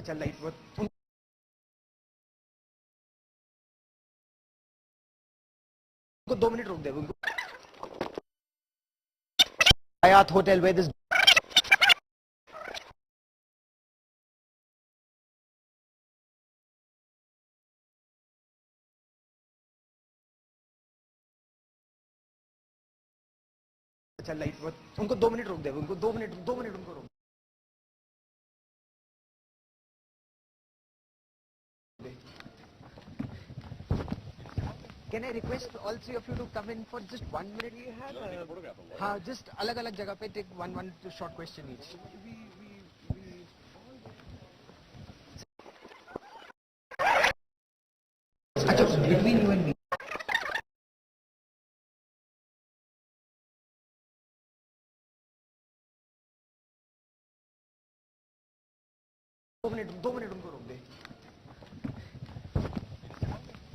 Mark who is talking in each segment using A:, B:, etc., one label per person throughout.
A: चल रहा है उनको 2 मिनट रोक दे उनको हयात होटल where this चल रहा है उनको 2 मिनट रोक दे उनको 2 मिनट उनको रोक दे Can I request all three of you to come in for just 1 minute? We have just अलग-अलग जगह पे take one short question each. अच्छा between you and me. 2 minute उनको रोक दे.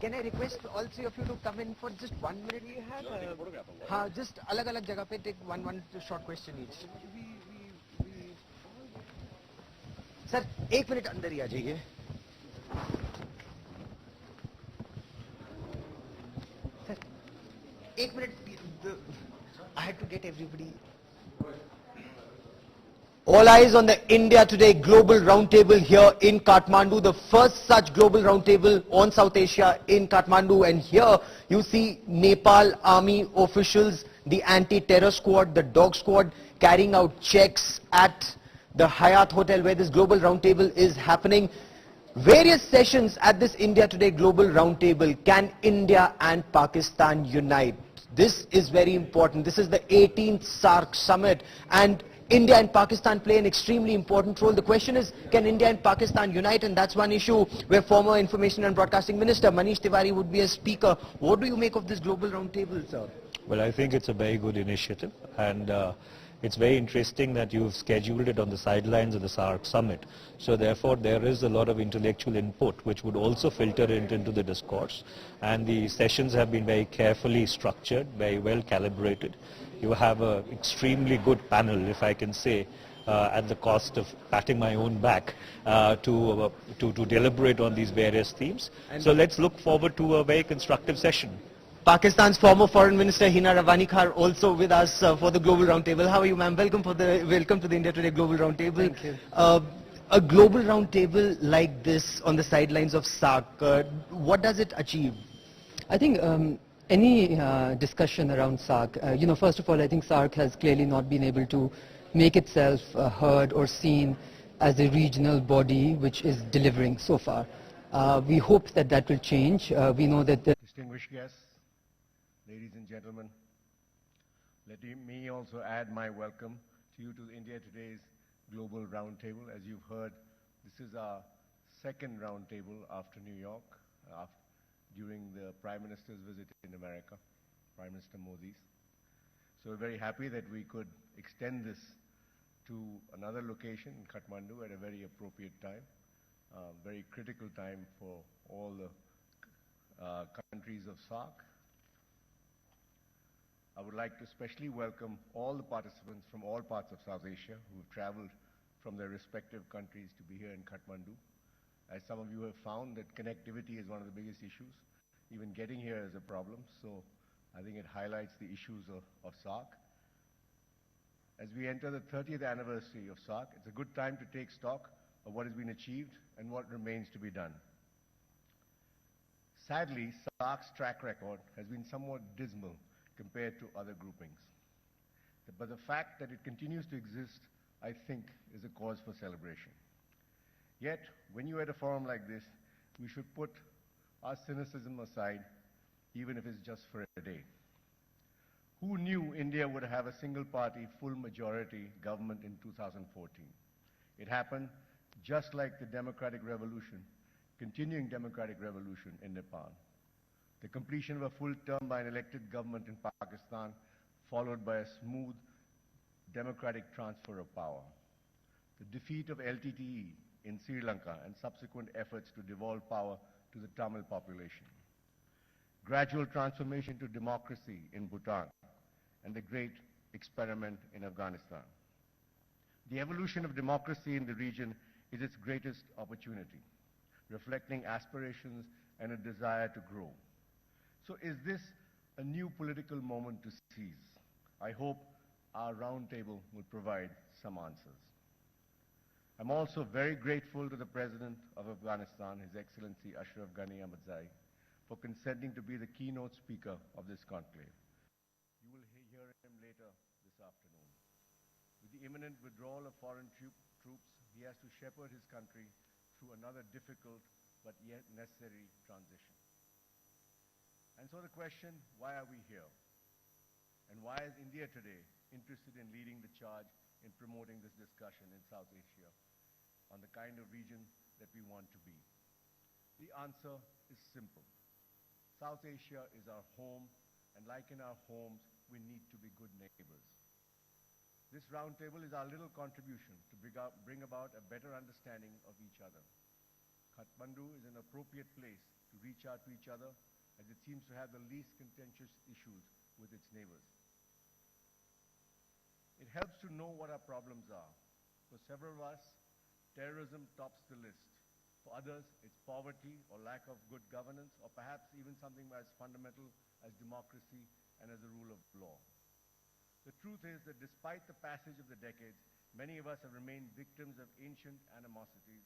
A: Can I request all three of you to come in for just 1 minute? We have just अलग-अलग जगह पे take one short question each. Sir 1 minute अंदर ही आ जाइए. Sir 1 minute. I had to get everybody. All eyes on the India Today Global Roundtable here in Kathmandu, the first such global roundtable on South Asia in Kathmandu. And here you see Nepal army officials, the anti-terror squad, the dog squad carrying out checks at the Hyatt Hotel where this global roundtable is happening. Various sessions at this India Today Global Roundtable. Can India and Pakistan unite? This is very important. This is the 18th SAARC summit and India and Pakistan play an extremely important role. The question is, can India and Pakistan unite? And that's one issue where former Information and Broadcasting Minister Manish Tiwari would be a speaker. What do you make of this global roundtable, sir?
B: Well, I think it's a very good initiative, and it's very interesting that you've scheduled it on the sidelines of the SAARC summit. So therefore, there is a lot of intellectual input which would also filter into the discourse. And the sessions have been very carefully structured, very well calibrated. You have an extremely good panel, if I can say, at the cost of patting my own back, to deliberate on these various themes. So let's look forward to a very constructive session.
A: Pakistan's former Foreign Minister Hina Rawani Khar also with us for the Global Roundtable. How are you, ma'am? Welcome to the India Today Global Roundtable.
C: Thank you.
A: A global roundtable like this on the sidelines of SAARC, what does it achieve?
C: I think any discussion around SAARC, first of all, I think SAARC has clearly not been able to make itself heard or seen as a regional body which is delivering so far. We hope that that will change. We know that the
D: Distinguished guests, ladies and gentlemen, let me also add my welcome to you to India Today's Global Roundtable. As you've heard, this is our second roundtable after New York, during the Prime Minister's visit in America, Prime Minister Modi's. So we're very happy that we could extend this to another location in Kathmandu at a very appropriate time, very critical time for all the countries of SAARC. I would like to especially welcome all the participants from all parts of South Asia who have traveled from their respective countries to be here in Kathmandu. As some of you have found, that connectivity is one of the biggest issues. Even getting here is a problem, so I think it highlights the issues of SAARC. As we enter the 30th anniversary of SAARC, it's a good time to take stock of what has been achieved and what remains to be done. Sadly, SAARC's track record has been somewhat dismal compared to other groupings. But the fact that it continues to exist, I think, is a cause for celebration. Yet, when you're at a forum like this, we should put our cynicism aside, even if it's just for a day. Who knew India would have a single-party, full-majority government in 2014? It happened just like the democratic revolution, continuing democratic revolution in Nepal. The completion of a full term by an elected government in Pakistan, followed by a smooth democratic transfer of power. The defeat of LTTE in Sri Lanka and subsequent efforts to devolve power to the Tamil population. Gradual transformation to democracy in Bhutan and the great experiment in Afghanistan. The evolution of democracy in the region is its greatest opportunity, reflecting aspirations and a desire to grow. So is this a new political moment to seize? I hope our roundtable will provide some answers. I'm also very grateful to the President of Afghanistan, His Excellency Ashraf Ghani Ahmadzai, for consenting to be the keynote speaker of this conclave. You will hear him later this afternoon. With the imminent withdrawal of foreign troops, he has to shepherd his country through another difficult but yet necessary transition. And so the question, why are we here? And why is India today interested in leading the charge in promoting this discussion in South Asia on the kind of region that we want to be? The answer is simple. South Asia is our home, and like in our homes, we need to be good neighbors. This roundtable is our little contribution to bring about a better understanding of each other. Kathmandu is an appropriate place to reach out to each other, as it seems to have the least contentious issues with its neighbors. It helps to know what our problems are. For several of us, terrorism tops the list. For others, it's poverty or lack of good governance, or perhaps even something as fundamental as democracy and as the rule of law. The truth is that despite the passage of the decades, many of us have remained victims of ancient animosities,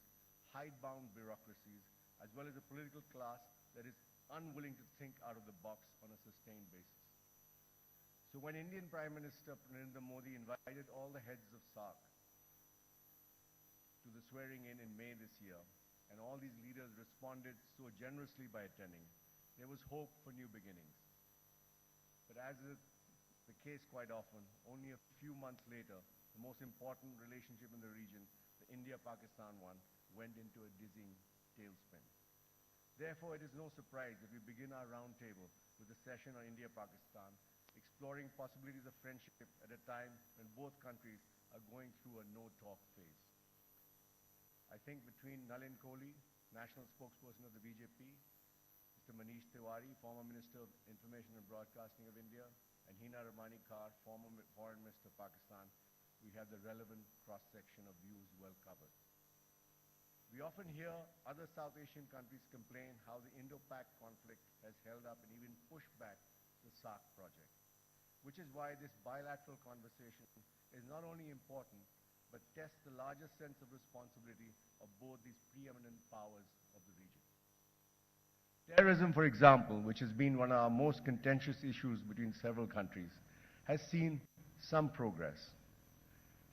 D: hidebound bureaucracies, as well as a political class that is unwilling to think out of the box on a sustained basis. So when Indian Prime Minister Narendra Modi invited all the heads of SAARC to the swearing in May this year, and all these leaders responded so generously by attending, there was hope for new beginnings. But as is the case quite often, only a few months later, the most important relationship in the region, the India-Pakistan one, went into a dizzying tailspin. Therefore, it is no surprise that we begin our roundtable with a session on India-Pakistan, exploring possibilities of friendship at a time when both countries are going through a no-talk phase. I think between Nalin Kohli, national spokesperson of the BJP, Mr. Manish Tiwari, former Minister of Information and Broadcasting of India, and Hina Ramani Kar, former Foreign Minister of Pakistan, we have the relevant cross-section of views well covered. We often hear other South Asian countries complain how the Indo-Pak conflict has held up and even pushed back the SAARC project, which is why this bilateral conversation is not only important, but tests the larger sense of responsibility of both these preeminent powers of the region. Terrorism, for example, which has been one of our most contentious issues between several countries, has seen some progress.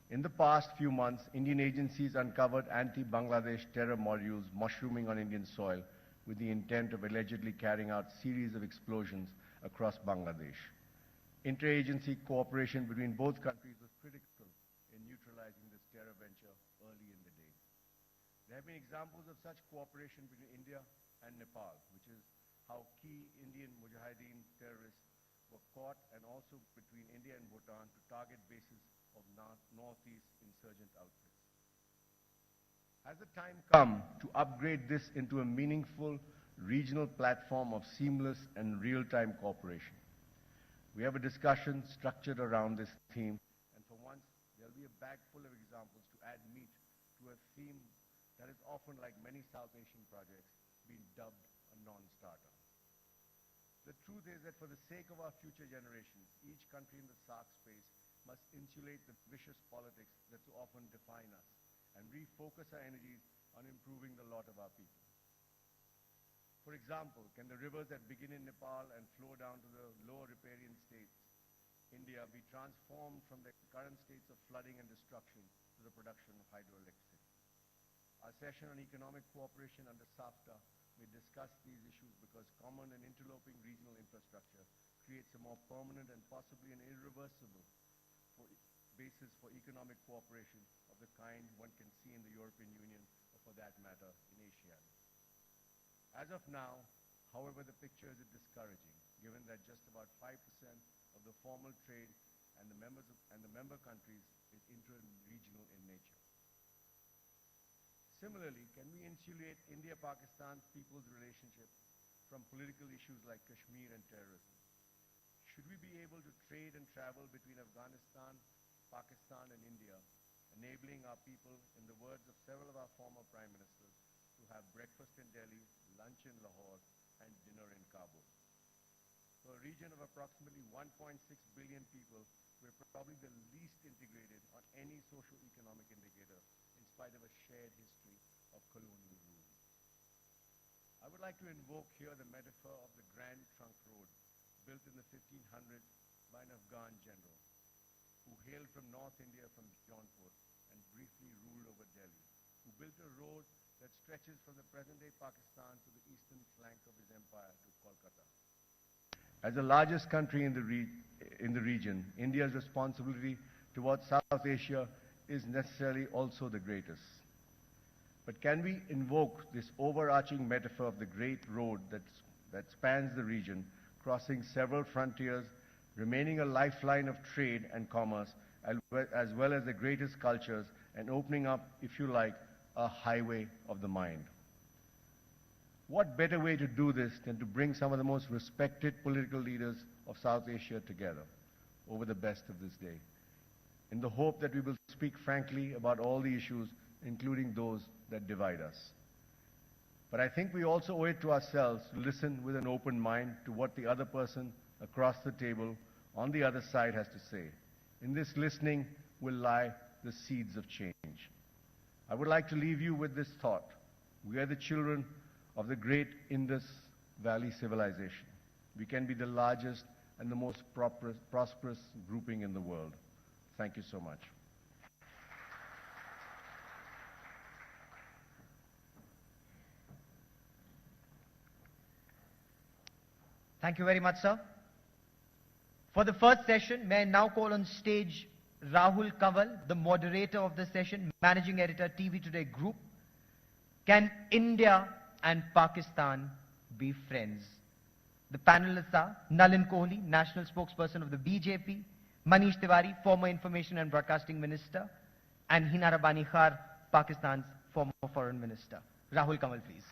D: In the past few months, Indian agencies uncovered anti-Bangladesh terror modules mushrooming on Indian soil with the intent of allegedly carrying out a series of explosions across Bangladesh. Interagency cooperation between both countries was critical in neutralizing this terror venture early in the day. There have been examples of such cooperation between India and Nepal, which is how key Indian Mujahideen terrorists were caught, and also between India and Bhutan to target bases of northeast insurgent outfits. Has the time come to upgrade this into a meaningful regional platform of seamless and real-time cooperation? We have a discussion structured around this theme, and for once, there'll be a bag full of examples to add meat to a theme that is often, like many South Asian projects, been dubbed a non-starter. The truth is that for the sake of our future generations, each country in the SAARC space must insulate the vicious politics that so often define us and refocus our energies on improving the lot of our people. For example, can the rivers that begin in Nepal and flow down to the lower riparian states, India, be transformed from their current states of flooding and destruction to the production of hydroelectricity? Our session on economic cooperation under SAFTA may discuss these issues because common and interloping regional infrastructure creates a more permanent and possibly an irreversible basis for economic cooperation of the kind one can see in the European Union, or for that matter, in Asia. As of now, however, the picture is discouraging, given that just about 5% of the formal trade and the member countries is inter-regional in nature. Similarly, can we insulate India-Pakistan's people's relationship from political issues like Kashmir and terrorism? Should we be able to trade and travel between Afghanistan, Pakistan, and India, enabling our people, in the words of several of our former prime ministers, to have breakfast in Delhi, lunch in Lahore, and dinner in Kabul. For a region of approximately 1.6 billion people, we're probably the least integrated on any socio-economic indicator, in spite of a shared history of colonial rule. I would like to invoke here the metaphor of the Grand Trunk Road, built in the 1500s by an Afghan general, who hailed from North India from Jaunpur and briefly ruled over Delhi, who built a road that stretches from the present-day Pakistan to the eastern flank of his empire to Kolkata. As the largest country in the region, India's responsibility towards South Asia is necessarily also the greatest. But can we invoke this overarching metaphor of the great road that spans the region, crossing several frontiers, remaining a lifeline of trade and commerce, as well as the greatest cultures, and opening up, if you like, a highway of the mind? What better way to do this than to bring some of the most respected political leaders of South Asia together over the best of this day, in the hope that we will speak frankly about all the issues, including those that divide us. But I think we also owe it to ourselves to listen with an open mind to what the other person across the table on the other side has to say. In this listening will lie the seeds of change. I would like to leave you with this thought. We are the children of the great Indus Valley civilization. We can be the largest and the most prosperous grouping in the world. Thank you so much.
A: Thank you very much, sir. For the first session, may I now call on stage Rahul Kanwal, the moderator of the session, Managing Editor, TV Today Group. Can India and Pakistan be friends? The panelists are Nalin Kohli, National Spokesperson of the BJP, Manish Tiwari, former Information and Broadcasting Minister, and Hina Rabbani Khar, Pakistan's former Foreign Minister. Rahul Kanwal, please.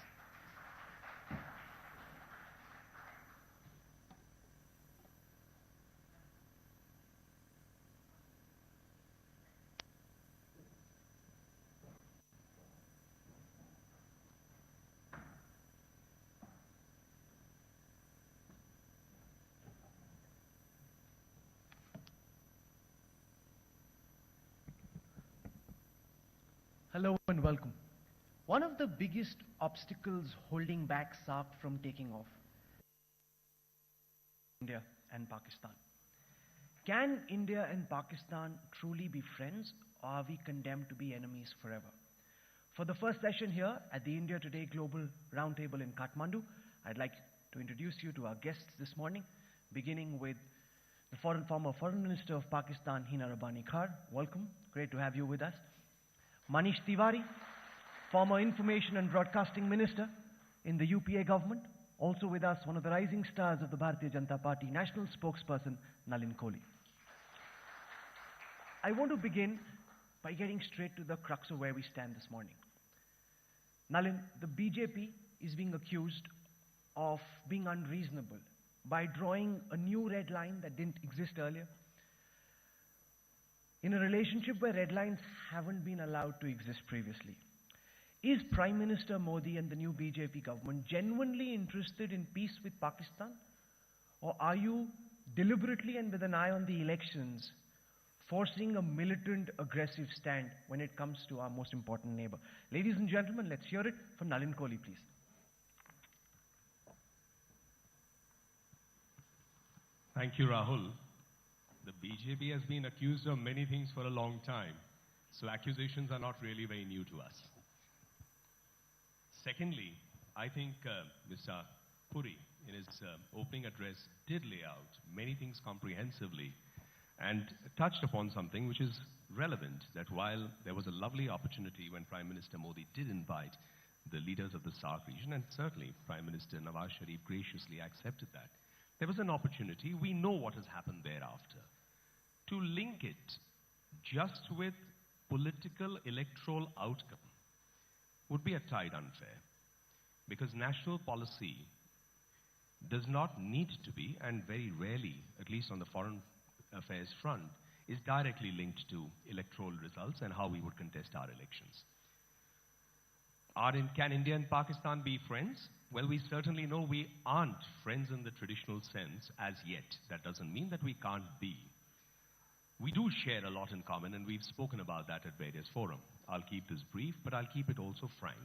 E: Hello and welcome. One of the biggest obstacles holding back SAARC from taking off, India and Pakistan. Can India and Pakistan truly be friends, or are we condemned to be enemies forever? For the first session here at the India Today Global Roundtable in Kathmandu, I'd like to introduce you to our guests this morning, beginning with the former Foreign Minister of Pakistan, Hina Rabbani Khar. Welcome, great to have you with us. Manish Tiwari, former Information and Broadcasting Minister in the UPA government. Also with us, one of the rising stars of the Bharatiya Janata Party, National Spokesperson Nalin Kohli. I want to begin by getting straight to the crux of where we stand this morning. Nalin, the BJP is being accused of being unreasonable by drawing a new red line that didn't exist earlier, in a relationship where red lines haven't been allowed to exist previously. Is Prime Minister Modi and the new BJP government genuinely interested in peace with Pakistan? Or are you deliberately and with an eye on the elections forcing a militant, aggressive stand when it comes to our most important neighbor? Ladies and gentlemen, let's hear it from Nalin Kohli, please.
F: Thank you, Rahul. The BJP has been accused of many things for a long time, so accusations are not really very new to us. Secondly, I think Mr. Puri, in his opening address, did lay out many things comprehensively and touched upon something which is relevant, that while there was a lovely opportunity when Prime Minister Modi did invite the leaders of the SAARC region, and certainly Prime Minister Nawaz Sharif graciously accepted that, there was an opportunity, we know what has happened thereafter, to link it just with political electoral outcome would be a tide unfair, because national policy does not need to be, and very rarely, at least on the foreign affairs front, is directly linked to electoral results and how we would contest our elections. Can India and Pakistan be friends? Well, we certainly know we aren't friends in the traditional sense as yet. That doesn't mean that we can't be. We do share a lot in common, and we've spoken about that at various forums. I'll keep this brief, but I'll keep it also frank.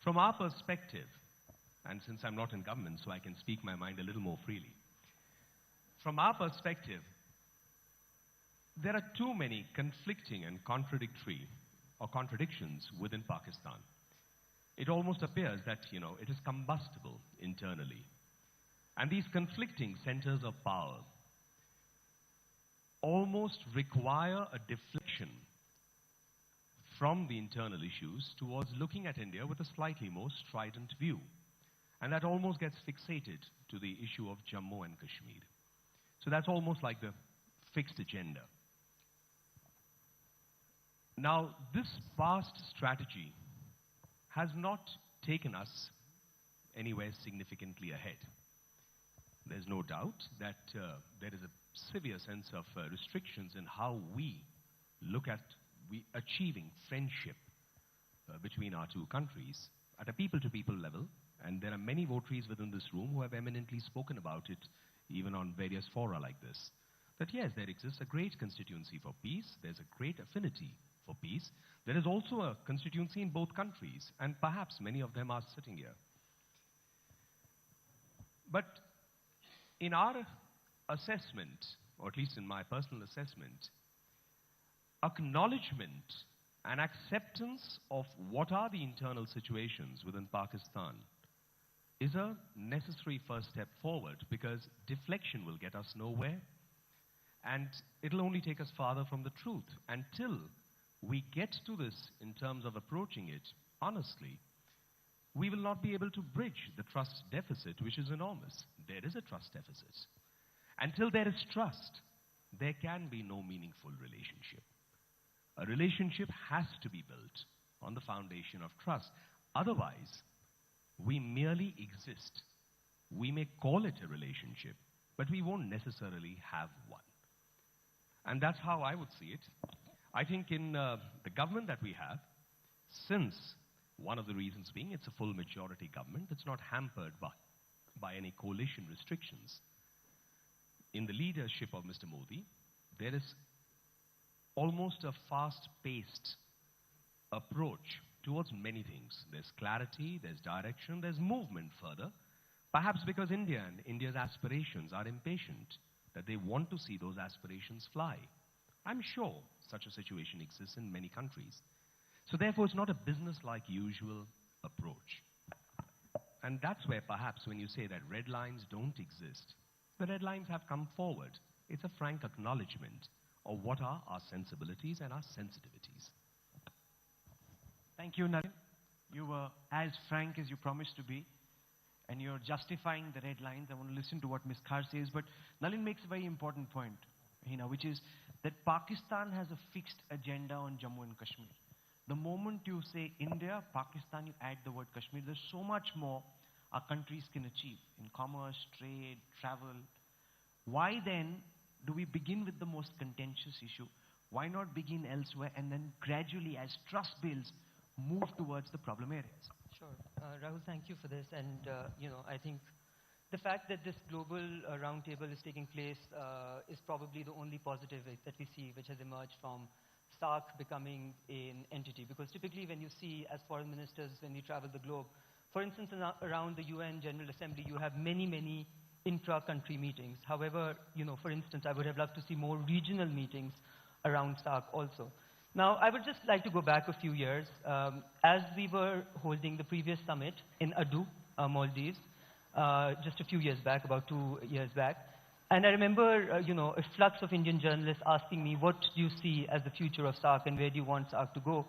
F: From our perspective, and since I'm not in government, so I can speak my mind a little more freely. From our perspective, there are too many conflicting and contradictions within Pakistan. It almost appears that, it is combustible internally. And these conflicting centers of power almost require a deflection from the internal issues towards looking at India with a slightly more strident view. And that almost gets fixated to the issue of Jammu and Kashmir. So that's almost like the fixed agenda. Now, this past strategy has not taken us anywhere significantly ahead. There's no doubt that there is a severe sense of restrictions in how we look at achieving friendship between our two countries at a people-to-people level. And there are many votaries within this room who have eminently spoken about it, even on various fora like this. That yes, there exists a great constituency for peace, there's a great affinity for peace. There is also a constituency in both countries, and perhaps many of them are sitting here. But in our assessment, or at least in my personal assessment, acknowledgement and acceptance of what are the internal situations within Pakistan is a necessary first step forward, because deflection will get us nowhere, and it'll only take us farther from the truth. Until we get to this in terms of approaching it honestly, we will not be able to bridge the trust deficit, which is enormous. There is a trust deficit. Until there is trust, there can be no meaningful relationship. A relationship has to be built on the foundation of trust. Otherwise, we merely exist. We may call it a relationship, but we won't necessarily have one. And that's how I would see it. I think in the government that we have, since one of the reasons being it's a full majority government that's not hampered by any coalition restrictions, in the leadership of Mr. Modi, there is almost a fast-paced approach towards many things. There's clarity, there's direction, there's movement further. Perhaps because India and India's aspirations are impatient, that they want to see those aspirations fly. I'm sure such a situation exists in many countries. So therefore, it's not a business-like usual approach. And that's where perhaps when you say that red lines don't exist, the red lines have come forward. It's a frank acknowledgement of what are our sensibilities and our sensitivities.
E: Thank you, Nalin. You were as frank as you promised to be, and you're justifying the red lines. I want to listen to what Ms. Khar says, but Nalin makes a very important point, which is that Pakistan has a fixed agenda on Jammu and Kashmir. The moment you say India, Pakistan, you add the word Kashmir, there's so much more our countries can achieve in commerce, trade, travel. Why then do we begin with the most contentious issue? Why not begin elsewhere and then gradually, as trust builds, move towards the problem areas?
C: Sure. Rahul, thank you for this. And, I think the fact that this global roundtable is taking place is probably the only positive that we see which has emerged from SARC becoming an entity. Because typically when you see, as foreign ministers, when we travel the globe, for instance, around the UN General Assembly, you have many, many intra-country meetings. However, for instance, I would have loved to see more regional meetings around SARC also. Now, I would just like to go back a few years. As we were holding the previous summit in Adu, Maldives, just a few years back, about 2 years back, and I remember, a flux of Indian journalists asking me, what do you see as the future of SARC and where do you want SARC to go?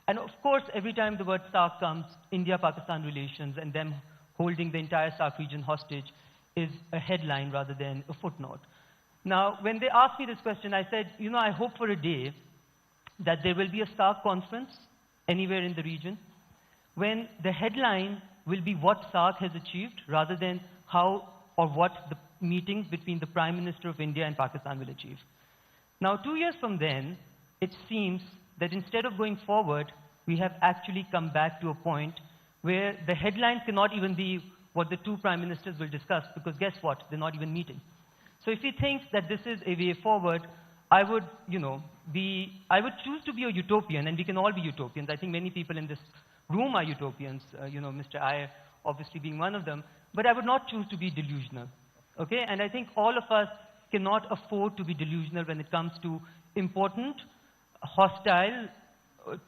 C: And of course, every time the word SARC comes, India-Pakistan relations and them holding the entire SARC region hostage is a headline rather than a footnote. Now, when they asked me this question, I said, I hope for a day that there will be a SARC conference anywhere in the region when the headline will be what SARC has achieved rather than how or what the meetings between the Prime Minister of India and Pakistan will achieve.
G: Now, 2 years from then, it seems that instead of going forward, we have actually come back to a point where the headlines cannot even be what the two prime ministers will discuss, because guess what? They're not even meeting. So if he thinks that this is a way forward, I would, I would choose to be a utopian, and we can all be utopians. I think many people in this room are utopians, Mr. Iyer obviously being one of them, but I would not choose to be delusional, okay? And I think all of us cannot afford to be delusional when it comes to important, hostile,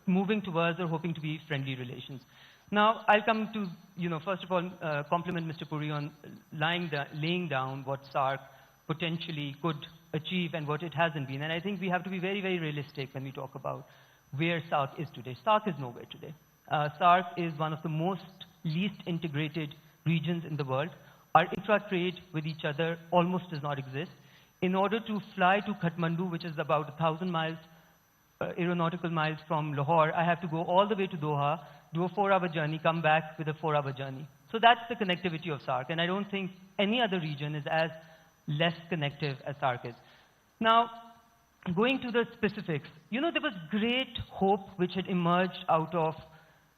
G: moving towards or hoping to be friendly relations. Now, I'll come to, first of all, compliment Mr. Puri on laying down what SARC potentially could achieve and what it hasn't been. And I think we have to be very, very realistic when we talk about where SARC is today. SARC is nowhere today. SARC is one of the most least integrated regions in the world. Our intra-trade with each other almost does not exist. In order to fly to Kathmandu, which is about 1,000 miles, aeronautical miles from Lahore, I have to go all the way to Doha, do a 4-hour journey, come back with a 4-hour journey. So that's the connectivity of SARC, and I don't think any other region is as less connective as SARC is. Now, going to the specifics, there was great hope which had emerged out of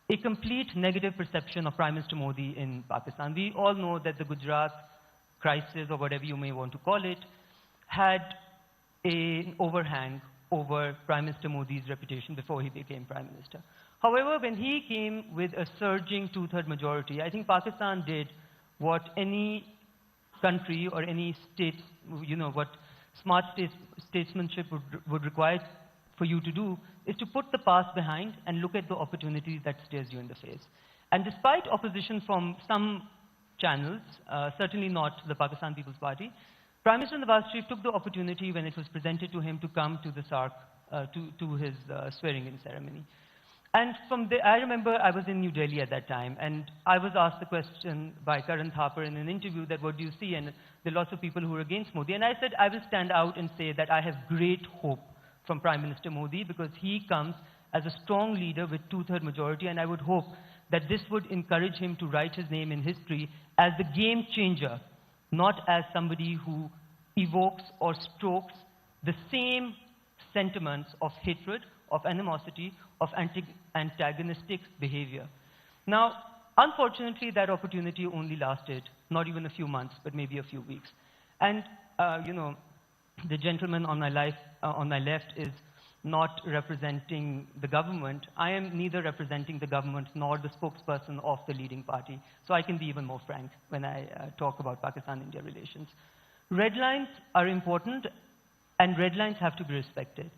G: a complete negative perception of Prime Minister Modi in Pakistan. We all know that the Gujarat crisis, or whatever you may want to call it, had an overhang over Prime Minister Modi's reputation before he became Prime Minister. However, when he came with a surging 2/3 majority, I think Pakistan did what any country or any state, what smart statesmanship would require for you to do, is to put the past behind and look at the opportunities that stares you in the face. And despite opposition from some channels, certainly not the Pakistan People's Party, Prime Minister Nawaz Sharif took the opportunity when it was presented to him to come to the SARC, to his swearing-in ceremony. And from there, I remember I was in New Delhi at that time, and I was asked the question by Karan Thapar in an interview that, what do you see? And there are lots of people who are against Modi. And I said, I will stand out and say that I have great hope from Prime Minister Modi, because he comes as a strong leader with 2/3 majority, and I would hope that this would encourage him to write his name in history as the game changer, not as somebody who evokes or strokes the same sentiments of hatred, of animosity, of antagonistic behavior. Now, unfortunately, that opportunity only lasted not even a few months, but maybe a few weeks. And, the gentleman on my left is not representing the government. I am neither representing the government nor the spokesperson of the leading party. So I can be even more frank when I talk about Pakistan-India relations. Red lines are important, and red lines have to be respected.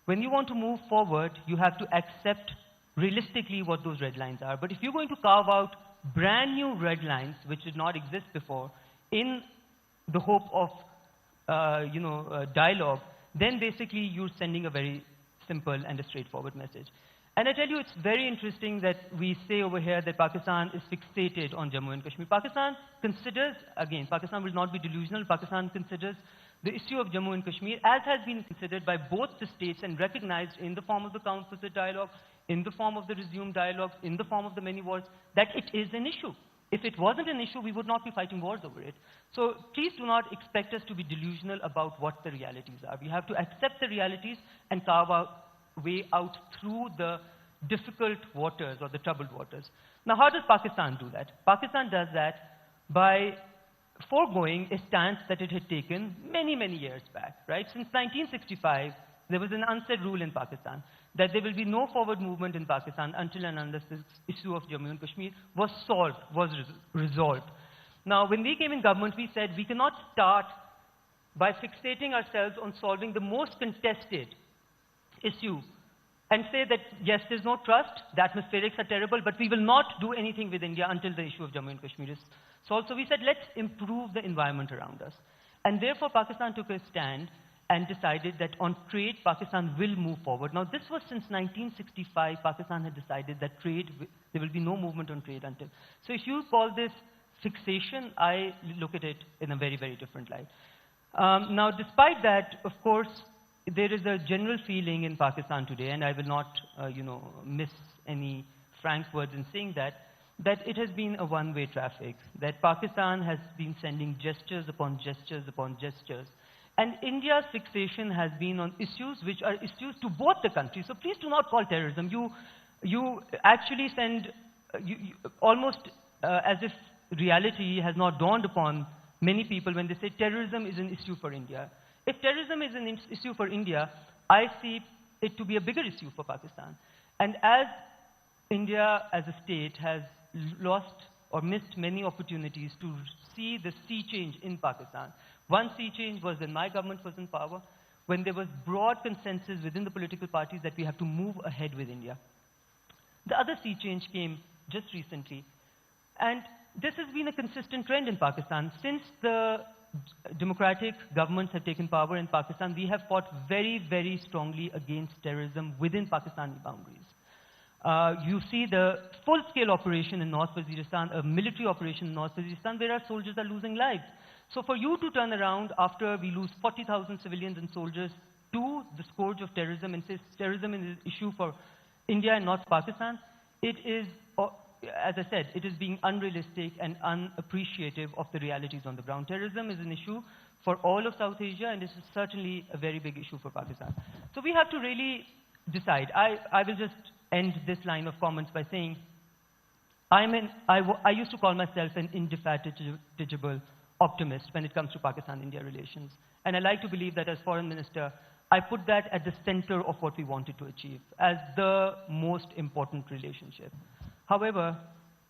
G: When you want to move forward, you have to accept realistically what those red lines are. But if you're going to carve out brand new red lines, which did not exist before, in the hope of dialogue, then basically you're sending a very simple and a straightforward message. And I tell you, it's very interesting that we say over here that Pakistan is fixated on Jammu and Kashmir. Pakistan considers, again, Pakistan will not be delusional, Pakistan considers the issue of Jammu and Kashmir, as has been considered by both the states and recognized in the form of the composite dialogue, in the form of the resumed dialogue, in the form of the many wars, that it is an issue. If it wasn't an issue, we would not be fighting wars over it. So please do not expect us to be delusional about what the realities are. We have to accept the realities and carve our way out through the difficult waters or the troubled waters. Now, how does Pakistan do that? Pakistan does that by foregoing a stance that it had taken many, many years back, right? Since 1965, there was an unsaid rule in Pakistan that there will be no forward movement in Pakistan until and unless this issue of Jammu and Kashmir was solved, was resolved. Now, when we came in government, we said we cannot start by fixating ourselves on solving the most contested issue and say that, yes, there's no trust, the atmospherics are terrible, but we will not do anything with India until the issue of Jammu and Kashmir is solved. So we said, let's improve the environment around us. And therefore, Pakistan took a stand and decided that on trade, Pakistan will move forward. Now, this was since 1965, Pakistan had decided that trade, there will be no movement on trade until. So if you call this fixation, I look at it in a very, very different light. Now, despite that, of course, there is a general feeling in Pakistan today, and I will not, miss any frank words in saying that it has been a one-way traffic, that Pakistan has been sending gestures upon gestures upon gestures And India's fixation has been on issues which are issues to both the countries. So please do not call terrorism. You actually send, almost as if reality has not dawned upon many people when they say terrorism is an issue for India. If terrorism is an issue for India, I see it to be a bigger issue for Pakistan. And as India as a state has lost or missed many opportunities to see the sea change in Pakistan. One sea change was when my government was in power, when there was broad consensus within the political parties that we have to move ahead with India. The other sea change came just recently. And this has been a consistent trend in Pakistan. Since the democratic governments have taken power in Pakistan, we have fought very, very strongly against terrorism within Pakistani boundaries. You see the full-scale operation in North Waziristan, a military operation in North Waziristan, where our soldiers are losing lives. So for you to turn around after we lose 40,000 civilians and soldiers to the scourge of terrorism and say terrorism is an issue for India and not Pakistan, it is, as I said, it is being unrealistic and unappreciative of the realities on the ground. Terrorism is an issue for all of South Asia, and this is certainly a very big issue for Pakistan. So we have to really decide. I will just end this line of comments by saying, I used to call myself an indefatigable optimist when it comes to Pakistan-India relations. And I like to believe that as foreign minister, I put that at the center of what we wanted to achieve as the most important relationship. However,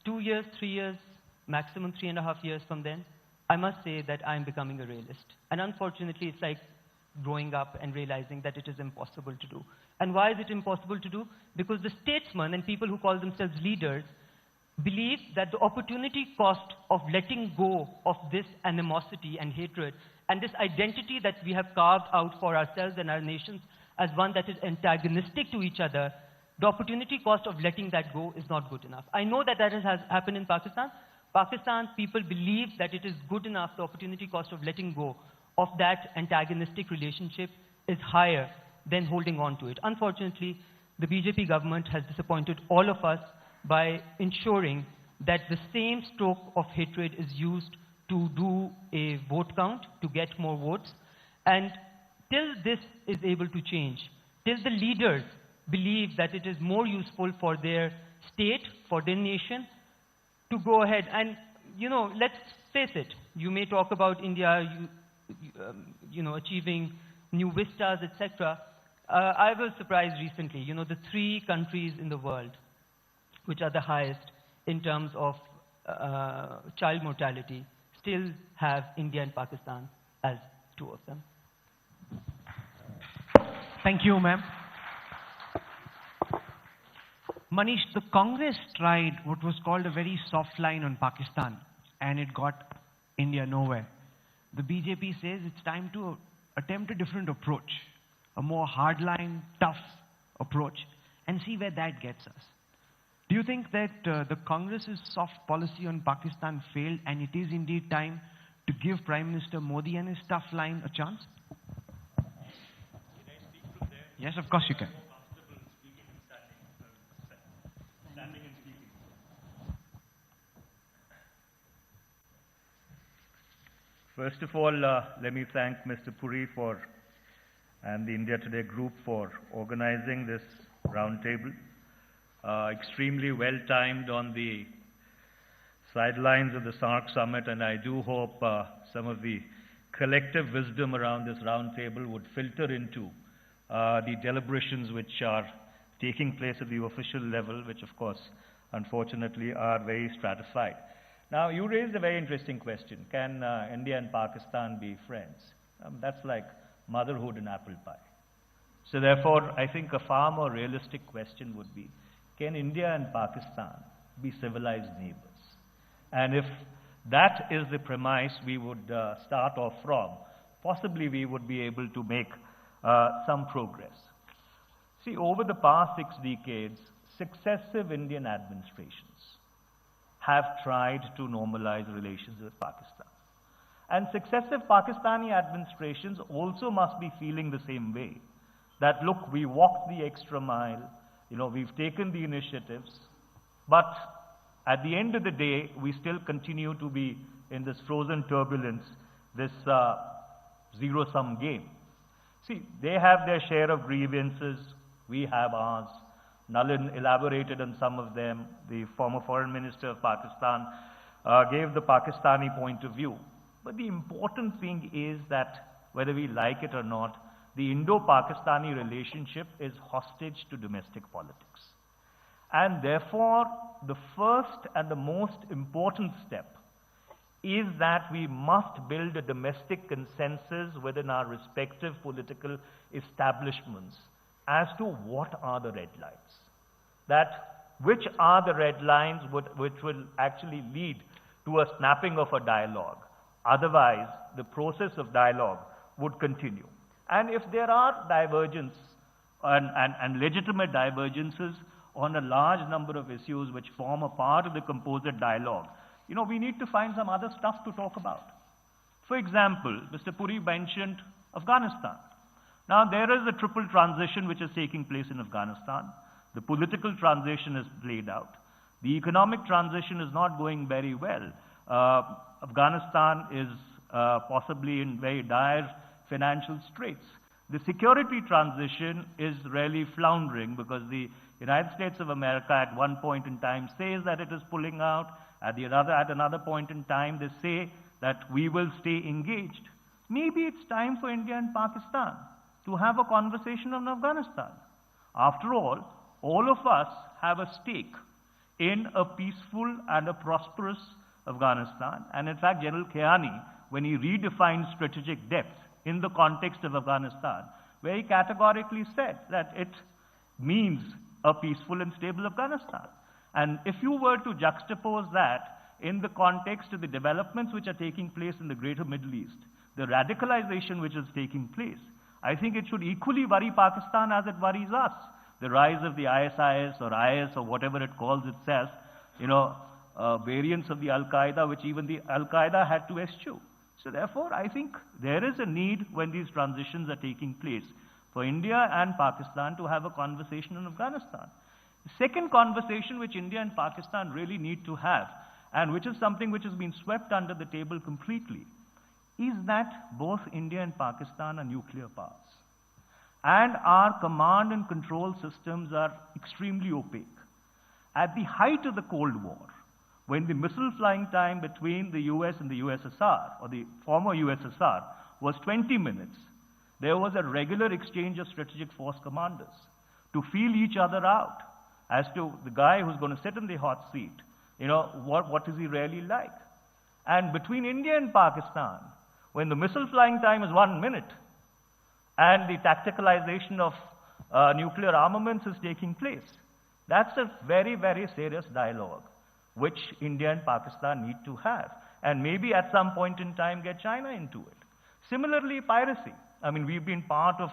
G: 2 years, 3 years, maximum 3.5 years from then, I must say that I'm becoming a realist. And unfortunately, it's like growing up and realizing that it is impossible to do. And why is it impossible to do? Because the statesmen and people who call themselves leaders believe that the opportunity cost of letting go of this animosity and hatred and this identity that we have carved out for ourselves and our nations as one that is antagonistic to each other, the opportunity cost of letting that go is not good enough. I know that that has happened in Pakistan. Pakistan people believe that it is good enough, the opportunity cost of letting go of that antagonistic relationship is higher than holding on to it. Unfortunately, the BJP government has disappointed all of us by ensuring that the same stroke of hatred is used to do a vote count, to get more votes. And till this is able to change, till the leaders believe that it is more useful for their state, for their nation, to go ahead and, let's face it, you may talk about India, achieving new vistas, etc. I was surprised recently, the 3 countries in the world which are the highest in terms of child mortality still have India and Pakistan as 2 of them.
E: Thank you, ma'am. Manish, the Congress tried what was called a very soft line on Pakistan, and it got India nowhere. The BJP says it's time to attempt a different approach, a more hardline, tough approach, and see where that gets us. Do you think that the Congress's soft policy on Pakistan failed, and it is indeed time to give Prime Minister Modi and his tough line a chance?
B: Can I speak from there?
E: Yes, of course you can.
B: Standing and speaking.
H: First of all, let me thank Mr. Puri and the India Today group for organizing this roundtable. Extremely well timed on the sidelines of the SAARC summit, and I do hope some of the collective wisdom around this roundtable would filter into the deliberations which are taking place at the official level, which of course, unfortunately, are very stratified. Now, you raised a very interesting question. Can India and Pakistan be friends? That's like motherhood and apple pie. So therefore, I think a far more realistic question would be, can India and Pakistan be civilized neighbors? And if that is the premise we would start off from, possibly we would be able to make some progress. See, over the past 6 decades, successive Indian administrations have tried to normalize relations with Pakistan. And successive Pakistani administrations also must be feeling the same way. That, look, we walked the extra mile, we've taken the initiatives, but at the end of the day, we still continue to be in this frozen turbulence, this zero-sum game. See, they have their share of grievances, we have ours. Nalin elaborated on some of them. The former foreign minister of Pakistan gave the Pakistani point of view. But the important thing is that, whether we like it or not, the Indo-Pakistani relationship is hostage to domestic politics. And therefore, the first and the most important step is that we must build a domestic consensus within our respective political establishments as to what are the red lines. That which are the red lines which will actually lead to a snapping of a dialogue. Otherwise, the process of dialogue would continue. And if there are divergence and legitimate divergences on a large number of issues which form a part of the composite dialogue, you know, we need to find some other stuff to talk about. For example, Mr. Puri mentioned Afghanistan. Now, there is a triple transition which is taking place in Afghanistan. The political transition is played out. The economic transition is not going very well. Afghanistan is possibly in very dire financial straits. The security transition is really floundering because the United States of America at one point in time says that it is pulling out. At another point in time, they say that we will stay engaged. Maybe it's time for India and Pakistan to have a conversation on Afghanistan. After all of us have a stake in a peaceful and a prosperous Afghanistan. And in fact, General Kayani, when he redefined strategic depth in the context of Afghanistan, very categorically said that it means a peaceful and stable Afghanistan. And if you were to juxtapose that in the context of the developments which are taking place in the greater Middle East, the radicalization which is taking place, I think it should equally worry Pakistan as it worries us. The rise of the ISIS or IS or whatever it calls itself, you know, variants of the Al-Qaeda, which even the Al-Qaeda had to eschew. So therefore, I think there is a need when these transitions are taking place for India and Pakistan to have a conversation on Afghanistan. The second conversation which India and Pakistan really need to have, and which is something which has been swept under the table completely, is that both India and Pakistan are nuclear powers. And our command and control systems are extremely opaque. At the height of the Cold War, when the missile flying time between the US and the USSR, or the former USSR, was 20 minutes, there was a regular exchange of strategic force commanders to feel each other out as to the guy who's going to sit in the hot seat, you know, what is he really like? And between India and Pakistan, when the missile flying time is 1 minute, and the tacticalization of nuclear armaments is taking place, that's a very, very serious dialogue which India and Pakistan need to have, and maybe at some point in time get China into it. Similarly, piracy. I mean, we've been part of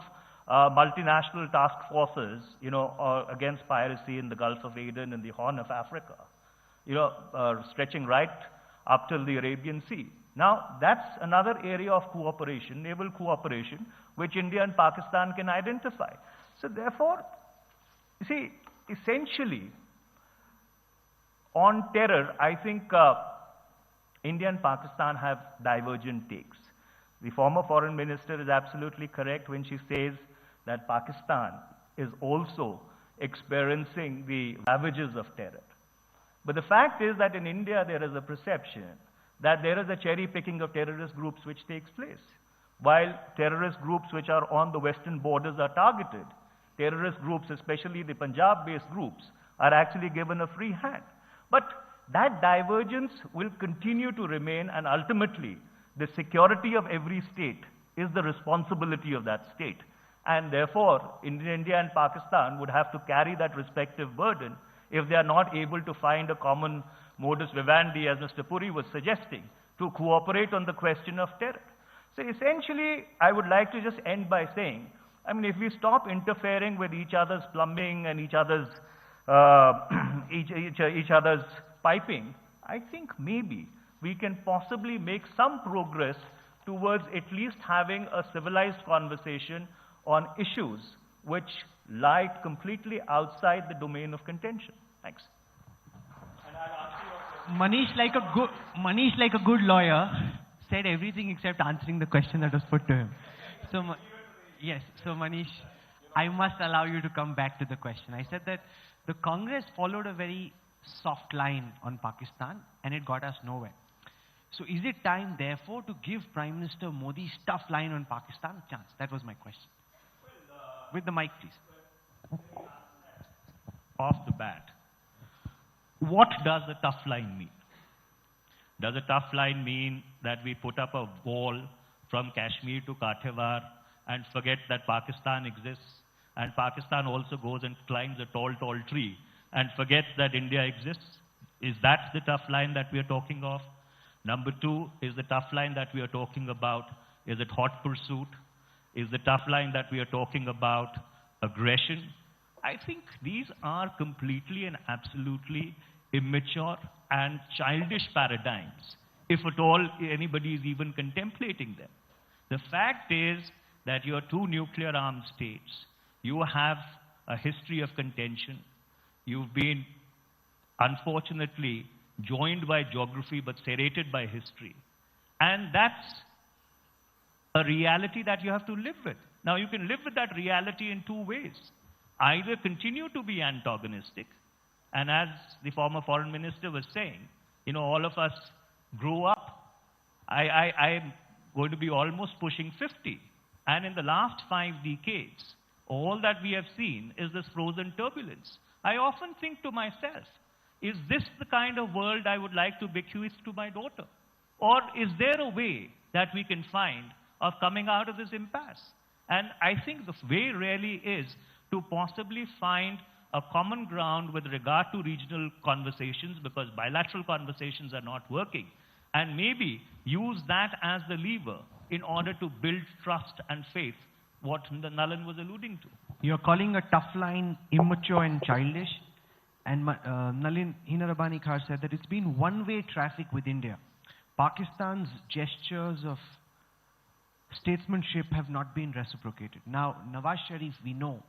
H: multinational task forces, you know, against piracy in the Gulf of Aden and the Horn of Africa, you know, stretching right up till the Arabian Sea. Now, that's another area of cooperation, naval cooperation, which India and Pakistan can identify. So therefore, you see, essentially, on terror, I think India and Pakistan have divergent takes. The former foreign minister is absolutely correct when she says that Pakistan is also experiencing the ravages of terror. But the fact is that in India there is a perception that there is a cherry picking of terrorist groups which takes place. While terrorist groups which are on the western borders are targeted, terrorist groups, especially the Punjab-based groups, are actually given a free hand. But that divergence will continue to remain, and ultimately the security of every state is the responsibility of that state. And therefore, India and Pakistan would have to carry that respective burden if they are not able to find a common modus vivendi, as Mr. Puri was suggesting, to cooperate on the question of terror. So essentially, I would like to just end by saying, I mean, if we stop interfering with each other's plumbing and each other's piping, I think maybe we can possibly make some progress towards at least having a civilized conversation on issues which lie completely outside the domain of contention. Thanks.
E: Manish, like a good lawyer,
I: said everything except answering the question that was put to him. So, yes, so Manish, I must allow you to come back to the question. I said that the Congress followed a very soft line on Pakistan and it got us nowhere. So is it time, therefore, to give Prime Minister Modi's tough line on Pakistan a chance? That was my question. With the mic, please.
H: Off the bat, what does a tough line mean? Does a tough line mean that we put up a wall from Kashmir to Kathiawar and forget that Pakistan exists, and Pakistan also goes and climbs a tall, tall tree and forgets that India exists? Is that the tough line that we are talking of? Number two, is the tough line that we are talking about, is it hot pursuit? Is the tough line that we are talking about aggression? I think these are completely and absolutely immature and childish paradigms, if at all anybody is even contemplating them. The fact is that you are two nuclear-armed states. You have a history of contention. You've been, unfortunately, joined by geography but serrated by history. And that's a reality that you have to live with. Now, you can live with that reality in two ways. Either continue to be antagonistic, and as the former foreign minister was saying, you know, all of us grew up. I'm going to be almost pushing 50. And in the last 5 decades, all that we have seen is this frozen turbulence. I often think to myself, is this the kind of world I would like to bequeath to my daughter? Or is there a way that we can find of coming out of this impasse? And I think the way really is to possibly find a common ground with regard to regional conversations, because bilateral conversations are not working, and maybe use that as the lever in order to build trust and faith, what Nalan was alluding to.
E: You're calling a tough line immature and childish, and Nalin Hinarabani Khar said that it's been one-way traffic with India. Pakistan's gestures of statesmanship have not been reciprocated. Now, Nawaz Sharif, we know,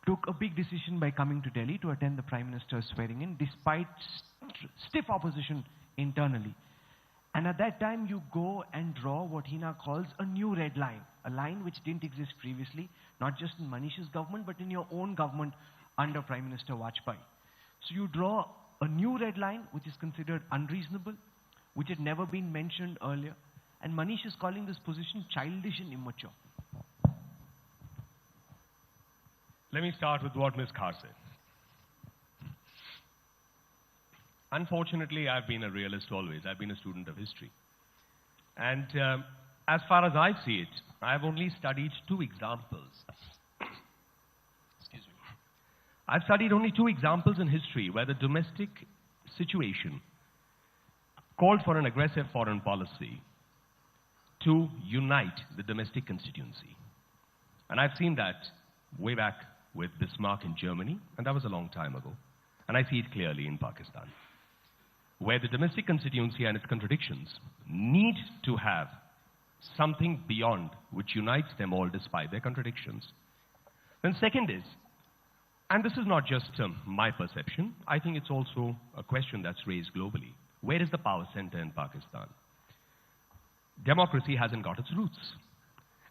E: took a big decision by coming to Delhi to attend the Prime Minister's swearing-in, despite stiff opposition internally. And at that time, you go and draw what Hina calls a new red line, a line which didn't exist previously, not just in Manish's government, but in your own government under Prime Minister Vajpayee. So you draw a new red line, which is considered unreasonable, which had never been mentioned earlier, and Manish is calling this position childish and immature.
F: Let me start with what Ms. Khar said. Unfortunately, I've been a realist always. I've been a student of history. And as far as I see it, I've only studied 2 examples. Excuse me. I've studied only 2 examples in history where the domestic situation called for an aggressive foreign policy to unite the domestic constituency. And I've seen that way back with Bismarck in Germany, and that was a long time ago. And I see it clearly in Pakistan, where the domestic constituency and its contradictions need to have something beyond which unites them all despite their contradictions. Then second is, and this is not just my perception, I think it's also a question that's raised globally. Where is the power center in Pakistan? Democracy hasn't got its roots.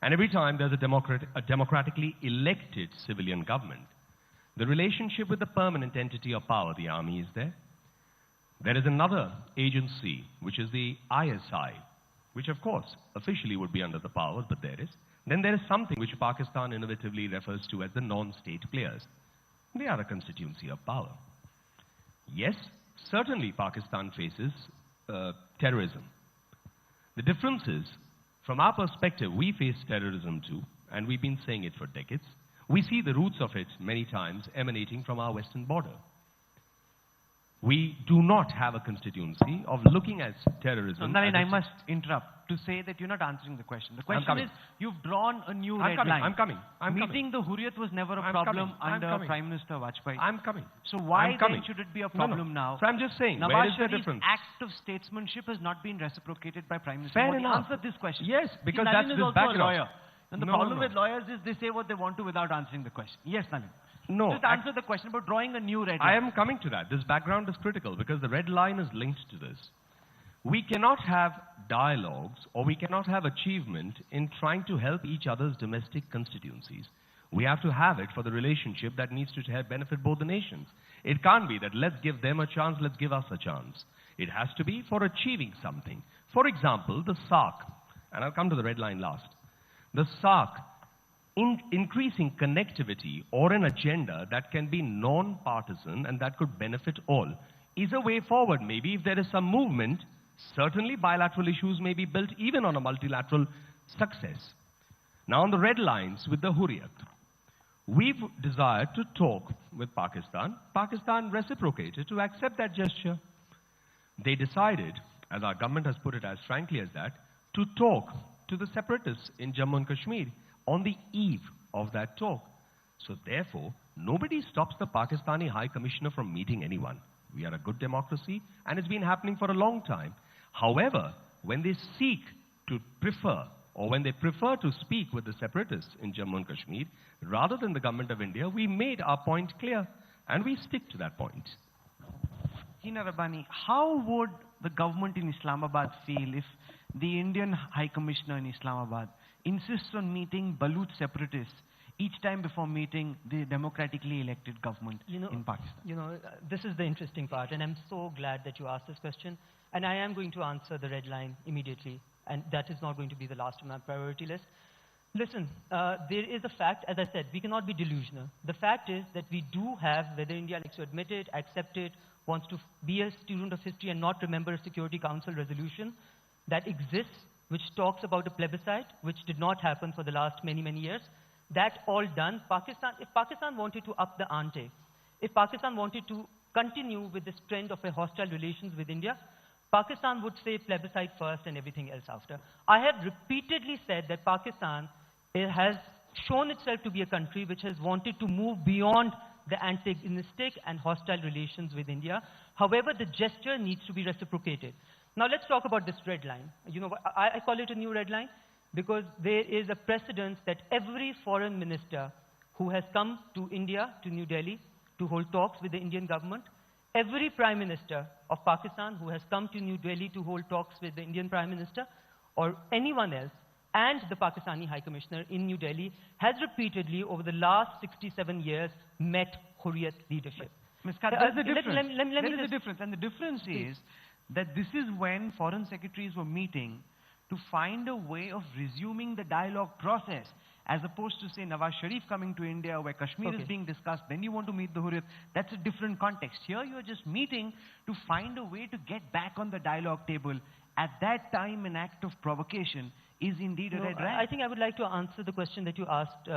F: And every time there's a democratically elected civilian government, the relationship with the permanent entity of power, the army, is there. There is another agency, which is the ISI, which of course officially would be under the powers, but there is. Then there is something which Pakistan innovatively refers to as the non-state players. They are a constituency of power. Yes, certainly Pakistan faces terrorism. The difference is, from our perspective, we face terrorism too, and we've been saying it for decades. We see the roots of it many times emanating from our western border. We do not have a constituency of looking at terrorism.
E: So, Nalin, I must interrupt to say that you're not answering the question. The question is, you've drawn a new red line.
F: I'm coming.
E: Meeting the Hurriyat was never a problem under Prime Minister Vajpayee.
F: I'm coming.
E: So why then should it be a problem now?
F: So I'm just saying,
E: Nawaz
F: where is the
E: Sharif's
F: difference?
E: act of statesmanship has not been reciprocated by Prime Minister
F: Fair
E: Modi.
F: enough.
E: Answer this question.
F: Yes, because
E: Nalin
F: that's
E: is
F: his
E: also
F: background.
E: a lawyer. And the problem
F: No.
E: with lawyers is they say what they want to without answering the question. Yes, Nalin.
F: No.
E: Just answer the question about drawing a new red line.
F: I am coming to that. This background is critical because the red line is linked to this. We cannot have dialogues or we cannot have achievement in trying to help each other's domestic constituencies. We have to have it for the relationship that needs to help benefit both the nations. It can't be that let's give them a chance, let's give us a chance. It has to be for achieving something. For example, the SARC, and I'll come to the red line last. The SARC, increasing connectivity or an agenda that can be non-partisan and that could benefit all, is a way forward. Maybe if there is some movement, certainly bilateral issues may be built even on a multilateral success. Now on the red lines with the Hurriyat, we've desired to talk with Pakistan. Pakistan reciprocated to accept that gesture. They decided, as our government has put it as frankly as that, to talk to the separatists in Jammu and Kashmir on the eve of that talk. So therefore, nobody stops the Pakistani High Commissioner from meeting anyone. We are a good democracy and it's been happening for a long time. However, when they seek to prefer or when they prefer to speak with the separatists in Jammu and Kashmir, rather than the government of India, we made our point clear and we stick to that point.
I: Hina Rabbani, how would the government in Islamabad feel if the Indian High Commissioner in Islamabad insists on meeting Baluch separatists each time before meeting the democratically elected government in Pakistan?
G: This is the interesting part, and I'm so glad that you asked this question. And I am going to answer the red line immediately, and that is not going to be the last on my priority list. Listen, there is a fact, as I said, we cannot be delusional. The fact is that we do have, whether India likes to admit it, accept it, wants to be a student of history and not remember a Security Council resolution that exists, which talks about a plebiscite, which did not happen for the last many, many years. That all done. If Pakistan wanted to up the ante, if Pakistan wanted to continue with this trend of a hostile relations with India, Pakistan would say plebiscite first and everything else after. I have repeatedly said that Pakistan has shown itself to be a country which has wanted to move beyond the antagonistic and hostile relations with India. However, the gesture needs to be reciprocated. Now let's talk about this red line. I call it a new red line because there is a precedent that every foreign minister who has come to India, to New Delhi, to hold talks with the Indian government, every Prime Minister of Pakistan who has come to New Delhi to hold talks with the Indian Prime Minister or anyone else, and the Pakistani High Commissioner in New Delhi has repeatedly over the last 67 years met Hurriyat leadership.
I: Ms. Khat, there's a difference. There is a difference, and the difference is that this is when foreign secretaries were meeting to find a way of resuming the dialogue process, as opposed to, say, Nawaz Sharif coming to India where Kashmir is being discussed, then you want to meet the Hurriyat. That's a different context. Here you are just meeting to find a way to get back on the dialogue table. At that time, an act of provocation is indeed a red line.
G: I think I would like to answer the question that you asked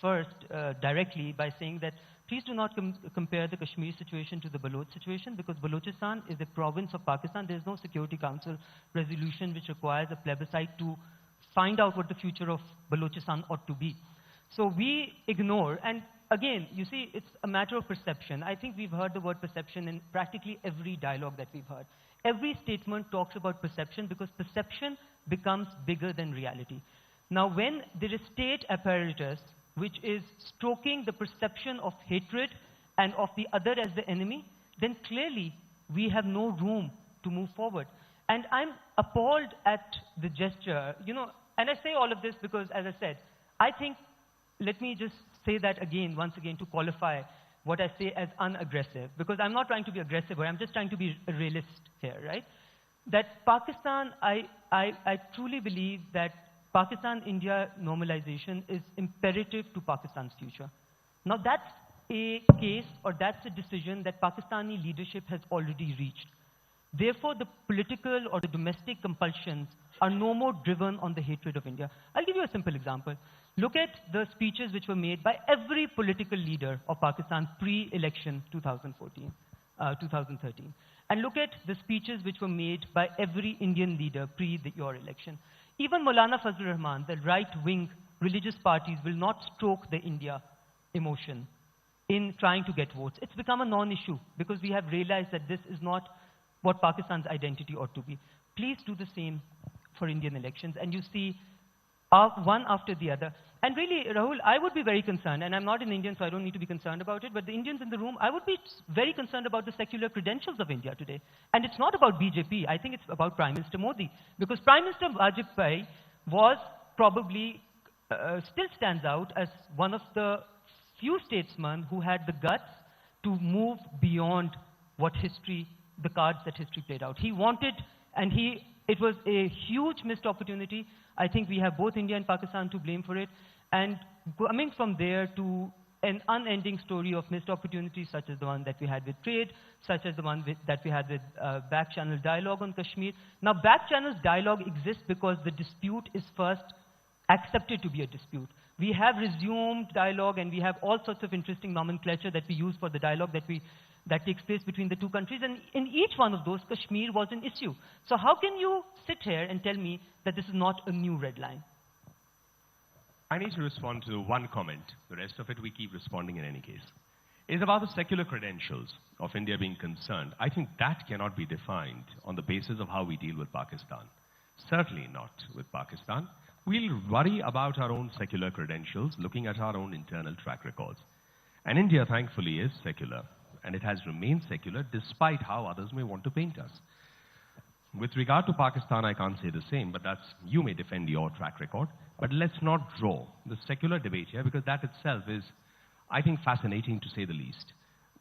G: first directly by saying that please do not compare the Kashmir situation to the Baloch situation, because Balochistan is a province of Pakistan. There is no Security Council resolution which requires a plebiscite to find out what the future of Balochistan ought to be. So we ignore, and again, you see, it's a matter of perception. I think we've heard the word perception in practically every dialogue that we've heard. Every statement talks about perception because perception becomes bigger than reality. Now, when there is state apparatus which is stroking the perception of hatred and of the other as the enemy, then clearly we have no room to move forward. And I'm appalled at the gesture, and I say all of this because, as I said, I think, let me just say that again, once again, to qualify what I say as unaggressive, because I'm not trying to be aggressive, or I'm just trying to be a realist here, right? That Pakistan, I truly believe that Pakistan-India normalization is imperative to Pakistan's future. Now that's a case, or that's a decision that Pakistani leadership has already reached. Therefore, the political or the domestic compulsions are no more driven on the hatred of India. I'll give you a simple example. Look at the speeches which were made by every political leader of Pakistan pre-election 2013. And look at the speeches which were made by every Indian leader your election. Even Maulana Fazlur Rahman, the right-wing religious parties, will not stroke the India emotion in trying to get votes. It's become a non-issue because we have realized that this is not what Pakistan's identity ought to be. Please do the same for Indian elections, and you see one after the other. And really, Rahul, I would be very concerned, and I'm not an Indian, so I don't need to be concerned about it, but the Indians in the room, I would be very concerned about the secular credentials of India today. And it's not about BJP, I think it's about Prime Minister Modi. Because Prime Minister Vajpayee was probably, still stands out as one of the few statesmen who had the guts to move beyond what history, the cards that history played out. He wanted, and it was a huge missed opportunity. I think we have both India and Pakistan to blame for it. And coming from there to an unending story of missed opportunities, such as the one that we had with trade, such as the one that we had with back-channel dialogue on Kashmir. Now, back-channel dialogue exists because the dispute is first accepted to be a dispute. We have resumed dialogue, and we have all sorts of interesting nomenclature that we use for the dialogue that takes place between the two countries. And in each one of those, Kashmir was an issue. So how can you sit here and tell me that this is not a new red line?
F: I need to respond to one comment. The rest of it we keep responding in any case. It's about the secular credentials of India being concerned. I think that cannot be defined on the basis of how we deal with Pakistan. Certainly not with Pakistan. We'll worry about our own secular credentials, looking at our own internal track records. And India, thankfully, is secular. And it has remained secular despite how others may want to paint us. With regard to Pakistan, I can't say the same, but you may defend your track record. But let's not draw the secular debate here, because that itself is, I think, fascinating to say the least.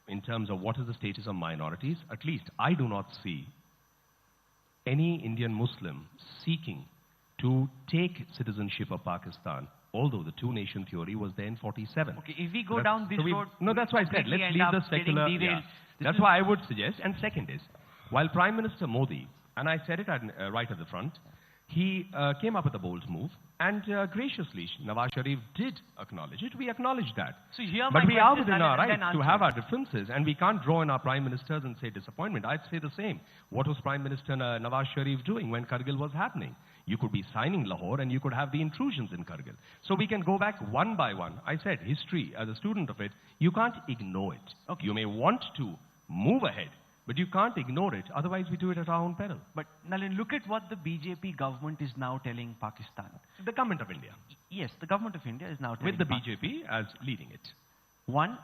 F: In terms of what is the status of minorities, at least I do not see any Indian Muslim seeking to take citizenship of Pakistan, although the two-nation theory was there in 47.
I: Okay, if we go down this road...
F: No, that's why I said, let's leave the secular... Yeah, that's why I would suggest. And second is, while Prime Minister Modi, and I said it right at the front, he came up with a bold move, and graciously, Nawaz Sharif did acknowledge it. We acknowledge that.
I: So here
F: but we are within our right to have our differences, and we can't draw in our prime ministers and say disappointment. I'd say the same. What was Prime Minister Nawaz Sharif doing when Kargil was happening? You could be signing Lahore, and you could have the intrusions in Kargil. So we can go back one by one. I said history, as a student of it, you can't ignore it. Okay. You may want to move ahead, but you can't ignore it. Otherwise, we do it at our own peril.
I: But Nalin, look at what the BJP government is now telling Pakistan.
F: The government of India.
I: Yes, the government of India is now telling
F: with the BJP as leading it.
I: One,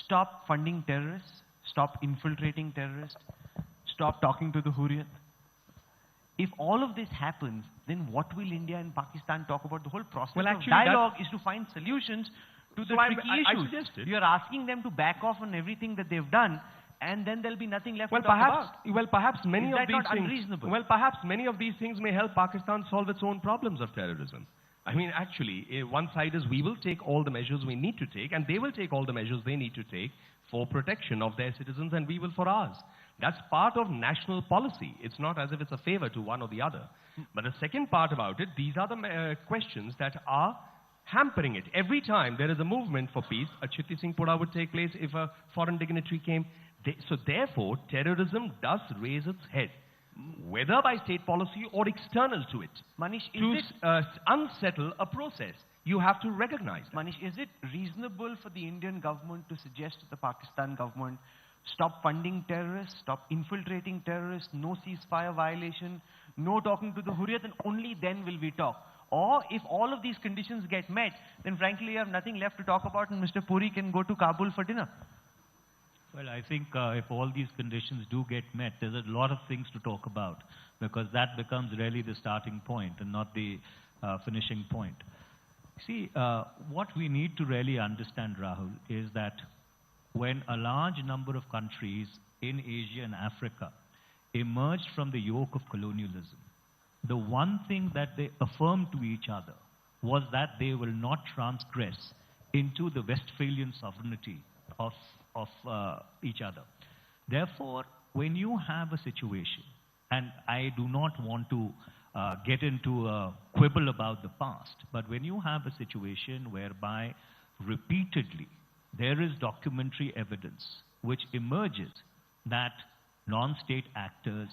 I: stop funding terrorists, stop infiltrating terrorists, stop talking to the Hurriyat. If all of this happens, then what will India and Pakistan talk about? The whole process of dialogue is to find solutions to the tricky issues. You are asking them to back off on everything that they've done, and then there'll be nothing left to talk about.
F: Well, perhaps many of these things...
I: unreasonable?
F: Well, perhaps many of these things may help Pakistan solve its own problems of terrorism. I mean, actually, one side is we will take all the measures we need to take, and they will take all the measures they need to take for protection of their citizens, and we will for ours. That's part of national policy. It's not as if it's a favor to one or the other. But the second part about it, these are the questions that are hampering it. Every time there is a movement for peace, a Chitti Singh Pura would take place if a foreign dignitary came. So therefore, terrorism does raise its head, whether by state policy or external to it.
I: Manish,
F: to unsettle a process, you have to recognize that.
I: Manish, is it reasonable for the Indian government to suggest to the Pakistan government, stop funding terrorists, stop infiltrating terrorists, no ceasefire violation, no talking to the Hurriyat, and only then will we talk? Or if all of these conditions get met, then frankly you have nothing left to talk about, and Mr. Puri can go to Kabul for dinner.
J: Well, I think if all these conditions do get met, there's a lot of things to talk about, because that becomes really the starting point and not the finishing point. See, what we need to really understand, Rahul, is that when a large number of countries in Asia and Africa emerged from the yoke of colonialism, the one thing that they affirmed to each other was that they will not transgress into the Westphalian sovereignty of each other. Therefore, when you have a situation, and I do not want to get into a quibble about the past, but when you have a situation whereby repeatedly there is documentary evidence which emerges that non-state actors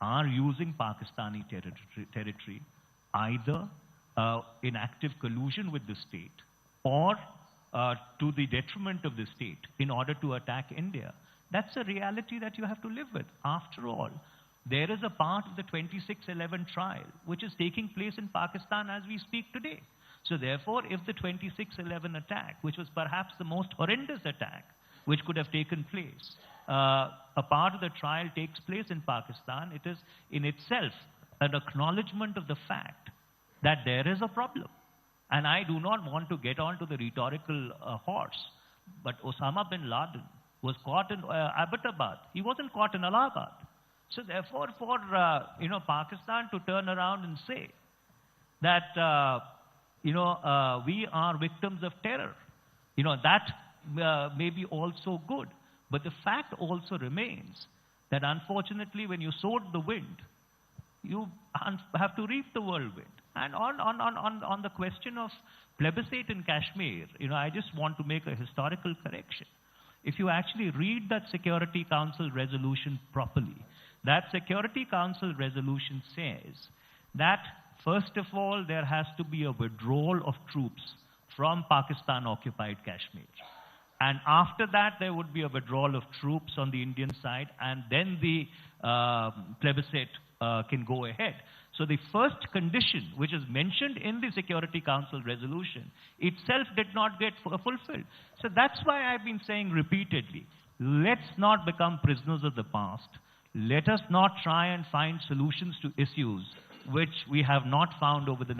J: are using Pakistani territory either in active collusion with the state or to the detriment of the state in order to attack India. That's a reality that you have to live with. After all, there is a part of the 2611 trial which is taking place in Pakistan as we speak today. So therefore, if the 26/11 attack, which was perhaps the most horrendous attack which could have taken place, a part of the trial takes place in Pakistan, it is in itself an acknowledgement of the fact that there is a problem. And I do not want to get onto the rhetorical horse, but Osama bin Laden was caught in Abbottabad. He wasn't caught in Allahabad. So therefore, for Pakistan to turn around and say that we are victims of terror, that may be also good. But the fact also remains that unfortunately, when you sowed the wind, you have to reap the whirlwind. And on the question of plebiscite in Kashmir, I just want to make a historical correction. If you actually read that Security Council resolution properly, that Security Council resolution says that, first of all, there has to be a withdrawal of troops from Pakistan-occupied Kashmir. And after that, there would be a withdrawal of troops on the Indian side, and then the plebiscite can go ahead. So the first condition, which is mentioned in the Security Council resolution, itself did not get fulfilled. So that's why I've been saying repeatedly, let's not become prisoners of the past. Let us not try and find solutions to issues which we have not found over the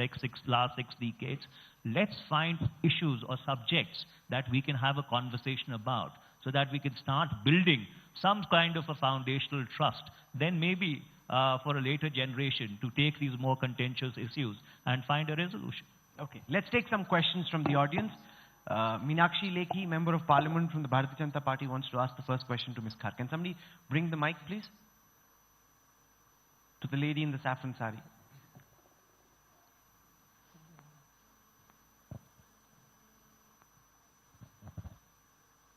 J: last 6 decades. Let's find issues or subjects that we can have a conversation about so that we can start building some kind of a foundational trust. Then maybe for a later generation to take these more contentious issues and find a resolution.
E: Okay, let's take some questions from the audience. Meenakshi Lekhi, Member of Parliament from the Bharatiya Janata Party, wants to ask the first question to Ms. Khar. Can somebody bring the mic, please? To the lady in the saffron sari.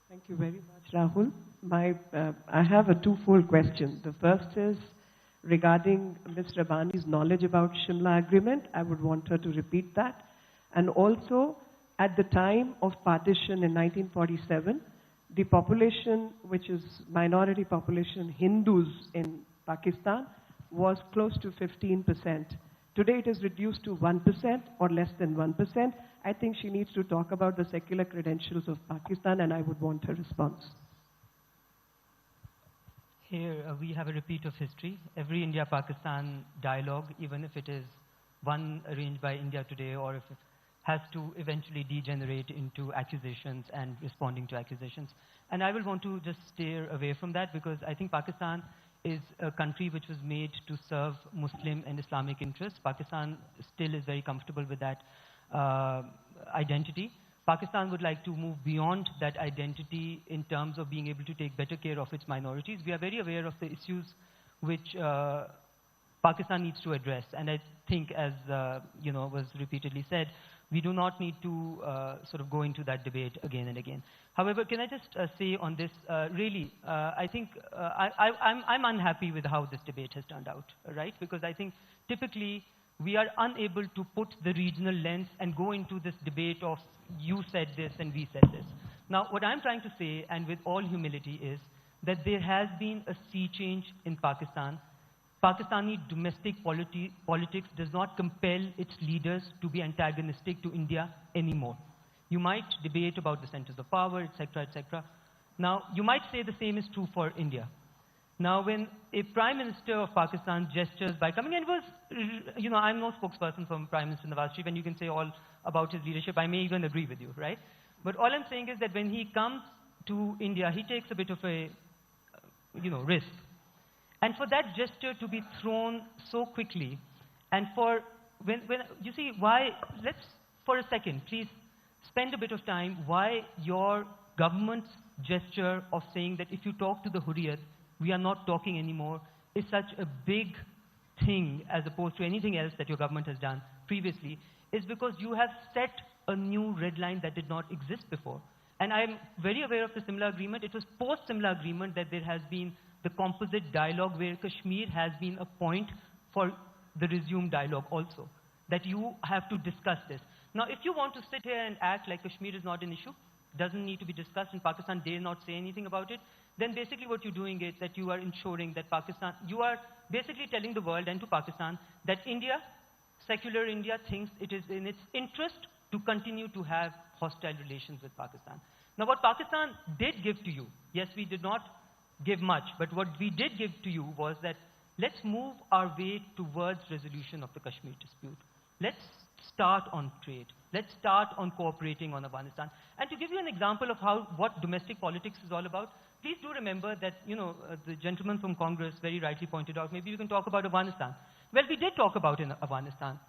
K: Thank you very much, Rahul. I have a twofold question. The first is regarding Ms. Rabani's knowledge about Shimla Agreement. I would want her to repeat that. And also, at the time of partition in 1947, the population, which is minority population, Hindus in Pakistan, was close to 15%. Today it is reduced to 1% or less than 1%. I think she needs to talk about the secular credentials of Pakistan, and I would want her response.
G: Here we have a repeat of history. Every India-Pakistan dialogue, even if it is one arranged by India today, or if it has to eventually degenerate into accusations and responding to accusations. And I will want to just steer away from that, because I think Pakistan is a country which was made to serve Muslim and Islamic interests. Pakistan still is very comfortable with that identity. Pakistan would like to move beyond that identity in terms of being able to take better care of its minorities. We are very aware of the issues which Pakistan needs to address. And I think, as was repeatedly said, we do not need to sort of go into that debate again and again. However, can I just say on this, really, I think I'm unhappy with how this debate has turned out, right? Because I think typically we are unable to put the regional lens and go into this debate of you said this and we said this. Now, what I'm trying to say, and with all humility, is that there has been a sea change in Pakistan. Pakistani domestic politics does not compel its leaders to be antagonistic to India anymore. You might debate about the centers of power, etc., etc. Now, you might say the same is true for India. Now, when a Prime Minister of Pakistan gestures by coming, and was, I'm no spokesperson for Prime Minister Nawaz Sharif, and you can say all about his leadership. I may even agree with you, right? But all I'm saying is that when he comes to India, he takes a bit of a, risk. And for that gesture to be thrown so quickly, and for, when you see why, let's, for a second, please spend a bit of time why your government's gesture of saying that if you talk to the Hurriyat, we are not talking anymore, is such a big thing as opposed to anything else that your government has done previously, is because you have set a new red line that did not exist before. And I'm very aware of the Simla Agreement. It was post-Simla Agreement that there has been the composite dialogue where Kashmir has been a point for the resumed dialogue also, that you have to discuss this. Now, if you want to sit here and act like Kashmir is not an issue, doesn't need to be discussed, and Pakistan dare not say anything about it, then basically what you're doing is that you are ensuring that Pakistan, you are basically telling the world and to Pakistan that India, secular India, thinks it is in its interest to continue to have hostile relations with Pakistan. Now, what Pakistan did give to you, yes, we did not give much, but what we did give to you was that let's move our way towards resolution of the Kashmir dispute. Let's start on trade. Let's start on cooperating on Afghanistan. And to give you an example of what domestic politics is all about, please do remember that, the gentleman from Congress very rightly pointed out, maybe you can talk about Afghanistan. Well, we did talk about in Afghanistan.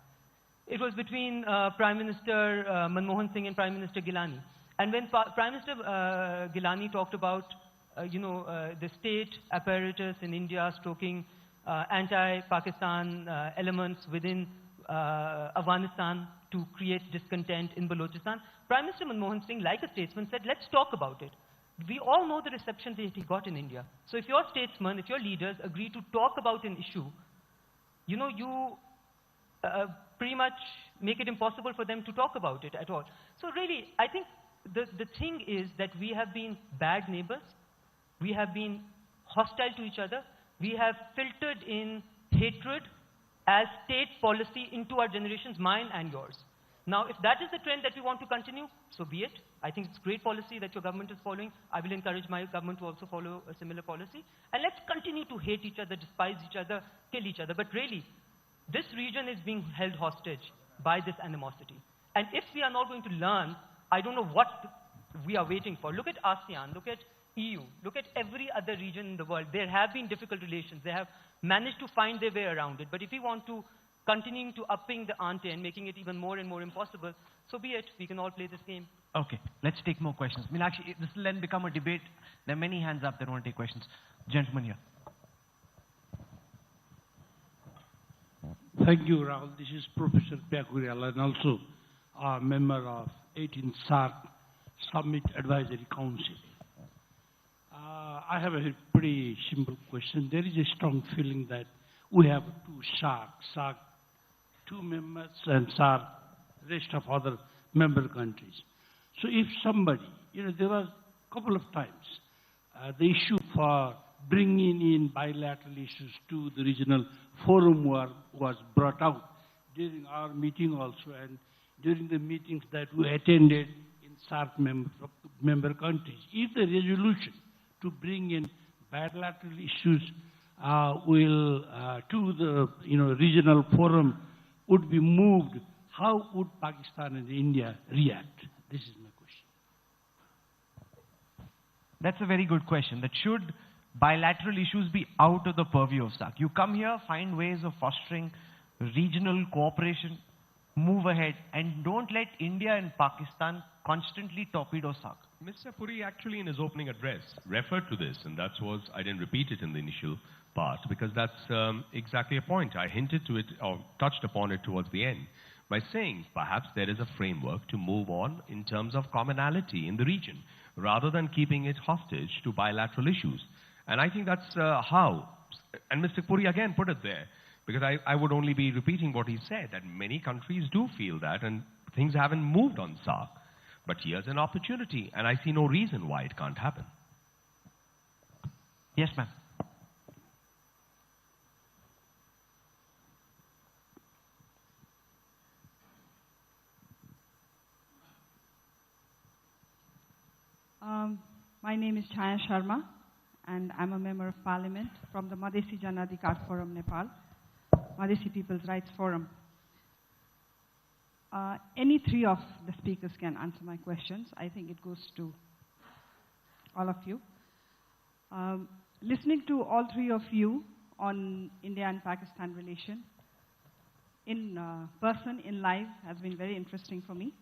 G: It was between Prime Minister Manmohan Singh and Prime Minister Gilani. And when Prime Minister Gilani talked about, the state apparatus in India stroking anti-Pakistan elements within Afghanistan to create discontent in Balochistan, Prime Minister Manmohan Singh, like a statesman, said, let's talk about it. We all know the reception that he got in India. So if your statesmen, if your leaders agree to talk about an issue, you pretty much make it impossible for them to talk about it at all. So really, I think the thing is that we have been bad neighbors. We have been hostile to each other. We have filtered in hatred as state policy into our generations, mine and yours. Now, if that is the trend that we want to continue, so be it. I think it's great policy that your government is following. I will encourage my government to also follow a similar policy. And let's continue to hate each other, despise each other, kill each other. But really, this region is being held hostage by this animosity. And if we are not going to learn, I don't know what we are waiting for. Look at ASEAN, look at EU, look at every other region in the world. There have been difficult relations. They have managed to find their way around it. But if we want to continue to upping the ante and making it even more and more impossible, so be it. We can all play this game.
I: Okay, let's take more questions. I mean, actually, this will then become a debate. There are many hands up that want to take questions. Gentleman here.
L: Thank you, Rahul. This is Professor Pyakuriala and also a member of 18th SARC Summit Advisory Council. I have a pretty simple question. There is a strong feeling that we have two SARC, two members, and SARC, rest of other member countries. So if somebody, there was a couple of times the issue for bringing in bilateral issues to the regional forum was brought out during our meeting also and during the meetings that we attended in SARC member countries. If the resolution to bring in bilateral issues to the regional forum would be moved, how would Pakistan and India react? This is my question.
I: That's a very good question. That should bilateral issues be out of the purview of SARC? You come here, find ways of fostering regional cooperation, move ahead, and don't let India and Pakistan constantly torpedo SARC.
F: Mr. Puri actually in his opening address referred to this, and I didn't repeat it in the initial part because that's exactly a point. I hinted to it or touched upon it towards the end by saying perhaps there is a framework to move on in terms of commonality in the region rather than keeping it hostage to bilateral issues. And I think that's how, and Mr. Puri again put it there, because I would only be repeating what he said, that many countries do feel that and things haven't moved on SARC. But here's an opportunity, and I see no reason why it can't happen.
I: Yes, ma'am.
M: My name is Chaya Sharma, and I'm a member of parliament from the Madhesi Janadhikar Forum, Nepal, Madhesi People's Rights Forum. Any three of the speakers can answer my questions. I think it goes to all of you. Listening to all three of you on India and Pakistan relation in person, in live, has been very interesting for me.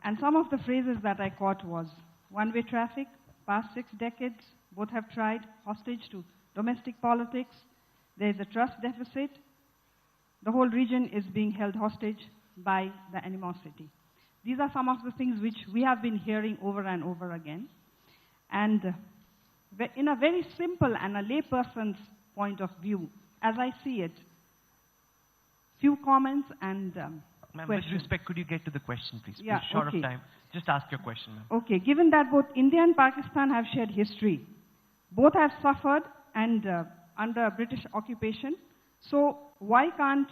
M: And some of the phrases that I caught was one-way traffic, past 6 decades, both have tried, hostage to domestic politics, there is a trust deficit, the whole region is being held hostage by the animosity. These are some of the things which we have been hearing over and over again. And in a very simple and a layperson's point of view, as I see it, few comments and
I: Ma'am, with respect, could you get to the question, please?
M: Yeah,
I: we're short
M: okay.
I: of time. Just ask your question, ma'am.
M: Okay, given that both India and Pakistan have shared history, both have suffered and under British occupation, so why can't,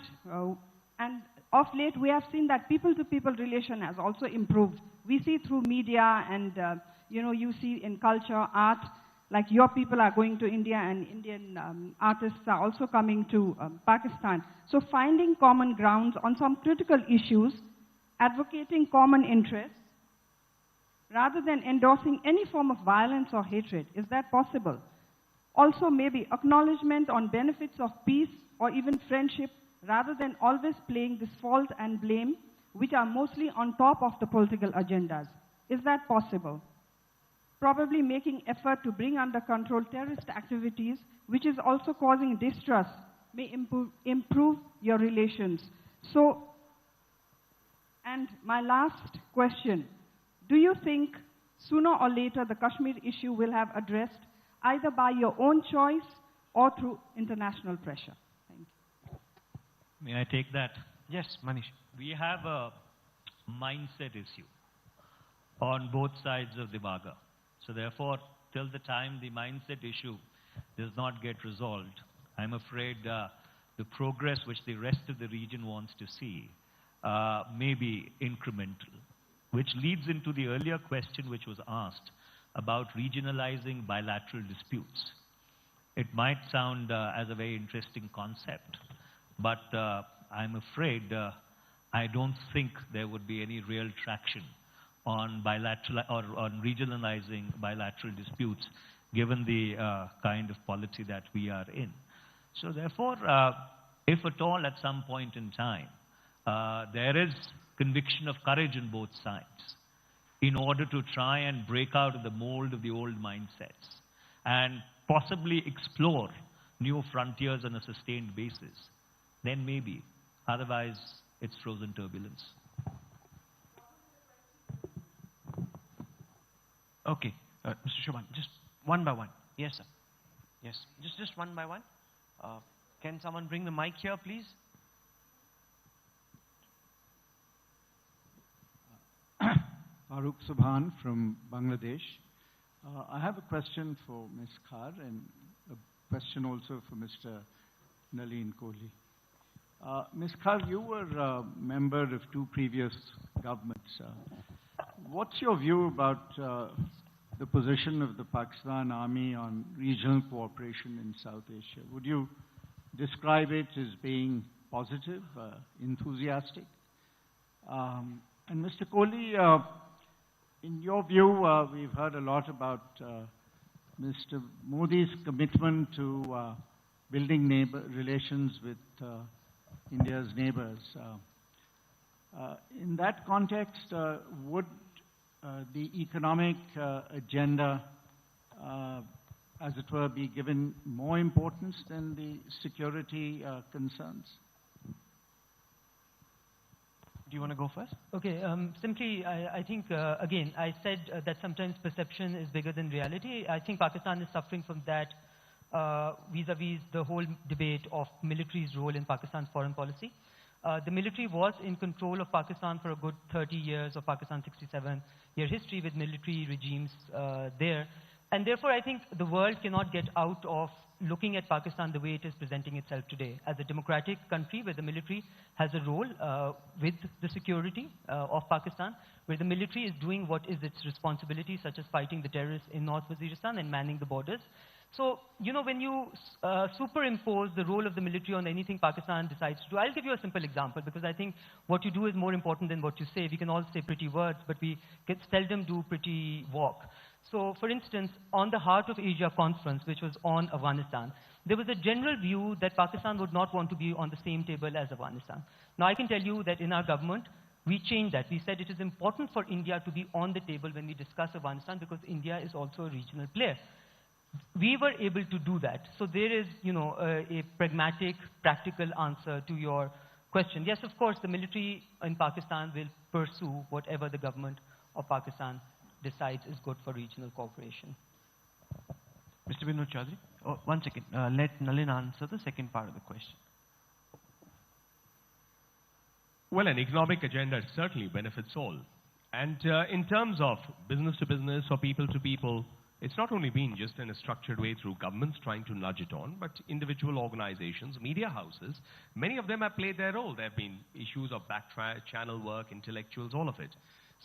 M: and of late we have seen that people-to-people relation has also improved. We see through media and, you see in culture, art, like your people are going to India and Indian artists are also coming to Pakistan. So finding common grounds on some critical issues, advocating common interests, rather than endorsing any form of violence or hatred. Is that possible? Also maybe acknowledgement on benefits of peace or even friendship, rather than always playing this fault and blame, which are mostly on top of the political agendas. Is that possible? Probably making effort to bring under control terrorist activities, which is also causing distrust, may improve your relations. So, and my last question, do you think sooner or later the Kashmir issue will have addressed either by your own choice or through international pressure? Thank you.
J: May I take that?
I: Yes, Manish.
J: We have a mindset issue on both sides of the Baga. So therefore, till the time the mindset issue does not get resolved, I'm afraid the progress which the rest of the region wants to see may be incremental, which leads into the earlier question which was asked about regionalizing bilateral disputes. It might sound as a very interesting concept, but I'm afraid I don't think there would be any real traction on bilateral or on regionalizing bilateral disputes, given the kind of policy that we are in. So therefore, if at all at some point in time, there is conviction of courage on both sides in order to try and break out of the mold of the old mindsets and possibly explore new frontiers on a sustained basis, then maybe. Otherwise, it's frozen turbulence.
I: Okay, Mr. Shubhan, just one by one. Yes, sir. Yes, just one by one. Can someone bring the mic here, please?
N: Farooq Subhan from Bangladesh. I have a question for Ms. Khar and a question also for Mr. Nalin Kohli. Ms. Khar, you were a member of two previous governments. What's your view about the position of the Pakistan Army on regional cooperation in South Asia? Would you describe it as being positive, enthusiastic? And Mr. Kohli, in your view, we've heard a lot about Mr. Modi's commitment to building relations with India's neighbors. In that context, would the economic agenda, as it were, be given more importance than the security concerns?
G: Do you want to go first? Okay, simply, I think, again, I said that sometimes perception is bigger than reality. I think Pakistan is suffering from that vis-a-vis the whole debate of military's role in Pakistan's foreign policy. The military was in control of Pakistan for a good 30 years of Pakistan's 67-year history with military regimes there. And therefore, I think the world cannot get out of looking at Pakistan the way it is presenting itself today, as a democratic country where the military has a role with the security of Pakistan, where the military is doing what is its responsibility, such as fighting the terrorists in North Waziristan and manning the borders. So, you know, when you superimpose the role of the military on anything Pakistan decides to do, I'll give you a simple example, because I think what you do is more important than what you say. We can all say pretty words, but we can seldom do pretty walk. So, for instance, on the Heart of Asia conference, which was on Afghanistan, there was a general view that Pakistan would not want to be on the same table as Afghanistan. Now, I can tell you that in our government, we changed that. We said it is important for India to be on the table when we discuss Afghanistan, because India is also a regional player. We were able to do that. So there is, you know, a pragmatic, practical answer to your question. Yes, of course, the military in Pakistan will pursue whatever the government of Pakistan decides is good for regional cooperation.
I: Mr. Vinod Chaudhary, one second. Let Nalin answer the second part of the question.
F: Well, an economic agenda certainly benefits all. And in terms of business to business or people to people, it's not only been just in a structured way through governments trying to nudge it on, but individual organizations, media houses, many of them have played their role. There have been issues of back channel work, intellectuals, all of it.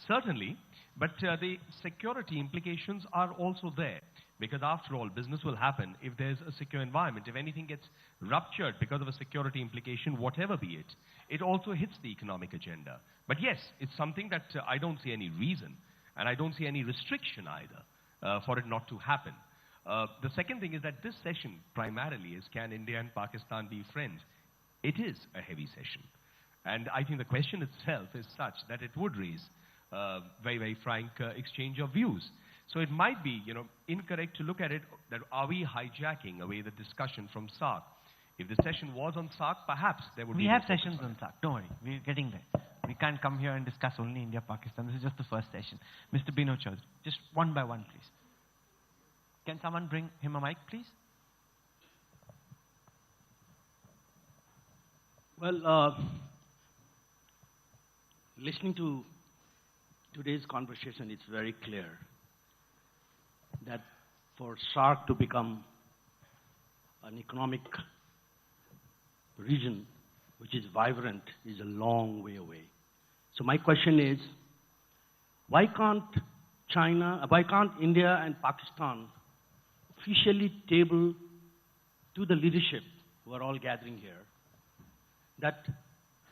F: Certainly, but the security implications are also there. Because after all, business will happen if there's a secure environment. If anything gets ruptured because of a security implication, whatever be it, it also hits the economic agenda. But yes, it's something that I don't see any reason, and I don't see any restriction either for it not to happen. The second thing is that this session primarily is, can India and Pakistan be friends? It is a heavy session. And I think the question itself is such that it would raise very, very frank exchange of views. So it might be, incorrect to look at it that are we hijacking away the discussion from SAARC? If the session was on SAARC, perhaps there would be...
I: We have sessions on SAARC. Don't worry. We're getting there. We can't come here and discuss only India-Pakistan. This is just the first session. Mr. Binod Chaudhary, just one by one, please. Can someone bring him a mic, please?
O: Well, listening to today's conversation, it's very clear that for SAARC to become an economic region which is vibrant is a long way away. So my question is, why can't India and Pakistan officially table to the leadership who are all gathering here that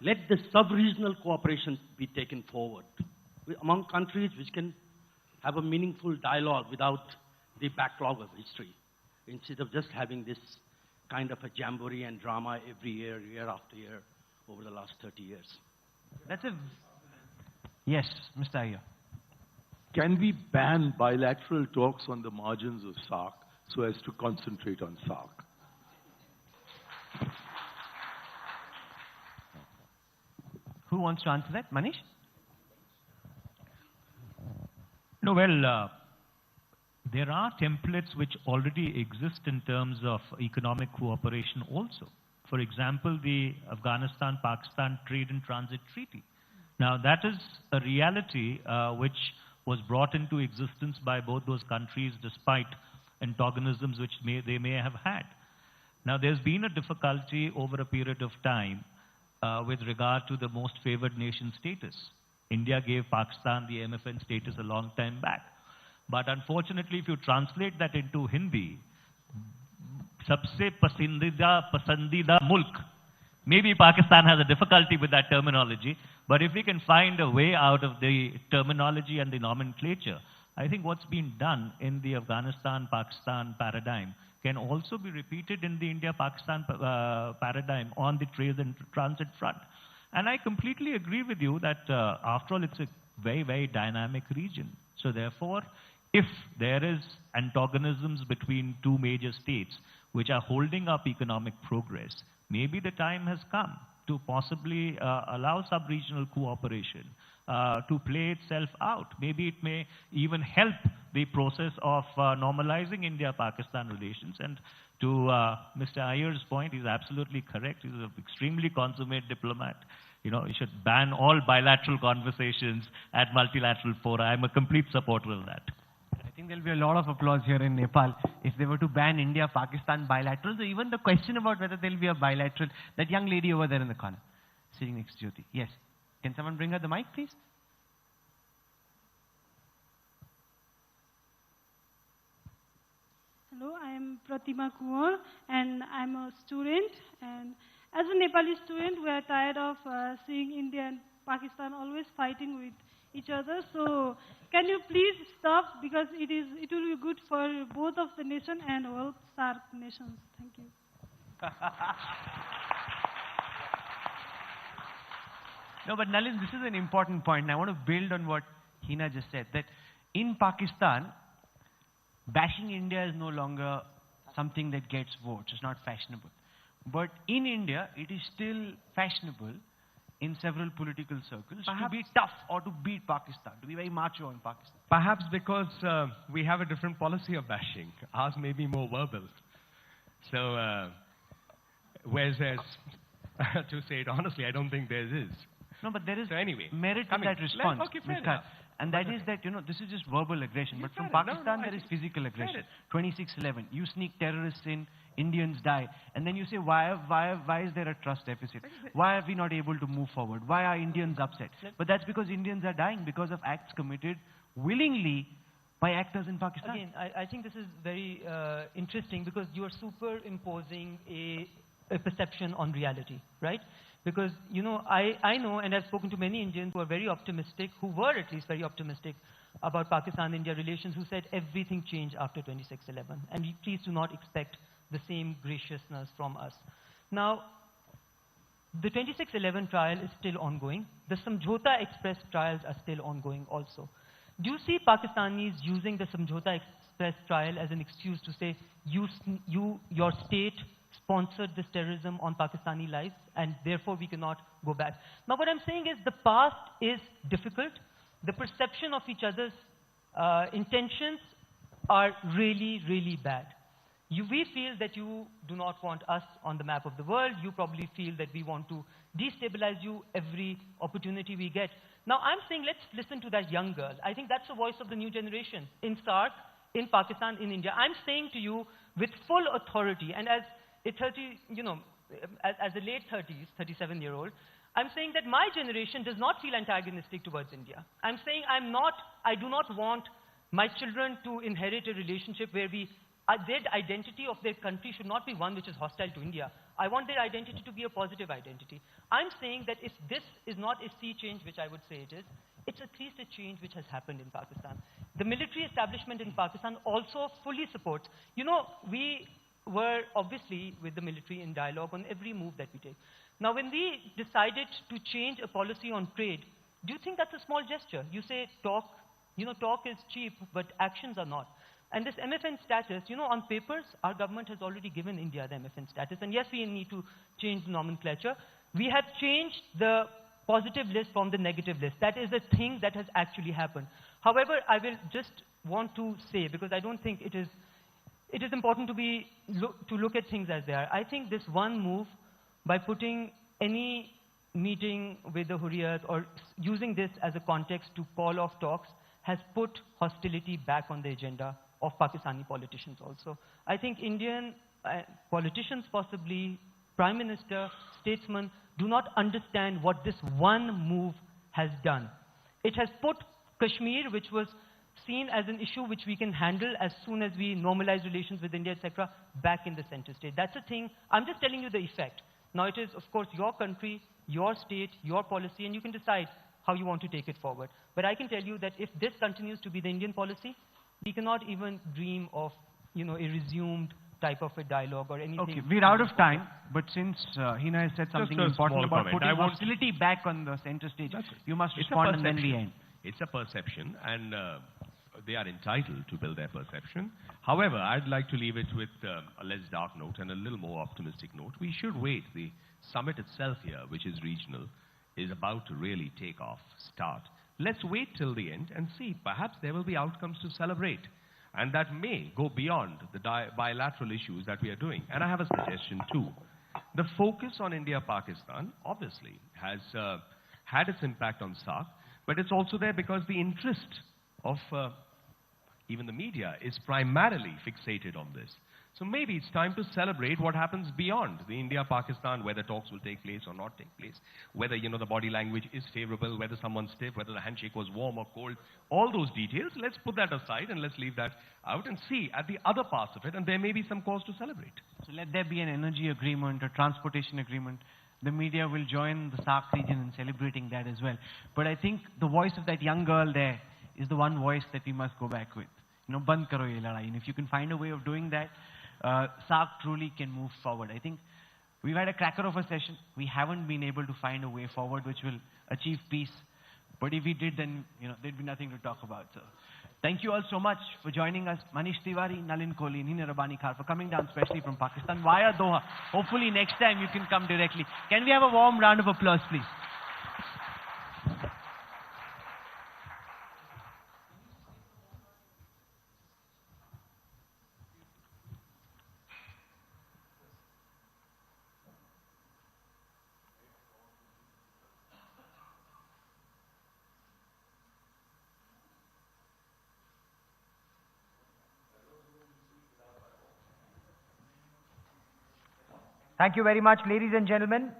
O: let the sub-regional cooperation be taken forward among countries which can have a meaningful dialogue without the backlog of history, instead of just having this kind of a jamboree and drama every year, year after year, over the last 30 years.
I: That's a... Yes, Mr. Iyer.
P: Can we ban bilateral talks on the margins of SAARC so as to concentrate on SAARC?
I: Who wants to answer that? Manish?
J: No, well, there are templates which already exist in terms of economic cooperation also. For example, the Afghanistan-Pakistan Trade and Transit Treaty. Now, that is a reality which was brought into existence by both those countries despite antagonisms which they may have had. Now, there's been a difficulty over a period of time with regard to the most favored nation status. India gave Pakistan the MFN status a long time back. But unfortunately, if you translate that into Hindi, Sabse Pasandida Mulk. Maybe Pakistan has a difficulty with that terminology, but if we can find a way out of the terminology and the nomenclature, I think what's been done in the Afghanistan-Pakistan paradigm can also be repeated in the India-Pakistan paradigm on the trade and transit front. And I completely agree with you that, after all, it's a very, very dynamic region. So therefore, if there is antagonisms between two major states which are holding up economic progress, maybe the time has come to possibly allow sub-regional cooperation to play itself out. Maybe it may even help the process of normalizing India-Pakistan relations. And to Mr. Iyer's point, he's absolutely correct. He's an extremely consummate diplomat. You should ban all bilateral conversations at multilateral fora. I'm a complete supporter of that.
I: I think there'll be a lot of applause here in Nepal if they were to ban India-Pakistan bilaterals, or even the question about whether there'll be a bilateral. That young lady over there in the corner, sitting next to Jyoti. Yes. Can someone bring her the mic, please?
Q: Hello, I am Pratima Kuar, and I'm a student. And as a Nepali student, we are tired of seeing India and Pakistan always fighting with each other. So can you please stop, because it will be good for both of the nation and all SAARC nations. Thank you.
I: No, but Nalin, this is an important point, and I want to build on what Hina just said, that in Pakistan, bashing India is no longer something that gets votes. It's not fashionable. But in India, it is still fashionable in several political circles to be tough or to beat Pakistan, to be very macho on Pakistan.
F: Perhaps because we have a different policy of bashing. Ours may be more verbal. So, whereas to say it honestly, I don't think there is.
I: No, but there is
F: so anyway,
I: merit in that response.
F: Okay, fair enough.
I: And that is that, this is just verbal aggression. But from Pakistan, there is physical aggression. 26/11, you sneak terrorists in, Indians die. And then you say, why is there a trust deficit? Why are we not able to move forward? Why are Indians upset? But that's because Indians are dying because of acts committed willingly by actors in Pakistan.
G: Again, I think this is very interesting because you are superimposing a perception on reality, right? Because, I know, and I've spoken to many Indians who are very optimistic, who were at least very optimistic about Pakistan-India relations, who said everything changed after 26/11. And please do not expect the same graciousness from us. Now, the 26/11 trial is still ongoing. The Samjhota Express trials are still ongoing also. Do you see Pakistanis using the Samjhota Express trial as an excuse to say, your state sponsored this terrorism on Pakistani lives, and therefore we cannot go back? Now, what I'm saying is the past is difficult. The perception of each other's intentions are really, really bad. We feel that you do not want us on the map of the world. You probably feel that we want to destabilize you every opportunity we get. Now, I'm saying let's listen to that young girl. I think that's the voice of the new generation in SARC, in Pakistan, in India. I'm saying to you with full authority, and as a as a late 30s, 37-year-old, I'm saying that my generation does not feel antagonistic towards India. I'm saying I do not want my children to inherit a relationship where their identity of their country should not be one which is hostile to India. I want their identity to be a positive identity. I'm saying that if this is not a sea change, which I would say it is, it's at least a change which has happened in Pakistan. The military establishment in Pakistan also fully supports. We were obviously with the military in dialogue on every move that we take. Now, when we decided to change a policy on trade, do you think that's a small gesture? You say talk is cheap, but actions are not. And this MFN status, on papers, our government has already given India the MFN status. And yes, we need to change the nomenclature. We have changed the positive list from the negative list. That is a thing that has actually happened. However, I will just want to say, because I don't think it is important to look at things as they are. I think this one move, by putting any meeting with the Hurriyat or using this as a context to call off talks, has put hostility back on the agenda of Pakistani politicians also. I think Indian politicians, possibly Prime Minister, statesmen, do not understand what this one move has done. It has put Kashmir, which was seen as an issue which we can handle as soon as we normalize relations with India, etc., back in the center stage. That's a thing. I'm just telling you the effect. Now, it is, of course, your country, your state, your policy, and you can decide how you want to take it forward. But I can tell you that if this continues to be the Indian policy, we cannot even dream of, a resumed type of a dialogue or anything.
I: Okay, we're out of time, but since Hina has said something important about putting hostility back on the center stage, you must respond and then we end.
F: It's a perception, and they are entitled to build their perception. However, I'd like to leave it with a less dark note and a little more optimistic note. We should wait. The summit itself here, which is regional, is about to really take off, start. Let's wait till the end and see. Perhaps there will be outcomes to celebrate. And that may go beyond the bilateral issues that we are doing. And I have a suggestion too. The focus on India-Pakistan obviously has had its impact on SARC, but it's also there because the interest of even the media is primarily fixated on this. So maybe it's time to celebrate what happens beyond the India-Pakistan, whether talks will take place or not take place, whether, the body language is favorable, whether someone's stiff, whether the handshake was warm or cold, all those details, let's put that aside and let's leave that out and see at the other parts of it, and there may be some cause to celebrate.
I: So let there be an energy agreement, a transportation agreement. The media will join the SARC region in celebrating that as well. But I think the voice of that young girl there is the one voice that we must go back with. Band karo ye ladai. And if you can find a way of doing that, SARC truly can move forward. I think we've had a cracker of a session. We haven't been able to find a way forward which will achieve peace. But if we did, then there'd be nothing to talk about. So thank you all so much for joining us. Manish Tiwari, Nalin Kohli, and Hina Rabbani Khar for coming down especially from Pakistan via Doha. Hopefully next time you can come directly. Can we have a warm round of applause, please?
E: Thank you very much, ladies and gentlemen.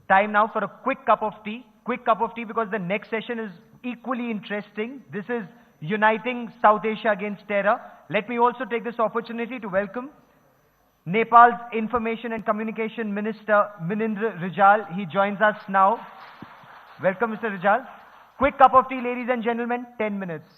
E: Time now for a quick cup of tea. Quick cup of tea because the next session is equally interesting. This is Uniting South Asia Against Terror. Let me also take this opportunity to welcome Nepal's Information and Communication Minister, Minindra Rijal. He joins us now. Welcome, Mr. Rijal. Quick cup of tea, ladies and gentlemen, 10 minutes.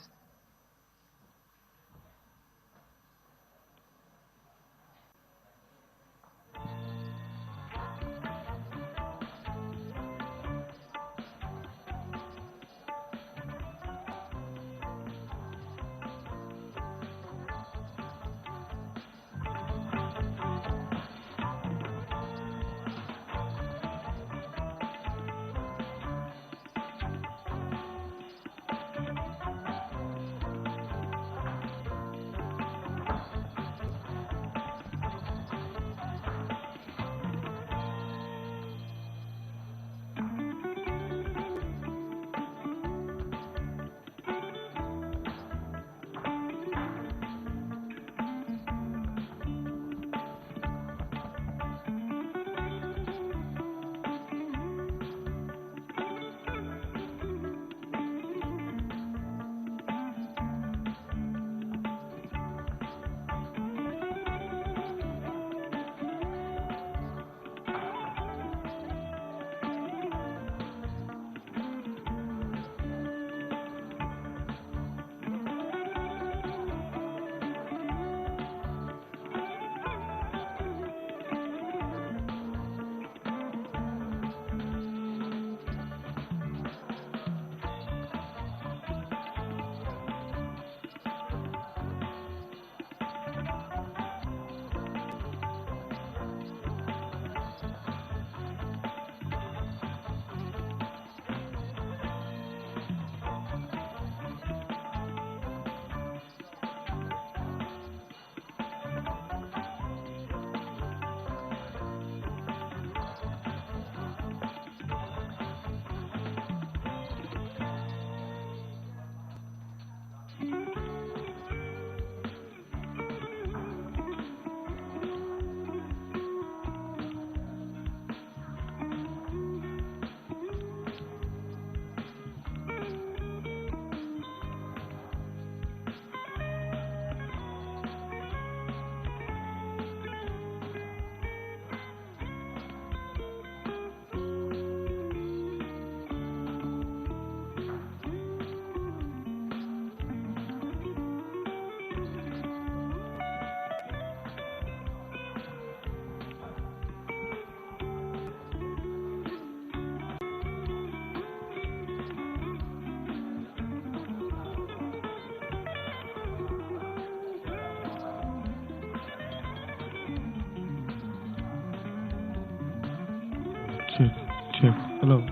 L: Check. Hello.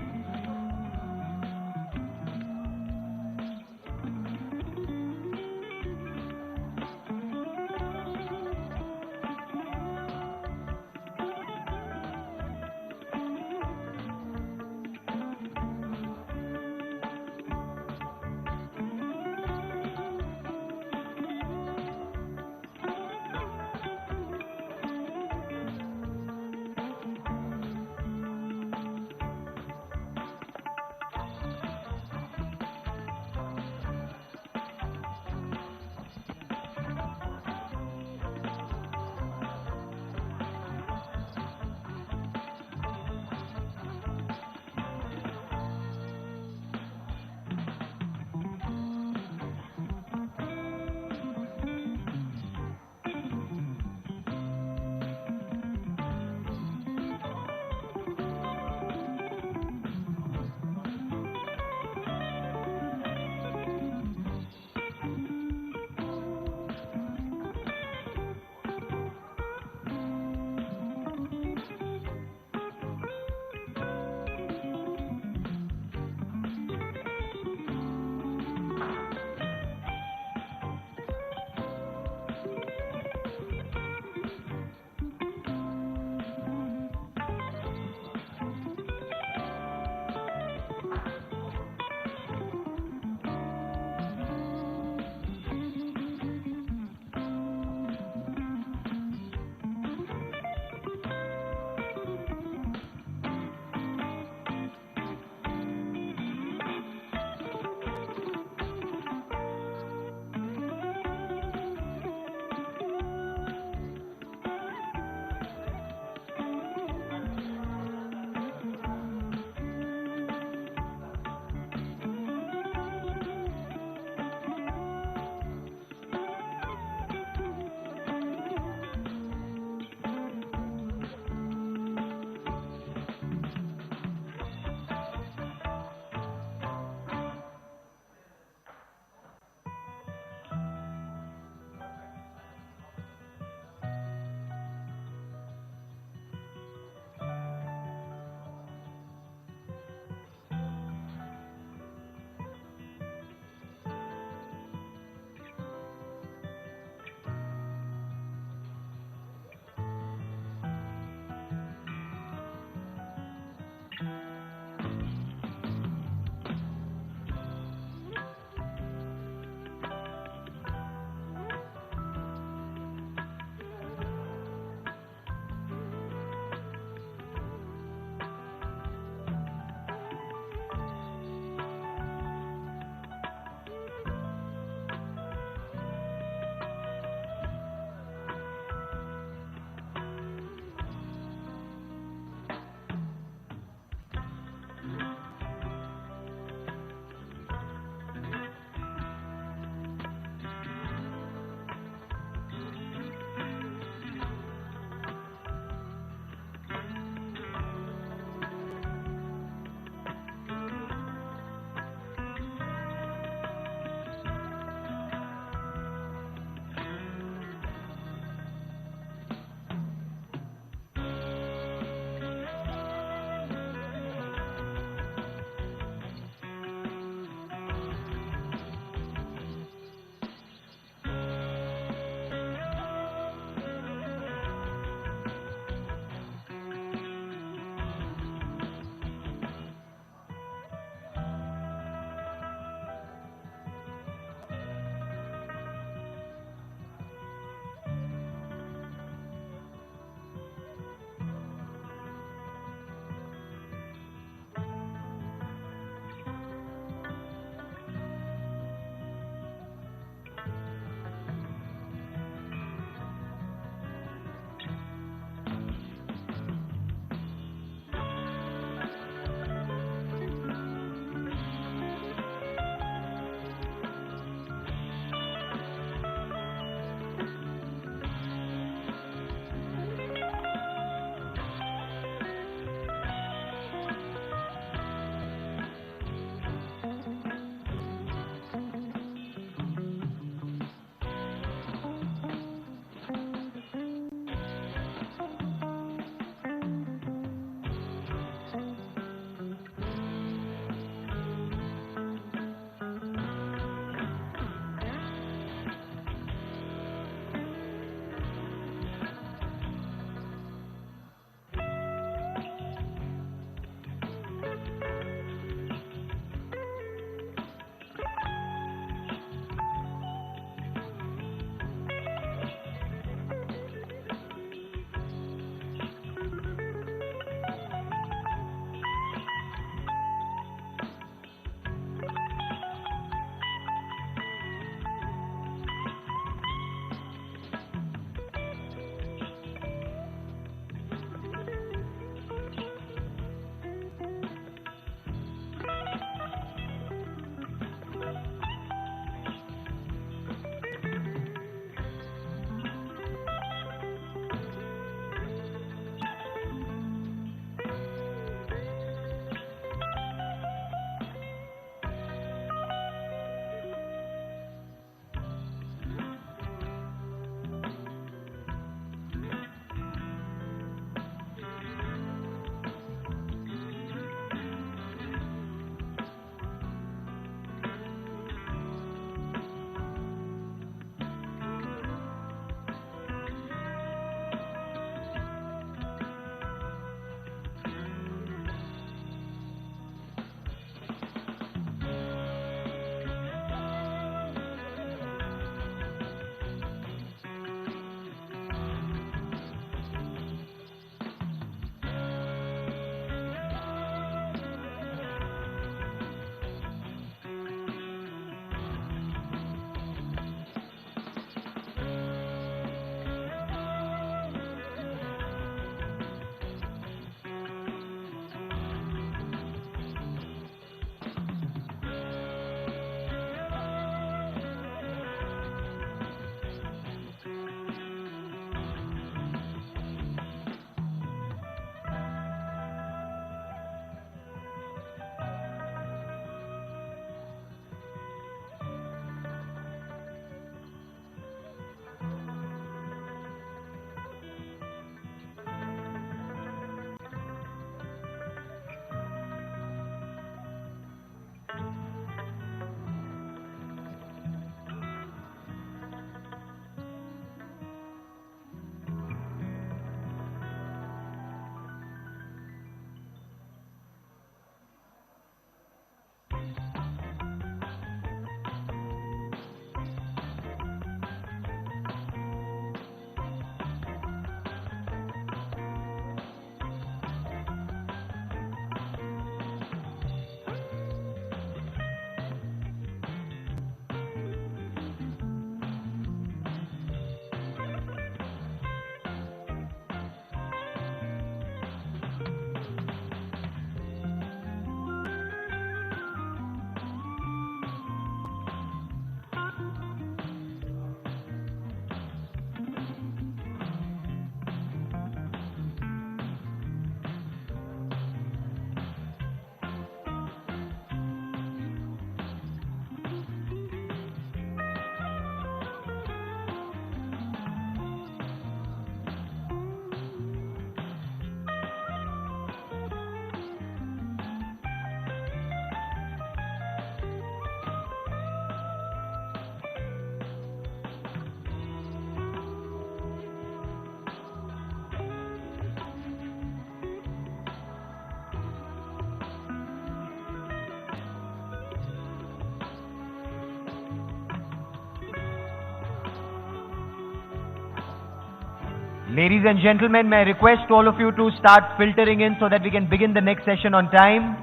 R: Ladies and gentlemen, may I request all of you to start filtering in so that we can begin the next session on time.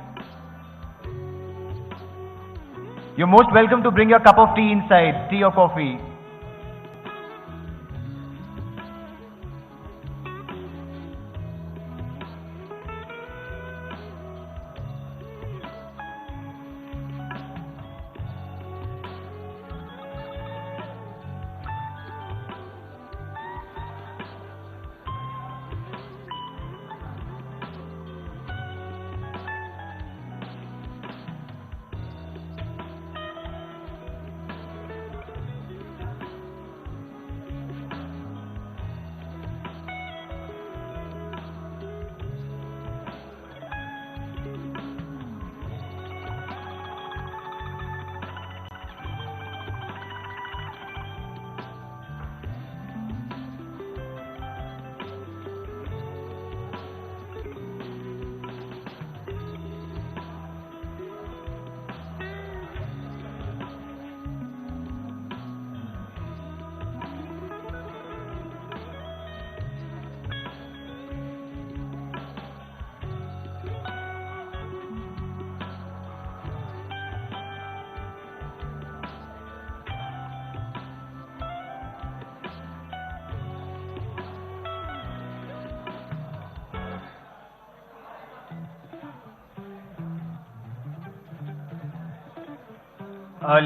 R: You're most welcome to bring your cup of tea inside, tea or coffee.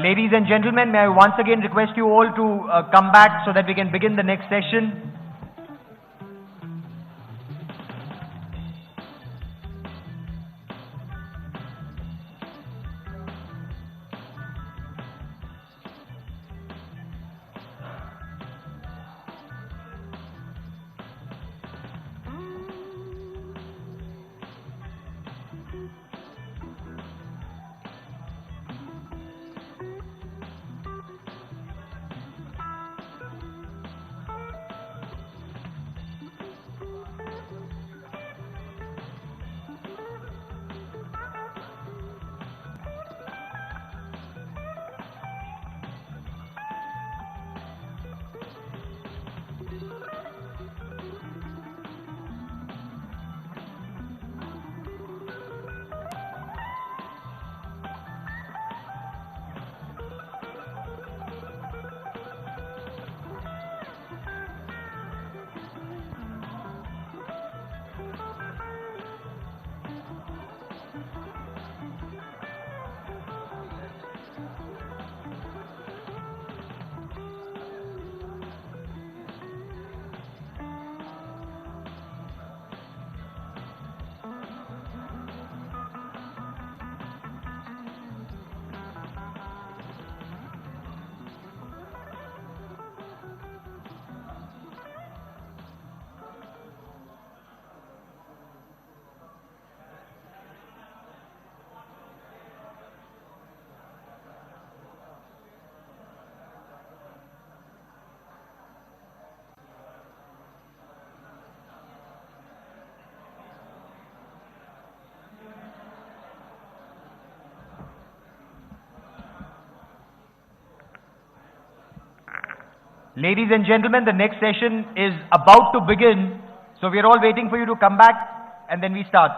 R: Ladies and gentlemen, may I once again request you all to come back so that we can begin the next session. Ladies and gentlemen, the next session is about to begin, so we are all waiting for you to come back and then we start.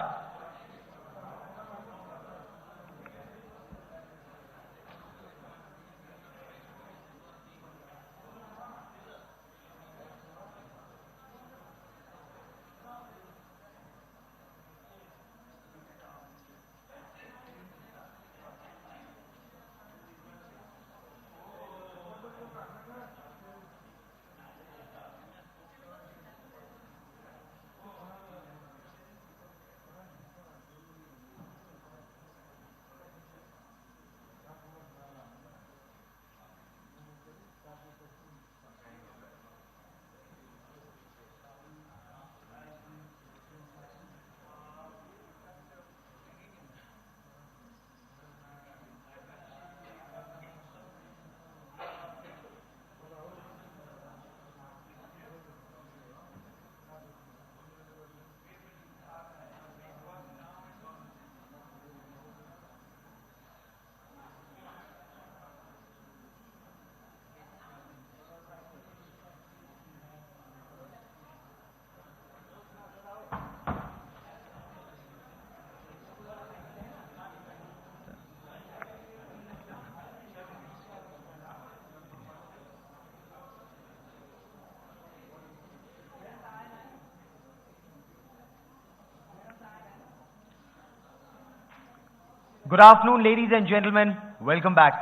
R: Good afternoon, ladies and gentlemen. Welcome back.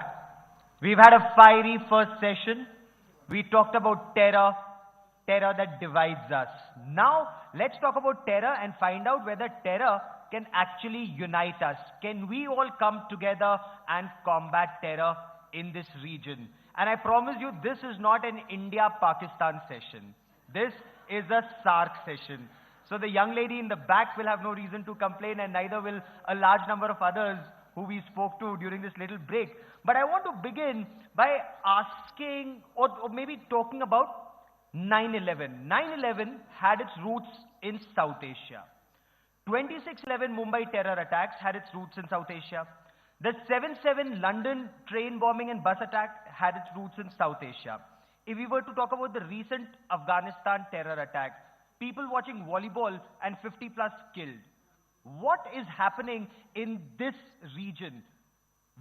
R: We've had a fiery first session. We talked about terror, terror that divides us. Now, let's talk about terror and find out whether terror can actually unite us. Can we all come together and combat terror in this region? And I promise you, this is not an India-Pakistan session. This is a SAARC session. So the young lady in the back will have no reason to complain, and neither will a large number of others who we spoke to during this little break. But I want to begin by asking, or maybe talking about 9/11. 9/11 had its roots in South Asia. 26/11 Mumbai terror attacks had its roots in South Asia. The 7/7 London train bombing and bus attack had its roots in South Asia. If we were to talk about the recent Afghanistan terror attack, people watching volleyball and 50 plus killed. What is happening in this region?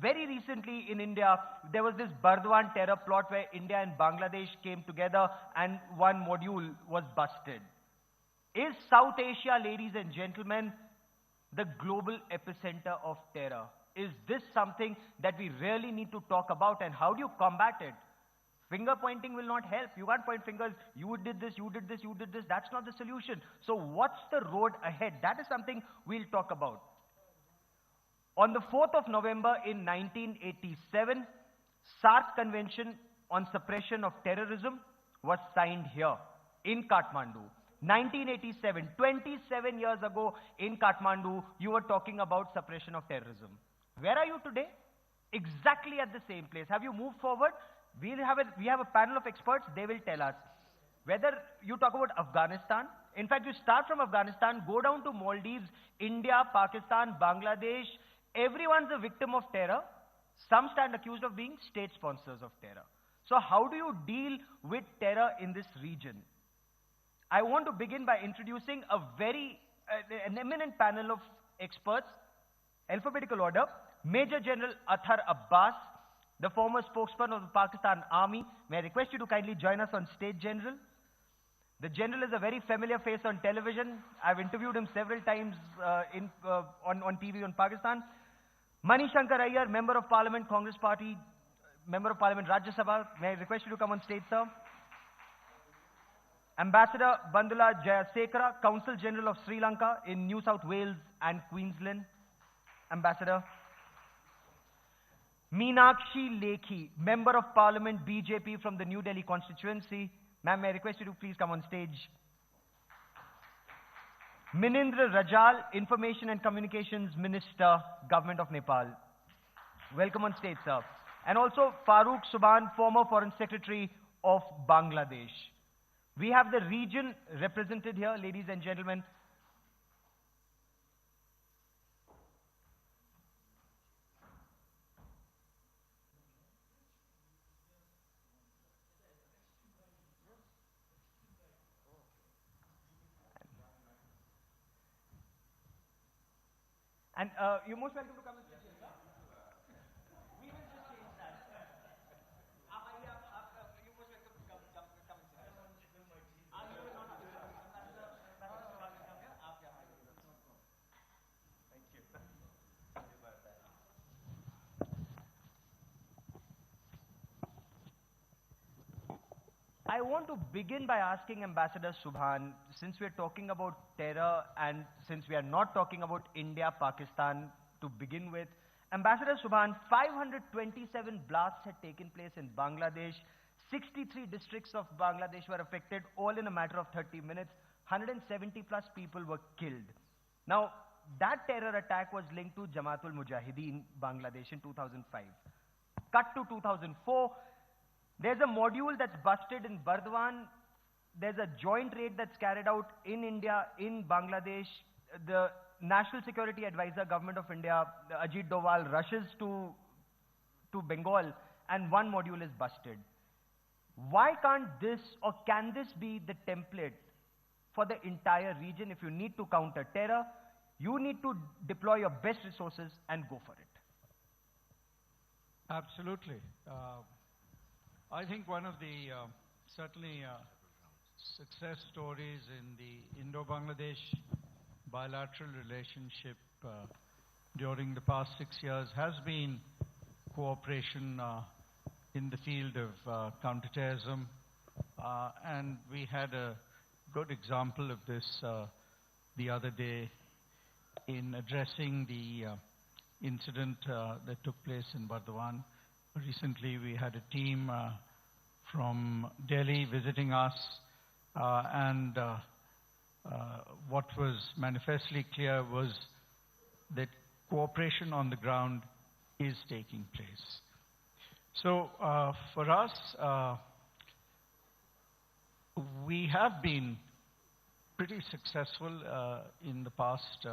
R: Very recently in India, there was this Burdwan terror plot where India and Bangladesh came together and one module was busted. Is South Asia, ladies and gentlemen, the global epicenter of terror? Is this something that we really need to talk about, and how do you combat it? Finger pointing will not help. You can't point fingers, you did this, you did this, you did this. That's not the solution. So what's the road ahead? That is something we'll talk about. On the 4th of November in 1987, SAARC Convention on Suppression of Terrorism was signed here in Kathmandu. 1987, 27 years ago in Kathmandu, you were talking about suppression of terrorism. Where are you today? Exactly at the same place. Have you moved forward? We have a panel of experts. They will tell us. Whether you talk about Afghanistan, in fact, you start from Afghanistan, go down to Maldives, India, Pakistan, Bangladesh. Everyone's a victim of terror. Some stand accused of being state sponsors of terror. So how do you deal with terror in this region? I want to begin by introducing an eminent panel of experts. Alphabetical order. Major General Athar Abbas, the former spokesman of the Pakistan Army. May I request you to kindly join us on stage, General? The General is a very familiar face on television. I've interviewed him several times on TV on Pakistan. Mani Shankar Iyer, Member of Parliament, Congress Party, Member of Parliament, Rajya Sabha. May I request you to come on stage, sir? Ambassador Bandula Jayasekara, Consul General of Sri Lanka in New South Wales and Queensland. Ambassador. Meenakshi Lekhi, Member of Parliament, BJP from the New Delhi constituency. Ma'am, may I request you to please come on stage. Minindra Rajal, Information and Communications Minister, Government of Nepal. Welcome on stage, sir. And also Farooq Subhan, former Foreign Secretary of Bangladesh. We have the region represented here, ladies and gentlemen. And you're most welcome to come and sit here, sir. We will just change that. You're most welcome to come and sit here. You will not do that. Thank you. I want to begin by asking Ambassador Subhan, since we're talking about terror and since we are not talking about India, Pakistan to begin with, Ambassador Subhan, 527 blasts had taken place in Bangladesh. 63 districts of Bangladesh were affected, all in a matter of 30 minutes. 170 plus people were killed. Now, that terror attack was linked to Jamaatul Mujahideen, Bangladesh in 2005. Cut to 2004. There's a module that's busted in Burdwan. There's a joint raid that's carried out in India, in Bangladesh. The National Security Advisor, Government of India, Ajit Doval, rushes to Bengal, and one module is busted. Why can't this, or can this be the template for the entire region? If you need to counter terror, you need to deploy your best resources and go for it.
N: Absolutely. I think one of the certainly success stories in the Indo-Bangladesh bilateral relationship during the past 6 years has been cooperation in the field of counterterrorism. And we had a good example of this the other day in addressing the incident that took place in Bardhaman. Recently, we had a team from Delhi visiting us, and what was manifestly clear was that cooperation on the ground is taking place. So for us, we have been pretty successful in the past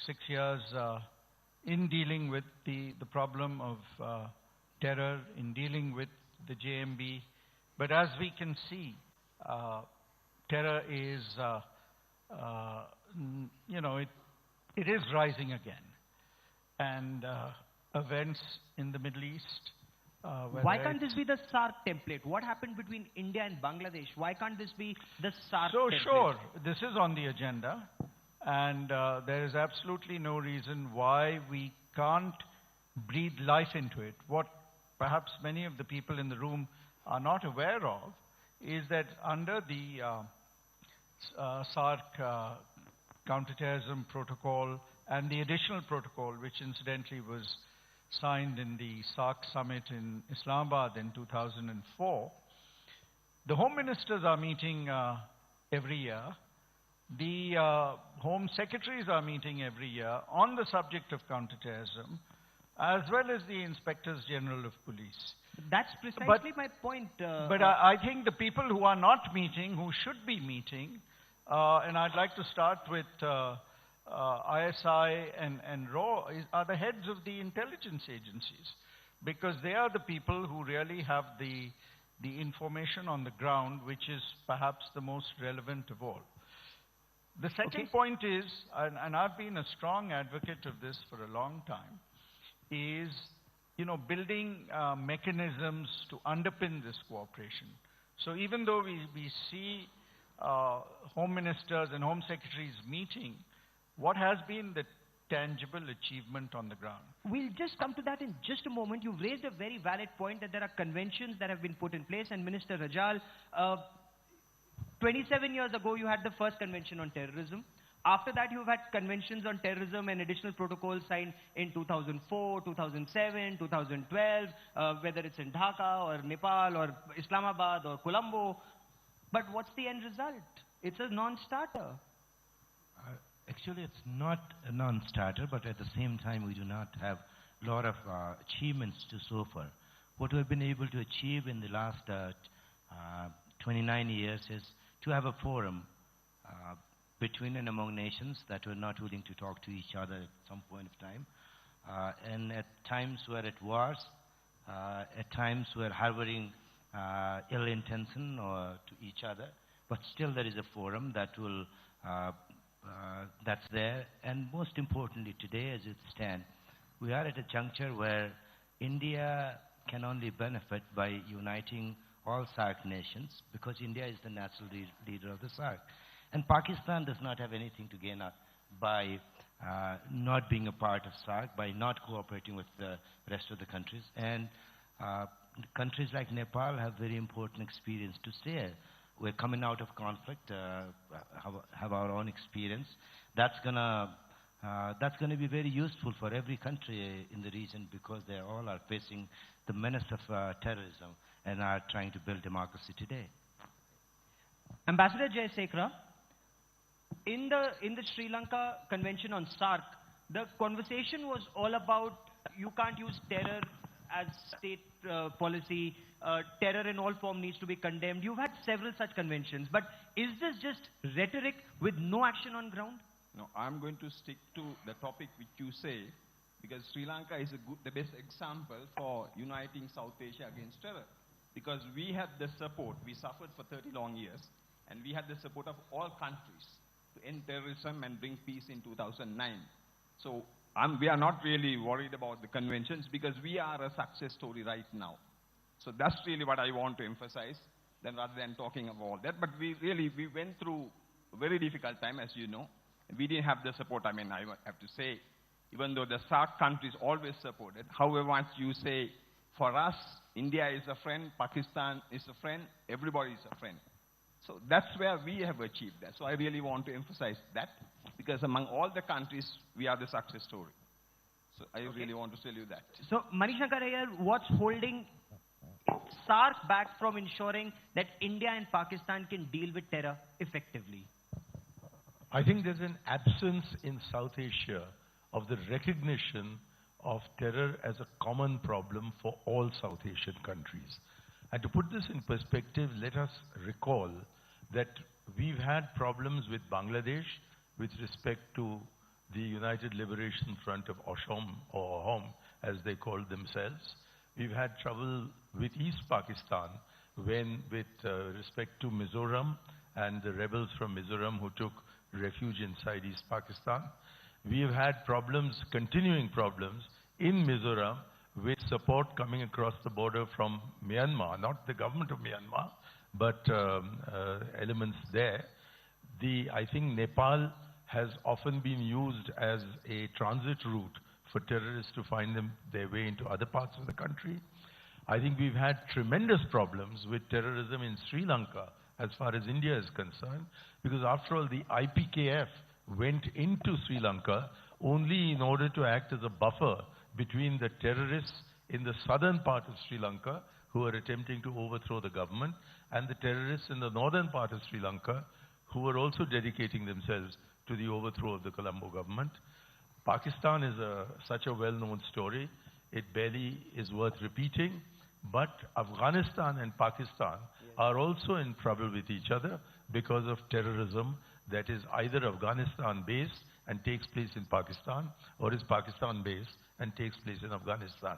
N: 6 years in dealing with the problem of terror, in dealing with the JMB. But as we can see, terror is, it is rising again. And events in the Middle East.
E: Why can't this be the SARC template? What happened between India and Bangladesh? Why can't this be the SARC template?
N: Sure, this is on the agenda. And there is absolutely no reason why we can't breathe life into it. What perhaps many of the people in the room are not aware of is that under the SARC counterterrorism protocol and the additional protocol, which incidentally was signed in the SARC summit in Islamabad in 2004, the home ministers are meeting every year. The home secretaries are meeting every year on the subject of counterterrorism, as well as the inspectors general of police.
E: That's precisely my point.
N: But I think the people who are not meeting, who should be meeting, and I'd like to start with ISI and RAW, are the heads of the intelligence agencies, because they are the people who really have the information on the ground, which is perhaps the most relevant of all. The second point is, and I've been a strong advocate of this for a long time, is building mechanisms to underpin this cooperation. So even though we see home ministers and home secretaries meeting, what has been the tangible achievement on the ground?
E: We'll just come to that in just a moment. You've raised a very valid point that there are conventions that have been put in place, and Minister Rajal, 27 years ago you had the first convention on terrorism. After that you've had conventions on terrorism and additional protocols signed in 2004, 2007, 2012, whether it's in Dhaka or Nepal or Islamabad or Colombo. But what's the end result? It's a non-starter.
S: Actually, it's not a non-starter, but at the same time, we do not have a lot of achievements to so far. What we've been able to achieve in the last 29 years is to have a forum between and among nations that were not willing to talk to each other at some point of time. And at times we're at wars, at times we're harboring ill intention or to each other, but still there is a forum that will that's there. And most importantly today, as it stands, we are at a juncture where India can only benefit by uniting all SARC nations, because India is the natural leader of the SARC. And Pakistan does not have anything to gain by not being a part of SARC, by not cooperating with the rest of the countries. And countries like Nepal have very important experience to share. We're coming out of conflict, have our own experience. That's gonna be very useful for every country in the region, because they all are facing the menace of terrorism and are trying to build democracy today.
E: Ambassador Jayasekara, in the Sri Lanka Convention on SARC, the conversation was all about you can't use terror as state policy. Terror in all form needs to be condemned. You've had several such conventions, but is this just rhetoric with no action on ground?
T: No, I'm going to stick to the topic which you say, because Sri Lanka is the best example for uniting South Asia against terror. Because we had the support, we suffered for 30 long years, and we had the support of all countries to end terrorism and bring peace in 2009. So we are not really worried about the conventions, because we are a success story right now. So that's really what I want to emphasize, then rather than talking about that. But we went through a very difficult time, as you know. We didn't have the support. I mean, I have to say, even though the SAARC countries always supported. However, once you say, for us, India is a friend, Pakistan is a friend, everybody is a friend. So that's where we have achieved that. So I really want to emphasize that, because among all the countries, we are the success story. So I really want to tell you that.
E: So, Manishankar Iyer, what's holding SAARC back from ensuring that India and Pakistan can deal with terror effectively?
P: I think there's an absence in South Asia of the recognition of terror as a common problem for all South Asian countries. And to put this in perspective, let us recall that we've had problems with Bangladesh with respect to the United Liberation Front of Assam, or Ahom, as they call themselves. We've had trouble with East Pakistan when, with respect to Mizoram and the rebels from Mizoram who took refuge inside East Pakistan. We have had problems, continuing problems, in Mizoram with support coming across the border from Myanmar, not the government of Myanmar, but elements there. I think Nepal has often been used as a transit route for terrorists to find their way into other parts of the country. I think we've had tremendous problems with terrorism in Sri Lanka as far as India is concerned, because after all, the IPKF went into Sri Lanka only in order to act as a buffer between the terrorists in the southern part of Sri Lanka who were attempting to overthrow the government and the terrorists in the northern part of Sri Lanka who were also dedicating themselves to the overthrow of the Colombo government. Pakistan is such a well-known story. It barely is worth repeating. But Afghanistan and Pakistan are also in trouble with each other because of terrorism that is either Afghanistan-based and takes place in Pakistan, or is Pakistan-based and takes place in Afghanistan.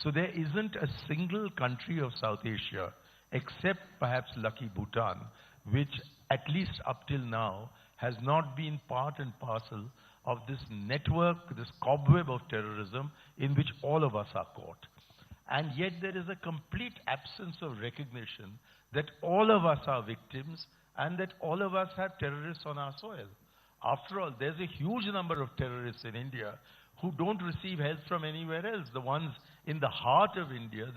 P: So there isn't a single country of South Asia, except perhaps lucky Bhutan, which at least up till now has not been part and parcel of this network, this cobweb of terrorism in which all of us are caught. And yet there is a complete absence of recognition that all of us are victims and that all of us have terrorists on our soil. After all, there's a huge number of terrorists in India who don't receive help from anywhere else. The ones in the heart of India,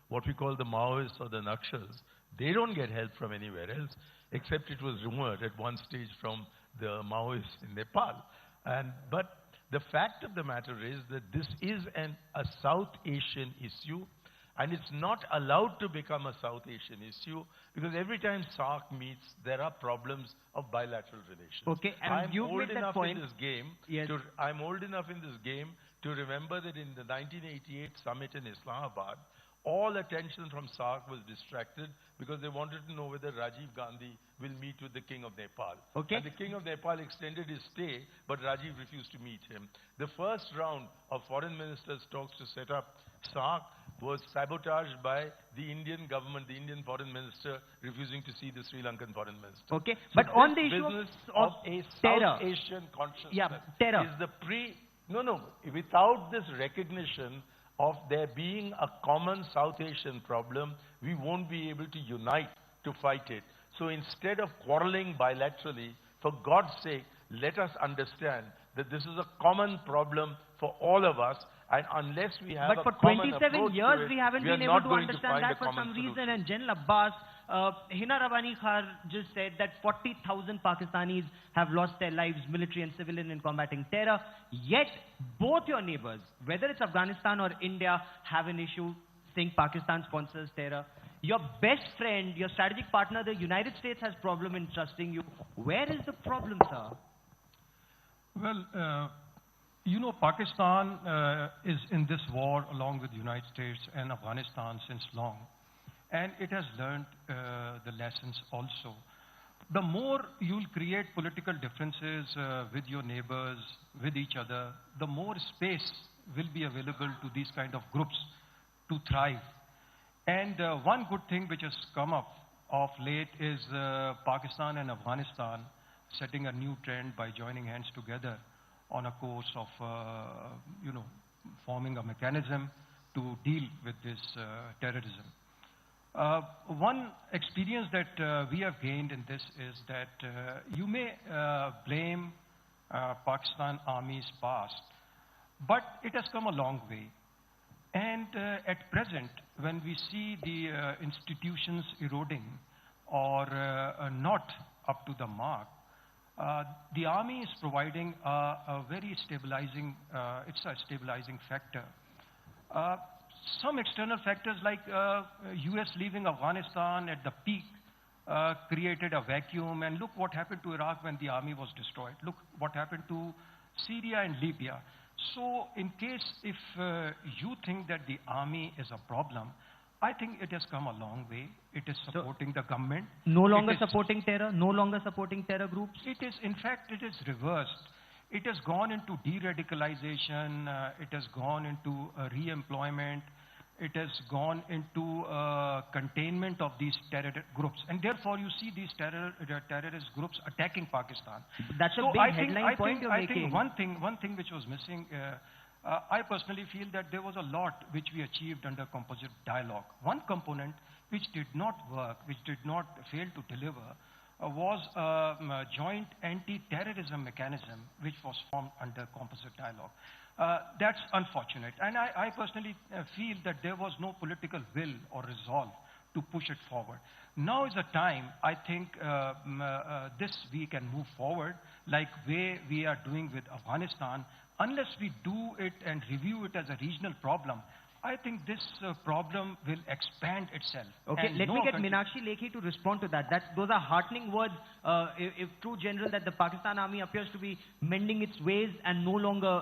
P: what we call the Maoists or the Nakshals, they don't get help from anywhere else, except it was rumored at one stage from the Maoists in Nepal. But the fact of the matter is that this is a South Asian issue, and it's not allowed to become a South Asian issue because every time SAARC meets, there are problems of bilateral relations.
E: Okay, and you made that point.
P: I'm old enough in this game to remember that in the 1988 summit in Islamabad, all attention from SAARC was distracted because they wanted to know whether Rajiv Gandhi will meet with the King of Nepal.
E: Okay.
P: And the King of Nepal extended his stay, but Rajiv refused to meet him. The first round of foreign ministers' talks to set up SAARC was sabotaged by the Indian government, the Indian foreign minister refusing to see the Sri Lankan foreign minister.
E: Okay,
P: so
E: but on the issue
P: of a
E: terror,
P: South Asian consciousness
E: terror.
P: is the without this recognition of there being a common South Asian problem, we won't be able to unite to fight it. So instead of quarreling bilaterally, for God's sake, let us understand that this is a common problem for all of us, and unless we have
E: but for
P: a common
E: 27
P: approach
E: years,
P: to it,
E: we haven't
P: we are
E: been able
P: not
E: to
P: going
E: understand
P: find
E: that
P: a
E: for
P: common
E: some
P: solution.
E: reason. And General Abbas, Hina Rabani Khar just said that 40,000 Pakistanis have lost their lives, military and civilian, in combating terror. Yet, both your neighbors, whether it's Afghanistan or India, have an issue saying Pakistan sponsors terror. Your best friend, your strategic partner, the United States, has problem in trusting you. Where is the problem, sir?
U: Well, you know, Pakistan is in this war along with the United States and Afghanistan since long. And it has learned the lessons also. The more you'll create political differences with your neighbors, with each other, the more space will be available to these kind of groups to thrive. And one good thing which has come up of late is Pakistan and Afghanistan setting a new trend by joining hands together on a course of, forming a mechanism to deal with this terrorism. One experience that we have gained in this is that you may blame Pakistan Army's past, But it has come a long way. And at present, when we see the institutions eroding or not up to the mark, the army is providing a very stabilizing, it's a stabilizing factor. Some external factors like US leaving Afghanistan at the peak created a vacuum, and look what happened to Iraq when the army was destroyed. Look what happened to Syria and Libya. So in case if you think that the army is a problem, I think it has come a long way. It is supporting the government.
D: No longer supporting terror? No longer supporting terror groups?
U: It is, in fact, it is reversed. It has gone into de-radicalization. It has gone into re-employment. It has gone into containment of these terror groups. And therefore, you see these terrorist groups attacking Pakistan.
D: That's a big headline point you're making.
U: I think one thing which was missing, I personally feel that there was a lot which we achieved under composite dialogue. One component which did not work, which did not fail to deliver, was a joint anti-terrorism mechanism which was formed under composite dialogue. That's unfortunate. And I personally feel that there was no political will or resolve to push it forward. Now is the time, I think, this we can move forward like way we are doing with Afghanistan. Unless we do it and review it as a regional problem, I think this problem will expand itself.
D: Okay, let me get Meenakshi Lekhi to respond to that. Those are heartening words, if true, General, that the Pakistan army appears to be mending its ways and no longer,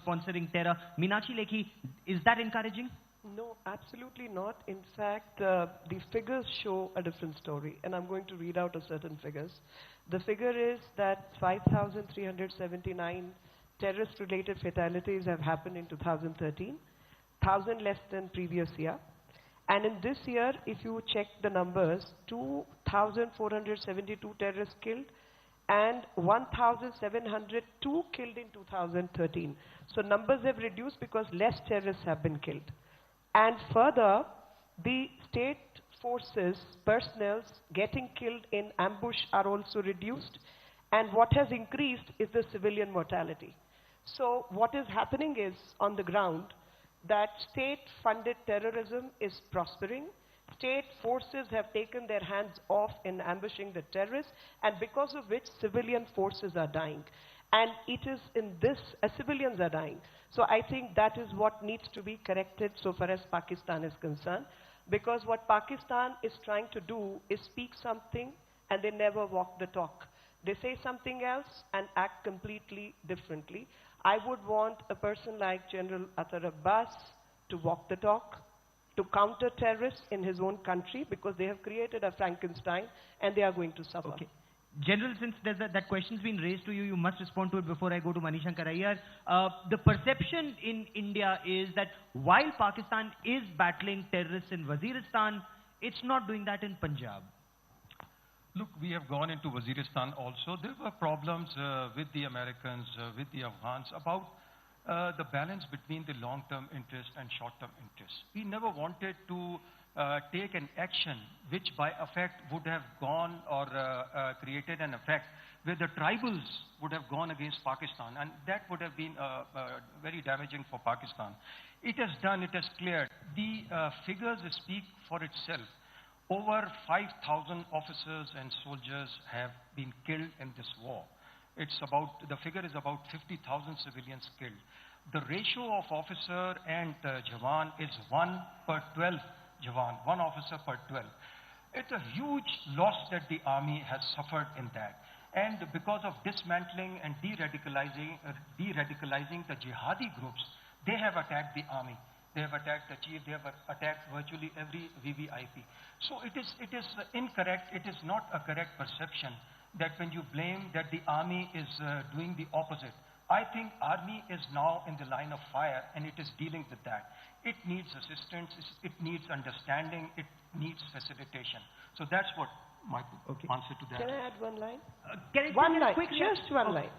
D: sponsoring terror. Meenakshi Lekhi, is that encouraging?
K: No, absolutely not. In fact, the figures show a different story, and I'm going to read out a certain figures. The figure is that 5,379 terrorist-related fatalities have happened in 2013. 1,000 less than previous year. And in this year, if you check the numbers, 2,472 terrorists killed and 1,702 killed in 2013. So numbers have reduced because less terrorists have been killed. And further, the state forces, personnel getting killed in ambush are also reduced. And what has increased is the civilian mortality. So what is happening is, on the ground, that state-funded terrorism is prospering. State forces have taken their hands off in ambushing the terrorists, and because of which civilian forces are dying. And it is in this, civilians are dying. So I think that is what needs to be corrected so far as Pakistan is concerned. Because what Pakistan is trying to do is speak something and they never walk the talk. They say something else and act completely differently. I would want a person like General Atar Abbas to walk the talk, to counter terrorists in his own country, because they have created a Frankenstein and they are going to suffer.
D: Okay. General, since that question's been raised to you, you must respond to it before I go to Manishankar Iyer. The perception in India is that while Pakistan is battling terrorists in Waziristan, it's not doing that in Punjab.
U: Look, we have gone into Waziristan also. There were problems with the Americans, with the Afghans about the balance between the long-term interest and short-term interest. We never wanted to take an action which by effect would have gone or created an effect where the tribals would have gone against Pakistan, and that would have been very damaging for Pakistan. It has done, it has cleared. The figures speak for itself. Over 5,000 officers and soldiers have been killed in this war. The figure is about 50,000 civilians killed. The ratio of officer and Jawan is 1 per 12 Jawan, 1 officer per 12. It's a huge loss that the army has suffered in that. And because of dismantling and de-radicalizing the jihadi groups, they have attacked the army. They have attacked the chief, they have attacked virtually every VVIP. So it is incorrect, it is not a correct perception that when you blame that the army is doing the opposite. I think army is now in the line of fire and it is dealing with that. It needs assistance, it needs understanding, it needs facilitation. So that's what my answer to that
K: Can
U: is.
K: I add one line?
U: One
K: line,
U: quick
K: just one line.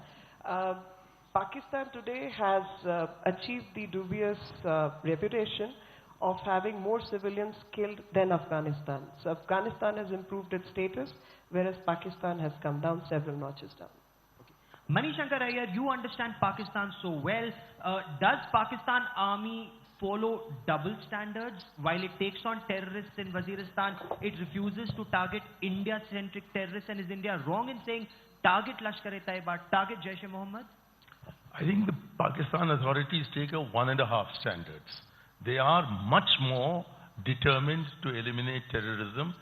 K: Pakistan today has achieved the dubious reputation of having more civilians killed than Afghanistan. So Afghanistan has improved its status, whereas Pakistan has come down several notches down.
D: Manish Shankar Iyer, you understand Pakistan so well. Does Pakistan Army follow double standards? While it takes on terrorists in Waziristan, it refuses to target India-centric terrorists. And is India wrong in saying target Lashkar-e-Taiba, target Jaish-e-Mohammed?
P: I think the Pakistan authorities take a 1.5 standards. They are much more determined to eliminate terrorism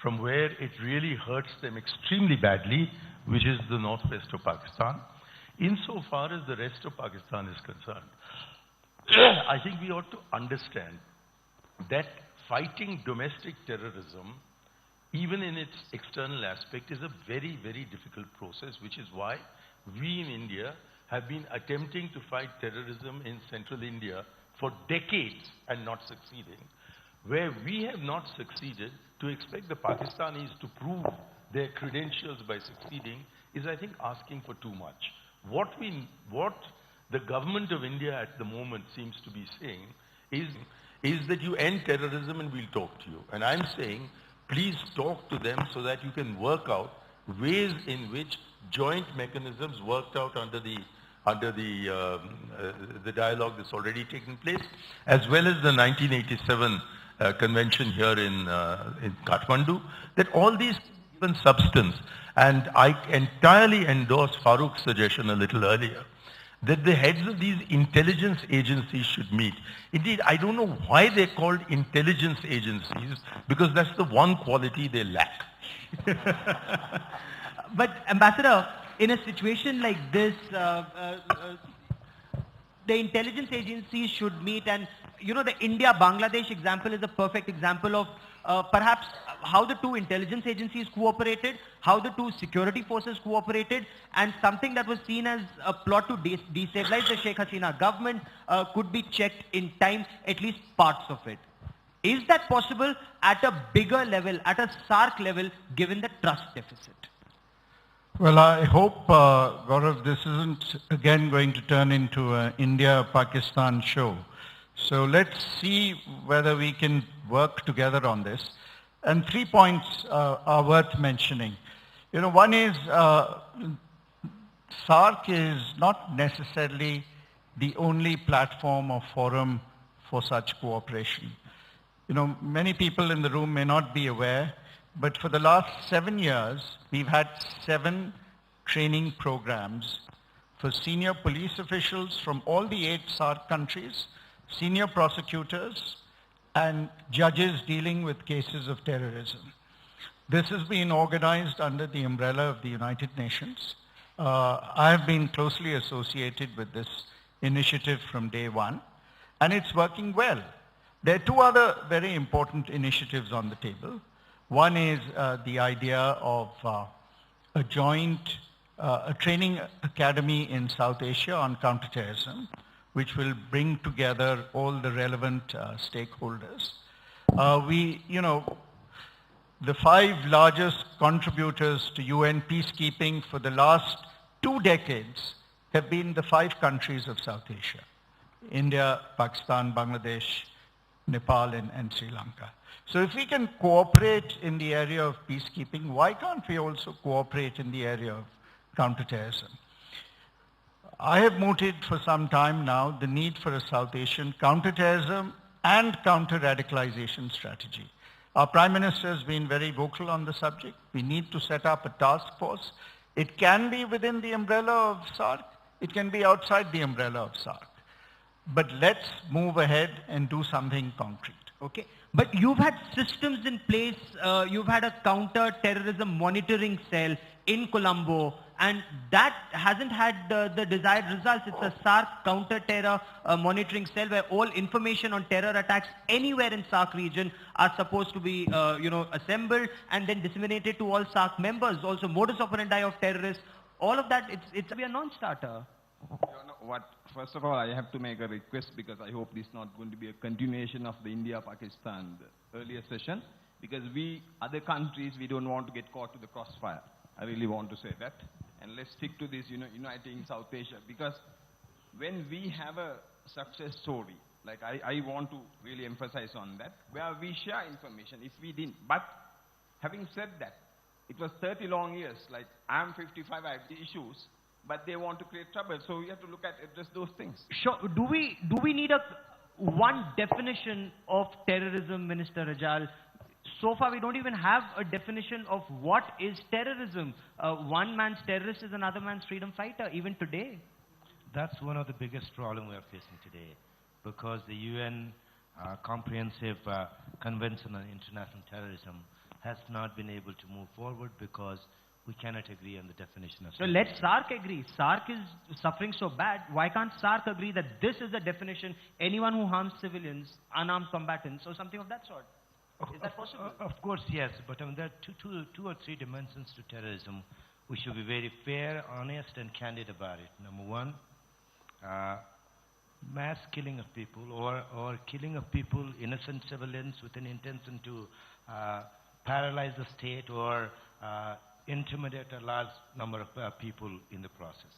P: from where it really hurts them extremely badly, which is the northwest of Pakistan. Insofar as the rest of Pakistan is concerned, I think we ought to understand that fighting domestic terrorism, even in its external aspect, is a very, very difficult process, which is why we in India have been attempting to fight terrorism in central India for decades and not succeeding. Where we have not succeeded, to expect the Pakistanis to prove their credentials by succeeding is, I think, asking for too much. What the government of India at the moment seems to be saying is that you end terrorism and we'll talk to you. And I'm saying, please talk to them so that you can work out ways in which joint mechanisms worked out under the dialogue that's already taken place, as well as the 1987 convention here in Kathmandu, that all these given substance. And I entirely endorse Farooq's suggestion a little earlier, that the heads of these intelligence agencies should meet. Indeed, I don't know why they're called intelligence agencies, because that's the one quality they lack.
D: But Ambassador, in a situation like this, the intelligence agencies should meet, and you know, the India-Bangladesh example is a perfect example of perhaps how the two intelligence agencies cooperated, how the two security forces cooperated, and something that was seen as a plot to destabilize the Sheikh Hasina government could be checked in time, at least parts of it. Is that possible at a bigger level, at a SARC level, given the trust deficit?
N: Well, I hope, Gaurav, this isn't again going to turn into an India-Pakistan show. So let's see whether we can work together on this. And 3 points are worth mentioning. You know, one is SARC is not necessarily the only platform or forum for such cooperation. You know, many people in the room may not be aware, but for the last 7 years, we've had 7 training programs for senior police officials from all the 8 SARC countries, senior prosecutors, and judges dealing with cases of terrorism. This has been organized under the umbrella of the United Nations. I have been closely associated with this initiative from day one, and it's working well. There are 2 other very important initiatives on the table. One is the idea of a joint training academy in South Asia on counterterrorism, which will bring together all the relevant stakeholders. The 5 largest contributors to UN peacekeeping for the last 2 decades have been the 5 countries of South Asia: India, Pakistan, Bangladesh, Nepal, and Sri Lanka. So if we can cooperate in the area of peacekeeping, why can't we also cooperate in the area of counterterrorism? I have mooted for some time now the need for a South Asian counterterrorism and counter-radicalization strategy. Our Prime Minister has been very vocal on the subject. We need to set up a task force. It can be within the umbrella of SARC. It can be outside the umbrella of SARC. But let's move ahead and do something concrete.
D: Okay. But you've had systems in place. You've had a counter-terrorism monitoring cell in Colombo, and that hasn't had the desired results. It's a SARC counter-terror monitoring cell where all information on terror attacks anywhere in SARC region are supposed to be assembled and then disseminated to all SARC members. Also, modus operandi of terrorists, all of that, it's a non-starter.
T: First of all, I have to make a request, because I hope this is not going to be a continuation of the India-Pakistan earlier session, because other countries, we don't want to get caught to the crossfire. I really want to say that. And let's stick to this, uniting South Asia, because when we have a success story, like I want to really emphasize on that, where we share information, if we didn't. But having said that, it was 30 long years, like I'm 55, I have the issues. but they want to create trouble. So we have to look at address those things.
D: Sure. Do we need one definition of terrorism, Minister Rajal? So far, we don't even have a definition of what is terrorism. One man's terrorist is another man's freedom fighter, even today.
S: That's one of the biggest problems we are facing today, because the UN Comprehensive Convention on International Terrorism has not been able to move forward because we cannot agree on the definition of
D: So let SARC agree. SARC is suffering so bad. Why can't SARC agree that this is the definition, anyone who harms civilians, unarmed combatants, or something of that sort? Is that possible?
S: Of course, yes. But I mean, there are two or three dimensions to terrorism. We should be very fair, honest, and candid about it. Number one, mass killing of people or killing of people, innocent civilians, with an intention to paralyze the state or intimidate a large number of people in the process.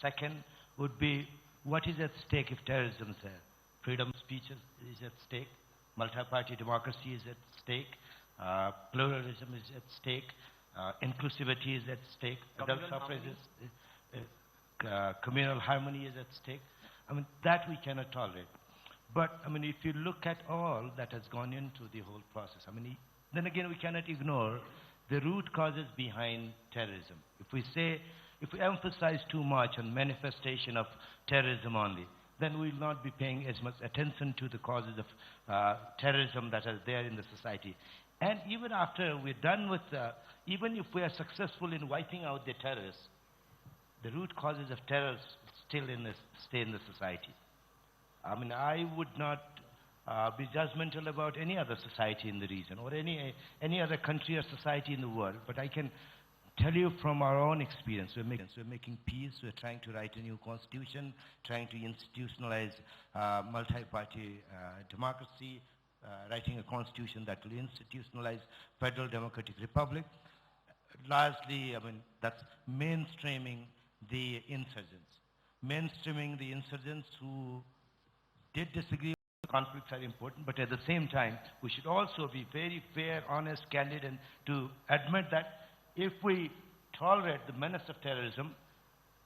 S: Second would be, what is at stake if terrorism is there? Freedom of speech is at stake. Multi-party democracy is at stake. Pluralism is at stake. Inclusivity is at stake. Adult suffrage is communal harmony is at stake. I mean, that we cannot tolerate. But, I mean, if you look at all that has gone into the whole process, I mean, then again, we cannot ignore the root causes behind terrorism. If we emphasize too much on manifestation of terrorism only, then we will not be paying as much attention to the causes of terrorism that are there in the society. And even after we're done with, even if we are successful in wiping out the terrorists, the root causes of terror still stay in the society. I mean, I would not be judgmental about any other society in the region or any other country or society in the world, but I can tell you from our own experience, we're making peace, we're trying to write a new constitution, trying to institutionalize multi-party democracy, writing a constitution that will institutionalize federal democratic republic. Largely, I mean, that's mainstreaming the insurgents. Mainstreaming the insurgents who did disagree. Conflicts are important, but at the same time, we should also be very fair, honest, candid, and to admit that if we tolerate the menace of terrorism,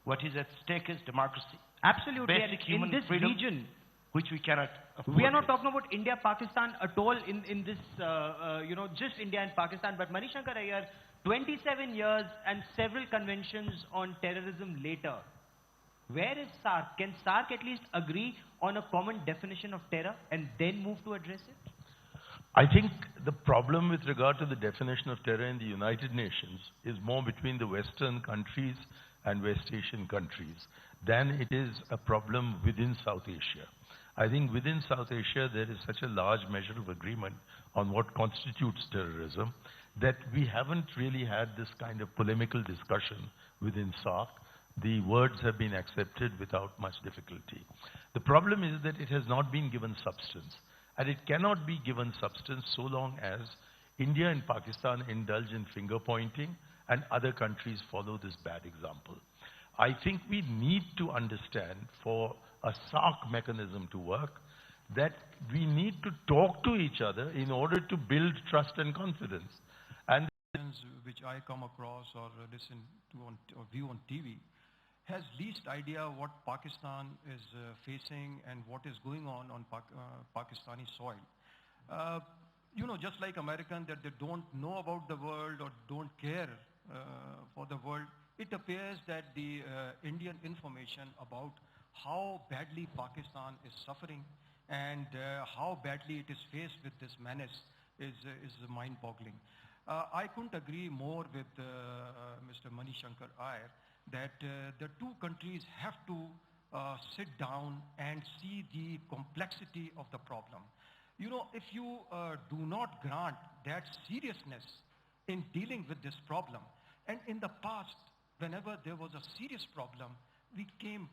S: what is at stake is democracy.
D: Absolutely.
S: Basic human
D: in this
S: freedom,
D: region,
S: which we cannot afford.
D: we are not talking about India, Pakistan at all in this, just India and Pakistan, but Manishankar Iyer, 27 years and several conventions on terrorism later. Where is SARC? Can SARC at least agree on a common definition of terror and then move to address it?
P: I think the problem with regard to the definition of terror in the United Nations is more between the Western countries and West Asian countries than it is a problem within South Asia. I think within South Asia there is such a large measure of agreement on what constitutes terrorism that we haven't really had this kind of polemical discussion within SARC. The words have been accepted without much difficulty. The problem is that it has not been given substance. And it cannot be given substance so long as India and Pakistan indulge in finger-pointing and other countries follow this bad example. I think we need to understand, for a SARC mechanism to work, that we need to talk to each other in order to build trust and confidence. And
U: which I come across or listen to or view on TV has least idea what Pakistan is facing and what is going on Pakistani soil. You know, just like Americans, that they don't know about the world or don't care for the world, it appears that the Indian information about how badly Pakistan is suffering and how badly it is faced with this menace is mind-boggling. I couldn't agree more with Mr. Manishankar Iyer that the two countries have to sit down and see the complexity of the problem. You know, if you do not grant that seriousness in dealing with this problem, and in the past, whenever there was a serious problem, we came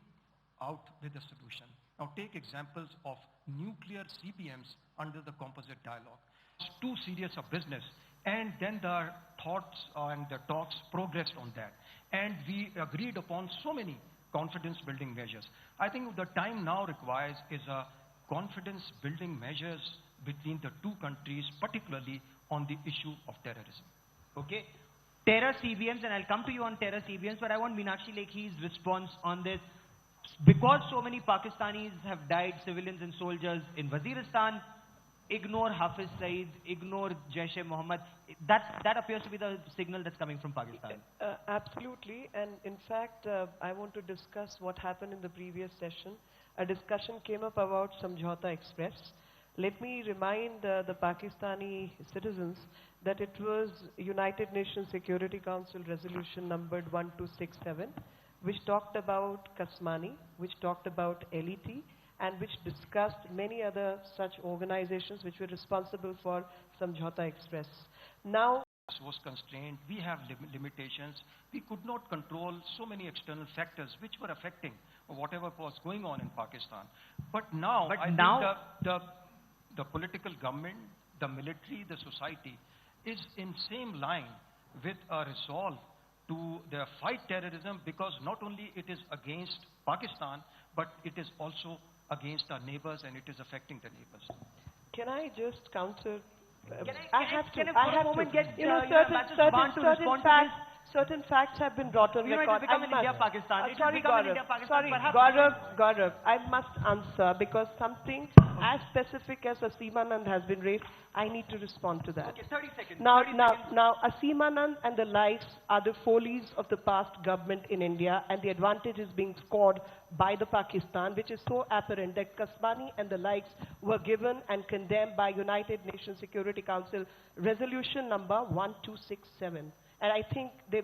U: out with a solution. Now take examples of nuclear CBMs under the composite dialogue. It's too serious a business. And then the thoughts and the talks progressed on that. And we agreed upon so many confidence-building measures. I think the time now requires is a confidence-building measures between the two countries, particularly on the issue of terrorism.
D: Okay. terror CBMs, and I'll come to you on terror CBMs, but I want Meenakshi Lekhi's response on this. Because so many Pakistanis have died, civilians and soldiers in Waziristan, ignore Hafiz Saeed, ignore Jaish-e-Mohammed. That appears to be the signal that's coming from Pakistan.
K: Absolutely, and in fact, I want to discuss what happened in the previous session. A discussion came up about Samjhauta Express. Let me remind the Pakistani citizens that it was United Nations Security Council resolution numbered 1267, which talked about Kasmani, which talked about LET, and which discussed many other such organizations which were responsible for Samjhauta Express. Now,
U: was constrained, we have limitations, we could not control so many external factors which were affecting whatever was going on in Pakistan. But now, I think the political government, the military, the society is in same line with a resolve to fight terrorism, because not only it is against Pakistan, but it is also against our neighbors, and it is affecting the neighbors.
K: Can I just counter?
D: I have to.
K: Certain facts have been brought on
D: You
K: record.
D: might become an India-Pakistan. It will
K: Sorry,
D: become an India-Pakistan,
K: Sorry,
D: perhaps.
K: Gaurav, I must answer because something as specific as Asimanand has been raised. I need to respond to that.
D: Okay, 30 seconds.
K: Now, Asimanand and the likes are the follies of the past government in India, and the advantage is being scored by the Pakistan, which is so apparent that Kasbani and the likes were given and condemned by United Nations Security Council resolution number 1267. And I think they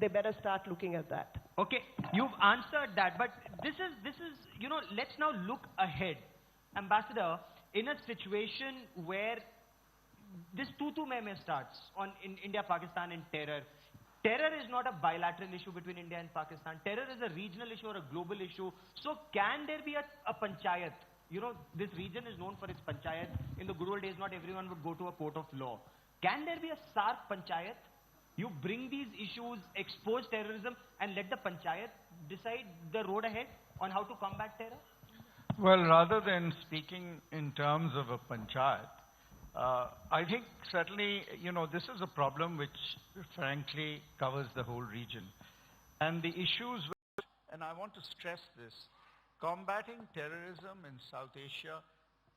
K: better start looking at that.
D: Okay, you've answered that, but this is, let's now look ahead. Ambassador, in a situation where this tu-tu-me-me starts in India, Pakistan and terror. Terror is not a bilateral issue between India and Pakistan. Terror is a regional issue or a global issue. So can there be a panchayat? This region is known for its panchayat. In the good old days, not everyone would go to a court of law. Can there be a SARC panchayat? You bring these issues, expose terrorism, and let the panchayat decide the road ahead on how to combat terror?
N: Well, rather than speaking in terms of a panchayat, I think certainly, this is a problem which frankly covers the whole region. And the issues, and I want to stress this, combating terrorism in South Asia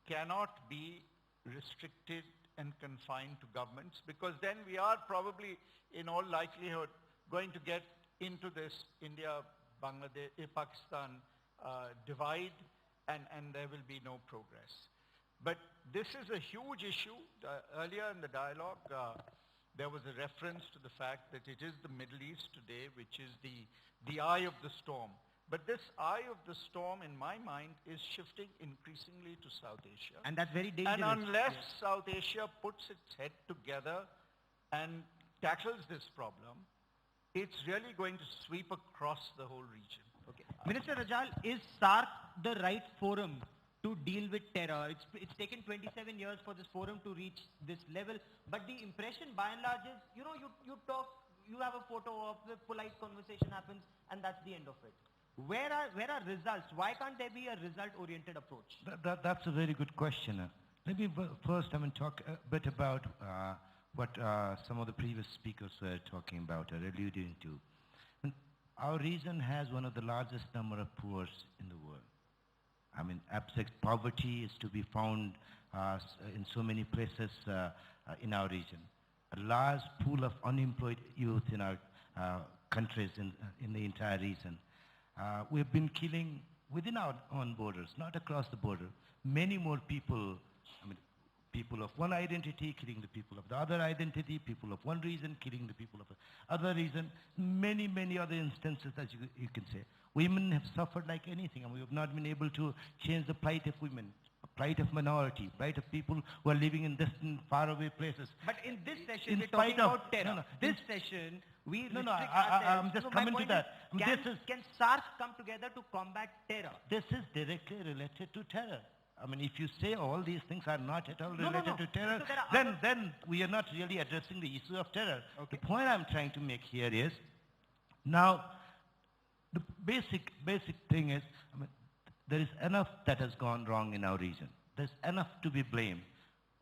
N: cannot be restricted and confined to governments, because then we are probably, in all likelihood, going to get into this India-Pakistan divide, and there will be no progress. But this is a huge issue. Earlier in the dialogue, there was a reference to the fact that it is the Middle East today which is the eye of the storm. But this eye of the storm, in my mind, is shifting increasingly to South Asia.
D: And that's very dangerous.
N: And unless South Asia puts its head together and tackles this problem, it's really going to sweep across the whole region.
D: Okay. Minister Rajal, is SARC the right forum to deal with terror? It's taken 27 years for this forum to reach this level, but the impression by and large is, you talk, you have a photo of the polite conversation happens, and that's the end of it. Where are results? Why can't there be a result-oriented approach?
A: That's a very good question. Let me first talk a bit about what some of the previous speakers were talking about or alluding to. Our region has one of the largest number of poor in the world. Abject poverty is to be found in so many places in our region. A large pool of unemployed youth in our countries in the entire region. We've been killing within our own borders, not across the border, many more people, people of one identity killing the people of the other identity, people of one region killing the people of the other region, many, many other instances that you can say. Women have suffered like anything, and we have not been able to change the plight of women, plight of minority, plight of people who are living in distant, faraway places.
D: But in this session, we're talking about terror. This session, we restrict ourselves.
A: I'm just coming to that.
D: Can SARC come together to combat terror?
A: This is directly related to terror. If you say all these things are not at all related to terror, then we are not really addressing the issue of terror. Okay. The point I'm trying to make here is, now, the basic thing is, there is enough that has gone wrong in our region. There's enough to be blamed.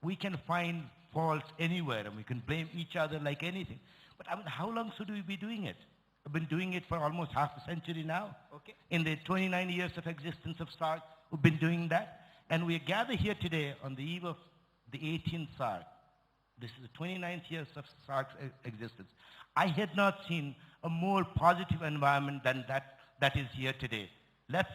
A: We can find faults anywhere, and we can blame each other like anything. But I mean, how long should we be doing it? We've been doing it for almost half a century now.
R: Okay.
A: In the 29 years of existence of SARC, we've been doing that. And we gather here today on the eve of the 18th SARC. This is the 29th years of SARC's existence. I had not seen a more positive environment than that is here today. Let's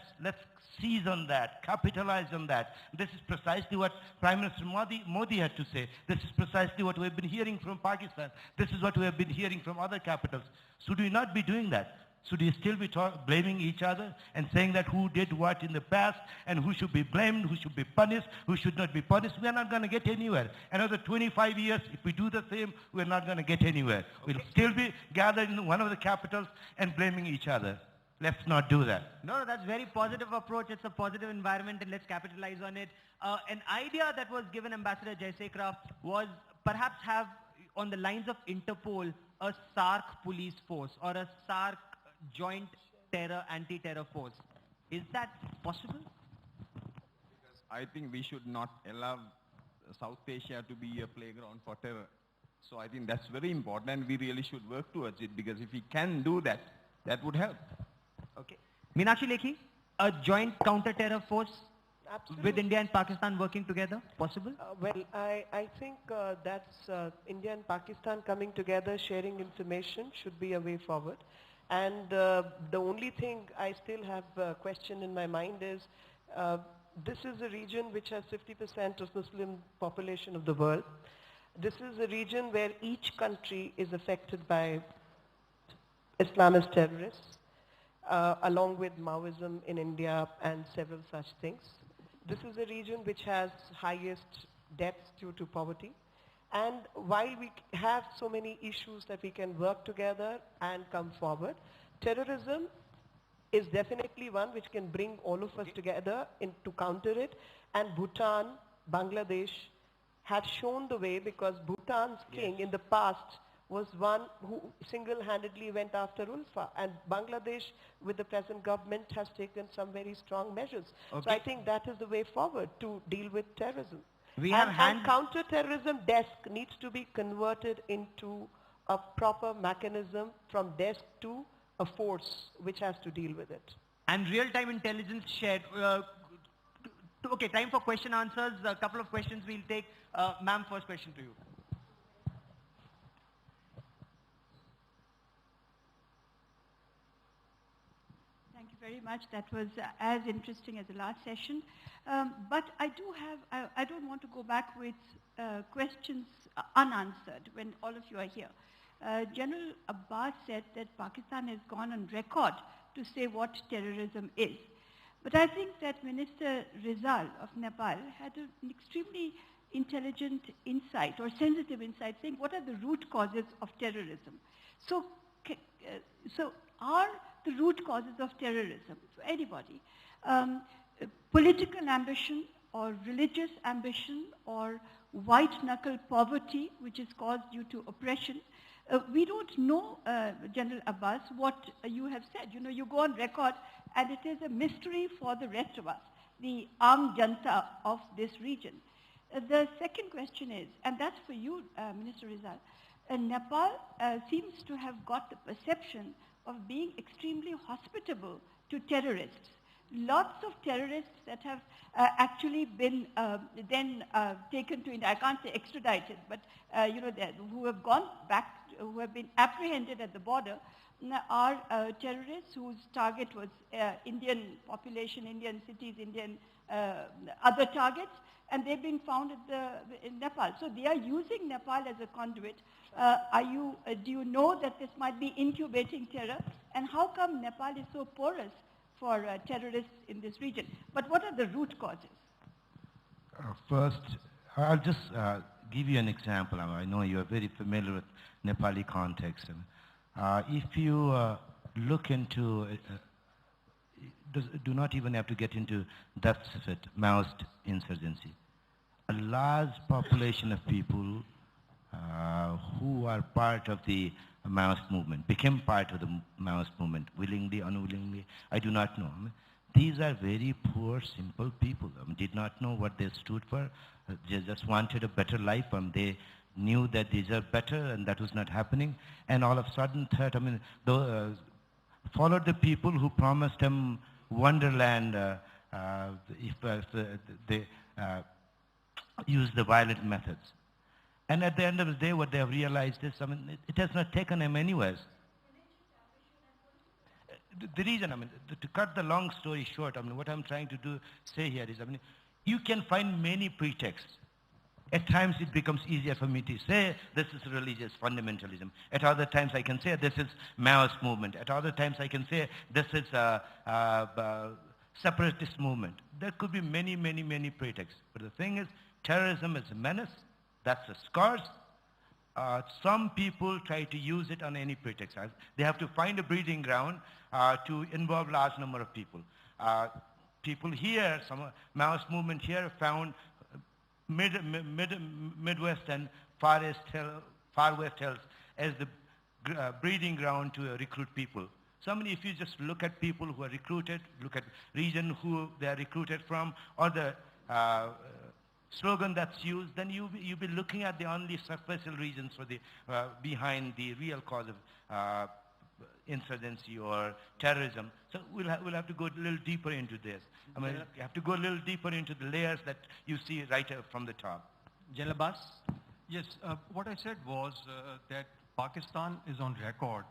A: seize on that, capitalize on that. This is precisely what Prime Minister Modi had to say. This is precisely what we've been hearing from Pakistan. This is what we have been hearing from other capitals. Should we not be doing that? Should we still be blaming each other and saying that who did what in the past and who should be blamed, who should be punished, who should not be punished? We are not going to get anywhere. Another 25 years, if we do the same, we are not going to get anywhere. We'll still be gathered in one of the capitals and blaming each other. Let's not do that.
D: No, that's a very positive approach. It's a positive environment and let's capitalize on it. An idea that was given Ambassador Jaisekara was perhaps have on the lines of Interpol a SARC police force or a SARC joint terror, anti-terror force. Is that possible?
T: Because I think we should not allow South Asia to be a playground for terror. So I think that's very important and we really should work towards it because if we can do that, that would help.
D: Okay. Meenakshi Lekhi, a joint counter-terror force
K: Absolutely.
D: with India and Pakistan working together, possible?
K: Well, I think that's India and Pakistan coming together, sharing information should be a way forward. And the only thing I still have a question in my mind is, this is a region which has 50% of Muslim population of the world. This is a region where each country is affected by Islamist terrorists, along with Maoism in India and several such things. This is a region which has highest deaths due to poverty. And while we have so many issues that we can work together and come forward, terrorism is definitely one which can bring all of us together to counter it. And Bhutan, Bangladesh have shown the way because Bhutan's king in the past was one who single-handedly went after Ulfa. And Bangladesh, with the present government, has taken some very strong measures. So I think that is the way forward to deal with terrorism. And counter-terrorism desk needs to be converted into a proper mechanism from desk to a force which has to deal with it.
D: And real-time intelligence shared. Okay, time for question answers. A couple of questions we'll take. Ma'am, first question to you.
C: Thank you very much. That was as interesting as the last session. But I don't want to go back with questions unanswered when all of you are here. General Abbas said that Pakistan has gone on record to say what terrorism is. But I think that Minister Rizal of Nepal had an extremely intelligent insight or sensitive insight saying what are the root causes of terrorism. So are the root causes of terrorism for anybody political ambition or religious ambition or white-knuckle poverty which is caused due to oppression? We don't know, General Abbas, what you have said. You know, you go on record and it is a mystery for the rest of us, the Aam Janta of this region. The second question is, and that's for you, Minister Rizal, Nepal seems to have got the perception of being extremely hospitable to terrorists. Lots of terrorists that have actually been then taken to India, I can't say extradited, but you know, who have gone back, who have been apprehended at the border, are terrorists whose target was Indian population, Indian cities, Indian other targets, and they've been found in Nepal. So they are using Nepal as a conduit. Do you know that this might be incubating terror? And how come Nepal is so porous for terrorists in this region? But what are the root causes?
A: First, I'll just give you an example. I know you are very familiar with Nepali context. If you look into, do not even have to get into depths of it, Maoist insurgency. A large population of people who are part of the Maoist movement, became part of the Maoist movement, willingly, unwillingly, I do not know. These are very poor, simple people. Did not know what they stood for. They just wanted a better life. They knew that these are better, and that was not happening. And all of a sudden, followed the people who promised him Wonderland if they use the violent methods. And at the end of the day, what they have realized is, it has not taken him anywhere. The reason, to cut the long story short, what I'm trying to say here is, you can find many pretexts. At times it becomes easier for me to say this is religious fundamentalism. At other times I can say this is Maoist movement. At other times I can say this is a separatist movement. There could be many, many, many pretexts. But the thing is, terrorism is a menace. That's a scourge. Some people try to use it on any pretext. They have to find a breeding ground to involve large number of people. People here, some Maoist movement here found Midwest and Far West Hills as the breeding ground to recruit people. If you just look at people who are recruited, look at region who they are recruited from, or the slogan that's used, then you'll be looking at the only superficial reasons for the behind the real cause of insurgency or terrorism. So we'll have to go a little deeper into this. You have to go a little deeper into the layers that you see right from the top.
U: Jalabas? Yes, what I said was that Pakistan is on record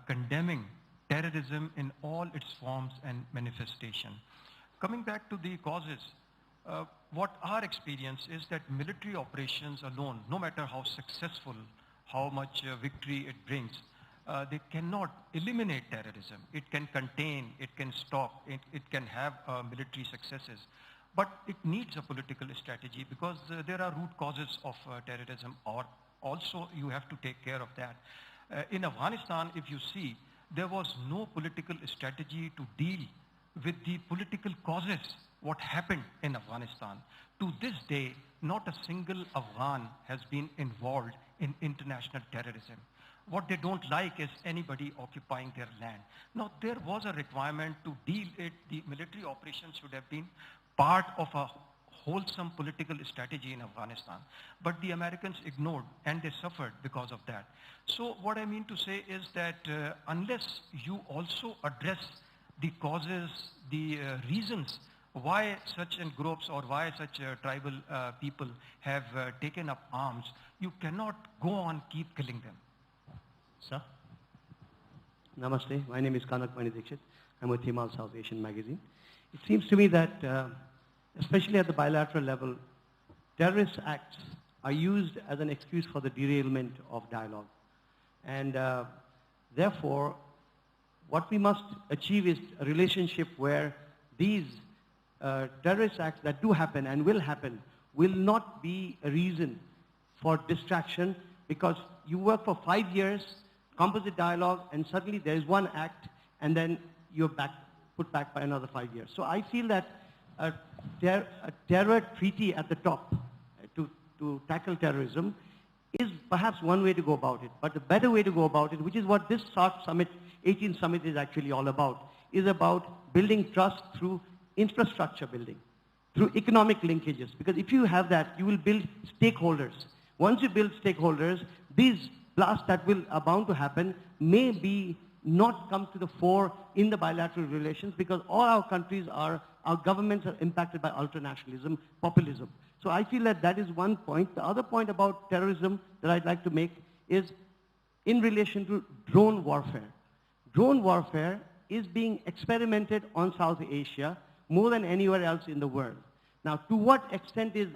U: condemning terrorism in all its forms and manifestation. Coming back to the causes, what our experience is that military operations alone, no matter how successful, how much victory it brings, they cannot eliminate terrorism. It can contain, it can stop, it can have military successes. But it needs a political strategy because there are root causes of terrorism, or also you have to take care of that. In Afghanistan, if you see, there was no political strategy to deal with the political causes, what happened in Afghanistan. To this day, not a single Afghan has been involved in international terrorism. What they don't like is anybody occupying their land. Now, there was a requirement to deal it. The military operations should have been part of a wholesome political strategy in Afghanistan. But the Americans ignored, and they suffered because of that. So what I mean to say is that unless you also address the causes, the reasons why such groups or why such tribal people have taken up arms, you cannot go on keep killing them.
B: Sir? Namaste. My name is Kanak Mani Dixit. I'm with Himal South Asian magazine. It seems to me that, especially at the bilateral level, terrorist acts are used as an excuse for the derailment of dialogue. And therefore, what we must achieve is a relationship where these terrorist acts that do happen and will happen will not be a reason for distraction, because you work for 5 years, composite dialogue, and suddenly there is one act, and then you're put back by another 5 years. So I feel that a terror treaty at the top to tackle terrorism is perhaps one way to go about it. But the better way to go about it, which is what this SARC Summit, 18th Summit is actually all about, is about building trust through infrastructure building, through economic linkages. Because if you have that, you will build stakeholders. Once you build stakeholders, these blasts that are bound to happen may be not come to the fore in the bilateral relations, because all our countries our governments are impacted by ultranationalism, populism. So I feel that that is one point. The other point about terrorism that I'd like to make is in relation to drone warfare. Drone warfare is being experimented on South Asia more than anywhere else in the world. Now, to what extent is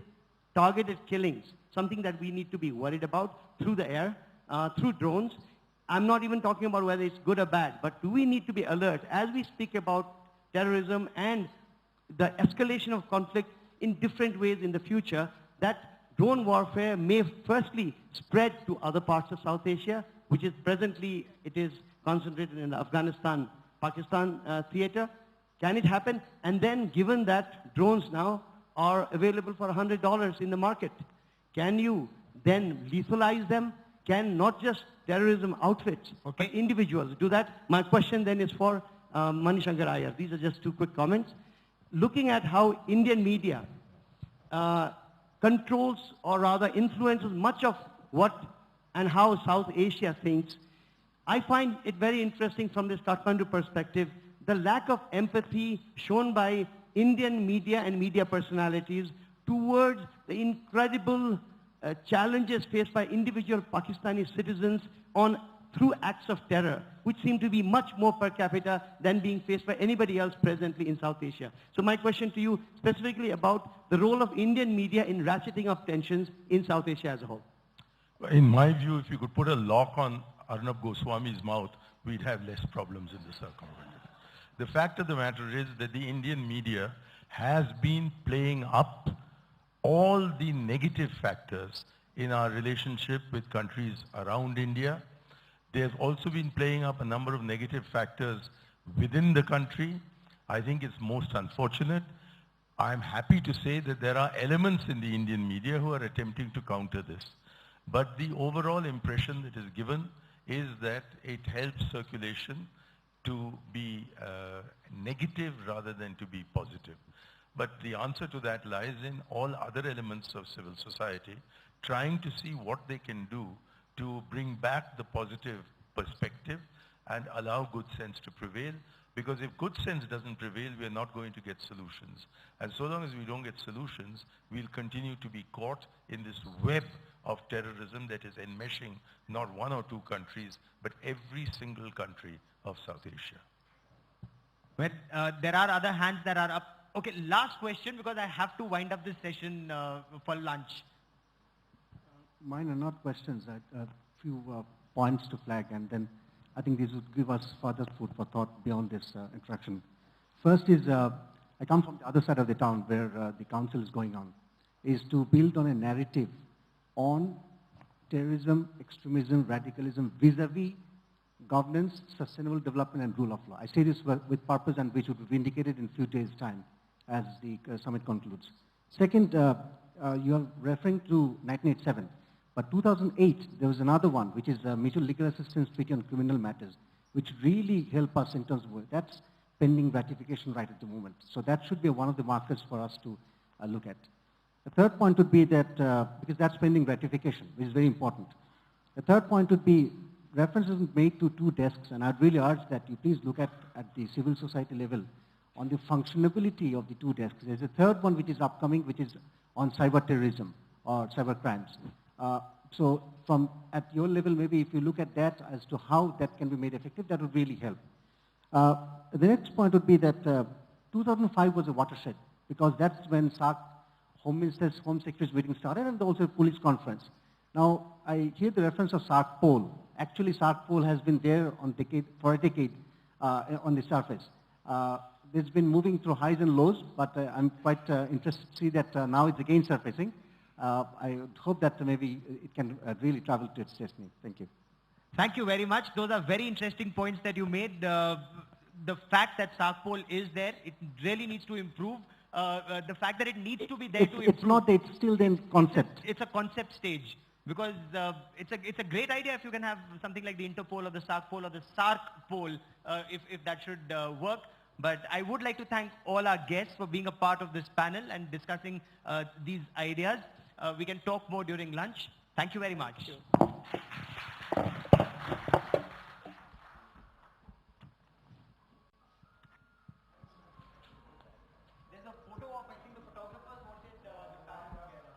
B: targeted killings something that we need to be worried about through the air, through drones? I'm not even talking about whether it's good or bad, but do we need to be alert as we speak about terrorism and the escalation of conflict in different ways in the future, that drone warfare may firstly spread to other parts of South Asia, which is presently, it is concentrated in the Afghanistan-Pakistan theater. Can it happen? And then, given that drones now are available for $100 in the market, can you then lethalize them? Can not just terrorism outfits, but individuals do that? My question then is for Manishankar Iyer. These are just two quick comments. Looking at how Indian media controls or rather influences much of what and how South Asia thinks. I find it very interesting from this Kathmandu perspective, the lack of empathy shown by Indian media and media personalities towards the incredible challenges faced by individual Pakistani citizens through acts of terror, which seem to be much more per capita than being faced by anybody else presently in South Asia. So my question to you specifically about the role of Indian media in ratcheting up tensions in South Asia as a whole.
P: In my view, if you could put a lock on Arnab Goswami's mouth, we'd have less problems in the circumvention. The fact of the matter is that the Indian media has been playing up all the negative factors in our relationship with countries around India. They have also been playing up a number of negative factors within the country. I think it's most unfortunate. I'm happy to say that there are elements in the Indian media who are attempting to counter this. But the overall impression that is given is that it helps circulation to be negative rather than to be positive. But the answer to that lies in all other elements of civil society, trying to see what they can do to bring back the positive perspective and allow good sense to prevail. Because if good sense doesn't prevail, we are not going to get solutions. And so long as we don't get solutions, we'll continue to be caught in this web of terrorism that is enmeshing not one or two countries, but every single country of South Asia.
R: Well, there are other hands that are up. Okay, last question, because I have to wind up this session for lunch.
H: Mine are not questions, a few points to flag, and then I think these would give us further food for thought beyond this interaction. First is, I come from the other side of the town where the council is going on, is to build on a narrative on terrorism, extremism, radicalism, vis-a-vis governance, sustainable development, and rule of law. I say this with purpose, and which would be vindicated in a few days' time as the summit concludes. Second, you are referring to 1987. But 2008, there was another one, which is Mutual Legal Assistance Treaty on Criminal Matters, which really help us in terms of, that's pending ratification right at the moment. So that should be one of the markers for us to look at. The third point would be that, because that's pending ratification, which is very important. The third point would be references made to two desks, and I'd really urge that you please look at the civil society level on the functionability of the two desks. There's a third one which is upcoming, which is on cyber terrorism or cyber crimes. So from at your level, maybe if you look at that as to how that can be made effective, that would really help. The next point would be that 2005 was a watershed, because that's when SARC Home Minister's Home Secretary's meeting started, and also a police conference. Now, I hear the reference of SARC poll. Actually, SARC poll has been there for a decade on the surface. It's been moving through highs and lows, but I'm quite interested to see that now it's again surfacing. I would hope that maybe it can really travel to its destiny. Thank you.
R: Thank you very much. Those are very interesting points that you made. The fact that SARC poll is there, it really needs to improve. The fact that it needs to be there to improve.
H: It's not, it's still the concept.
R: It's a concept stage. Because it's a great idea if you can have something like the Interpol or the SARC poll or the SARC poll, if that should work. But I would like to thank all our guests for being a part of this panel and discussing these ideas. We can talk more during lunch. Thank you very much. Thank you. There's a photo of, I think the photographers wanted the panel together.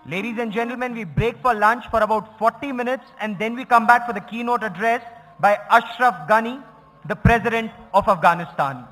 R: Ladies and gentlemen, we break for lunch for about 40 minutes, and then we come back for the keynote address by Ashraf Ghani, the President of Afghanistan.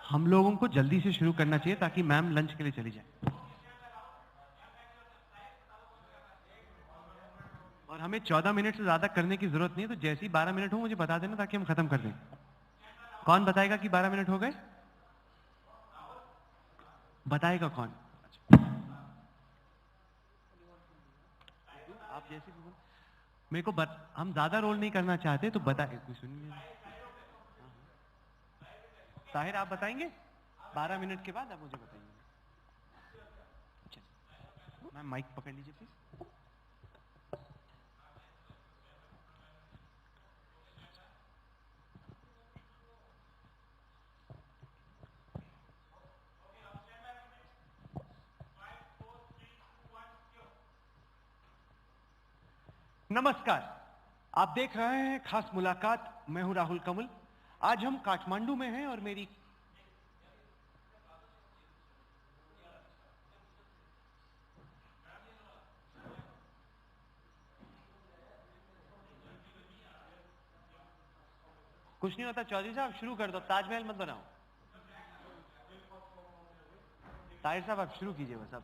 M: हम लोगों को जल्दी से शुरू करना चाहिए ताकि ma'am lunch के लिए चली जाए। और हमें 14 मिनट से ज्यादा करने की जरूरत नहीं है, तो जैसे ही 12 मिनट हो मुझे बता देना ताकि हम खत्म कर दें। कौन बताएगा कि 12 मिनट हो गए? बताएगा कौन? आप जैसे भी मेरे को हम ज्यादा रोल नहीं करना चाहते तो बताए। कोई सुनिए, ताहिर आप बताएंगे 12 मिनट के बाद आप मुझे बताएंगे। मैम माइक पकड़ लीजिए प्लीज। नमस्कार, आप देख रहे हैं खास मुलाकात। मैं हूं राहुल कमल। आज हम काठमांडू में हैं और मेरी कुछ नहीं होता। चौधरी साहब शुरू कर दो, ताजमहल मत बनाओ। ताहिर साहब आप शुरू कीजिए बस। अब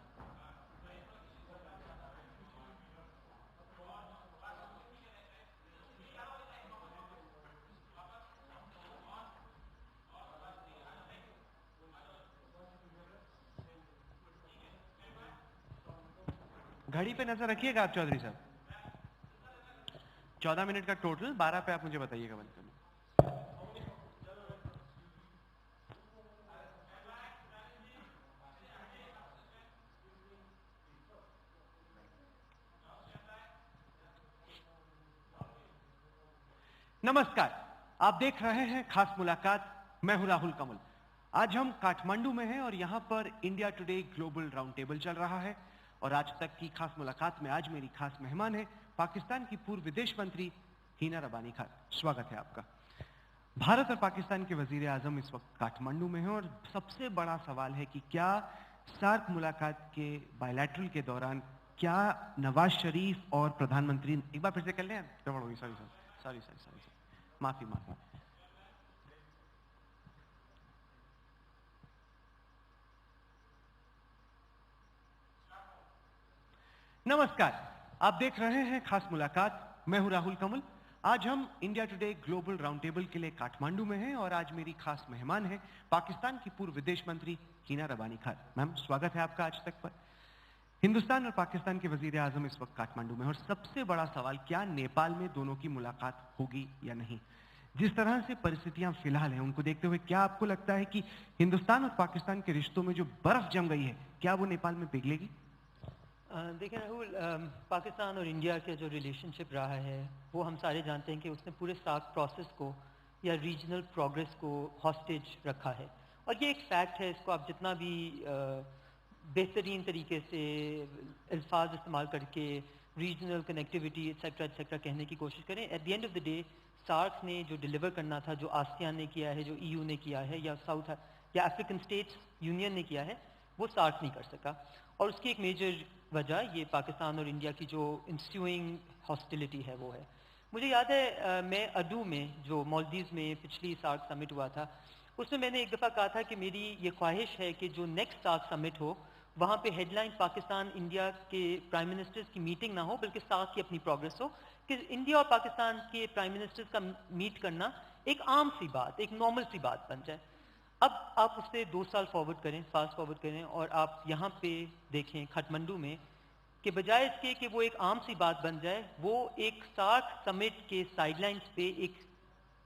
M: घड़ी पे नजर रखिएगा आप चौधरी साहब। 14 मिनट का टोटल, 12 पे आप मुझे बताइएगा बंद करना। नमस्कार, आप देख रहे हैं खास मुलाकात। मैं हूं राहुल कमल। आज हम काठमांडू में हैं और यहां पर India today global round table चल रहा है। और आज तक की खास मुलाकात में आज मेरी खास मेहमान है पाकिस्तान की पूर्व विदेश मंत्री हिना रबानी खान। स्वागत है आपका। भारत और पाकिस्तान के वजीर आजम इस वक्त काठमांडू में हैं और सबसे बड़ा सवाल है कि क्या सार्क मुलाकात के बायलैटरल के दौरान क्या नवाज शरीफ और प्रधानमंत्री एक बार फिर से कर लें। सॉरी, माफी। नमस्कार, आप देख रहे हैं खास मुलाकात। मैं हूं राहुल कमल। आज हम India today global round table के लिए काठमांडू में हैं और आज मेरी खास मेहमान है पाकिस्तान की पूर्व विदेश मंत्री हिना रबानी खान। मैम स्वागत है आपका आज तक पर। हिंदुस्तान और पाकिस्तान के वजीर आजम इस वक्त काठमांडू में और सबसे बड़ा सवाल, क्या नेपाल में दोनों की मुलाकात होगी या नहीं? जिस तरह से परिस्थितियां फिलहाल हैं उनको देखते हुए क्या आपको लगता है कि हिंदुस्तान और पाकिस्तान के रिश्तों में जो बर्फ जम गई है क्या वो नेपाल में पिघलेगी?
G: देखिए राहुल, पाकिस्तान और इंडिया का जो रिलेशनशिप रहा है वो हम सारे जानते हैं कि उसने पूरे सार्क प्रोसेस को या रीजनल प्रोग्रेस को हॉस्टेज रखा है। और ये एक फैक्ट है, इसको आप जितना भी बेहतरीन तरीके से अल्फाज इस्तेमाल करके रीजनल कनेक्टिविटी एक्सेट्रा कहने की कोशिश करें, at the end of the day SAARC ने जो डिलीवर करना था, जो आसियान ने किया है, जो EU ने किया है या साउथ या अफ्रीकन स्टेट्स यूनियन ने किया है, वो सार्क नहीं कर सका। और उसकी एक मेजर वजह ये पाकिस्तान और इंडिया की जो इंस्यूइंग हॉस्टिलिटी है वो है। मुझे याद है मैं अडू में जो मालदीव्स में पिछली सार्क समिट हुआ था, उसमें मैंने एक दफ़ा कहा था कि मेरी ये ख्वाहिश है कि जो नेक्स्ट सार्क समिट हो वहाँ पे हेडलाइन पाकिस्तान इंडिया के प्राइम मिनिस्टर्स की मीटिंग ना हो बल्कि सार्क की अपनी प्रोग्रेस हो, कि इंडिया और पाकिस्तान के प्राइम मिनिस्टर्स का मीट करना एक आम सी बात, एक नॉर्मल सी बात बन जाए। अब आप उससे 2 साल फॉरवर्ड करें, फास्ट फॉरवर्ड करें और आप यहाँ पे देखें काठमांडू में कि बजाय इसके कि वो एक आम सी बात बन जाए, वो एक सार्क समिट के साइडलाइंस पे एक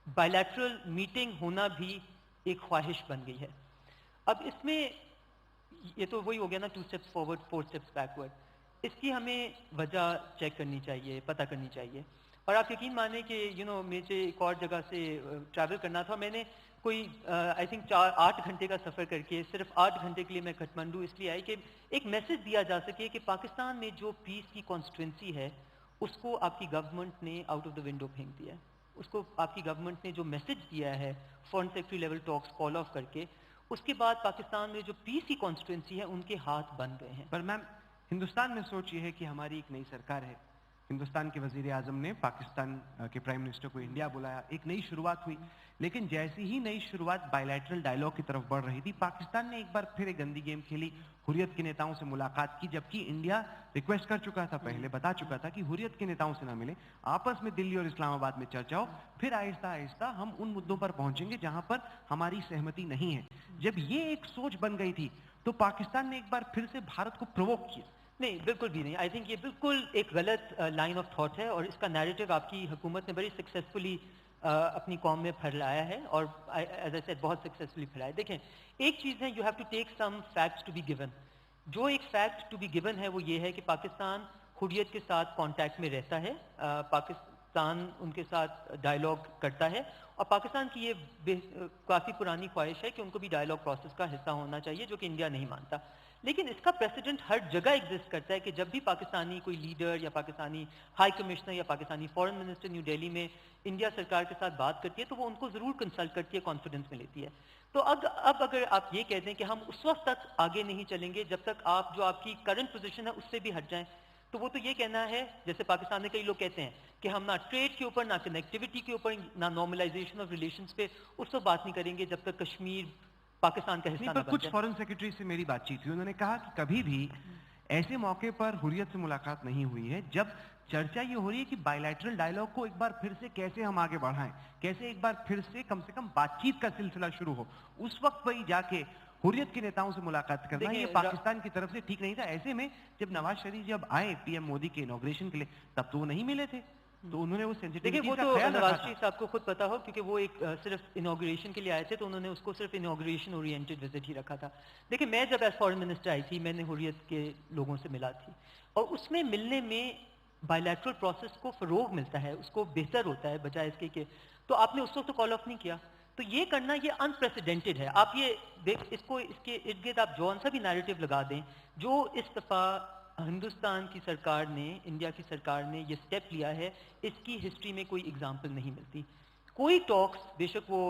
G: बायलैटरल मीटिंग होना भी एक ख्वाहिश बन गई है। अब इसमें ये तो वही हो गया ना, 2 स्टेप्स फॉरवर्ड 4 स्टेप्स बैकवर्ड। इसकी हमें वजह चेक करनी चाहिए, पता करनी चाहिए। और आप यकीन माने कि मुझे एक और जगह से ट्रैवल करना था, मैंने कोई आई थिंक 8 घंटे का सफ़र करके सिर्फ 8 घंटे के लिए मैं काठमांडू इसलिए आई कि एक मैसेज दिया जा सके कि पाकिस्तान में जो पीस की कॉन्स्टिट्यूंसी है उसको आपकी गवर्नमेंट ने आउट ऑफ द विंडो फेंक दिया है। उसको आपकी गवर्नमेंट ने जो मैसेज दिया है foreign secretary level talks call of करके, उसके बाद पाकिस्तान में जो पीस की कॉन्स्टिट्यूंसी है उनके हाथ बन गए हैं।
M: पर मैम हिंदुस्तान में सोच ये है कि हमारी एक नई सरकार है, हिंदुस्तान के वजीर आजम ने पाकिस्तान के प्राइम मिनिस्टर को इंडिया बुलाया, एक नई शुरुआत हुई। लेकिन जैसी ही नई शुरुआत बायलैटरल डायलॉग की तरफ बढ़ रही थी, पाकिस्तान ने एक बार फिर एक गंदी गेम खेली, हुर्रियत के नेताओं से मुलाकात की, जबकि इंडिया रिक्वेस्ट कर चुका था, पहले बता चुका था कि हुर्रियत के नेताओं से ना मिले, आपस में दिल्ली और इस्लामाबाद में चर्चा हो, फिर आहिस्ता आहिस्ता हम उन मुद्दों पर पहुंचेंगे जहां पर हमारी सहमति नहीं है। जब ये एक सोच बन गई थी तो पाकिस्तान ने एक बार फिर से भारत को प्रोवोक किया।
G: नहीं, बिल्कुल भी नहीं। आई थिंक ये बिल्कुल एक गलत लाइन ऑफ थॉट है और इसका नैरेटिव आपकी हुकूमत ने बड़ी सक्सेसफुली अपनी कौम में फैलाया है और एज आई सेड बहुत सक्सेसफुली फैलाया। देखें, एक चीज़ है, you have to take some facts to be given. जो एक फैक्ट टू बी गिवन है वो ये है कि पाकिस्तान हुर्रियत के साथ कांटेक्ट में रहता है, पाकिस्तान उनके साथ डायलॉग करता है और पाकिस्तान की ये काफ़ी पुरानी ख्वाहिश है कि उनको भी डायलॉग प्रोसेस का हिस्सा होना चाहिए, जो कि इंडिया नहीं मानता। लेकिन इसका प्रेसिडेंट हर जगह एग्जिस्ट करता है कि जब भी पाकिस्तानी कोई लीडर या पाकिस्तानी हाई कमिश्नर या Pakistani foreign minister new Delhi में इंडिया सरकार के साथ बात करती है तो वो उनको ज़रूर कंसल्ट करती है, कॉन्फिडेंस में लेती है। तो अब अगर आप ये कहते हैं कि हम उस वक्त तक आगे नहीं चलेंगे जब तक आप जो आपकी करंट पोजीशन है उससे भी हट जाएं, तो वो तो ये कहना है, जैसे पाकिस्तान में कई लोग कहते हैं कि हम ना ट्रेड के ऊपर, ना कनेक्टिविटी के ऊपर, ना नॉर्मलाइजेशन ऑफ रिलेशंस पे उस वक्त बात नहीं करेंगे जब तक कश्मीर पाकिस्तान का हिस्सा
M: पर कुछ फॉरेन सेक्रेटरी से मेरी बातचीत हुई, उन्होंने कहा कि कभी भी ऐसे मौके पर हुर्रियत से मुलाकात नहीं हुई है जब चर्चा ये हो रही है कि बायलैटरल डायलॉग को एक बार फिर से कैसे हम आगे बढ़ाएं, कैसे एक बार फिर से कम बातचीत का सिलसिला शुरू हो। उस वक्त वही जाके हुर्रियत के नेताओं से मुलाकात करना ये पाकिस्तान की तरफ से ठीक नहीं था। ऐसे में जब नवाज शरीफ जब आए पीएम मोदी के इनॉग्रेशन के लिए, तब तो वो नहीं मिले थे, तो उन्होंने वो सेंसिटिविटी
G: देखिए, वो तो नवाज शरीफ साहब को खुद पता हो, क्योंकि वो एक सिर्फ इनॉग्रेशन के लिए आए थे तो उन्होंने उसको सिर्फ इनॉग्रेशन ओरिएंटेड विजिट ही रखा था। देखिए, मैं जब एज फॉरेन मिनिस्टर आई थी, मैंने हुर्रियत के लोगों से मिला थी और उसमें मिलने में बायलैटरल प्रोसेस को फरोग मिलता है, उसको बेहतर होता है बजाय इसके कि तो आपने उस वक्त तो कॉल ऑफ नहीं किया। तो ये करना ये अनप्रेसिडेंटेड है। आप ये इसको इसके इर्द गिर्द आप जौन सा भी नैरेटिव लगा दें, जो इस दफ़ा हिंदुस्तान की सरकार ने, इंडिया की सरकार ने ये स्टेप लिया है, इसकी हिस्ट्री में कोई एग्जाम्पल नहीं मिलती। कोई टॉक्स, बेशक वो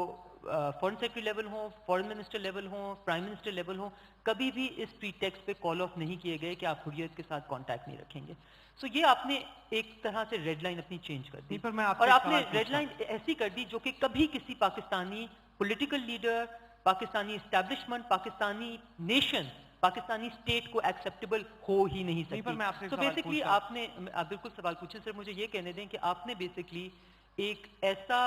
G: फॉरेन सेक्रेटरी लेवल हो, फॉरेन मिनिस्टर लेवल हो, प्राइम मिनिस्टर लेवल हो, कभी भी इस प्रीटेक्स्ट पे कॉल ऑफ नहीं किए गए कि आप हुर्रियत के साथ कांटेक्ट नहीं रखेंगे। सो ये आपने एक तरह से रेड लाइन अपनी चेंज कर दी,
M: पर मैं
G: और आपने रेड लाइन ऐसी कर दी जो कि कभी किसी Pakistani political leader, Pakistani establishment, Pakistani nation, Pakistani state को एक्सेप्टेबल हो ही नहीं सकती।
M: पर मैं आपसे
G: तो बेसिकली आपने, आप बिल्कुल सवाल पूछे सर, मुझे ये कहने दें कि आपने बेसिकली एक ऐसा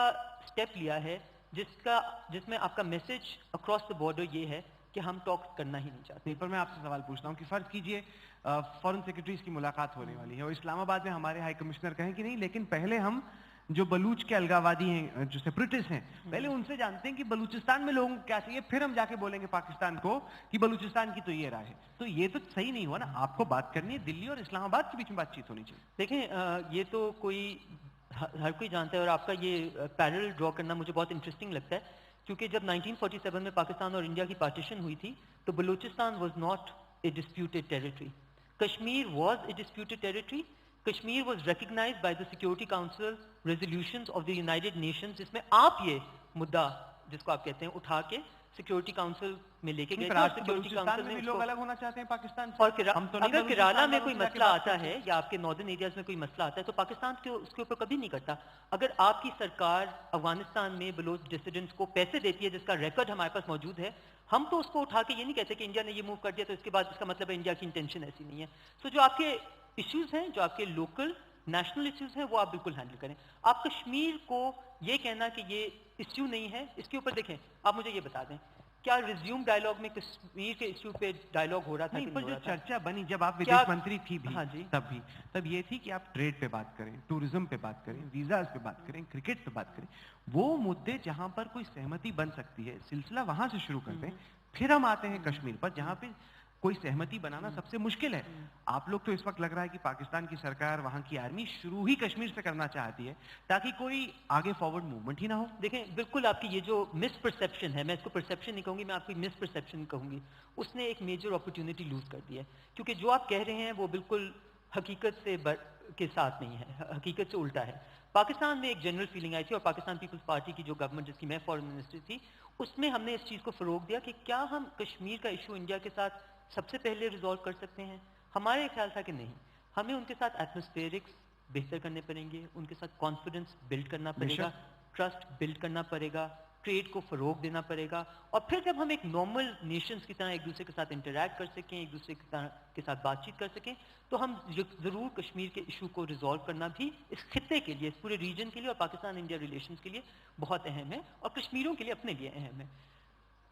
G: स्टेप लिया है जिसमें आपका मैसेज अक्रॉस द बॉर्डर ये है कि हम टॉक्स करना ही नहीं चाहते।
M: पर मैं आपसे सवाल पूछता हूँ कि फर्ज कीजिए फॉरेन सेक्रेटरीज की मुलाकात होने वाली है और इस्लामाबाद में हमारे हाई कमिश्नर कहें कि नहीं, लेकिन पहले हम जो बलूच के अलगावादी हैं, जो सेपरेटिस्ट हैं, पहले उनसे जानते हैं कि बलूचिस्तान में लोगों को क्या चाहिए, फिर हम जाके बोलेंगे पाकिस्तान को कि बलूचिस्तान की तो ये राय है। तो ये तो सही नहीं हुआ ना। आपको बात करनी है, दिल्ली और इस्लामाबाद के बीच में बातचीत होनी चाहिए।
G: देखें, ये तो कोई हर कोई जानता है और आपका ये पैरेलल ड्रॉ करना मुझे बहुत इंटरेस्टिंग लगता है, क्योंकि जब 1947 में पाकिस्तान और इंडिया की पार्टीशन हुई थी तो Balochistan was not a disputed territory, Kashmir was a disputed territory. Kashmir was recognised by the Security Council resolutions of the United Nations, जिसमें आप ये मुद्दा जिसको आप कहते हैं उठा के सिक्योरिटी काउंसिल में लेके गए थे। सिक्योरिटी काउंसिल में
M: लोग अलग होना चाहते हैं पाकिस्तान से।
G: और अगर केरला में कोई मसला आता है या आपके नॉर्दर्न एरियाज में कोई मसला आता है तो पाकिस्तान उसके ऊपर कभी नहीं करता। अगर आपकी सरकार अफगानिस्तान में बलोच डिसिडेंट्स को पैसे देती है, जिसका रिकॉर्ड हमारे पास मौजूद है, हम तो उसको उठा के ये नहीं कहते कि इंडिया ने ये मूव कर दिया तो इसके बाद इसका मतलब है इंडिया की इंटेंशन ऐसी नहीं है। सो जो आपके इश्यूज हैं, जो आपके लोकल नेशनल इश्यूज हैं, वो आप बिल्कुल हैंडल करें। आप कश्मीर को ये कहना कि ये इश्यू नहीं है, इसके ऊपर देखें, आप मुझे ये बता दें क्या रिज्यूम डायलॉग में कश्मीर के इश्यू पे डायलॉग हो रहा था?
M: नहीं, पर जो चर्चा बनी जब आप विदेश मंत्री थी भी, हाँ जी, तब ये थी कि आप ट्रेड पे बात करें, टूरिज्म पे बात करें, वीजाज पे बात करें, क्रिकेट पे बात करें, वो मुद्दे जहां पर कोई सहमति बन सकती है, सिलसिला वहां से शुरू करते हैं। फिर हम आते हैं कश्मीर पर, जहां पे कोई सहमति बनाना सबसे मुश्किल है। आप लोग तो इस वक्त लग रहा है कि पाकिस्तान की सरकार, वहां की आर्मी शुरू ही कश्मीर से करना चाहती है ताकि कोई आगे फॉरवर्ड मूवमेंट ही ना हो।
G: देखें, बिल्कुल आपकी ये जो मिसपरसेप्शन है, मैं इसको परसेप्शन नहीं कहूंगी, मैं आपकी मिसपरसेप्शन कहूंगी, उसने एक मेजर अपॉर्चुनिटी लूज कर दी है। क्योंकि जो आप कह रहे हैं वो बिल्कुल हकीकत से के साथ नहीं है, हकीकत से उल्टा है। पाकिस्तान में एक जनरल फीलिंग आई थी और पाकिस्तान पीपल्स पार्टी की जो गवर्नमेंट जिसकी मैं फॉरेन मिनिस्टर थी, उसमें हमने इस चीज़ को फरोग दिया कि क्या हम कश्मीर का इशू इंडिया के साथ सबसे पहले रिजॉल्व कर सकते हैं। हमारे ख्याल था कि नहीं, हमें उनके साथ एटमॉस्फेरिक्स,
O: बेहतर करने पड़ेंगे, उनके साथ कॉन्फिडेंस बिल्ड करना पड़ेगा, ट्रस्ट बिल्ड करना पड़ेगा, ट्रेड को फरोग देना पड़ेगा, और फिर जब हम एक नॉर्मल नेशंस की तरह एक दूसरे के साथ इंटरैक्ट कर सकें, एक दूसरे के साथ बातचीत कर सकें, तो हम ज़रूर कश्मीर के इशू को रिजॉल्व करना भी इस खित्ते के लिए, इस पूरे रीजन के लिए और पाकिस्तान इंडिया रिलेशंस के लिए बहुत अहम है, और कश्मीरियों के लिए अपने लिए अहम है।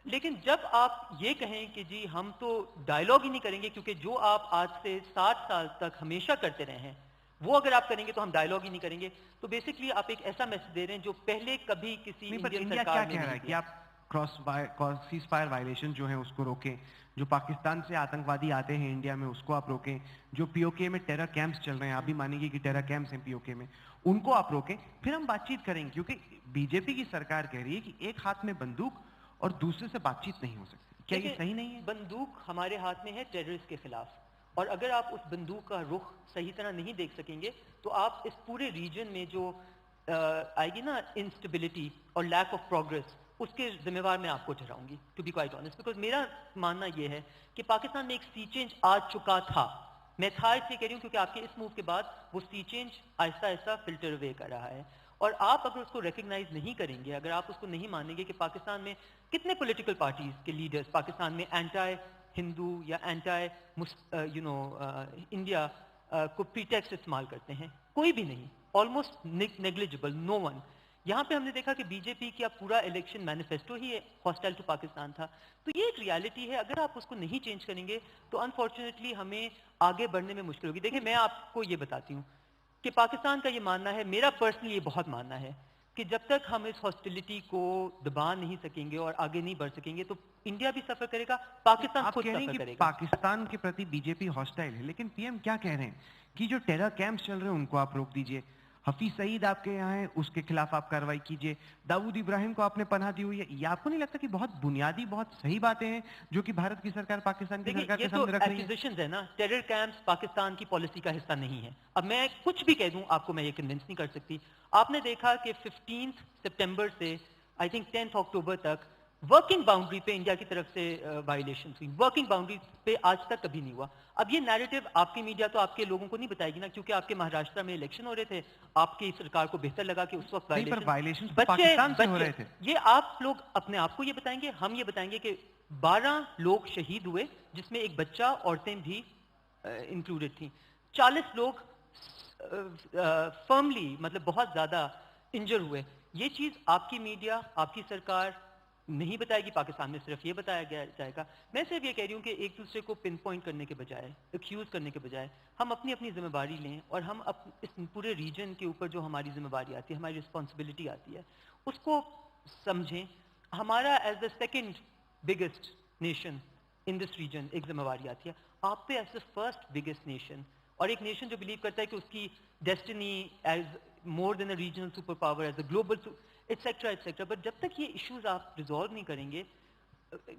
O: लेकिन जब आप ये कहें कि जी हम तो डायलॉग ही नहीं करेंगे, क्योंकि जो आप आज से 60 साल तक हमेशा करते रहे हैं वो अगर आप करेंगे तो हम डायलॉग ही नहीं करेंगे, तो बेसिकली आप एक ऐसा मैसेज दे रहे हैं जो पहले कभी किसी इंडियन सरकार ने
M: क्या कह रहा है कि आप सीज फायर वायलेशन जो है उसको रोकें, जो पाकिस्तान से आतंकवादी आते हैं इंडिया में उसको आप रोकें, जो पीओके में टेरर कैंप्स चल रहे हैं, आप भी मानेंगे कि टेरर कैंप्स हैं पीओके में, उनको आप रोकें, फिर हम बातचीत करेंगे। क्योंकि बीजेपी की सरकार कह रही है कि एक हाथ में बंदूक और दूसरे से बातचीत नहीं हो सकती। क्या ये सही नहीं है?
O: बंदूक हमारे हाथ में है टेररिस्ट के खिलाफ, और अगर आप उस बंदूक का रुख सही तरह नहीं देख सकेंगे तो आप इस पूरे रीजन में जो आएगी ना इंस्टेबिलिटी और लैक ऑफ प्रोग्रेस, उसके जिम्मेवार मैं आपको ठहराऊंगी, to be quite honest. Because मेरा मानना यह है कि पाकिस्तान में एक सी चेंज आ चुका था। मैं था इसलिए कह रही हूँ क्योंकि आपके इस मूव के बाद वो सी change Aahista Aahista filter away कर रहा है, और आप अगर उसको रिकग्नाइज नहीं करेंगे, अगर आप उसको नहीं मानेंगे कि पाकिस्तान में कितने पॉलिटिकल पार्टीज के लीडर्स पाकिस्तान में एंटी हिंदू या एंटी इंडिया को प्रीटेक्स्ट इस्तेमाल करते हैं, कोई भी नहीं, ऑलमोस्ट नेग्लिजिबल, नो वन। यहाँ पे हमने देखा कि बीजेपी का पूरा इलेक्शन मैनिफेस्टो ही हॉस्टाइल टू पाकिस्तान था। तो ये एक रियलिटी है, अगर आप उसको नहीं चेंज करेंगे तो अनफॉर्चुनेटली हमें आगे बढ़ने में मुश्किल होगी। देखिए मैं आपको ये बताती हूँ कि पाकिस्तान का ये मानना है, मेरा पर्सनली ये बहुत मानना है कि जब तक हम इस हॉस्टिलिटी को दबा नहीं सकेंगे और आगे नहीं बढ़ सकेंगे तो इंडिया भी सफर करेगा, पाकिस्तान खुद सफर करेगा।
M: पाकिस्तान के प्रति बीजेपी हॉस्टाइल है, लेकिन पीएम क्या कह रहे हैं कि जो टेरर कैंप्स चल रहे हैं उनको आप रोक दीजिए, हफीज सईद आपके यहाँ है उसके खिलाफ आप कार्रवाई कीजिए, दाऊद इब्राहिम को आपने पनाह दी हुई है। ये आपको नहीं लगता कि बहुत बुनियादी, बहुत सही बातें हैं जो कि भारत की सरकार पाकिस्तान की सरकार के सामने रख रही है?
O: एक्यूजेशंस है ना, टेरर कैंप्स पाकिस्तान की पॉलिसी का हिस्सा नहीं है। अब मैं कुछ भी कह दूं आपको, मैं ये कन्विंस नहीं कर सकती। आपने देखा कि 15 सितंबर से आई थिंक 10 अक्टूबर तक वर्किंग बाउंड्री पे इंडिया की तरफ से वायलेशन हुई, वर्किंग बाउंड्री पे आज तक कभी नहीं हुआ। अब ये नैरेटिव आपकी मीडिया तो आपके लोगों को नहीं बताएगी ना, क्योंकि आपके महाराष्ट्र में इलेक्शन हो रहे थे, आपकी सरकार को बेहतर लगा कि उस वक्त
M: वायलेशन पाकिस्तान से हो रहे थे।
O: ये आप लोग अपने आप को ये बताएंगे, हम ये बताएंगे कि 12 लोग शहीद हुए जिसमें एक बच्चा, औरतें भी इंक्लूडेड थी, 40 लोग फर्मली मतलब बहुत ज्यादा इंजर हुए। ये चीज आपकी मीडिया, आपकी सरकार नहीं बताएगी, पाकिस्तान में सिर्फ ये बताया गया जाएगा। मैं सिर्फ ये कह रही हूँ कि एक दूसरे को पिन पॉइंट करने के बजाय, एक्यूज करने के बजाय, हम अपनी अपनी जिम्मेदारी लें और हम इस पूरे रीजन के ऊपर जो हमारी जिम्मेदारी आती है, हमारी रिस्पॉन्सिबिलिटी आती है, उसको समझें। हमारा as the second biggest nation in this region एक जिम्मेदारी आती है, आप पे as the first biggest nation, और एक नेशन जो बिलीव करता है कि उसकी destiny as more than a regional super power, as a global etcetera etcetera. But जब तक ये इश्यूज आप रिजॉल्व नहीं करेंगे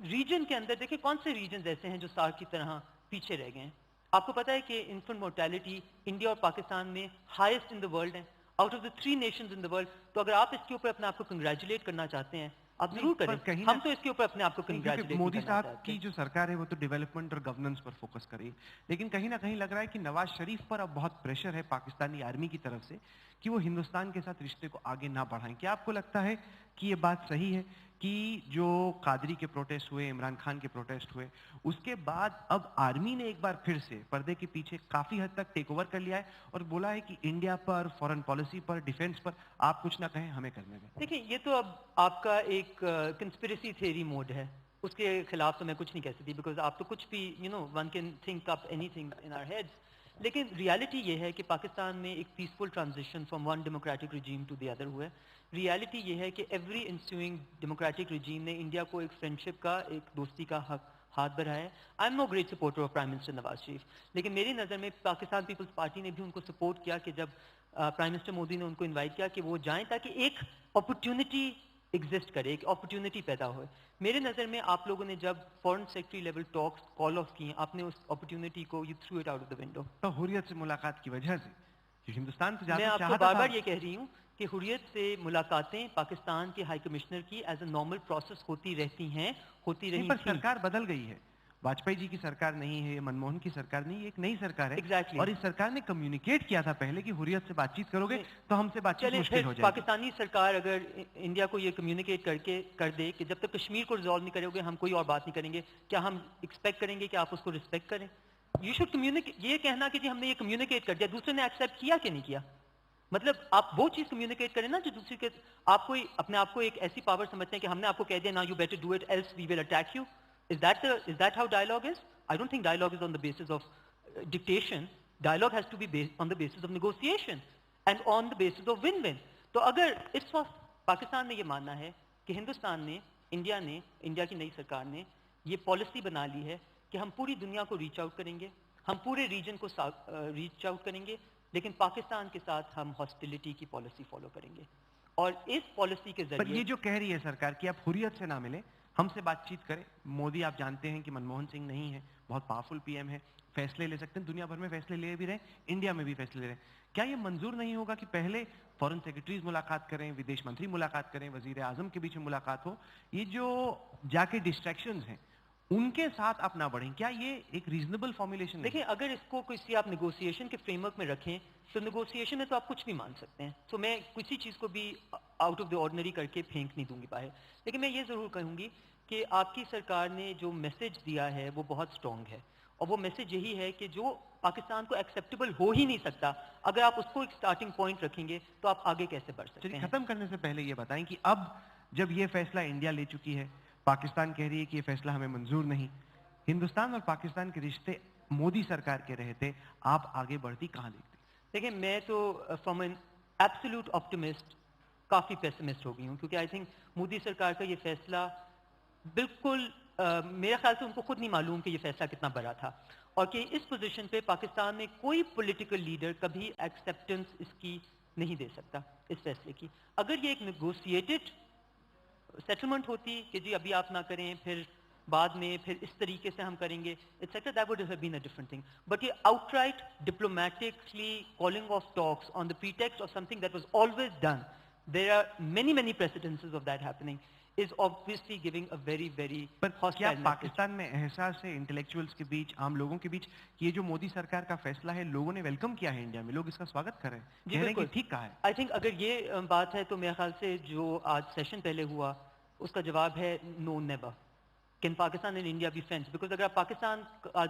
O: रीजन के अंदर, देखिए कौन से रीजन ऐसे हैं जो सार्क की तरह पीछे रह गए हैं। आपको पता है कि इन्फेंट मोर्टेलिटी इंडिया और पाकिस्तान में हाईएस्ट इन द वर्ल्ड है, out of the 3 Nations in the world. तो अगर आप इसके ऊपर अपने आप को कंग्रेचुलेट करना चाहते हैं, आप जरूर करें, हम तो इसके ऊपर अपने आप को कंग्रेचुलेट।
M: मोदी साहब की जो सरकार है वो तो डेवलपमेंट और गवर्नेंस पर फोकस कर रही है, लेकिन कहीं ना कहीं लग रहा है कि नवाज शरीफ पर अब बहुत प्रेशर है पाकिस्तानी आर्मी की तरफ से कि वो हिंदुस्तान के साथ रिश्ते को आगे ना बढ़ाएं। क्या आपको लगता है कि ये बात सही है कि जो कादरी के प्रोटेस्ट हुए, इमरान खान के प्रोटेस्ट हुए, उसके बाद अब आर्मी ने एक बार फिर से पर्दे के पीछे काफी हद तक टेक ओवर कर लिया है और बोला है कि इंडिया पर, फॉरेन पॉलिसी पर, डिफेंस पर आप कुछ ना कहें, हमें करने दें?
O: देखिए ये तो अब आपका एक कंस्पिरेसी थ्योरी मोड है, उसके खिलाफ तो मैं कुछ नहीं कह सकती, बिकॉज आप तो कुछ भी one can think up anything in our heads. लेकिन रियलिटी ये है कि पाकिस्तान में एक peaceful transition from one democratic regime to the other हुआ है। रियलिटी ये है कि एवरी इंस्यूइंग डेमोक्रेटिक रिजीम ने इंडिया को एक फ्रेंडशिप का, एक दोस्ती का हाथ बढ़ाया है। I am no great supporter of prime minister Nawaz Sharif, लेकिन मेरी नज़र में पाकिस्तान पीपल्स पार्टी ने भी उनको सपोर्ट किया कि जब प्राइम मिनिस्टर मोदी ने उनको इन्वाइट किया कि वो जाएं ताकि एक अपॉर्चुनिटी एग्जिस्ट करे, एक अपॉर्चुनिटी पैदा हो। मेरे नज़र में आप लोगों ने जब foreign secretary level talks call of किए, आपने उस अपॉर्चुनिटी को you through it out of the window.
M: तो हुर्रियत से मुलाकात की वजह से जो हिंदुस्तान से
O: मैं आपको बार बार ये कह रही हूँ कि हुर्रियत से मुलाकातें पाकिस्तान के हाई कमिश्नर की एज ए नॉर्मल प्रोसेस होती रहती हैं, होती रही।
M: पर सरकार बदल गई है वाजपेयी जी की सरकार नहीं है, मनमोहन की सरकार नहीं, एक नई सरकार है।
O: Exactly.
M: और इस सरकार ने कम्युनिकेट किया था पहले कि हुर्रियत से बातचीत करोगे तो हमसे बातचीत
O: चलिए
M: मुश्किल
O: फिर
M: हो जाएगी।
O: पाकिस्तानी सरकार अगर इंडिया को ये कम्युनिकेट कर दे कि जब तक कश्मीर को रिजॉल्व नहीं करोगे हम कोई और बात नहीं करेंगे, क्या हम एक्सपेक्ट करेंगे कि आप उसको रिस्पेक्ट करें? You should communicate. ये कहना कि जी हमने ये कम्युनिकेट कर दिया, दूसरे ने एक्सेप्ट किया कि नहीं किया, मतलब आप वो चीज कम्युनिकेट करें ना जो दूसरे के, आप कोई अपने आप को एक ऐसी पावर समझते हैं कि हमने आपको कह दिया ना you better do it else we will attack you. Is that how dialogue is? I don't think dialogue is on the basis of dictation. Dialogue has to be on the basis of negotiation and on the basis of win win. तो अगर इस वक्त पाकिस्तान ने ये मानना है कि हिंदुस्तान ने, इंडिया की नई सरकार ने ये पॉलिसी बना ली है कि हम पूरी दुनिया को रीच आउट करेंगे, हम पूरे रीजन को रीच आउट करेंगे, लेकिन पाकिस्तान के साथ हम हॉस्टिलिटी की पॉलिसी फॉलो करेंगे, और इस पॉलिसी के
M: पर
O: जरिए
M: ये जो कह रही है सरकार कि आप हुर्रियत से ना मिले, हमसे बातचीत करें। मोदी आप जानते हैं कि मनमोहन सिंह नहीं है, बहुत पावरफुल पीएम है, फैसले ले सकते हैं, दुनिया भर में फैसले ले भी रहे, इंडिया में भी फैसले ले रहे हैं। क्या ये मंजूर नहीं होगा कि पहले फॉरेन सेक्रेटरीज मुलाकात करें, विदेश मंत्री मुलाकात करें, वजीर आजम के बीच में मुलाकात हो? ये जो जाके डिस्ट्रैक्शंस हैं उनके साथ आप ना बढ़ें, क्या ये एक रीजनेबल फॉर्मुलेशन?
O: देखिए, अगर इसको किसी आप नेगोशिएशन के फ्रेमवर्क में रखें तो नेगोशिएशन में तो आप कुछ भी मान सकते हैं। तो मैं किसी चीज़ को भी आउट ऑफ द ऑर्डिनरी करके फेंक नहीं दूंगी बाहर, लेकिन मैं ये ज़रूर कहूँगी कि आपकी सरकार ने जो मैसेज दिया है वो बहुत स्ट्रॉन्ग है, और वो मैसेज यही है कि जो पाकिस्तान को एक्सेप्टेबल हो ही नहीं सकता, अगर आप उसको एक स्टार्टिंग पॉइंट रखेंगे तो आप आगे कैसे बढ़ सकते हैं।
M: खत्म करने से पहले ये बताएं कि अब जब ये फैसला इंडिया ले चुकी है, पाकिस्तान कह रही है कि ये फैसला हमें मंजूर नहीं, हिंदुस्तान और पाकिस्तान के रिश्ते मोदी सरकार के रहते आप आगे बढ़ती कहाँ देखते?
O: देखिए, मैं तो फ्रॉम एन एब्सोल्यूट ऑप्टिमिस्ट काफ़ी पेसिमिस्ट हो गई हूँ, क्योंकि आई थिंक मोदी सरकार का ये फैसला बिल्कुल मेरे ख्याल से उनको खुद नहीं मालूम कि ये फैसला कितना बड़ा था, और कि इस पोजीशन पे पाकिस्तान में कोई पॉलिटिकल लीडर कभी एक्सेप्टेंस इसकी नहीं दे सकता इस फैसले की। अगर ये एक नेगोशिएटेड सेटलमेंट होती कि जी अभी आप ना करें, फिर बाद में फिर इस तरीके से हम करेंगे, etc., that would have been a different thing. But ये outright diplomatically calling off talks on the pretext of something that was always done, there are many precedences of that happening, is obviously giving a very hostile
M: क्या
O: message.
M: Pakistan में एहसास है intellectuals के बीच, आम लोगों के बीच, कि ये जो मोदी सरकार का फैसला है लोगों ने वेलकम किया है, इंडिया में लोग इसका स्वागत कर रहे हैं,
O: जी
M: कह रहे हैं कि
O: बिल्कुल
M: ठीक कहा है?
O: आई थिंक अगर ये बात है तो मेरे ख्याल से जो आज सेशन पहले हुआ उसका जवाब है no never. Can Pakistan and India be friends? Because अगर आप पाकिस्तान का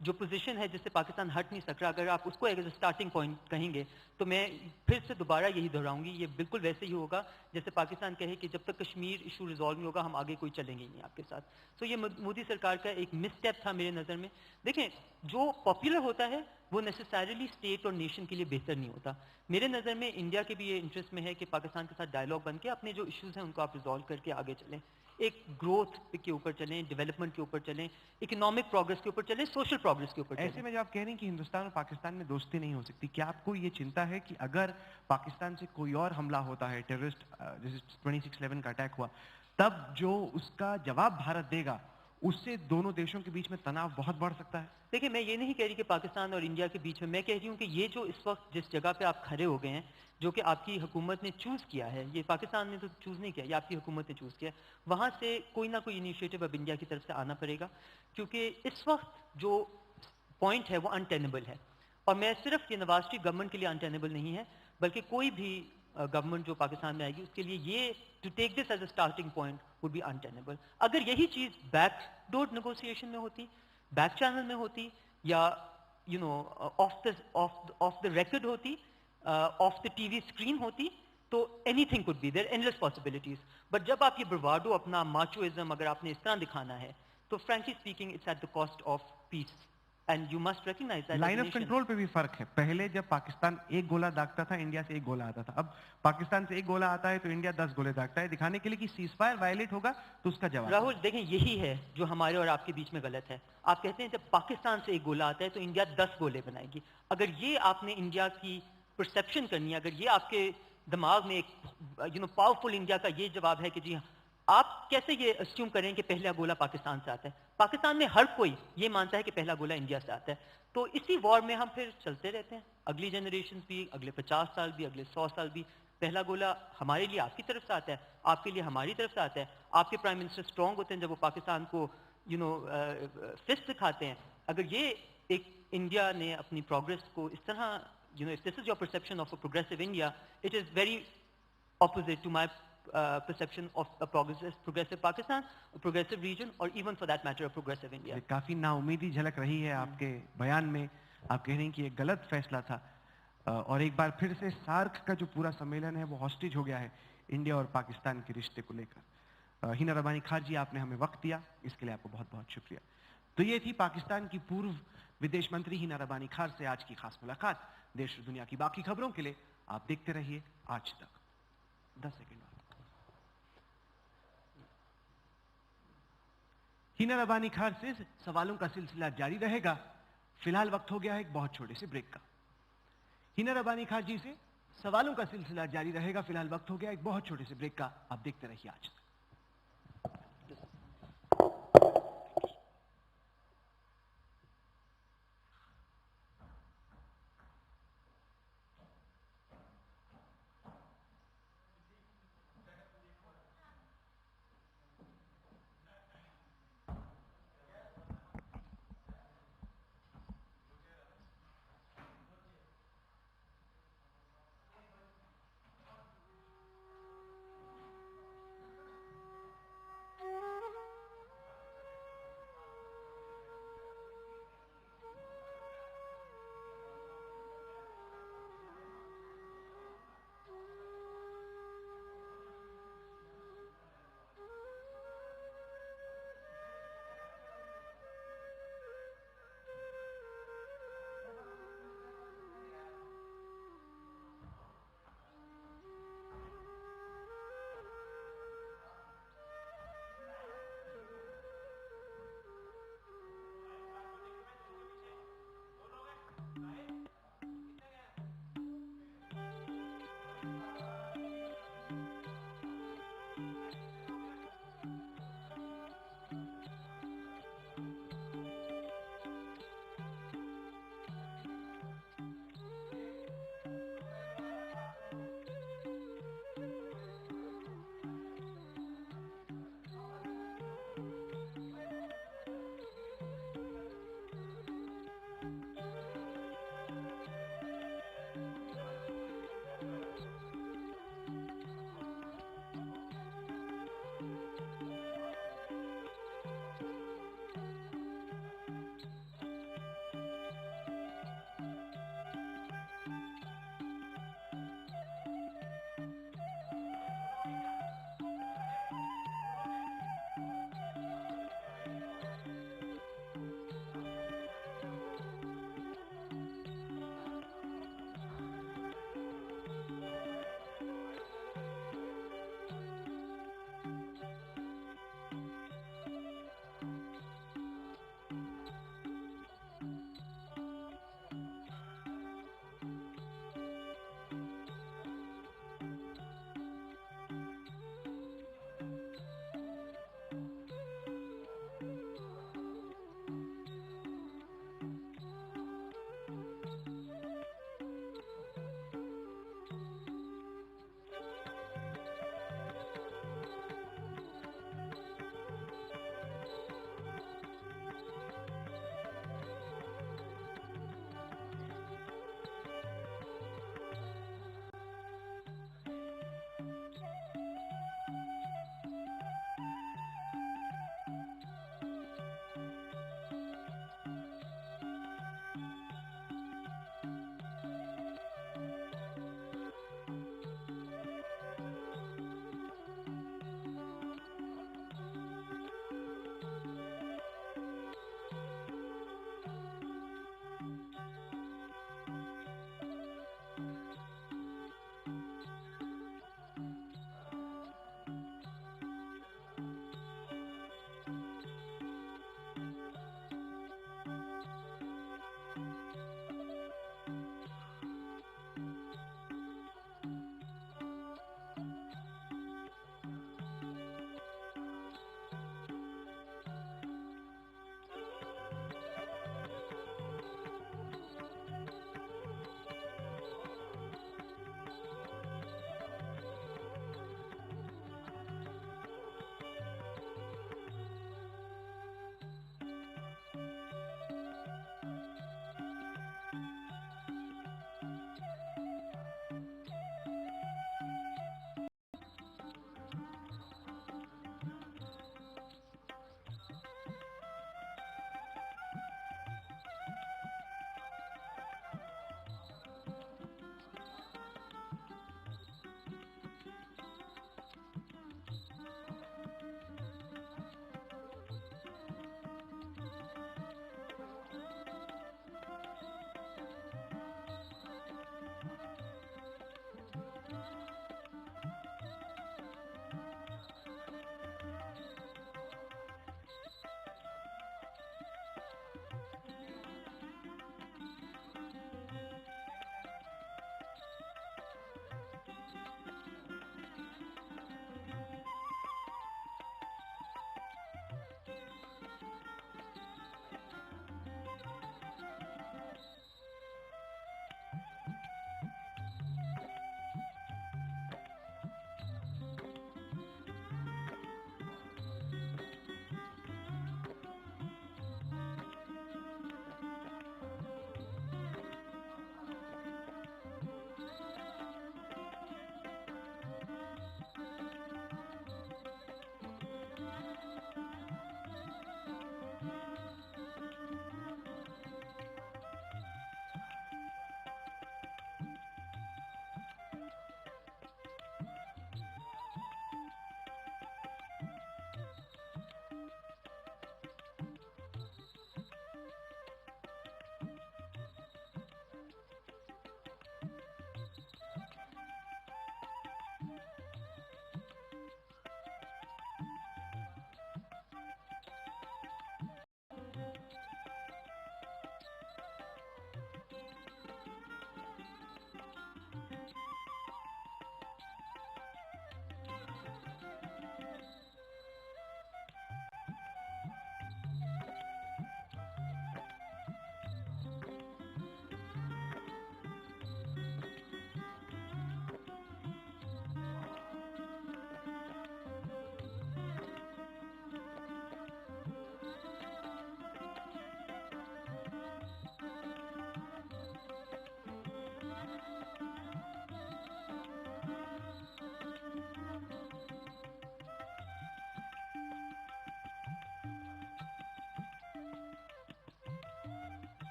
O: जो पोजीशन है जिससे पाकिस्तान हट नहीं सक रहा, अगर आप उसको एज ए स्टार्टिंग पॉइंट कहेंगे तो मैं फिर से दोबारा यही दोहराऊंगी, ये बिल्कुल वैसे ही होगा जैसे पाकिस्तान कहे कि जब तक कश्मीर इशू रिजॉल्व नहीं होगा हम आगे कोई चलेंगे ही नहीं आपके साथ। तो ये मोदी सरकार का एक मिसस्टेप था मेरे नज़र में। देखें, जो पॉपुलर होता है वो नेसेसरीली स्टेट और नेशन के लिए बेहतर नहीं होता। मेरे नज़र में इंडिया के भी ये इंटरेस्ट में है कि पाकिस्तान के साथ डायलॉग बन के अपने जो इश्यूज हैं उनको आप रिजॉल्व करके आगे चलें, एक ग्रोथ के ऊपर चलें, डेवलपमेंट के ऊपर चलें, इकोनॉमिक प्रोग्रेस के ऊपर चलें, सोशल प्रोग्रेस के ऊपर चलें।
M: ऐसे में जब आप कह रहे हैं कि हिंदुस्तान और पाकिस्तान में दोस्ती नहीं हो सकती, क्या आपको ये चिंता है कि अगर पाकिस्तान से कोई और हमला होता है, टेररिस्ट जैसे 26/11 का अटैक हुआ, तब जो उसका जवाब भारत देगा उससे दोनों देशों के बीच में तनाव बहुत बढ़ सकता है?
O: देखिए, मैं ये नहीं कह रही कि पाकिस्तान और इंडिया के बीच में, मैं कह रही हूँ कि ये जो इस वक्त जिस जगह पे आप खड़े हो गए हैं, जो कि आपकी हुकूमत ने चूज़ किया है, ये पाकिस्तान ने तो चूज़ नहीं किया, ये आपकी हुकूमत ने चूज़ किया, वहाँ से कोई ना कोई इनिशिएटिव अब इंडिया की तरफ से आना पड़ेगा, क्योंकि इस वक्त जो पॉइंट है वो अनटेनेबल है। और मैं सिर्फ ये नवाज शरीफ गवर्नमेंट के लिए अनटेनेबल नहीं है, बल्कि कोई भी गवर्नमेंट जो पाकिस्तान में आएगी उसके लिए ये to take this as a starting point would be untenable. अगर यही चीज़ बैक डोर नेगोशिएशन में होती, बैक चैनल में होती, या you know off the record होती, ऑफ द टीवी स्क्रीन होती, तो anything could be there, endless possibilities. But जब आप ये ब्रवाडो, अपना माचोइज्म अगर आपने इस तरह दिखाना है, तो frankly speaking it's at the cost of peace, and you must recognise that.
M: Line of Control पे भी फर्क है। पहले जब पाकिस्तान एक गोला दागता था, इंडिया से एक गोला आता था, अब पाकिस्तान से एक गोला आता है तो इंडिया 10 गोले दागता है, दिखाने के लिए कि सीजफायर वायलेट होगा तो उसका जवाब।
O: राहुल, देखें, यही है जो हमारे और आपके बीच में गलत है। आप कहते हैं जब पाकिस्तान से एक गोला आता है तो इंडिया 10 गोले बनाएगी। अगर ये आपने इंडिया की परसेप्शन करनी है, अगर ये आपके दिमाग में एक पावरफुल इंडिया का ये जवाब है कि जी आप कैसे ये अस्यूम करें कि पहला गोला पाकिस्तान से आता है? पाकिस्तान में हर कोई ये मानता है कि पहला गोला इंडिया से आता है। तो इसी वॉर में हम फिर चलते रहते हैं, अगली जनरेशन भी, अगले 50 साल भी, अगले 100 साल भी। पहला गोला हमारे लिए आपकी तरफ से आता है, आपके लिए हमारी तरफ से आता है। आपके प्राइम मिनिस्टर स्ट्रांग होते हैं जब वो पाकिस्तान को फिस्ट दिखाते हैं, अगर ये एक इंडिया ने अपनी प्रोग्रेस को इस तरह, if this is your perception of a progressive India, it is very opposite to my perception of a progressive Pakistan, a progressive region, or even for that matter, a progressive India.
M: काफी नाउमीदी झलक रही है आपके बयान में. आप कह रहे हैं कि एक गलत फैसला था और एक बार फिर से सार्क का जो पूरा सम्मेलन है वो हॉस्टेज हो गया है इंडिया और पाकिस्तान के रिश्ते को लेकर. हिना रबानी खान जी, आपने हमें वक्त दिया, इसके लिए आपको बहुत बहुत शुक्रिया. तो ये थी पाकिस्तान की पूर्व विदेश मंत्री हिना रबानी खान से आज की खास मुलाकात. देश और दुनिया की बाकी खबरों के लिए आप देखते रहिए आज तक. 10 सेकंड. हिना रबानी खान से सवालों का सिलसिला जारी रहेगा. फिलहाल वक्त हो गया है एक बहुत छोटे से ब्रेक का. हिना रबानी खान जी से सवालों का सिलसिला जारी रहेगा. फिलहाल वक्त हो गया एक बहुत छोटे से ब्रेक का. आप देखते रहिए आज तक.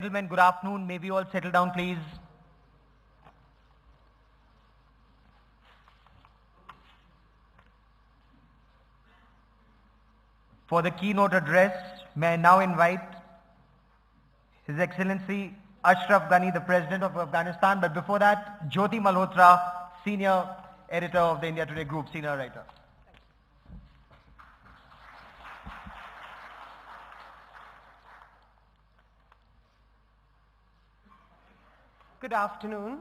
R: Gentlemen, good afternoon. May we all settle down, please. For the keynote address, may I now invite His Excellency Ashraf Ghani, the President of Afghanistan. But before that, Jyoti Malhotra, Senior Editor of the India Today Group, Senior Writer.
J: Good afternoon.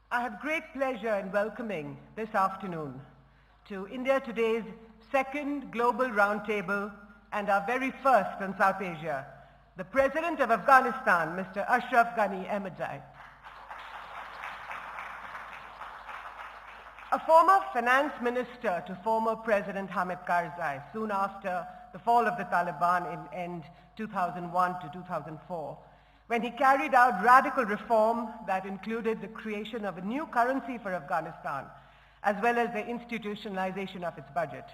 J: I have great pleasure in welcoming this afternoon to India Today's second Global Roundtable and our very first on South Asia, the President of Afghanistan, Mr. Ashraf Ghani Ahmadzai. A former finance minister to former President Hamid Karzai soon after the fall of the Taliban in end 2001 to 2004, when he carried out radical reform that included the creation of a new currency for Afghanistan, as well as the institutionalization of its budget.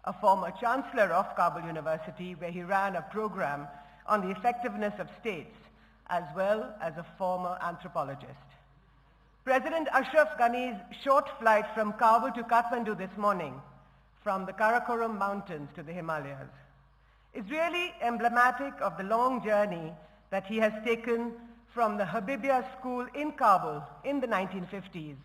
J: A former chancellor of Kabul University, where he ran a program on the effectiveness of states, as well as a former anthropologist. President Ashraf Ghani's short flight from Kabul to Kathmandu this morning, from the Karakoram Mountains to the Himalayas, is really emblematic of the long journey that he has taken from the Habibia School in Kabul in the 1950s,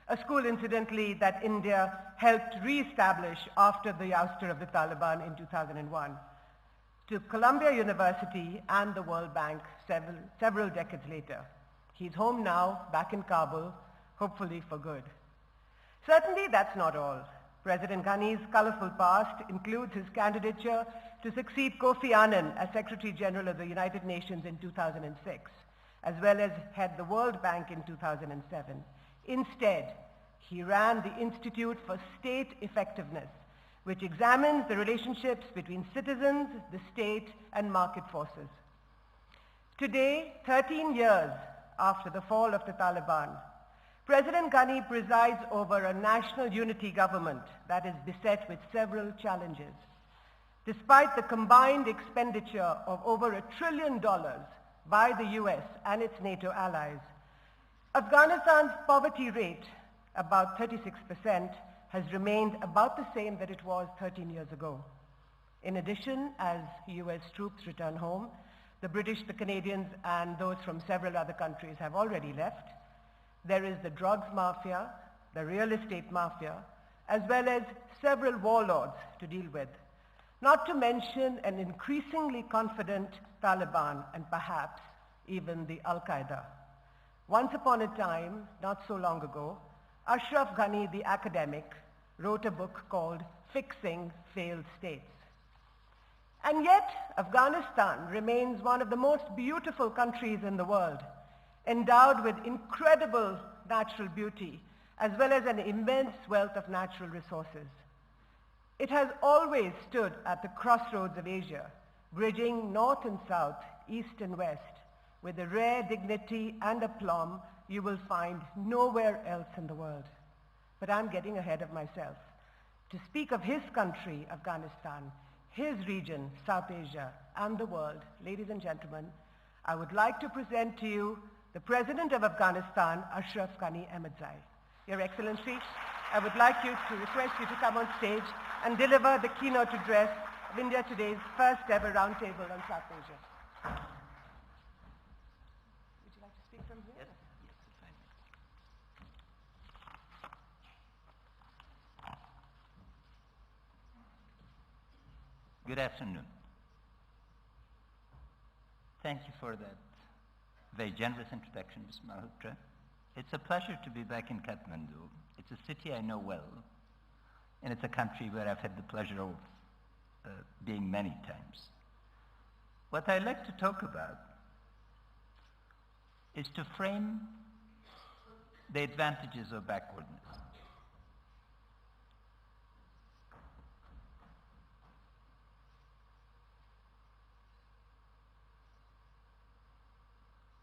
J: a school incidentally that India helped re-establish after the ouster of the Taliban in 2001, to Columbia University and the World Bank several decades later. He's home now, back in Kabul, hopefully for good. Certainly that's not all. President Ghani's colorful past includes his candidature to succeed Kofi Annan as Secretary General of the United Nations in 2006, as well as head the World Bank in 2007. Instead, he ran the Institute for State Effectiveness, which examines the relationships between citizens, the state, and market forces. Today, 13 years after the fall of the Taliban, President Ghani presides over a national unity government that is beset with several challenges. Despite the combined expenditure of over $1 trillion by the US and its NATO allies, Afghanistan's poverty rate, about 36%, has remained about the same that it was 13 years ago. In addition, as US troops return home, the British, the Canadians, and those from several other countries have already left. There is the drugs mafia, the real estate mafia, as well as several warlords to deal with. Not to mention an increasingly confident Taliban and perhaps even the Al-Qaeda. Once upon a time, not so long ago, Ashraf Ghani, the academic, wrote a book called Fixing Failed States. And yet, Afghanistan remains one of the most beautiful countries in the world, endowed with incredible natural beauty, as well as an immense wealth of natural resources. It has always stood at the crossroads of Asia, bridging north and south, east and west, with a rare dignity and aplomb you will find nowhere else in the world. But I'm getting ahead of myself. To speak of his country, Afghanistan, his region, South Asia, and the world, ladies and gentlemen, I would like to present to you the President of Afghanistan, Ashraf Ghani Ahmadzai. Your Excellency, I would like you to request you to come on stage and deliver the keynote address of India Today's first ever roundtable on South Asia. Would you like to speak from here? Yes.
V: Good afternoon. Thank you for that very generous introduction, Ms. Malhotra. It's a pleasure to be back in Kathmandu. It's a city I know well, and it's a country where I've had the pleasure of being many times. What I like to talk about is to frame the advantages of backwardness.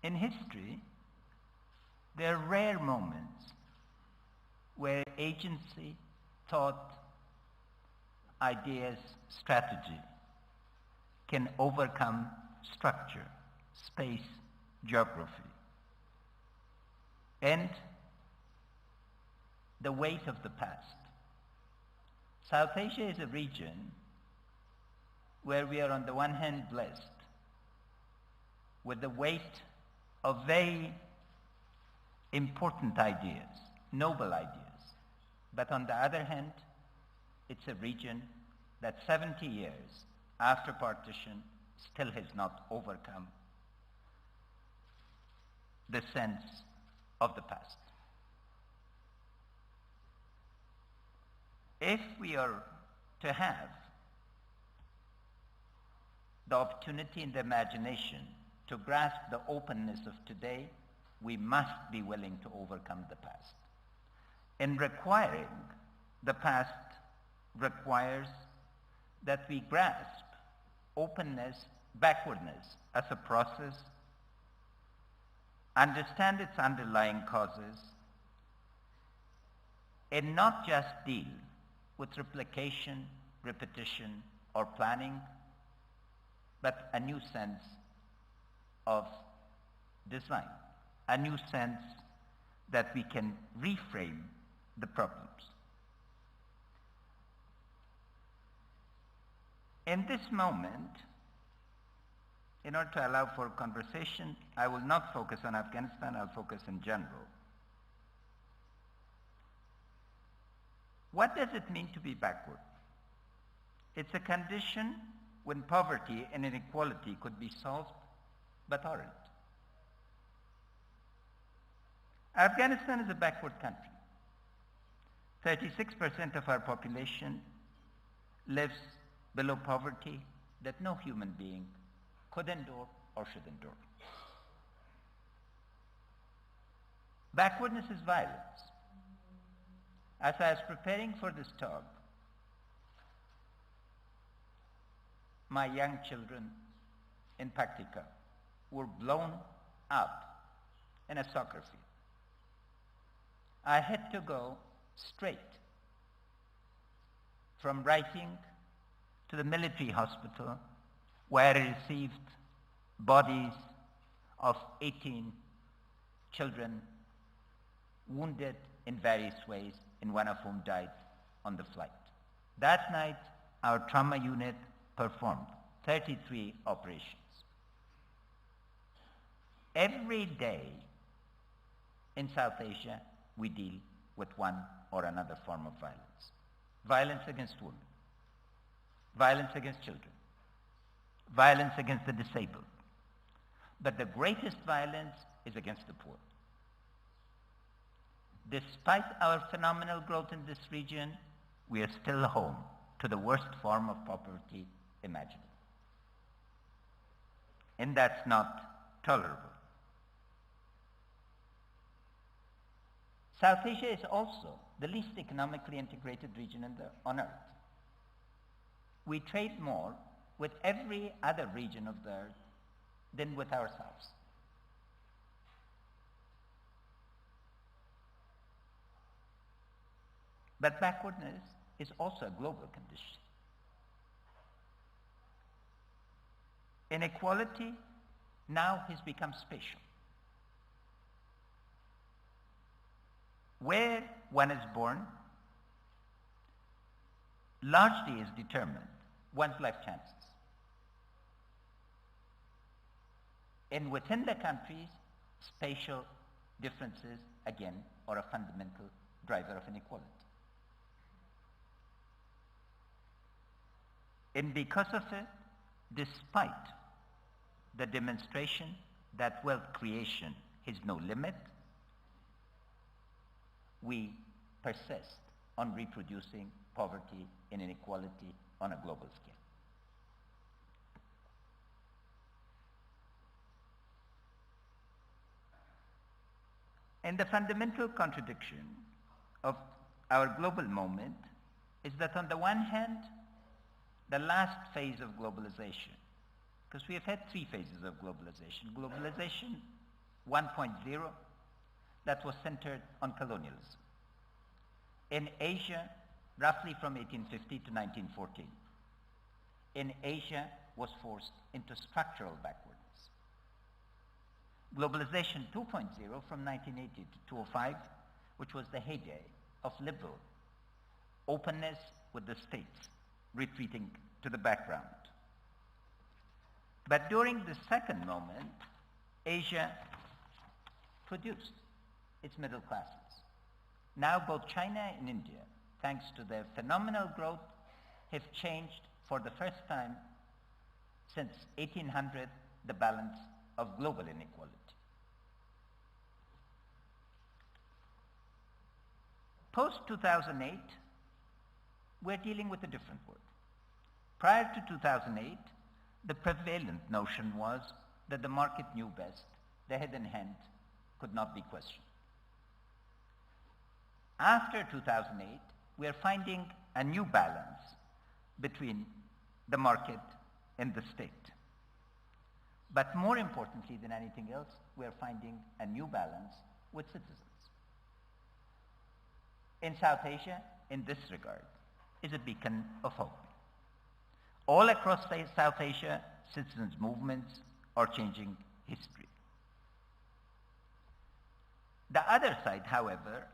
V: In history, there are rare moments where agency, thought, ideas, strategy can overcome structure, space, geography, and the weight of the past. South Asia is a region where we are on the one hand blessed with the weight of very important ideas, noble ideas. But on the other hand, it's a region that 70 years after partition still has not overcome the sense of the past. If we are to have the opportunity and the imagination to grasp the openness of today, we must be willing to overcome the past. And requiring the past requires that we grasp openness, backwardness as a process, understand its underlying causes, and not just deal with replication, repetition, or planning, but a new sense of design, a new sense that we can reframe the problems. In this moment, in order to allow for conversation, I will not focus on Afghanistan, I'll focus in general. What does it mean to be backward? It's a condition when poverty and inequality could be solved, but aren't. Afghanistan is a backward country. 36% of our population lives below poverty that no human being could endure or should endure. Backwardness is violence. As I was preparing for this talk, my young children in Paktika were blown up in a soccer field. I had to go straight from writing to the military hospital where I received bodies of 18 children wounded in various ways, and one of whom died on the flight. That night, our trauma unit performed 33 operations. Every day in South Asia, we deal with one or another form of violence. Violence against women, violence against children, violence against the disabled. But the greatest violence is against the poor. Despite our phenomenal growth in this region, we are still home to the worst form of poverty imaginable. And that's not tolerable. South Asia is also the least economically integrated region on Earth. We trade more with every other region of the Earth than with ourselves. But backwardness is also a global condition. Inequality now has become spatial. Where one is born largely is determined one's life chances. And within the countries, spatial differences, again, are a fundamental driver of inequality. And because of it, despite the demonstration that wealth creation has no limit, we persist on reproducing poverty and inequality on a global scale. And the fundamental contradiction of our global moment is that on the one hand, the last phase of globalization, because we have had three phases of globalization. Globalization 1.0, that was centered on colonialism. In Asia, roughly from 1850 to 1914. In Asia, was forced into structural backwardness. Globalization 2.0 from 1980 to 2005, which was the heyday of liberal openness with the states retreating to the background. But during the second moment, Asia produced its middle classes. Now both China and India, thanks to their phenomenal growth, have changed for the first time since 1800 the balance of global inequality. Post-2008, we're dealing with a different world. Prior to 2008, the prevalent notion was that the market knew best, the head in hand could not be questioned. After 2008, we are finding a new balance between the market and the state. But more importantly than anything else, we are finding a new balance with citizens. In South Asia, in this regard, is a beacon of hope. All across South Asia, citizens' movements are changing history. The other side, however,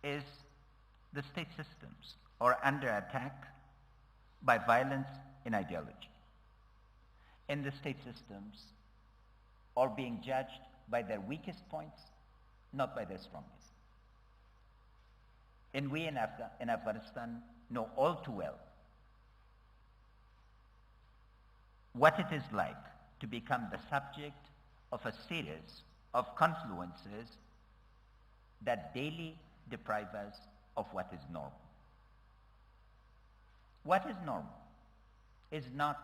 V: is the state systems are under attack by violence and ideology. And the state systems are being judged by their weakest points, not by their strongest. And we in Afghanistan know all too well what it is like to become the subject of a series of confluences that daily deprive us of what is normal. What is normal is not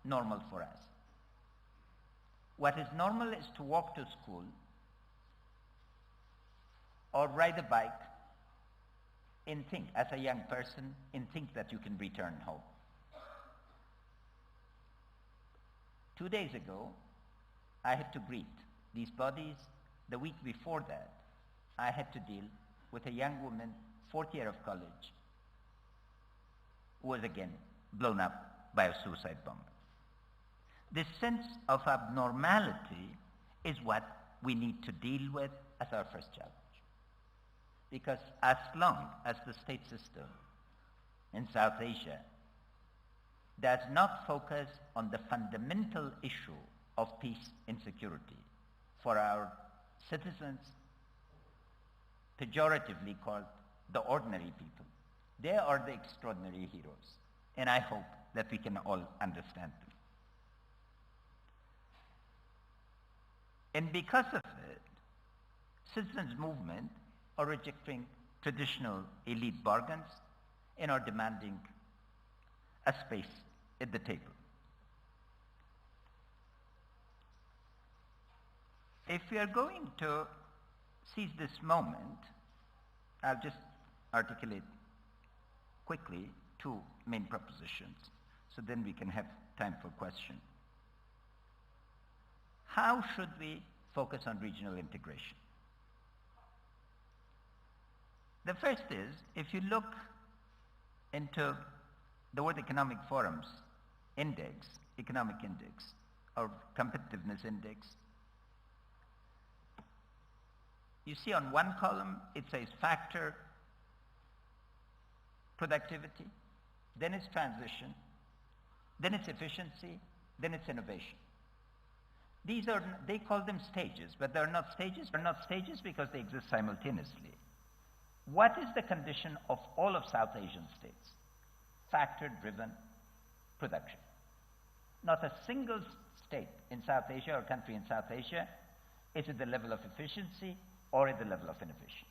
V: normal for us. What is normal is to walk to school or ride a bike and think, as a young person, and think that you can return home. 2 days ago, I had to greet these bodies. The week before that, I had to deal with a young woman, fourth year of college, who was again blown up by a suicide bomber. This sense of abnormality is what we need to deal with as our first challenge. Because as long as the state system in South Asia does not focus on the fundamental issue of peace and security for our citizens, pejoratively called the ordinary people, they are the extraordinary heroes. And I hope that we can all understand them. And because of it, citizens' movement are rejecting traditional elite bargains and are demanding a space at the table. If we are going to seize this moment, I'll just articulate quickly two main propositions, so then we can have time for questions. How should we focus on regional integration? The first is, if you look into the World Economic Forum's index, economic index, or competitiveness index, you see on one column it says factor, productivity, then it's transition, then it's efficiency, then it's innovation. These are, they call them stages, but they're not stages. They're not stages because they exist simultaneously. What is the condition of all of South Asian states? Factor-driven production. Not a single state in South Asia or country in South Asia is at the level of efficiency or at the level of innovation.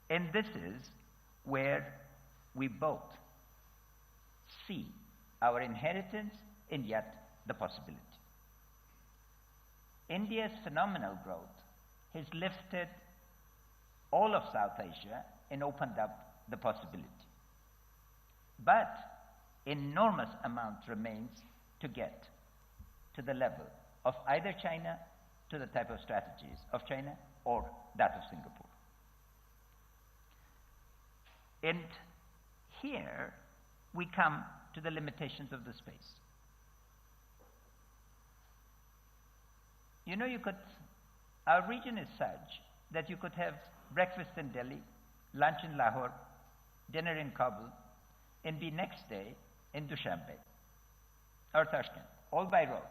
V: And this is where we both see our inheritance and yet the possibility. India's phenomenal growth has lifted all of South Asia and opened up the possibility. But enormous amount remains to get to the level of either China, to the type of strategies of China, or that of Singapore. And here we come to the limitations of the space. You know, our region is such that you could have breakfast in Delhi, lunch in Lahore, dinner in Kabul, and be next day in Dushanbe or Tashkent, all by road.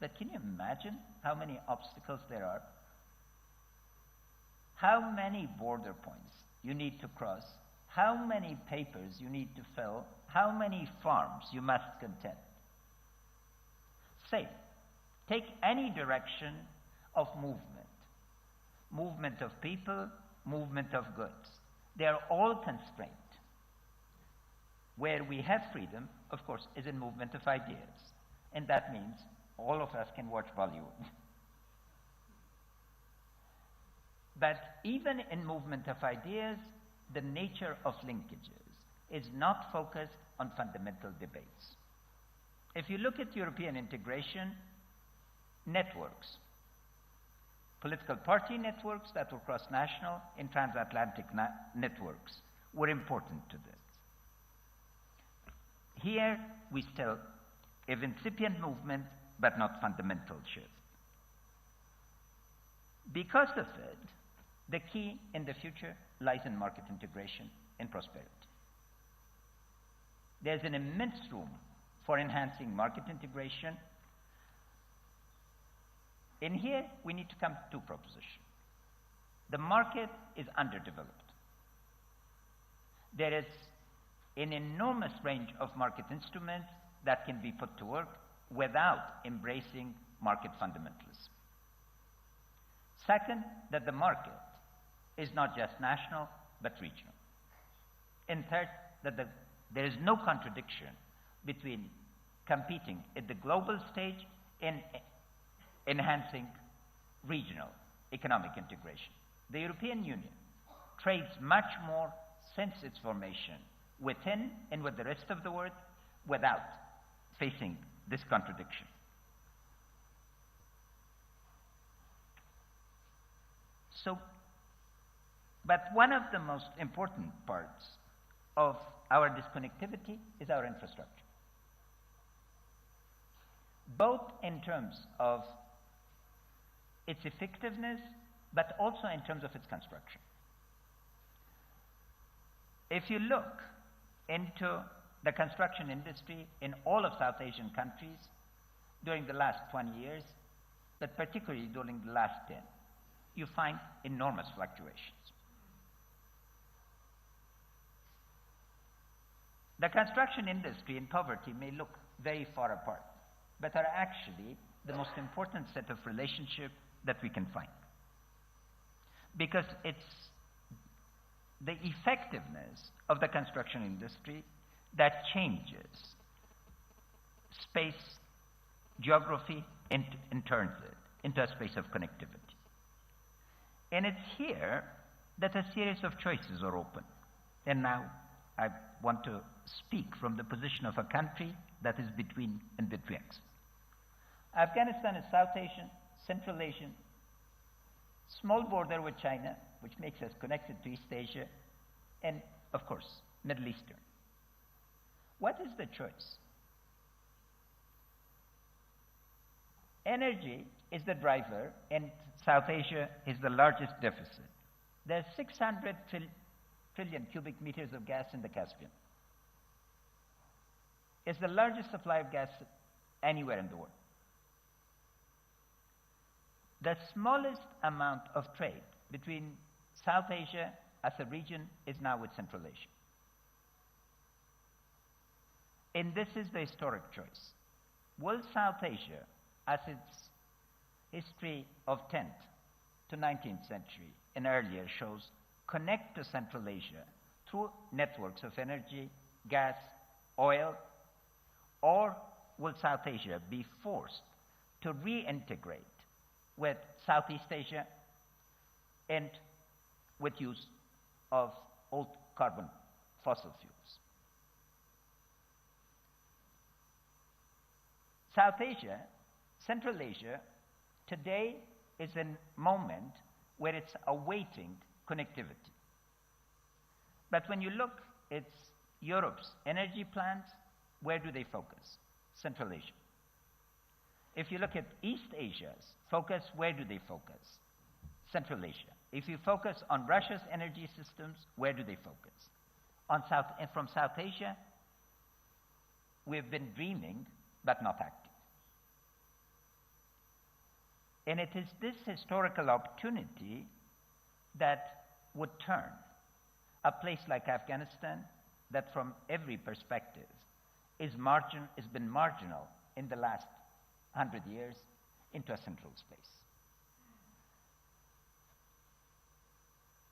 V: But can you imagine how many obstacles there are? How many border points you need to cross, how many papers you need to fill, how many farms you must contend. Say, take any direction of movement of people, movement of goods. They are all constrained. Where we have freedom, of course, is in movement of ideas. And that means all of us can watch Bollywood. But even in movement of ideas, the nature of linkages is not focused on fundamental debates. If you look at European integration, networks, political party networks that were cross-national and transatlantic networks were important to this. Here, we still have incipient movement, but not fundamental shift. Because of it, the key in the future lies in market integration and prosperity. There's an immense room for enhancing market integration. In here, we need to come to two propositions. The market is underdeveloped. There is an enormous range of market instruments that can be put to work without embracing market fundamentalism. Second, that the market is not just national, but regional. And third, that there is no contradiction between competing at the global stage and enhancing regional economic integration. The European Union trades much more since its formation within and with the rest of the world without facing this contradiction. So, but one of the most important parts of our disconnectivity is our infrastructure, both in terms of its effectiveness, but also in terms of its construction. If you look into the construction industry in all of South Asian countries during the last 20 years, but particularly during the last 10, you find enormous fluctuations. The construction industry and poverty may look very far apart, but are actually the most important set of relationships that we can find. Because it's the effectiveness of the construction industry that changes space, geography, and turns it into a space of connectivity. And it's here that a series of choices are open. And now I want to speak from the position of a country that is between and betwixt. Afghanistan is South Asian, Central Asian, small border with China, which makes us connected to East Asia, and, of course, Middle Eastern. What is the choice? Energy is the driver, and South Asia is the largest deficit. There's 600 trillion cubic meters of gas in the Caspian. It's the largest supply of gas anywhere in the world. The smallest amount of trade between South Asia as a region is now with Central Asia. And this is the historic choice. Will South Asia, as its history of 10th to 19th century and earlier shows, connect to Central Asia through networks of energy, gas, oil, or will South Asia be forced to reintegrate with Southeast Asia and with use of old carbon fossil fuels? South Asia, Central Asia, today is a moment where it's awaiting connectivity. But when you look at Europe's energy plans, where do they focus? Central Asia. If you look at East Asia's focus, where do they focus? Central Asia. If you focus on Russia's energy systems, where do they focus? From South Asia, we've been dreaming, but not acting. And it is this historical opportunity that would turn a place like Afghanistan, that from every perspective has been marginal in the last 100 years, into a central space.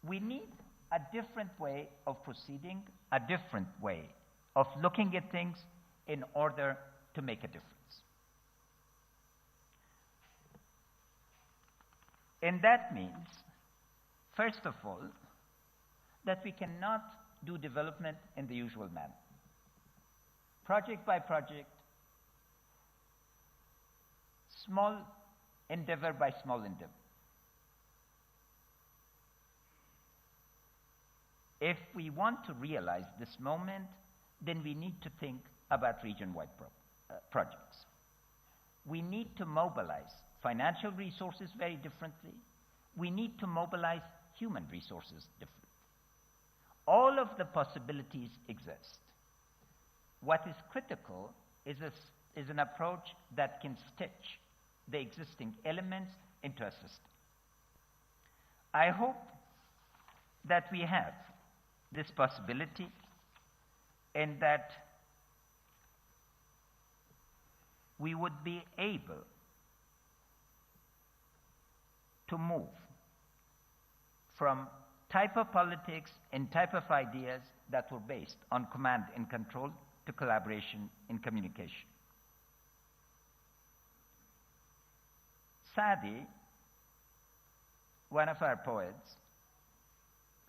V: We need a different way of proceeding, a different way of looking at things in order to make a difference. And that means, first of all, that we cannot do development in the usual manner. Project by project, small endeavor by small endeavor. If we want to realize this moment, then we need to think about region-wide projects. We need to mobilize financial resources very differently. We need to mobilize human resources differently. All of the possibilities exist. What is critical is an approach that can stitch the existing elements into a system. I hope that we have this possibility and that we would be able to move from type of politics and type of ideas that were based on command and control to collaboration and communication. Sadi, one of our poets,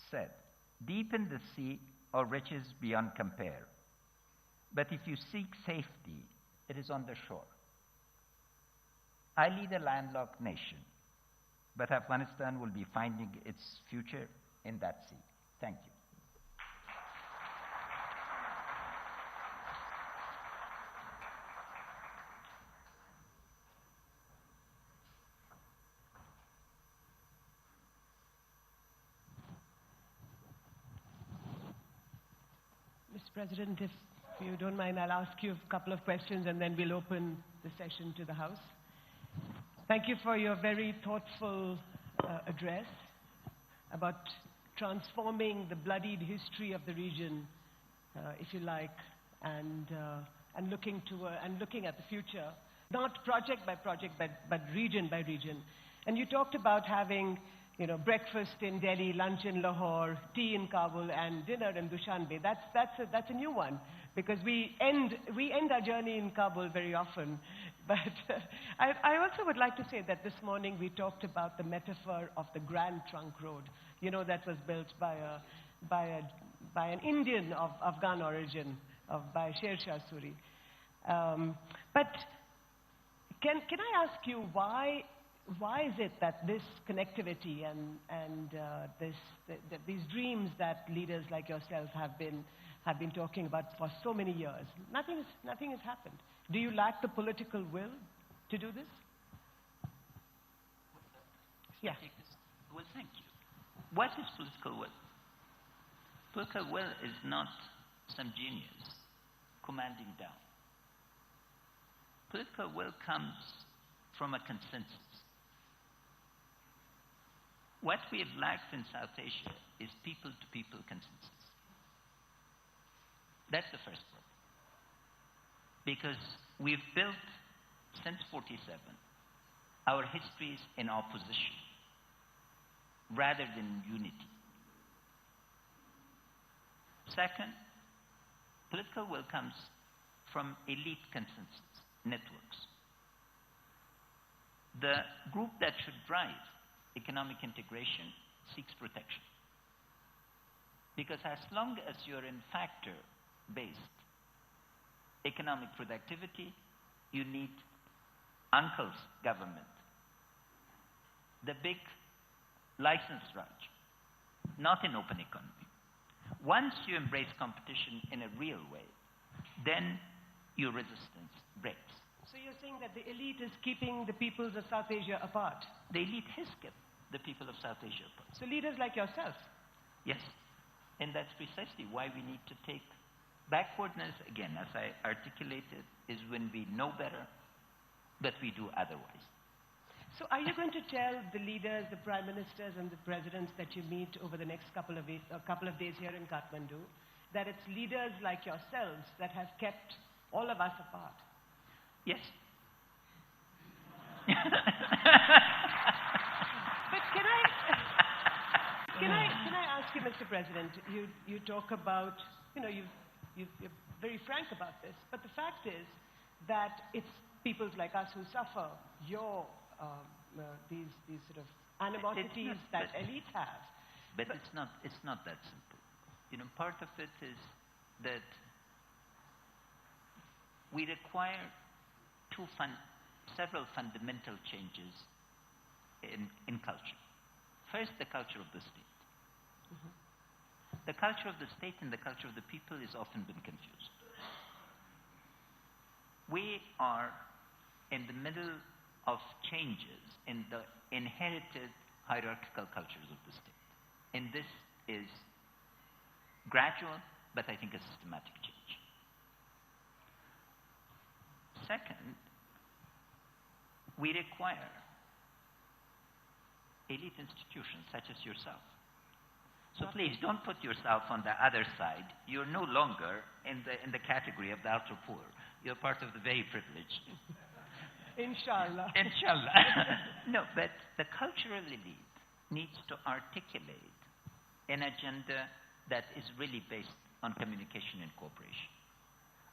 V: said, "Deep in the sea are riches beyond compare, but if you seek safety, it is on the shore." I lead a landlocked nation, but Afghanistan will be finding its future in that sea. Thank you.
K: Mr. President, if you don't mind, I'll ask you a couple of questions and then we'll open the session to the House. Thank you for your very thoughtful address about transforming the bloodied history of the region, if you like, and looking at the future, not project by project, but region by region. And you talked about having, breakfast in Delhi, lunch in Lahore, tea in Kabul, and dinner in Dushanbe. That's a new one, because we end our journey in Kabul very often. But I also would like to say that this morning we talked about the metaphor of the Grand Trunk Road, that was built by an Indian of Afghan origin, by Sher Shah Suri. But can I ask you why is it that this connectivity and these dreams that leaders like yourself have been talking about for so many years, nothing has happened? Do you lack the political will to do this?
V: Yeah. Well, thank you. What is political will? Political will is not some genius commanding down. Political will comes from a consensus. What we have lacked in South Asia is people-to-people consensus. That's the first problem. Because we've built, since 47, our histories in opposition rather than unity. Second, political will comes from elite consensus networks. The group that should drive economic integration seeks protection. Because as long as you're in factor-based economic productivity, you need uncle's government, the big license Raj, not an open economy. Once you embrace competition in a real way, then your resistance breaks.
K: So you're saying that the elite is keeping the peoples of South Asia apart?
V: The elite has kept the people of South Asia apart.
K: So leaders like yourself?
V: Yes. And that's precisely why we need to take backwardness, again, as I articulated, is when we know better, but we do otherwise.
K: So are you going to tell the leaders, the prime ministers and the presidents that you meet over the next couple of days here in Kathmandu, that it's leaders like yourselves that have kept all of us apart?
V: Yes.
K: But can I ask you, Mr. President, you talk about, you're very frank about this, but the fact is that it's peoples like us who suffer these sort of animosities that elites have.
V: But it's not that simple. Part of it is that we require several fundamental changes in culture. First, the culture of the state.
K: Mm-hmm.
V: The culture of the state and the culture of the people has often been confused. We are in the middle of changes in the inherited hierarchical cultures of the state. And this is gradual, but I think a systematic change. Second, we require elite institutions such as yourself. So please don't put yourself on the other side. You're no longer in the category of the ultra poor. You're part of the very privileged.
K: Inshallah.
V: Inshallah. No, but the cultural elite needs to articulate an agenda that is really based on communication and cooperation.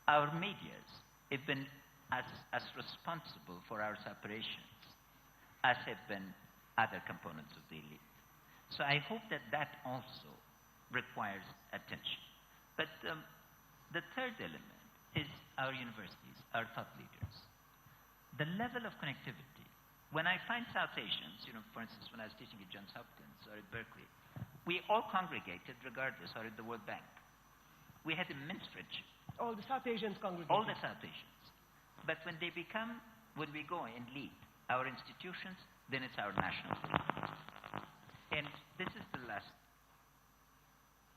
V: Our medias have been as responsible for our separations as have been other components of the elite. So I hope that also requires attention. But the third element is our universities, our thought leaders. The level of connectivity. When I find South Asians, for instance, when I was teaching at Johns Hopkins or at Berkeley, we all congregated regardless, or at the World Bank. We had immense friendship.
K: All the South Asians congregated?
V: All the South Asians. But when we go and lead our institutions, then it's our national lead. And this is the last.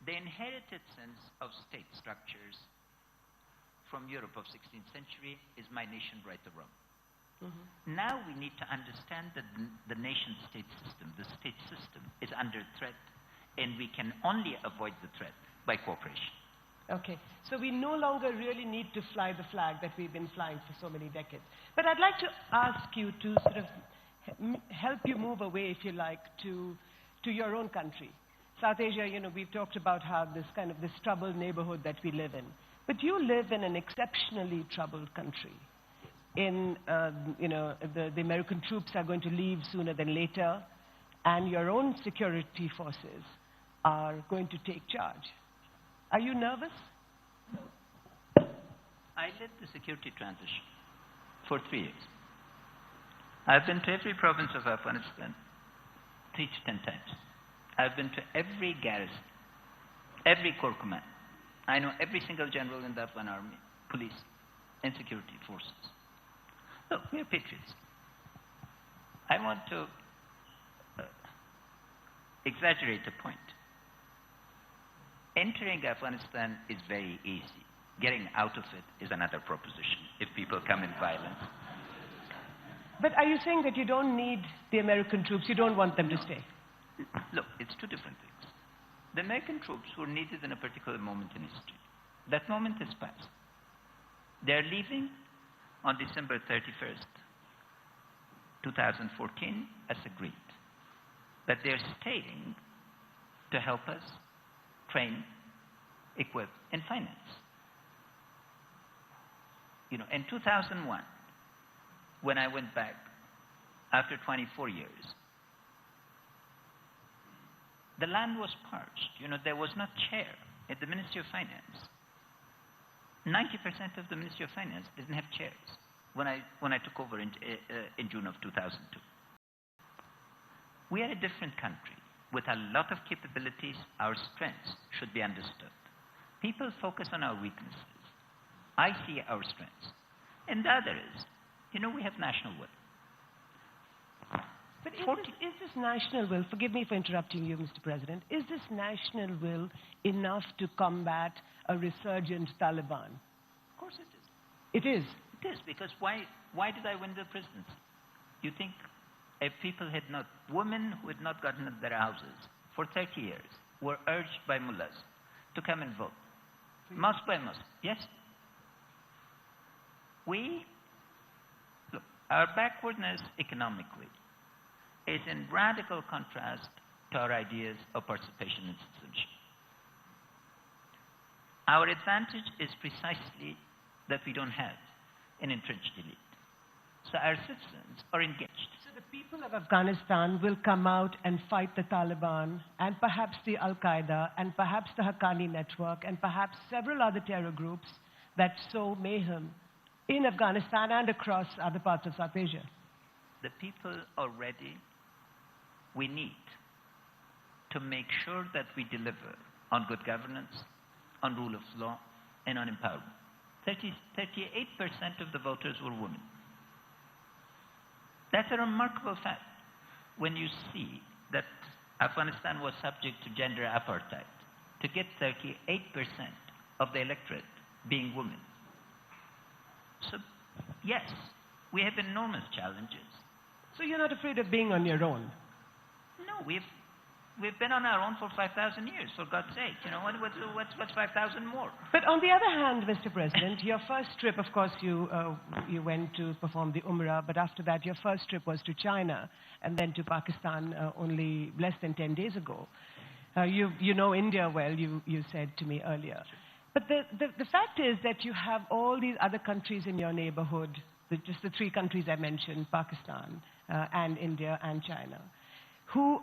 V: The inherited sense of state structures from Europe of 16th century is my nation right or wrong. Mm-hmm. Now we need to understand that the nation-state system, the state system, is under threat, and we can only avoid the threat by cooperation.
K: Okay, so we no longer really need to fly the flag that we've been flying for so many decades. But I'd like to ask you to sort of help you move away, if you like, to your own country. South Asia, we've talked about how this troubled neighborhood that we live in. But you live in an exceptionally troubled country. The American troops are going to leave sooner than later, and your own security forces are going to take charge. Are you nervous?
V: I led the security transition for 3 years. I've been to every province of Afghanistan 3 to 10 times. I've been to every garrison, every corps command. I know every single general in the Afghan army, police, and security forces. Look, we're patriots. I want to exaggerate a point. Entering Afghanistan is very easy. Getting out of it is another proposition if people come in violence.
K: But are you saying that you don't need the American troops? You don't want them to stay?
V: Look, it's two different things. The American troops were needed in a particular moment in history. That moment has passed. They're leaving on December 31st, 2014, as agreed. But they're staying to help us train, equip, and finance. In 2001, when I went back after 24 years, the land was parched. There was not chair at the Ministry of Finance. 90% of the Ministry of Finance didn't have chairs when I took over in June of 2002. We are a different country with a lot of capabilities. Our strengths should be understood. People focus on our weaknesses. I see our strengths. And the other is,
F: You know, we have national will.
K: But is this national will, forgive me for interrupting you, Mr. President, is this national will enough to combat a resurgent Taliban?
F: Of course it is.
K: It is?
F: It is, because why did I win the presidency? You think if people had not, women who had not gotten into their houses for 30 years were urged by mullahs to come and vote. Mosque by mosque, yes? Look, our backwardness economically is in radical contrast to our ideas of participation in citizenship. Our advantage is precisely that we don't have an entrenched elite. So our citizens are engaged.
K: So the people of Afghanistan will come out and fight the Taliban and perhaps the Al-Qaeda and perhaps the Haqqani network and perhaps several other terror groups that sow mayhem in Afghanistan and across other parts of South Asia.
F: The people are ready. We need to make sure that we deliver on good governance, on rule of law, and on empowerment. 38% of the voters were women. That's a remarkable fact when you see that Afghanistan was subject to gender apartheid. To get 38% of the electorate being women. So, yes, we have enormous challenges.
K: So you're not afraid of being on your own?
F: No, we've been on our own for 5,000 years, for God's sake. You know, what's 5,000 more?
K: But on the other hand, Mr. President, your first trip, of course, you went to perform the Umrah, but after that, your first trip was to China and then to Pakistan only less than 10 days ago. You know India well, you said to me earlier. But the fact is that you have all these other countries in your neighborhood, just the three countries I mentioned, Pakistan and India and China, who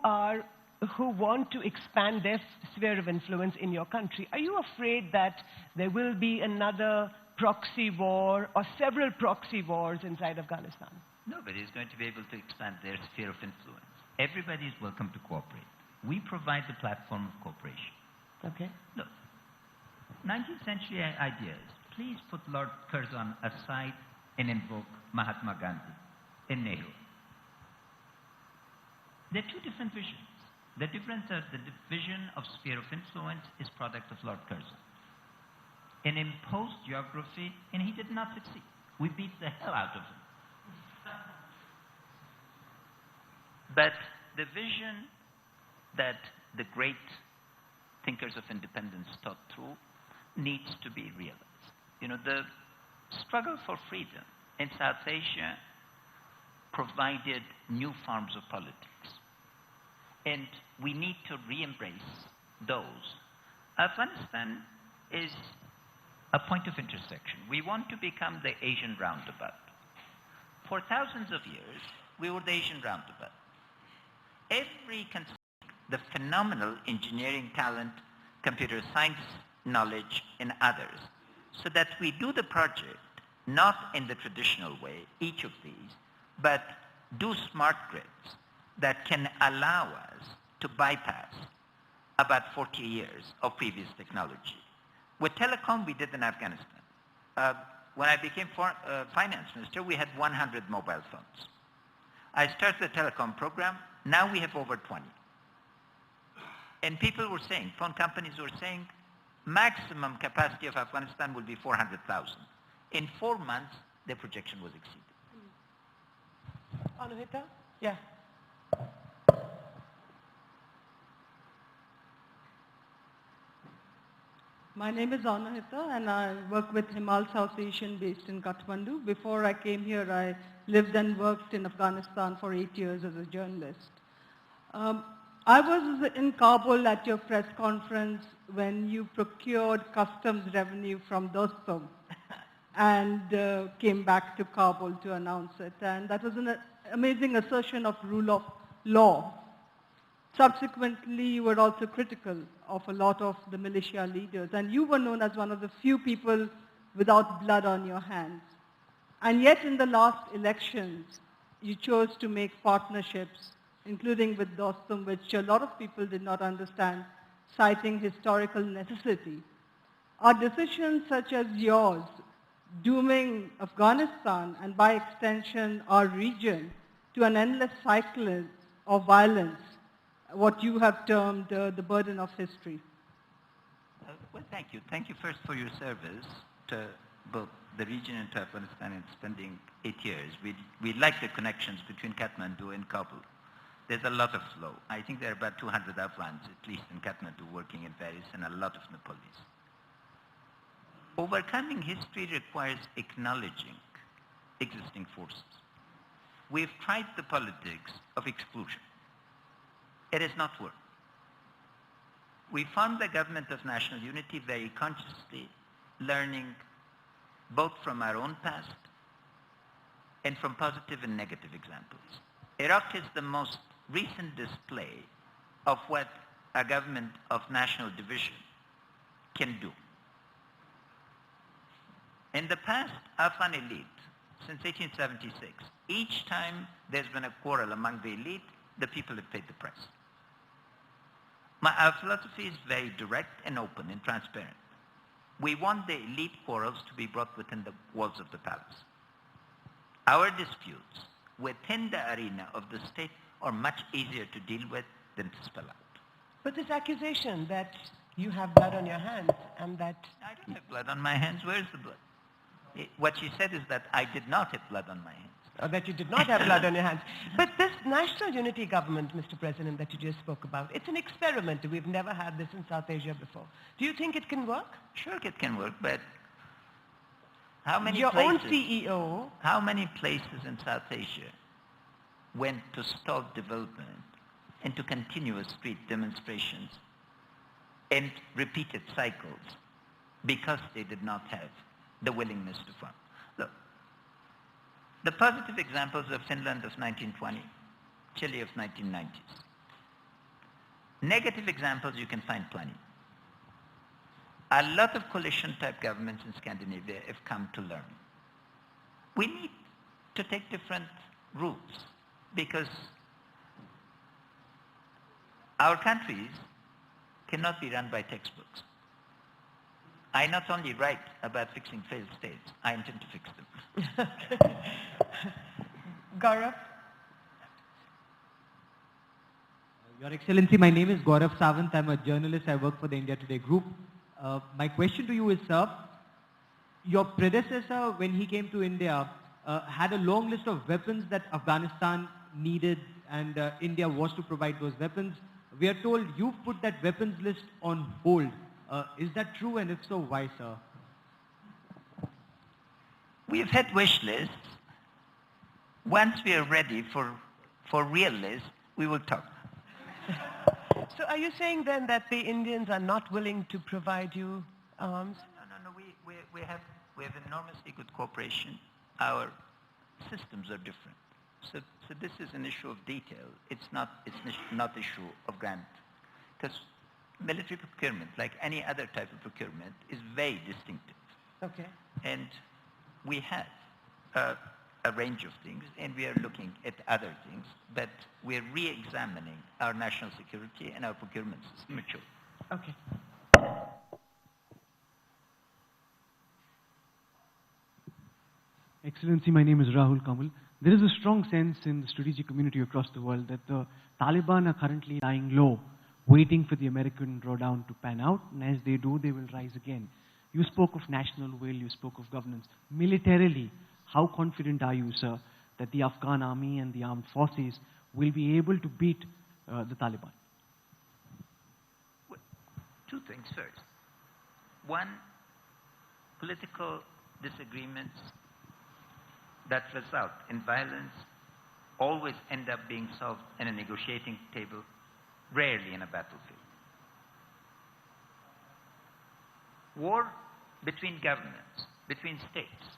K: want to expand their sphere of influence in your country. Are you afraid that there will be another proxy war or several proxy wars inside Afghanistan?
F: Nobody is going to be able to expand their sphere of influence. Everybody is welcome to cooperate. We provide the platform of cooperation.
K: Okay.
F: Look, 19th century ideas, please put Lord Curzon aside and invoke Mahatma Gandhi and Nehru. They're two different visions. The difference is the vision of sphere of influence is product of Lord Curzon. An imposed geography, and he did not succeed. We beat the hell out of him. But the vision that the great thinkers of independence thought through needs to be realized. You know, the struggle for freedom in South Asia provided new forms of politics. And we need to re-embrace those. Afghanistan is a point of intersection. We want to become the Asian roundabout. For thousands of years, we were the Asian roundabout. The phenomenal engineering talent, computer science knowledge, and others, so that we do the project not in the traditional way, each of these, but do smart grids that can allow us to bypass about 40 years of previous technology. With telecom, we did in Afghanistan. When I became finance minister, we had 100 mobile phones. I started the telecom program. Now we have over 20. And people were saying, phone companies were saying, maximum capacity of Afghanistan will be 400,000. In 4 months, their projection was exceeded.
J: Anuhita? Yeah.
Q: My name is Anuhita and I work with Himal South Asian based in Kathmandu. Before I came here, I lived and worked in Afghanistan for 8 years as a journalist. I was in Kabul at your press conference when you procured customs revenue from Dostum and came back to Kabul to announce it. And that was an amazing assertion of rule of law. Subsequently, you were also critical of a lot of the militia leaders, and you were known as one of the few people without blood on your hands. And yet in the last elections, you chose to make partnerships, including with Dostum, which a lot of people did not understand, citing historical necessity. Are decisions such as yours dooming Afghanistan and by extension our region to an endless cycle of violence, what you have termed the burden of history?
F: Well, thank you. Thank you first for your service to both the region and to Afghanistan in spending 8 years. We like the connections between Kathmandu and Kabul. There's a lot of flow. I think there are about 200 Afghans, at least in Kathmandu, working in Paris, and a lot of Nepalis. Overcoming history requires acknowledging existing forces. We've tried the politics of exclusion. It has not worked. We formed the government of national unity very consciously, learning both from our own past and from positive and negative examples. Iraq is the most recent display of what a government of national division can do. In the past, Afghan elite, since 1876, each time there's been a quarrel among the elite, the people have paid the price. Our philosophy is very direct and open and transparent. We want the elite quarrels to be brought within the walls of the palace. Our disputes within the arena of the state are much easier to deal with than to spell out.
J: But this accusation that you have blood on your hands and that...
F: I don't have blood on my hands. Where's the blood? What she said is that I did not have blood on my hands.
J: Or that you did not have blood on your hands. But this national unity government, Mr. President, that you just spoke about, it's an experiment. We've never had this in South Asia before. Do you think it can work?
F: Sure it can work, but how many
J: Your
F: places,
J: own CEO...
F: How many places in South Asia went to stop development and to continuous street demonstrations and repeated cycles because they did not have the willingness to farm? Look, the positive examples of Finland of 1920, Chile of 1990s. Negative examples you can find plenty. A lot of coalition-type governments in Scandinavia have come to learn. We need to take different routes because our countries cannot be run by textbooks. I not only write about fixing failed states, I intend to fix them.
J: Gaurav?
I: Your Excellency, my name is Gaurav Sawant. I'm a journalist. I work for the India Today group. My question to you is, sir, your predecessor, when he came to India, had a long list of weapons that Afghanistan needed and India was to provide those weapons. We are told you've put that weapons list on hold. Is that true, and if so, why, sir?
F: We've had wish lists. Once we are ready for real lists, we will talk.
J: So are you saying then that the Indians are not willing to provide you arms?
F: No. We have enormously good cooperation. Our systems are different. So this is an issue of detail. It's not issue of grant. Because military procurement, like any other type of procurement, is very distinctive.
J: Okay.
F: And we have a range of things, and we are looking at other things, but we're re-examining our national security and our procurement system. Mature.
J: Okay.
L: Excellency, my name is Rahul Kamal. There is a strong sense in the strategic community across the world that the Taliban are currently lying low, waiting for the American drawdown to pan out, and as they do, they will rise again. You spoke of national will, you spoke of governance. Militarily, how confident are you, sir, that the Afghan army and the armed forces will be able to beat the Taliban?
F: Well, two things first. One, political disagreements that result in violence always end up being solved in a negotiating table, rarely in a battlefield. War between governments, between states,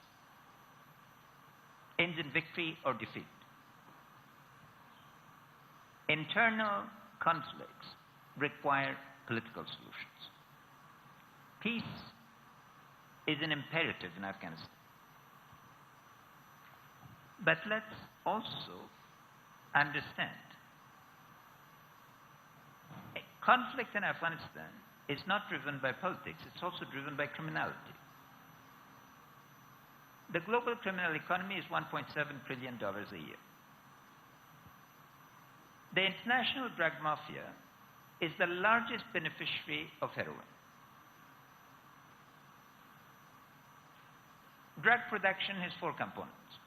F: ends in victory or defeat. Internal conflicts require political solutions. Peace is an imperative in Afghanistan. But let's also understand, conflict in Afghanistan is not driven by politics, it's also driven by criminality. The global criminal economy is $1.7 trillion a year. The international drug mafia is the largest beneficiary of heroin. Drug production has 4 components: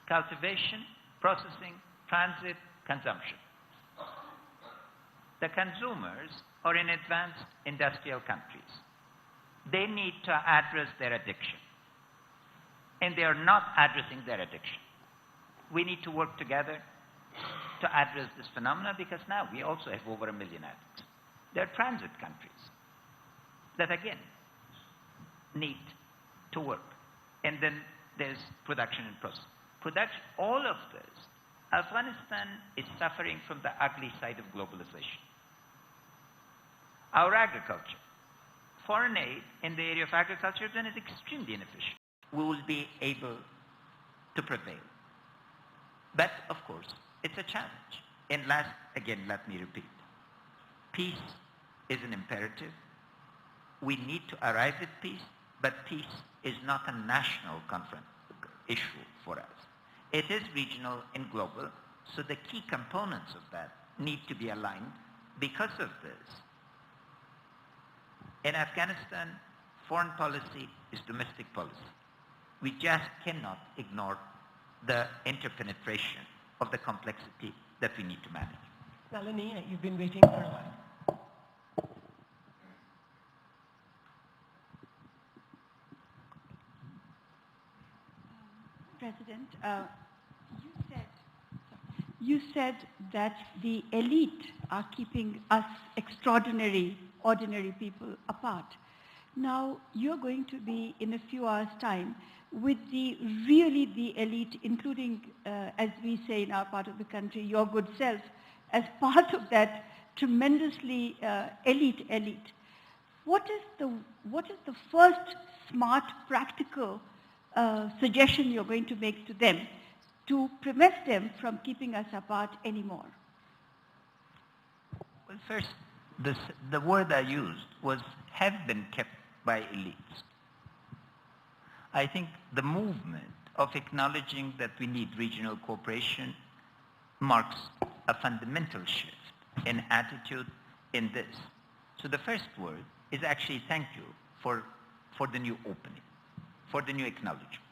F: cultivation, processing, transit, consumption. The consumers are in advanced industrial countries. They need to address their addiction. And they are not addressing their addiction. We need to work together to address this phenomenon, because now we also have over 1 million addicts. There are transit countries that, again, need to work. And then there's production and process. All of this, Afghanistan is suffering from the ugly side of globalization. Our agriculture, foreign aid in the area of agriculture then is extremely inefficient. We will be able to prevail. But, of course, it's a challenge. And last, again, let me repeat. Peace is an imperative. We need to arrive at peace, but peace is not a national issue for us. It is regional and global, so the key components of that need to be aligned. Because of this, in Afghanistan, foreign policy is domestic policy. We just cannot ignore the interpenetration of the complexity that we need to manage.
J: Nalini, you've been waiting for a while.
C: President, you said that the elite are keeping us ordinary people apart. Now, you're going to be, in a few hours' time, with the elite, including, as we say in our part of the country, your good self, as part of that tremendously elite. What is the first smart, practical suggestion you're going to make to them to prevent them from keeping us apart anymore?
F: Well, first, the word I used was have been kept by elites. I think the movement of acknowledging that we need regional cooperation marks a fundamental shift in attitude in this. So the first word is actually thank you for the new opening, for the new acknowledgement.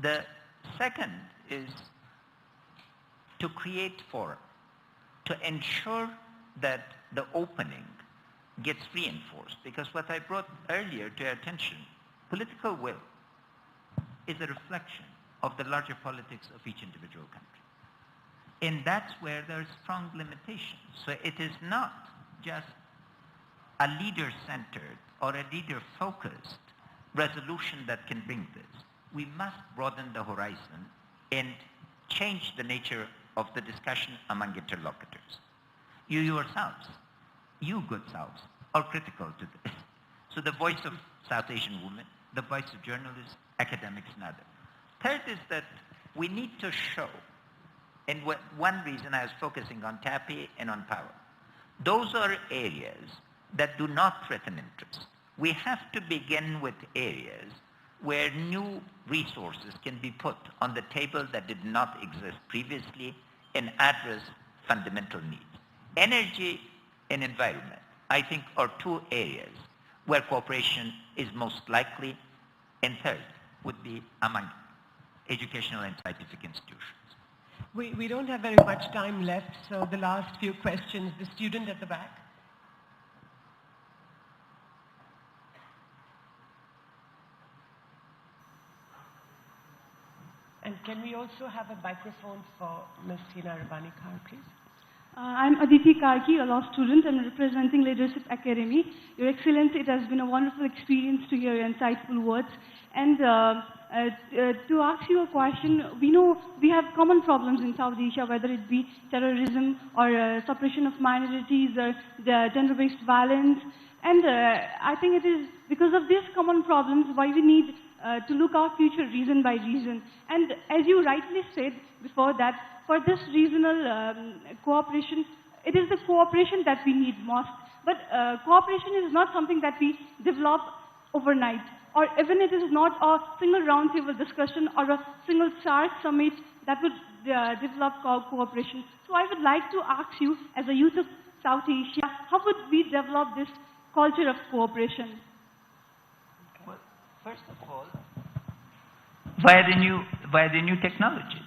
F: The second is to create fora, to ensure that the opening gets reinforced. Because what I brought earlier to your attention, political will is a reflection of the larger politics of each individual country. And that's where there are strong limitations. So it is not just a leader-centered or a leader-focused resolution that can bring this. We must broaden the horizon and change the nature of the discussion among interlocutors. You yourselves, you good selves, are critical to this. So the voice of South Asian women, the voice of journalists, academics, and others. Third is that we need to show, and one reason I was focusing on TAPI and on power, those are areas that do not threaten interest. We have to begin with areas where new resources can be put on the table that did not exist previously and address fundamental needs. Energy and environment, I think, are two areas where cooperation is most likely, and third would be among educational and scientific institutions.
J: We don't have very much time left, so the last few questions, the student at the back.
K: And can we also have a microphone for Ms. Hina Rabbani Kar, please?
E: I'm Aditi Karki, a law student and representing Leadership Academy. Your Excellency, it has been a wonderful experience to hear your insightful words. And to ask you a question, we know we have common problems in South Asia, whether it be terrorism or suppression of minorities or the gender-based violence. And I think it is because of these common problems why we need to look our future region by region. And as you rightly said before that, for this regional cooperation, it is the cooperation that we need most. But cooperation is not something that we develop overnight or even if it is not a single roundtable discussion or a single SARC summit that would develop cooperation. So I would like to ask you, as a youth of South Asia, how would we develop this culture of cooperation?
F: Well, first of all, via the new technologies.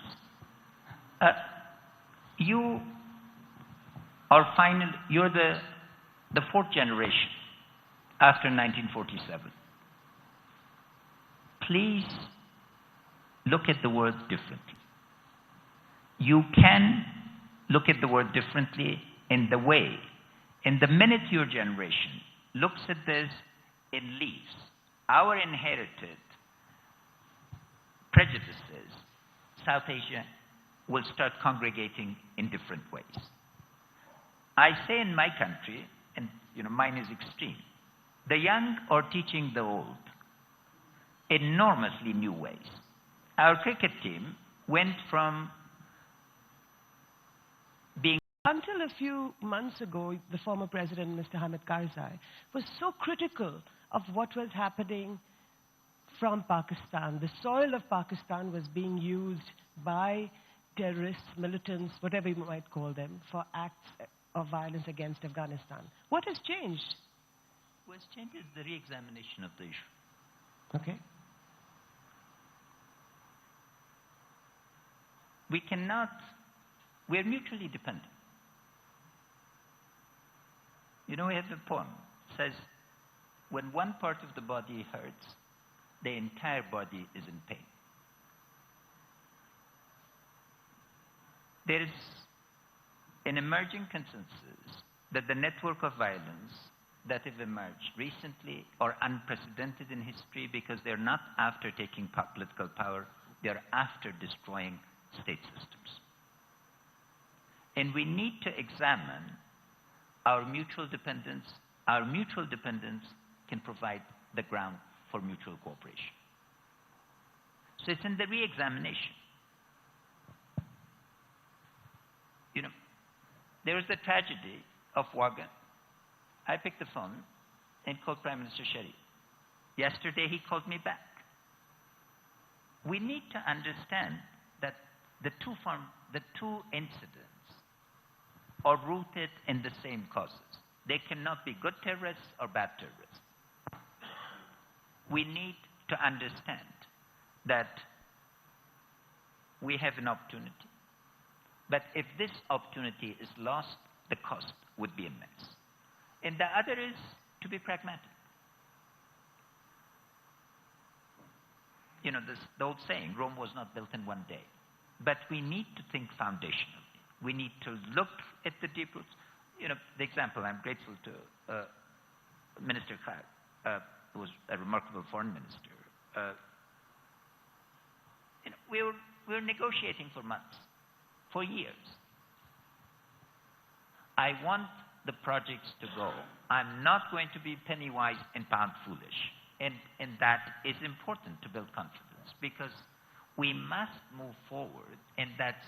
F: You're the fourth generation after 1947. Please look at the world differently. You can look at the world differently in the minute your generation looks at this in leaves, our inherited prejudices, South Asia will start congregating in different ways. I say in my country, and mine is extreme, the young are teaching the old enormously new ways. Our cricket team went from being...
N: Until a few months ago, the former president, Mr. Hamid Karzai, was so critical of what was happening from Pakistan. The soil of Pakistan was being used by terrorists, militants, whatever you might call them, for acts of violence against Afghanistan. What has changed?
F: What has changed is the re-examination of the issue.
N: Okay.
F: We're mutually dependent. We have a poem that says, when one part of the body hurts, the entire body is in pain. There is an emerging consensus that the network of violence that have emerged recently are unprecedented in history because they're not after taking political power, they're after destroying state systems. And we need to examine our mutual dependence. Our mutual dependence can provide the ground for mutual cooperation. So it's in the re-examination. There was the tragedy of Wagan. I picked the phone and called Prime Minister Sharif. Yesterday he called me back. We need to understand that the two incidents are rooted in the same causes. They cannot be good terrorists or bad terrorists. We need to understand that we have an opportunity. But if this opportunity is lost, the cost would be immense. And the other is to be pragmatic. The old saying, Rome was not built in one day. But we need to think foundationally. We need to look at the deep roots. The example, I'm grateful to Minister Khan, who was a remarkable foreign minister. We were negotiating for months, for years. I want the projects to go. I'm not going to be penny wise and pound foolish. And that is important to build confidence because we must move forward, and that's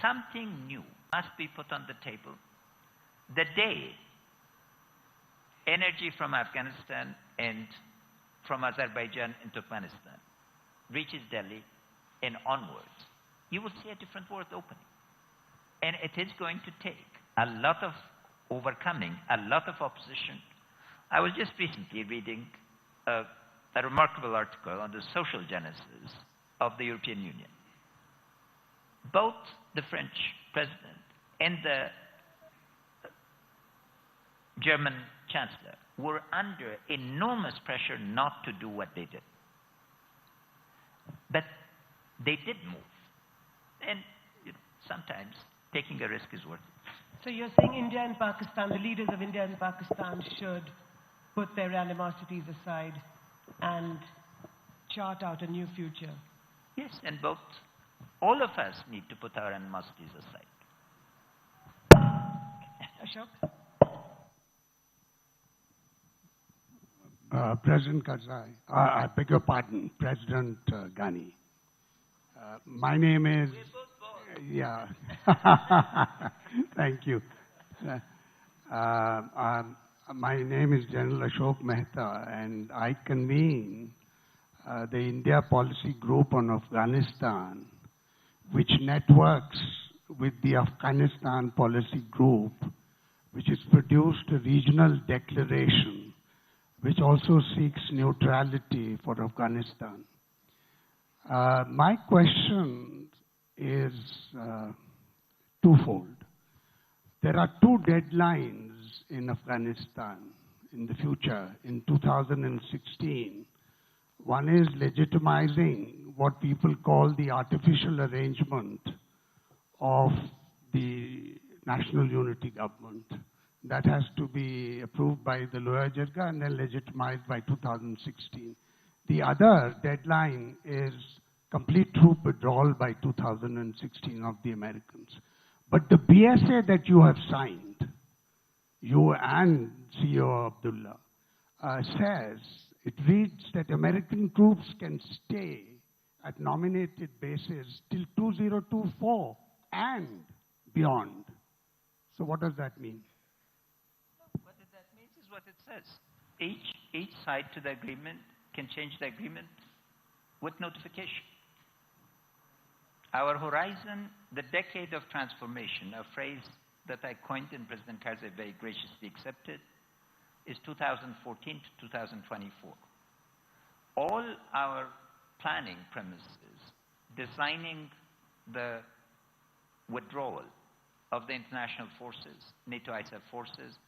F: something new must be put on the table. The day energy from Afghanistan and from Azerbaijan into Afghanistan reaches Delhi and onwards, you will see a different world opening. And it is going to take a lot of overcoming, a lot of opposition. I was just recently reading a remarkable article on the social genesis of the European Union. Both the French president and the German chancellor were under enormous pressure not to do what they did. But they did move. And sometimes taking a risk is worth it.
N: So you're saying India and Pakistan, the leaders of India and Pakistan should put their animosities aside and chart out a new future?
F: Yes, and all of us need to put our animosities aside.
N: Ashok?
S: President Karzai, I beg your pardon, President Ghani. My name is... Yeah. Thank you. My name is General Ashok Mehta, and I convene the India Policy Group on Afghanistan, which networks with the Afghanistan Policy Group, which has produced a regional declaration, which also seeks neutrality for Afghanistan. My question is twofold. There are two deadlines in Afghanistan in the future, in 2016. One is legitimizing what people call the artificial arrangement of the National Unity Government. That has to be approved by the Lower Jirga and then legitimized by 2016. The other deadline is complete troop withdrawal by 2016 of the Americans. But the BSA that you have signed, you and CEO Abdullah, says, it reads that American troops can stay at nominated bases till 2024 and beyond. So what does that mean?
F: What that means is what it says. Each side to the agreement can change the agreement with notification. Our horizon, the decade of transformation, a phrase that I coined and President Karzai very graciously accepted, is 2014 to 2024. All our planning premises, designing the withdrawal of the international forces, NATO ISAF forces,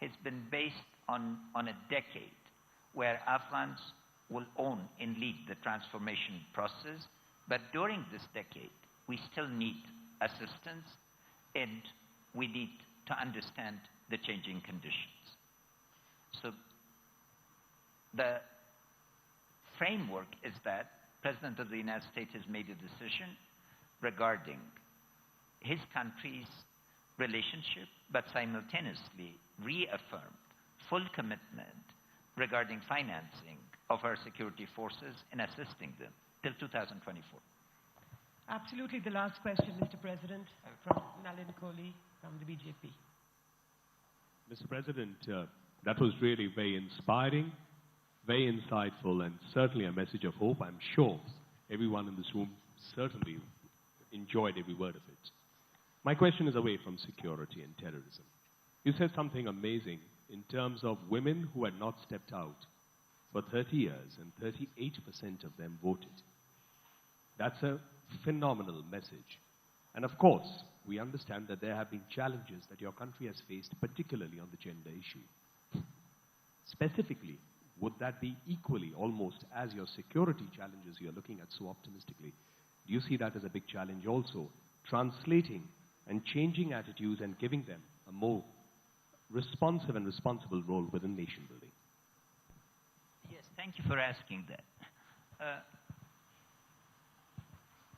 F: has been based on a decade where Afghans will own and lead the transformation process. But during this decade, we still need assistance and we need to understand the changing conditions. So the framework is that President of the United States has made a decision regarding his country's relationship, but simultaneously reaffirmed full commitment regarding financing of our security forces and assisting them till 2024.
N: Absolutely. The last question, Mr. President, from Nalin Kohli from the BJP.
D: Mr. President, that was really very inspiring, very insightful, and certainly a message of hope. I'm sure everyone in this room certainly enjoyed every word of it. My question is away from security and terrorism. You said something amazing in terms of women who had not stepped out for 30 years, and 38% of them voted. That's a phenomenal message. And of course, we understand that there have been challenges that your country has faced, particularly on the gender issue. Specifically, would that be equally, almost as your security challenges you're looking at so optimistically? Do you see that as a big challenge also, translating and changing attitudes and giving them a more responsive and responsible role within nation building?
F: Yes, thank you for asking that.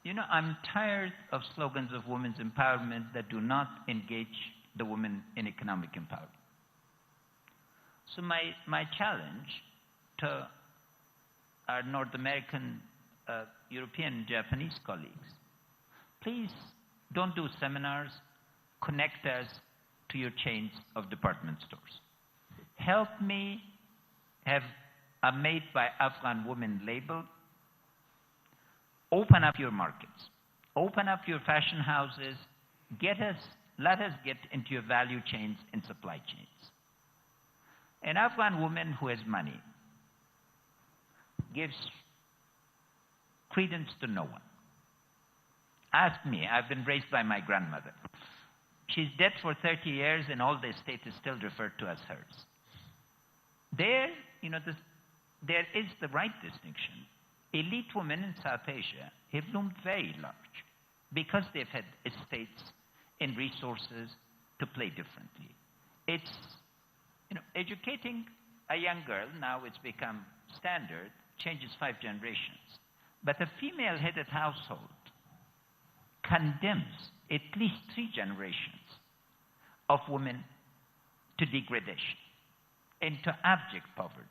F: You know, I'm tired of slogans of women's empowerment that do not engage the women in economic empowerment. So my challenge to our North American, European, Japanese colleagues, please don't do seminars, connect us to your chains of department stores. Help me have a Made by Afghan Women label. Open up your markets. Open up your fashion houses. Let us get into your value chains and supply chains. An Afghan woman who has money gives credence to no one. Ask me, I've been raised by my grandmother. She's dead for 30 years and all the estate is still referred to as hers. There, you know, there is the right distinction. Elite women in South Asia have loomed very large because they've had estates and resources to play differently. It's, you know, educating a young girl, now it's become standard, changes 5 generations. But a female-headed household condemns at least 3 generations of women to degradation and to abject poverty.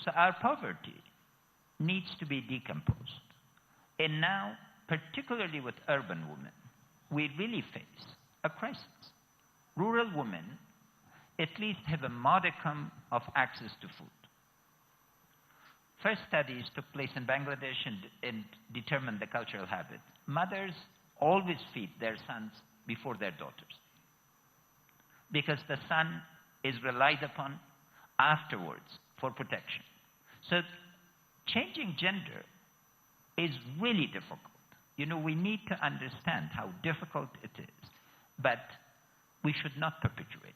F: So our poverty needs to be decomposed. And now, particularly with urban women, we really face a crisis. Rural women at least have a modicum of access to food. First studies took place in Bangladesh and determined the cultural habit. Mothers always feed their sons before their daughters, because the son is relied upon afterwards for protection. So changing gender is really difficult. You know, we need to understand how difficult it is, but we should not perpetuate.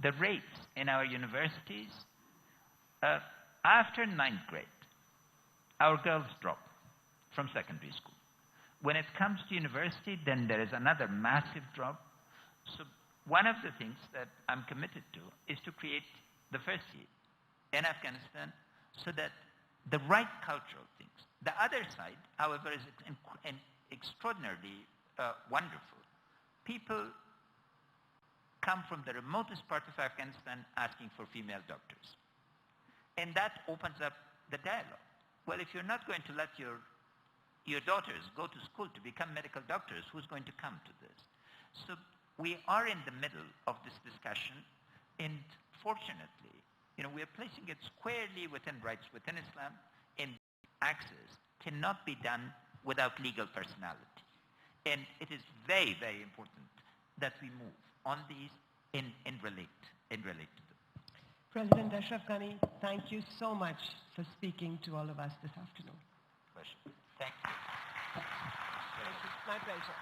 F: The rates in our universities, after 9th grade, our girls drop from secondary school. When it comes to university, then there is another massive drop. So one of the things that I'm committed to is to create the first seat in Afghanistan so that the right cultural things. The other side, however, is extraordinarily wonderful. People come from the remotest part of Afghanistan asking for female doctors. And that opens up the dialogue. Well, if you're not going to let your daughters go to school to become medical doctors, who's going to come to this? So we are in the middle of this discussion, and fortunately, you know, we are placing it squarely within rights within Islam, and access cannot be done without legal personality. And it is very, very important that we move on these and relate to them.
J: President Ashraf Ghani, thank you so much for speaking to all of us this afternoon.
F: Pleasure. Thank you.
J: Thank you. My pleasure.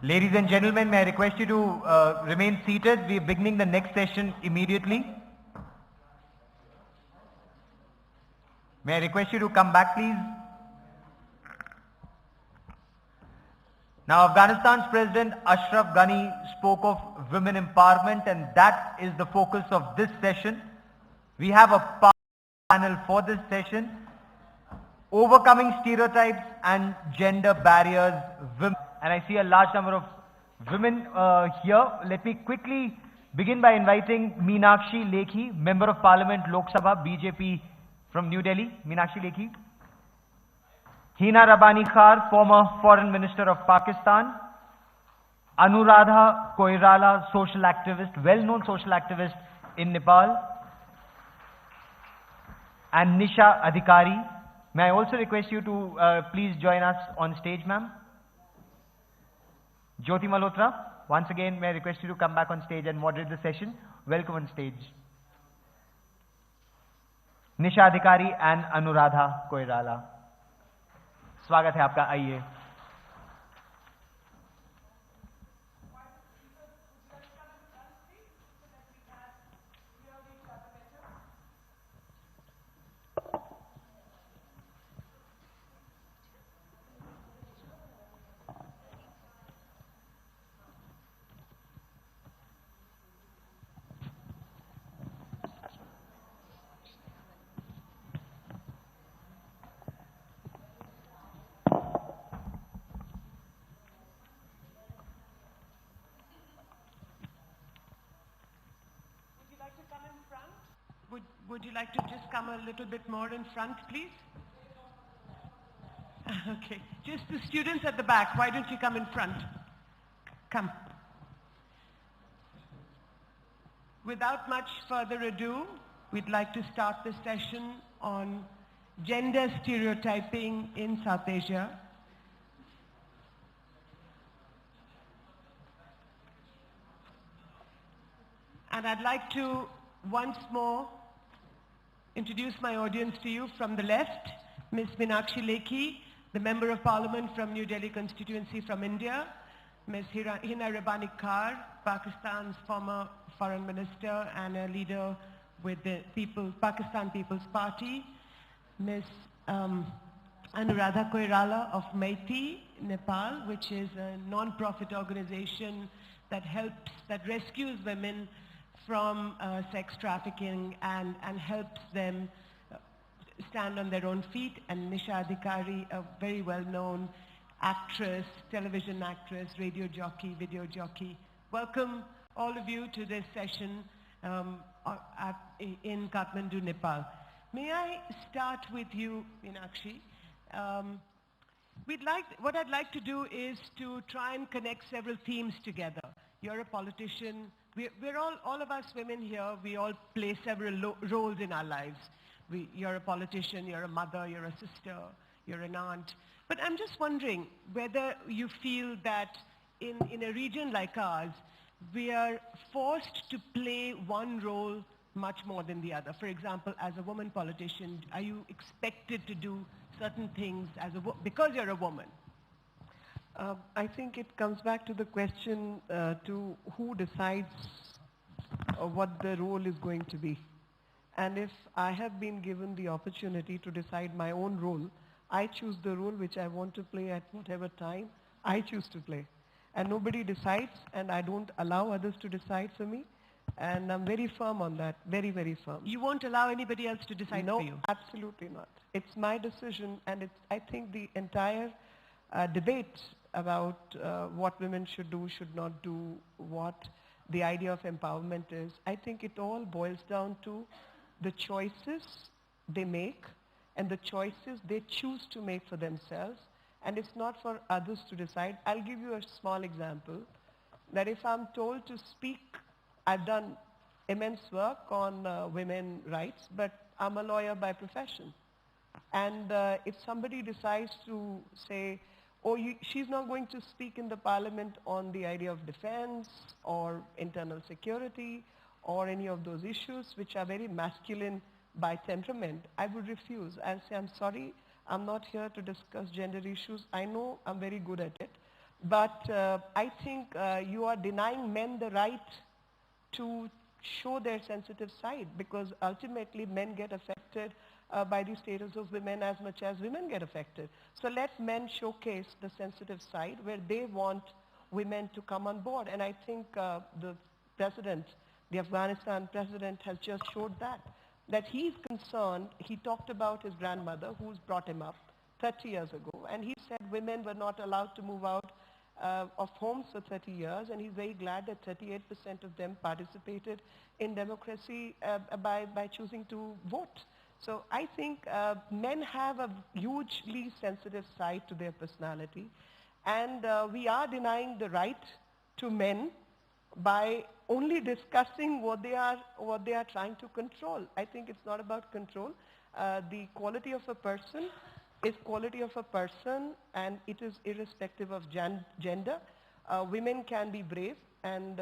R: Ladies and gentlemen, may I request you to remain seated. We are beginning the next session immediately. May I request you to come back, please? Now, Afghanistan's President Ashraf Ghani spoke of women empowerment, and that is the focus of this session. We have a panel for this session: overcoming stereotypes and gender barriers. And I see a large number of women here. Let me quickly begin by inviting Meenakshi Lekhi, Member of Parliament, Lok Sabha, BJP from New Delhi. Meenakshi Lekhi. Hina Rabbani Khar, former Foreign Minister of Pakistan. Anuradha Koirala, social activist, well-known social activist in Nepal. And Nisha Adhikari. May I also request you to please join us on stage, ma'am? Jyoti Malhotra, once again, may I request you to come back on stage and moderate the session. Welcome on stage. Nisha Adhikari and Anuradha Koirala. स्वागत है आपका, आइए.
J: Would you like to just come a little bit more in front, please? Okay, just the students at the back, why don't you come in front? Come. Without much further ado, we'd like to start the session on gender stereotyping in South Asia. And I'd like to once more introduce my audience to you. From the left, Ms. Meenakshi Lekhi, the Member of Parliament from New Delhi constituency from India. Ms. Hina Rebani Kar, Pakistan's former foreign minister and a leader with the Pakistan People's Party. Ms. Anuradha Koirala of Meitei, Nepal, which is a non-profit organization that rescues women from sex trafficking and helps them stand on their own feet. And Nisha Adhikari, a very well-known actress, television actress, radio jockey, video jockey. Welcome all of you to this session in Kathmandu, Nepal. May I start with you, Meenakshi? What I'd like to do is to try and connect several themes together. You're a politician. We're all of us women here, we all play several roles in our lives. You're a politician, you're a mother, you're a sister, you're an aunt. But I'm just wondering whether you feel that in a region like ours, we are forced to play one role much more than the other. For example, as a woman politician, are you expected to do certain things because you're a woman?
A: I think it comes back to the question to who decides what the role is going to be. And if I have been given the opportunity to decide my own role, I choose the role which I want to play at whatever time I choose to play. And nobody decides, and I don't allow others to decide for me. And I'm very firm on that, very, very firm.
J: You won't allow anybody else to decide for you?
A: No, absolutely not. It's my decision, and I think the entire debate about what women should do, should not do, what the idea of empowerment is, I think it all boils down to the choices they make and the choices they choose to make for themselves, and it's not for others to decide. I'll give you a small example, that if I'm told to speak, I've done immense work on women rights, but I'm a lawyer by profession. And if somebody decides to say, oh, she's not going to speak in the parliament on the idea of defense or internal security or any of those issues which are very masculine by temperament, I would refuse. I'll say, I'm sorry, I'm not here to discuss gender issues. I know I'm very good at it. But I think you are denying men the right to show their sensitive side, because ultimately men get affected by the status of women as much as women get affected. So let men showcase the sensitive side where they want women to come on board. And I think the president, the Afghanistan president, has just showed that he's concerned. He talked about his grandmother who's brought him up 30 years ago, and he said women were not allowed to move out of homes for 30 years, and he's very glad that 38% of them participated in democracy by choosing to vote. So I think men have a hugely sensitive side to their personality, and we are denying the right to men by only discussing what they are trying to control. I think it's not about control. The quality of a person is quality of a person, and it is irrespective of gender. Women can be brave, and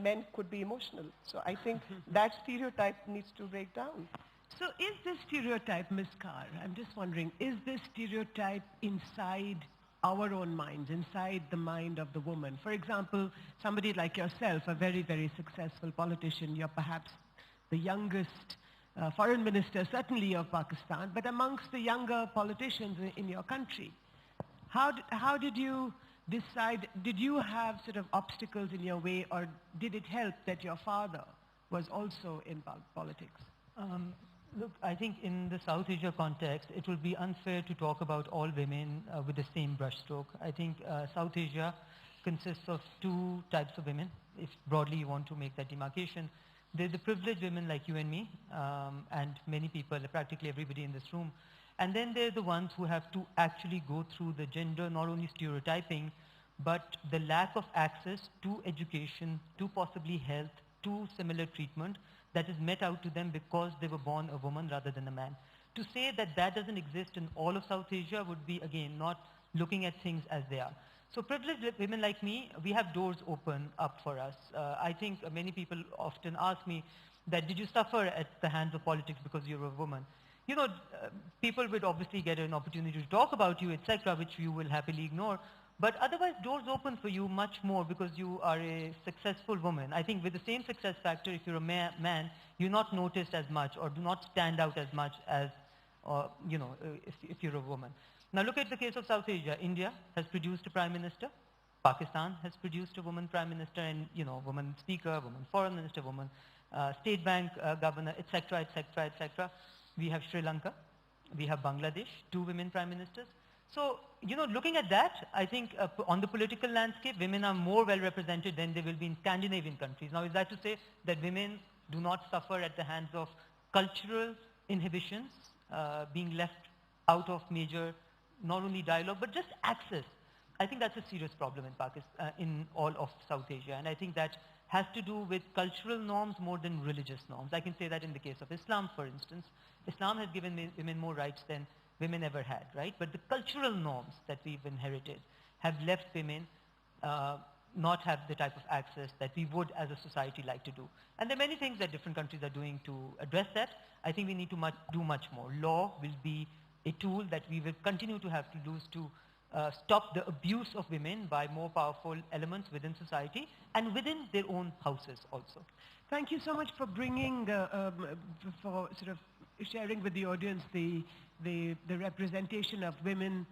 A: men could be emotional. So I think that stereotype needs to break down.
J: So is this stereotype, Ms. Kar, I'm just wondering, is this stereotype inside our own minds, inside the mind of the woman? For example, somebody like yourself, a very, very successful politician, you're perhaps the youngest foreign minister, certainly of Pakistan, but amongst the younger politicians in your country. How did you decide, did you have sort of obstacles in your way, or did it help that your father was also in politics?
G: Look, I think in the South Asia context, it will be unfair to talk about all women with the same brushstroke. I think South Asia consists of two types of women, if broadly you want to make that demarcation. There's the privileged women like you and me, and many people, practically everybody in this room. And then there are the ones who have to actually go through the gender, not only stereotyping, but the lack of access to education, to possibly health, to similar treatment that is met out to them because they were born a woman rather than a man. To say that that doesn't exist in all of South Asia would be, again, not looking at things as they are. So privileged women like me, we have doors open up for us. I think many people often ask me that, did you suffer at the hands of politics because you're a woman? You know, people would obviously get an opportunity to talk about you, etc., which you will happily ignore. But otherwise, doors open for you much more because you are a successful woman. I think with the same success factor, if you're a man, you're not noticed as much or do not stand out as much as, you know, if you're a woman. Now look at the case of South Asia. India has produced a prime minister. Pakistan has produced a woman prime minister and, you know, woman speaker, woman foreign minister, woman state bank governor, etc., etc., etc. We have Sri Lanka. We have Bangladesh, 2 women prime ministers. So, you know, looking at that, I think on the political landscape, women are more well represented than they will be in Scandinavian countries. Now, is that to say that women do not suffer at the hands of cultural inhibitions, being left out of major, not only dialogue, but just access? I think that's a serious problem in Pakistan, in all of South Asia. And I think that has to do with cultural norms more than religious norms. I can say that in the case of Islam, for instance. Islam has given women more rights than women ever had, right? But the cultural norms that we've inherited have left women not have the type of access that we would as a society like to do. And there are many things that different countries are doing to address that. I think we need to do much more. Law will be a tool that we will continue to have to use to stop the abuse of women by more powerful elements within society and within their own houses also.
A: Thank you so much for bringing, for sort of sharing with the audience the representation of women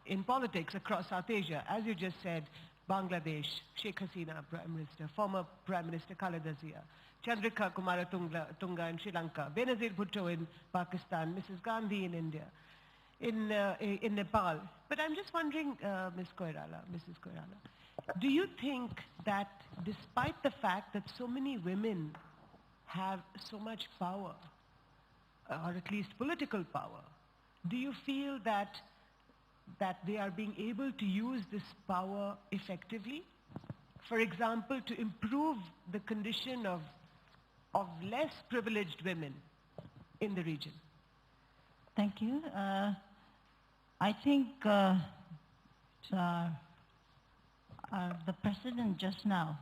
A: in politics across South Asia. As you just said, Bangladesh, Sheikh Hasina, Prime Minister, former Prime Minister Khaleda Zia, Chandrika Kumaratunga in Sri Lanka, Benazir Bhutto in Pakistan, Mrs. Gandhi in India, in Nepal. But I'm just wondering, Mrs. Koirala, do you think that despite the fact that so many women have so much power, or at least political power, do you feel that they are being able to use this power effectively? For example, to improve the condition of less privileged women in the region?
T: Thank you. I think the president just now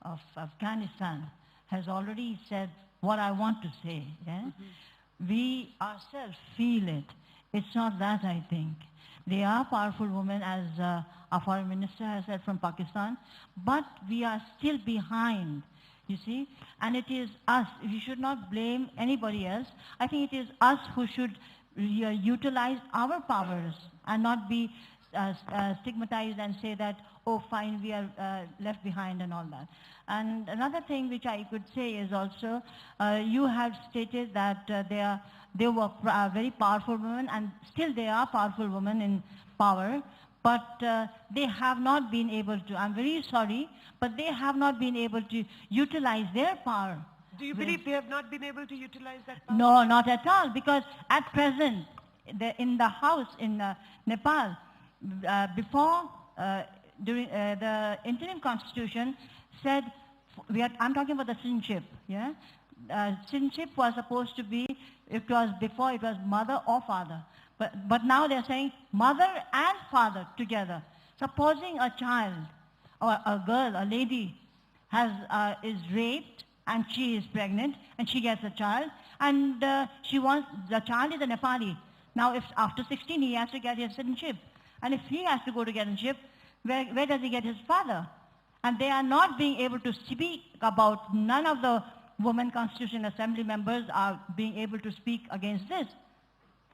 T: of Afghanistan has already said what I want to say. Yeah? Mm-hmm. We ourselves feel it. It's not that, I think. They are powerful women, as our foreign minister has said from Pakistan, but we are still behind, you see. And it is us. We should not blame anybody else. I think it is us who should utilize our powers and not be stigmatized and say that, oh, fine, we are left behind and all that. And another thing which I could say is also, you have stated that they were very powerful women, and still they are powerful women in power, but they have not been able to, I'm very sorry, but they have not been able to utilize their power.
A: Do you believe they have not been able to utilize that power?
T: No, not at all, because at present, in the house in Nepal, before, during the interim constitution said, I'm talking about the citizenship, yeah? Citizenship was supposed to be, before it was mother or father. But now they're saying mother and father together. Supposing a child or a girl, a lady, is raped and she is pregnant and she gets a child and the child is a Nepali. Now if after 16 he has to get his citizenship. And if he has to go to get citizenship, where does he get his father? And they are not being able to speak about, none of the Women Constitution Assembly members are being able to speak against this.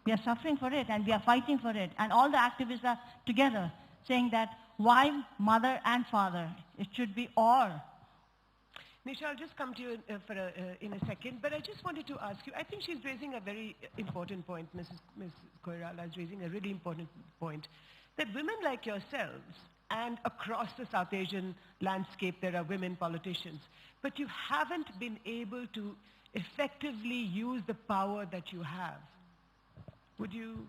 T: We are suffering for it and we are fighting for it. And all the activists are together saying that why mother and father? It should be or.
A: Nisha, I'll just come to you in a second, but I just wanted to ask you, I think she's raising a very important point, Ms. Koirala is raising a really important point, that women like yourselves, and across the South Asian landscape there are women politicians, but you haven't been able to effectively use the power that you have. Would you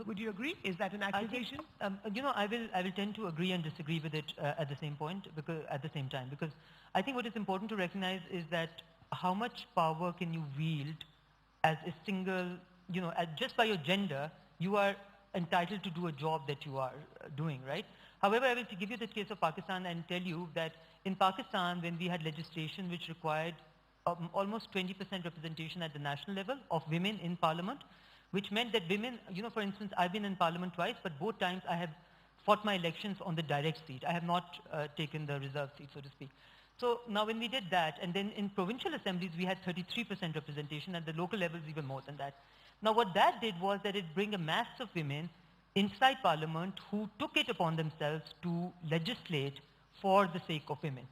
A: Would you agree? Is that an accusation?
O: I think, I will tend to agree and disagree with it at the same point, because at the same time, because I think what is important to recognize is that how much power can you wield as a single, just by your gender, you are entitled to do a job that you are doing, right? However, I will give you the case of Pakistan and tell you that in Pakistan, when we had legislation which required almost 20% representation at the national level of women in parliament, which meant that women, for instance, I've been in parliament twice, but both times I have fought my elections on the direct seat. I have not taken the reserve seat, so to speak. So now when we did that, and then in provincial assemblies, we had 33% representation, at the local levels even more than that. Now what that did was that it bring a mass of women inside parliament who took it upon themselves to legislate for the sake of women.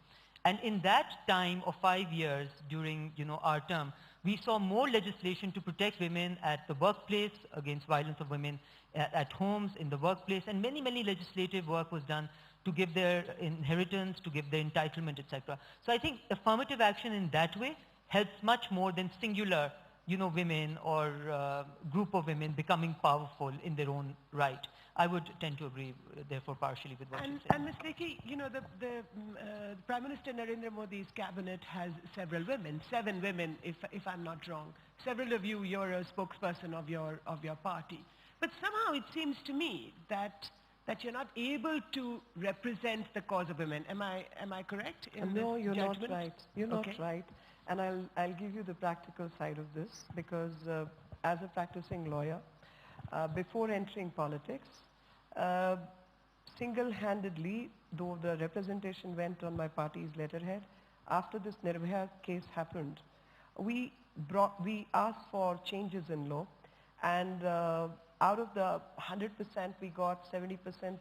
O: And in that time of 5 years during our term, we saw more legislation to protect women at the workplace, against violence of women at homes, in the workplace, and many, many legislative work was done to give their inheritance, to give their entitlement, etc. So I think affirmative action in that way helps much more than singular, women or group of women becoming powerful in their own right. I would tend to agree, therefore, partially with what you said.
A: And Ms. Lekhi, the Prime Minister Narendra Modi's cabinet has several women, 7 women, if I'm not wrong. Several of you're a spokesperson of your party. But somehow it seems to me that you're not able to represent the cause of women. Am I correct in
K: No,
A: this
K: you're
A: judgment?
K: not right. You're not right. And I'll give you the practical side of this, because as a practicing lawyer, before entering politics, single-handedly, though the representation went on my party's letterhead, after this Nirbhaya case happened, we asked for changes in law, and out of the 100%, we got 70%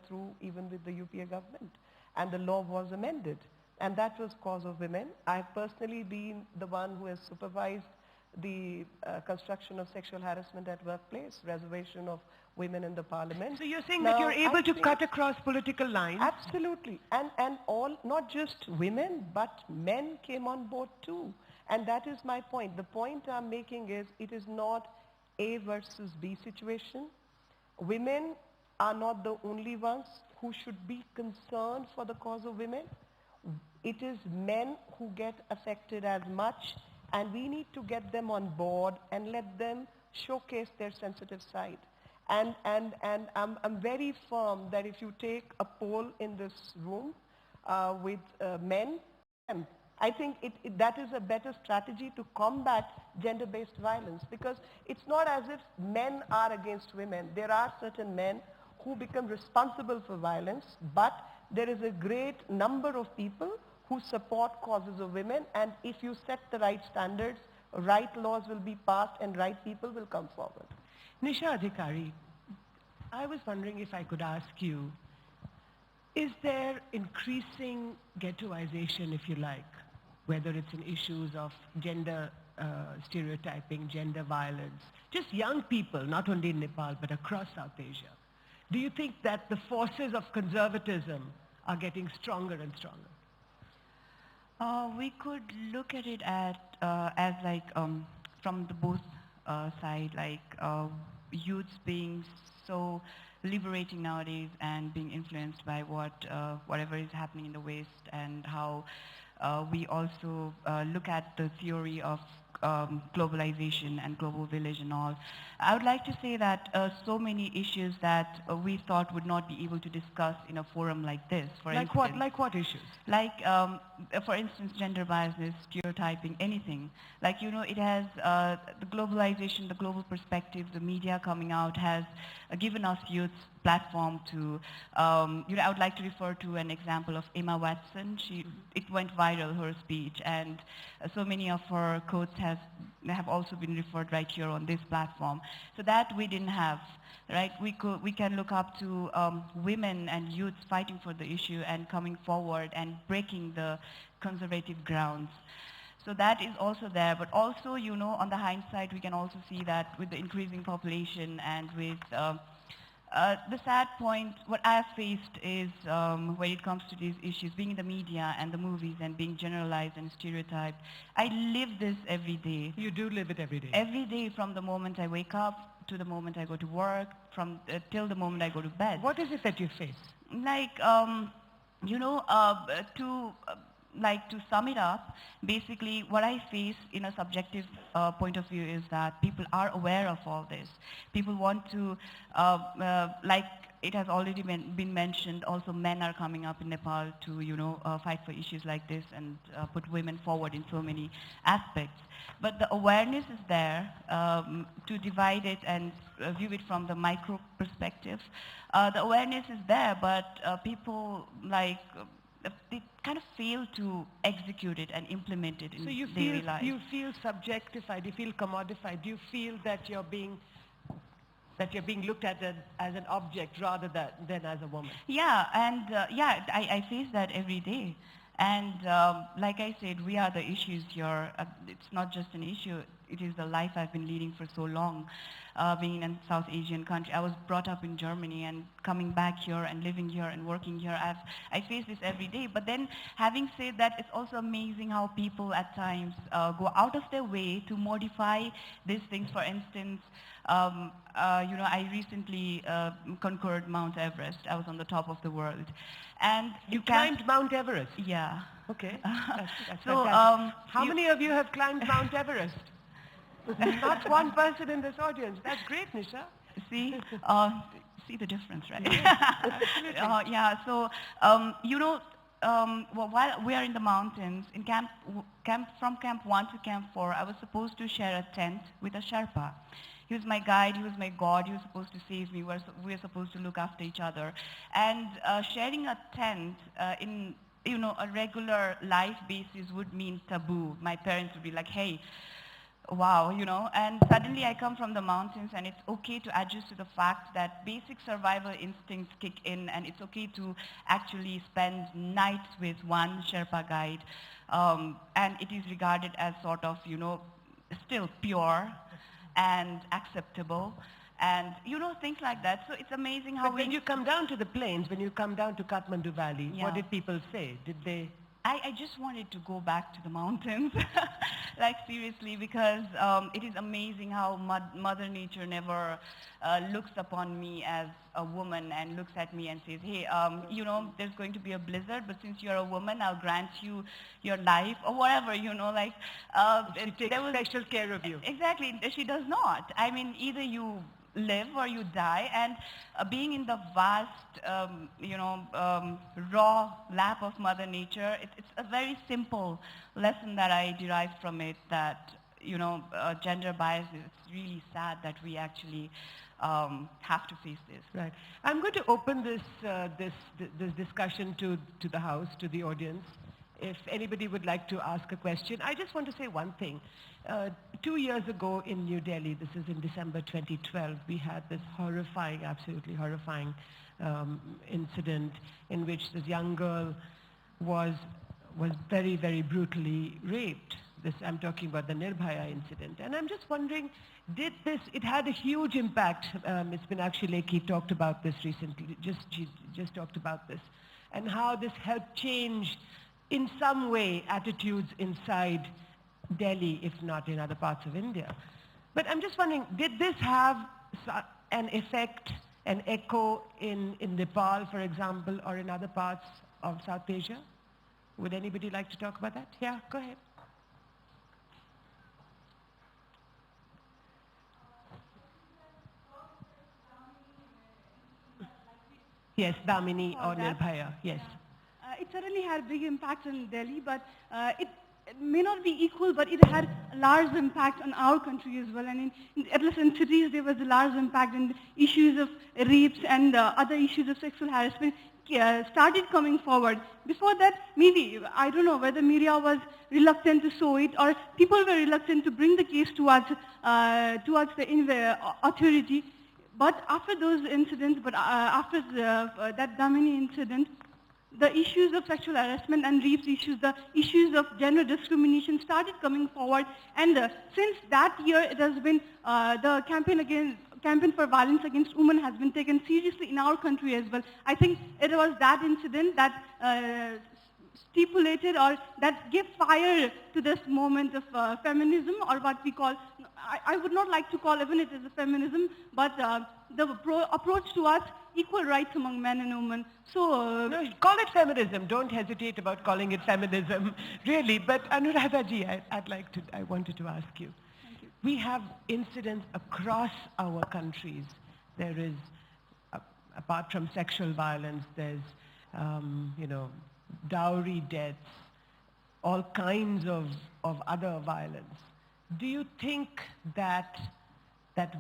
K: through, even with the UPA government, and the law was amended. And that was cause of women. I've personally been the one who has supervised the construction of sexual harassment at workplace, reservation of women in the parliament.
A: So you're saying that you're able to cut across political lines?
K: Absolutely. And all, not just women, but men came on board too. And that is my point. The point I'm making is it is not A versus B situation. Women are not the only ones who should be concerned for the cause of women. It is men who get affected as much, and we need to get them on board and let them showcase their sensitive side. And I'm very firm that if you take a poll in this room with men, I think that is a better strategy to combat gender-based violence, because it's not as if men are against women. There are certain men who become responsible for violence, but there is a great number of people who support causes of women, and if you set the right standards, right laws will be passed and right people will come forward.
A: Nisha Adhikari, I was wondering if I could ask you, is there increasing ghettoization, if you like, whether it's in issues of gender stereotyping, gender violence, just young people, not only in Nepal, but across South Asia? Do you think that the forces of conservatism are getting stronger and stronger?
B: We could look at it as like from the both side, like youths being so liberating nowadays and being influenced by whatever is happening in the West, and how we also look at the theory of globalization and global village and all. I would like to say that so many issues that we thought would not be able to discuss in a forum like this.
A: Like what issues?
B: Like, for instance, gender biasness, stereotyping, anything. Like, it has the globalization, the global perspective, the media coming out has given us youths platform to, I would like to refer to an example of Emma Watson. It went viral, her speech, and so many of her quotes have also been referred right here on this platform. So that we didn't have, right? We can look up to women and youths fighting for the issue and coming forward and breaking the conservative grounds. So that is also there, but also, on the hindsight, we can also see that with the increasing population and with the sad point, what I have faced is when it comes to these issues, being in the media and the movies and being generalized and stereotyped, I live this every day.
A: You do live it every day?
B: Every day, from the moment I wake up to the moment I go to work, from till the moment I go to bed.
A: What is it that you face?
B: Like, you know, to sum it up, basically what I face in a subjective point of view is that people are aware of all this. People want to, like it has already been mentioned, also men are coming up in Nepal to, you know, fight for issues like this and put women forward in so many aspects. But the awareness is there to divide it and view it from the micro perspective. The awareness is there, but people like, they kind of fail to execute it and implement it in daily life.
A: So you feel subjectified, you feel commodified, you feel that you're being looked at as an object rather than as a woman.
B: Yeah, and I face that every day. And like I said, we are the issues here. It's not just an issue, it is the life I've been leading for so long, being in a South Asian country. I was brought up in Germany, and coming back here and living here and working here, I face this every day. But then, having said that, it's also amazing how people at times go out of their way to modify these things. For instance, you know, I recently conquered Mount Everest. I was on the top of the world. And
A: you climbed Mount Everest?
B: Yeah.
A: Okay. That's
B: so,
A: how many of you have climbed Mount Everest? Not one person in this audience. That's great, Nisha.
B: See? See the difference, right?
A: Yeah,
B: yeah, so, you know, well, while we are in the mountains, in from camp 1 to camp 4, I was supposed to share a tent with a Sherpa. He was my guide, he was my God, he was supposed to save me, we were supposed to look after each other. And sharing a tent in, you know, a regular life basis would mean taboo. My parents would be like, hey, wow, you know, and suddenly I come from the mountains, and it's okay to adjust to the fact that basic survival instincts kick in, and it's okay to actually spend nights with one Sherpa guide, and it is regarded as sort of, you know, still pure and acceptable, and, you know, things like that. So it's amazing how
A: when you come down to the plains, when you come down to Kathmandu Valley, what did people say? Did they...
B: I just wanted to go back to the mountains, like seriously, because it is amazing how Mother Nature never looks upon me as a woman and looks at me and says, hey, you know, there's going to be a blizzard, but since you're a woman, I'll grant you your life, or whatever, you know, like...
A: she takes special care of you.
B: Exactly, she does not. I mean, either you live or you die, and being in the vast, you know, raw lap of Mother Nature, it's a very simple lesson that I derived from it, that, you know, gender bias, it's really sad that we actually have to face this.
A: Right. I'm going to open this discussion to the House, to the audience. If anybody would like to ask a question, I just want to say one thing. 2 years ago in New Delhi, this is in December 2012, we had this horrifying, absolutely horrifying incident in which this young girl was very, very brutally raped. I'm talking about the Nirbhaya incident. And I'm just wondering, it had a huge impact. Ms. Meenakshi Lekhi talked about this recently, she just talked about this, and how this helped change in some way attitudes inside Delhi, if not in other parts of India. But I'm just wondering, did this have an effect, an echo in Nepal, for example, or in other parts of South Asia? Would anybody like to talk about that? Yeah, go ahead. Yes, Damini or Nirbhaya, yes.
C: It certainly had a big impact on Delhi, but it may not be equal, but it had a large impact on our country as well. And at least in cities, there was a large impact, and issues of rapes and other issues of sexual harassment started coming forward. Before that, maybe, I don't know whether media was reluctant to show it, or people were reluctant to bring the case towards the authority. But after those incidents, after that Damini incident, the issues of sexual harassment and rape issues, the issues of gender discrimination started coming forward. And since that year, it has been the campaign for violence against women has been taken seriously in our country as well. I think it was that incident that stipulated or that give fire to this moment of feminism, or what we call, I would not like to call even it as a feminism, but the approach to us, equal rights among men and women. So
A: no, call it feminism. Don't hesitate about calling it feminism, really. But Anuradhaji, I wanted to ask you. We have incidents across our countries. There is, apart from sexual violence, there's, dowry deaths, all kinds of other violence. Do you think that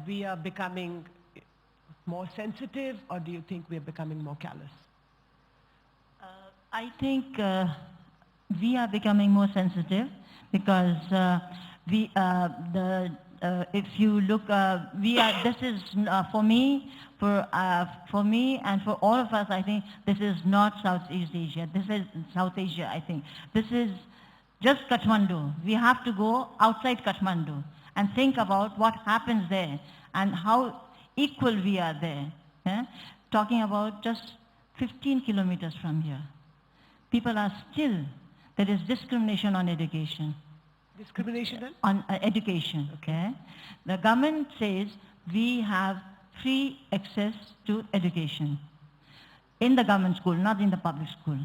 A: we are becoming more sensitive, or do you think we are becoming more callous?
T: I think we are becoming more sensitive because if you look, this is for me and for all of us, I think this is not Southeast Asia. This is South Asia, I think. This is just Kathmandu. We have to go outside Kathmandu and think about what happens there and how equal we are there. Talking about just 15 kilometers from here. People are still, there is discrimination on education.
A: Discrimination
T: on education. Okay. The government says we have free access to education in the government school, not in the public school.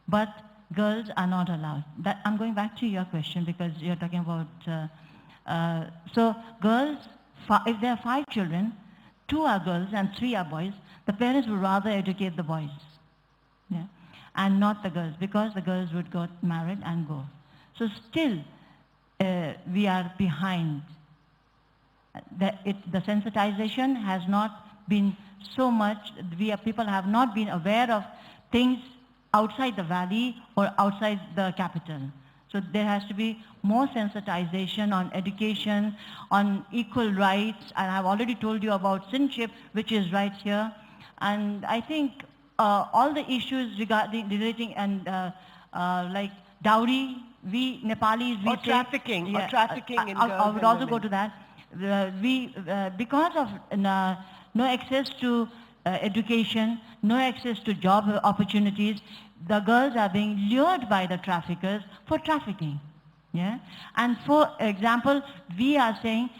T: But girls are not allowed. I'm going back to your question because you're talking about, so girls, if there are 5 children, 2 are girls and 3 are boys, the parents would rather educate the boys, and not the girls, because the girls would get married and go. So still, we are behind. The sensitization has not been so much, people have not been aware of things outside the valley or outside the capital. So there has to be more sensitization on education, on equal rights, and I've already told you about kinship, which is right here. And I think all the issues relating and like dowry, we Nepalis, we
A: trafficking,
T: yeah,
A: or trafficking in girls
T: I would
A: and
T: also
A: women.
T: go to that. Because of no access to education, no access to job opportunities, the girls are being lured by the traffickers for trafficking. Yeah? And for example, we are saying,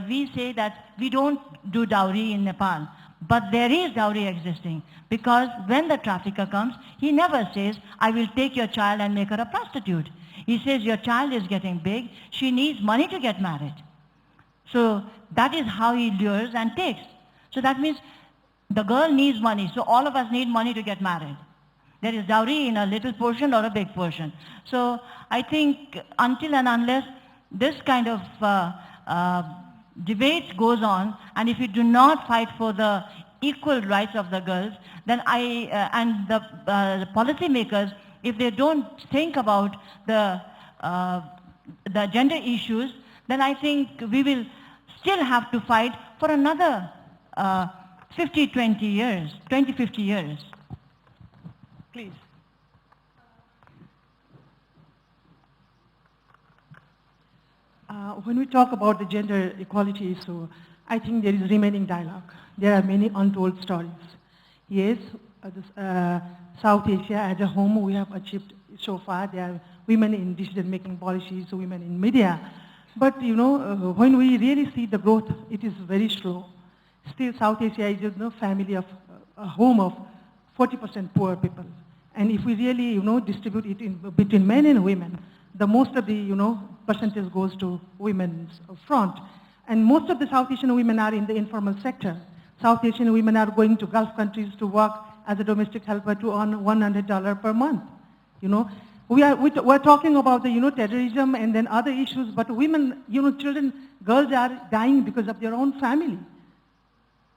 T: we say that we don't do dowry in Nepal, but there is dowry existing, because when the trafficker comes, he never says, I will take your child and make her a prostitute. He says, your child is getting big, she needs money to get married. So that is how he lures and takes. So that means the girl needs money, so all of us need money to get married. There is dowry in a little portion or a big portion. So I think until and unless this kind of debate goes on, and if we do not fight for the equal rights of the girls, then and the policymakers, if they don't think about the gender issues, then I think we will still have to fight for another 20 50 years.
A: Please.
P: When we talk about the gender equality, so I think there is remaining dialogue. There are many untold stories. Yes, South Asia as a home, we have achieved so far. There are women in decision-making policies, women in media. But when we really see the growth, it is very slow. Still, South Asia is a home of 40% poor people. And if we really, distribute it between men and women, the most of the, percentage goes to women's front. And most of the South Asian women are in the informal sector. South Asian women are going to Gulf countries to work as a domestic helper to earn $100 per month. We're talking about the, terrorism and then other issues, but women, children, girls are dying because of their own family.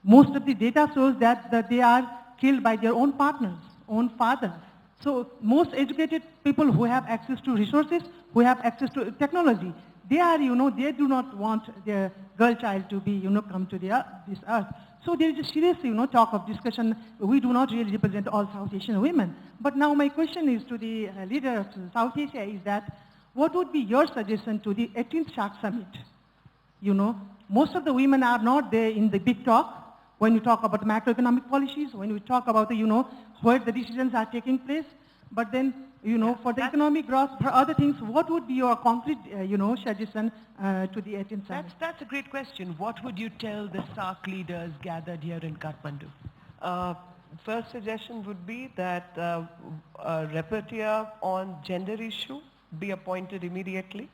P: Most of the data shows that they are killed by their own partners, own fathers. So most educated people who have access to resources, who have access to technology, they are, they do not want their girl child to be, come to this earth. So there is a serious, talk of discussion. We do not really represent all South Asian women. But now my question is to the leader of South Asia is that, what would be your suggestion to the 18th Shark Summit? Most of the women are not there in the big talk. When you talk about macroeconomic policies, when we talk about, where the decisions are taking place, but then for the economic growth, for other things, what would be your concrete, suggestion to the 18th summit?
A: That's a great question. What would you tell the SAARC leaders gathered here in Kathmandu? First suggestion would be that a rapporteur on gender issue be appointed immediately.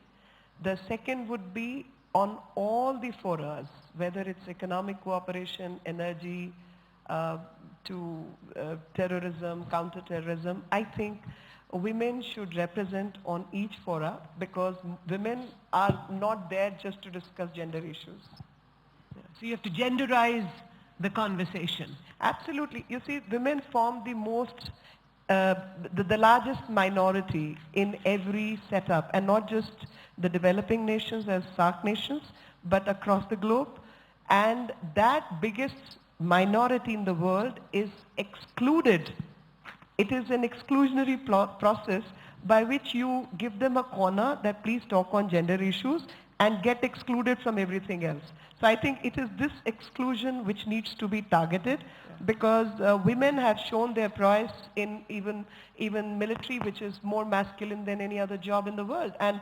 A: The second would be on all the forums, whether it's economic cooperation, energy, to terrorism, counter-terrorism. I think women should represent on each fora because women are not there just to discuss gender issues.
N: So you have to genderize the conversation.
A: Absolutely. You see, women form the most, the largest minority in every setup, and not just the developing nations as SAARC nations, but across the globe. And that biggest minority in the world is excluded. It is an exclusionary process by which you give them a corner that please talk on gender issues and get excluded from everything else. So I think it is this exclusion which needs to be targeted because women have shown their prowess in even military, which is more masculine than any other job in the world. And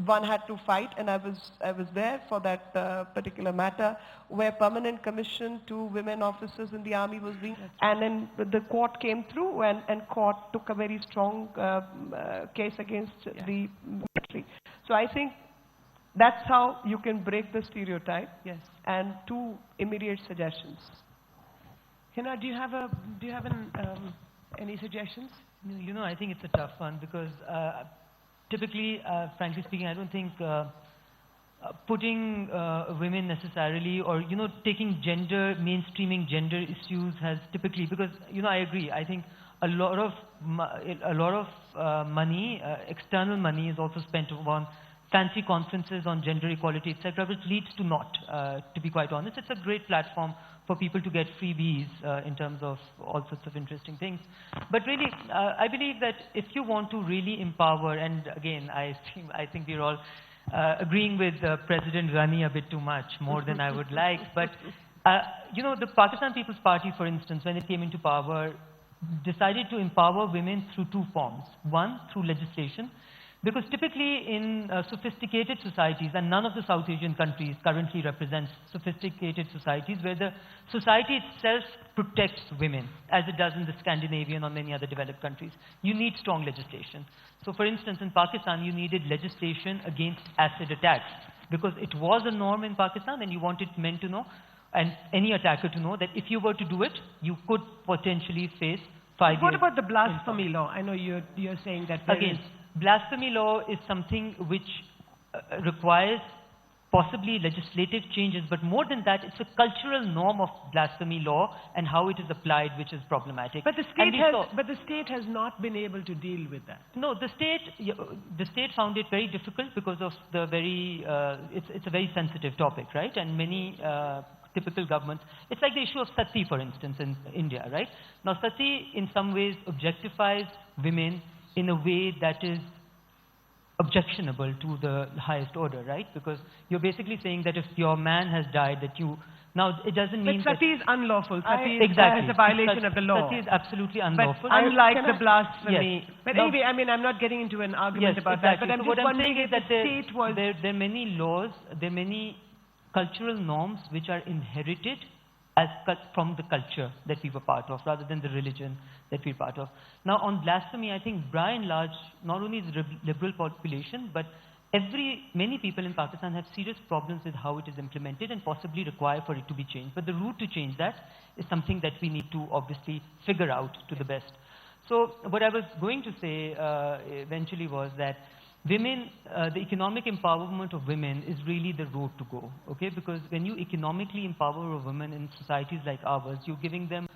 A: one had to fight, and I was there for that particular matter, where permanent commission to women officers in the army was being, and then the court came through, and court took a very strong case against the military. So I think that's how you can break the stereotype.
N: Yes.
A: And two immediate suggestions.
N: Hina, do you have any suggestions?
G: I think it's a tough one because typically, frankly speaking, I don't think putting women necessarily or, taking mainstreaming gender issues has typically, because, I agree, I think a lot of money, external money is also spent on fancy conferences on gender equality, etc., which leads to not, to be quite honest. It's a great platform for people to get freebies in terms of all sorts of interesting things. But really, I believe that if you want to really empower, and again, I think we're all agreeing with President Ghani a bit too much, more than I would like. But, the Pakistan People's Party, for instance, when it came into power, decided to empower women through two forms. One, through legislation. Because typically in sophisticated societies, and none of the South Asian countries currently represents sophisticated societies, where the society itself protects women, as it does in the Scandinavian or many other developed countries. You need strong legislation. So for instance, in Pakistan, you needed legislation against acid attacks, because it was a norm in Pakistan, and you wanted men to know, and any attacker to know, that if you were to do it, you could potentially face 5 years.
N: What about the blasphemy law? I know you're saying that
G: again, blasphemy law is something which requires possibly legislative changes, but more than that, it's a cultural norm of blasphemy law and how it is applied, which is problematic.
N: But the state has not been able to deal with that.
G: No, the state found it very difficult because of the very, it's a very sensitive topic, right? And many typical governments, it's like the issue of sati, for instance, in India, right? Now, sati in some ways objectifies women in a way that is objectionable to the highest order, right? Because you're basically saying that if your man has died, that you... Now, it doesn't mean
N: But sati is unlawful. Sati
G: is a
N: violation of the law.
G: Sati is absolutely unlawful.
N: But unlike the blasphemy...
G: Yes.
N: But anyway, I mean, I'm not getting into an argument about that, but I'm just wondering if the state was...
G: There are many laws, there are many cultural norms which are inherited from the culture that we were part of, rather than the religion that we're part of. Now, on blasphemy, I think by and large, not only the liberal population, but many people in Pakistan have serious problems with how it is implemented and possibly require for it to be changed. But the route to change that is something that we need to obviously figure out to the best. So what I was going to say eventually was that women, the economic empowerment of women is really the road to go, okay? Because when you economically empower a woman in societies like ours, you're giving them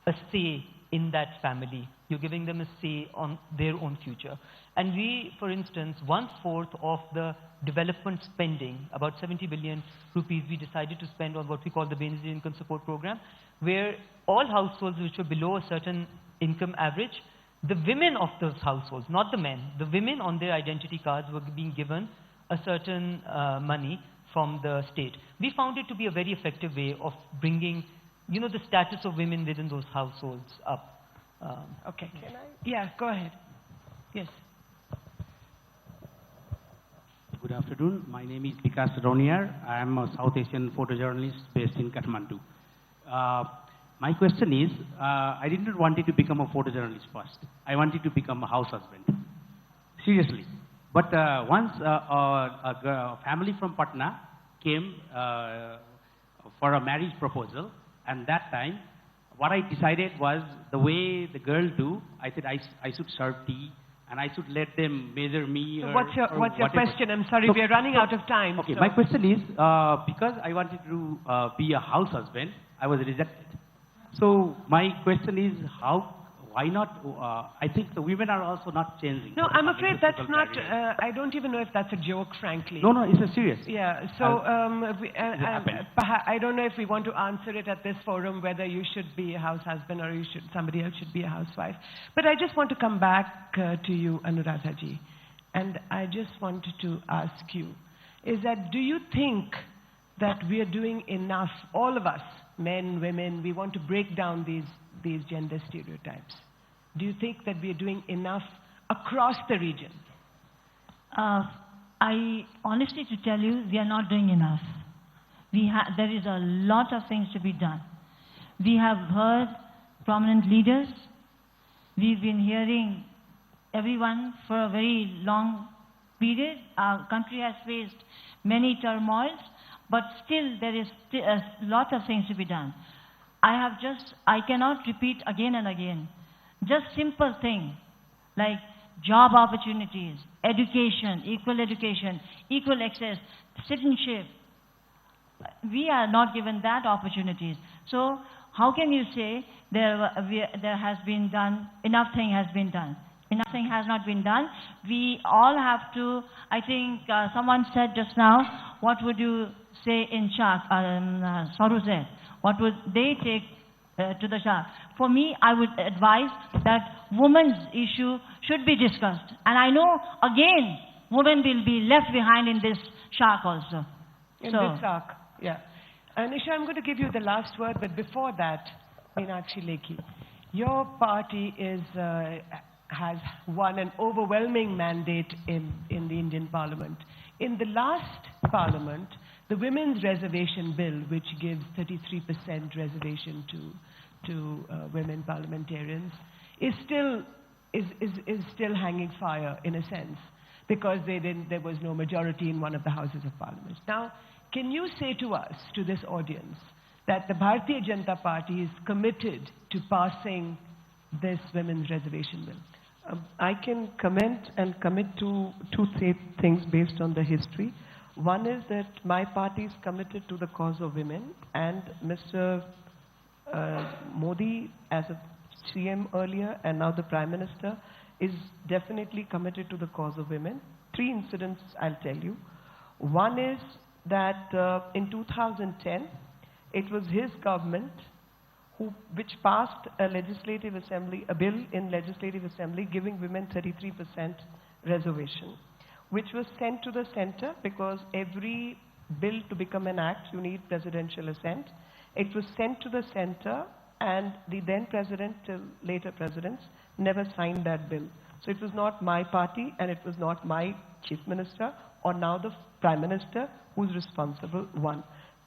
G: a say in that family. You're giving them a say on their own future. And we, for instance, 1/4 of the development spending, about 70 billion rupees, we decided to spend on what we call the Benazir Income Support Program, where all households which were below a certain income average, the women of those households, not the men, the women on their identity cards were being given a certain money from the state. We found it to be a very effective way of bringing, the status of women within those households up.
N: Okay. Yeah, go ahead. Yes.
H: Good afternoon. My name is Vikas Roniar. I am a South Asian photojournalist based in Kathmandu. My question is, I didn't want to become a photojournalist first. I wanted to become a house husband. Seriously. But once a family from Patna came for a marriage proposal, and that time, what I decided was the way the girls do, I said I should serve tea, and I should let them measure me.
N: So
H: or,
N: what's your
H: whatever.
N: question? I'm sorry, we are running out of time.
H: Okay,
N: so.
H: my question is, because I wanted to be a house husband, I was rejected. So my question is, why not? I think the women are also not changing.
N: No, I'm afraid that's not, I don't even know if that's a joke, frankly.
H: No, it's a serious.
N: Yeah, so I don't know if we want to answer it at this forum, whether you should be a house husband or somebody else should be a housewife. But I just want to come back to you, Anuradhaji. And I just wanted to ask you, is that do you think that we are doing enough, all of us, men, women, we want to break down these gender stereotypes? Do you think that we are doing enough across the region?
T: I honestly to tell you, we are not doing enough. There is a lot of things to be done. We have heard prominent leaders. We've been hearing everyone for a very long period. Our country has faced many turmoils, but still there is a lot of things to be done. I cannot repeat again and again. Just simple things like job opportunities, education, equal access, citizenship. We are not given that opportunities. So how can you say there has been done, enough thing has been done? Enough thing has not been done. We all have to, I think someone said just now, what would you say in Shah? Saru said, what would they take to the Shah? For me, I would advise that women's issue should be discussed. And I know, again, women will be left behind in this Shah also.
N: In this arc, yeah. Nisha, I'm going to give you the last word, but before that, Meenakshi Lekhi, your party has won an overwhelming mandate in the Indian Parliament. In the last Parliament, the Women's Reservation Bill, which gives 33% reservation to women parliamentarians, is still hanging fire in a sense, because there was no majority in one of the Houses of Parliament. Now, can you say to us, to this audience, that the Bharatiya Janata Party is committed to passing this Women's Reservation Bill?
A: I can comment and commit to two things based on the history. One is that my party is committed to the cause of women, and Mr. Modi, as a CM earlier and now the Prime Minister, is definitely committed to the cause of women. 3 incidents I'll tell you. One is that in 2010, it was his government which passed a bill in Legislative Assembly giving women 33% reservation, which was sent to the center because every bill to become an act, you need presidential assent. It was sent to the center, and the then president till later presidents never signed that bill. So it was not my party, and it was not my chief minister, or now the prime minister, who's responsible. 1.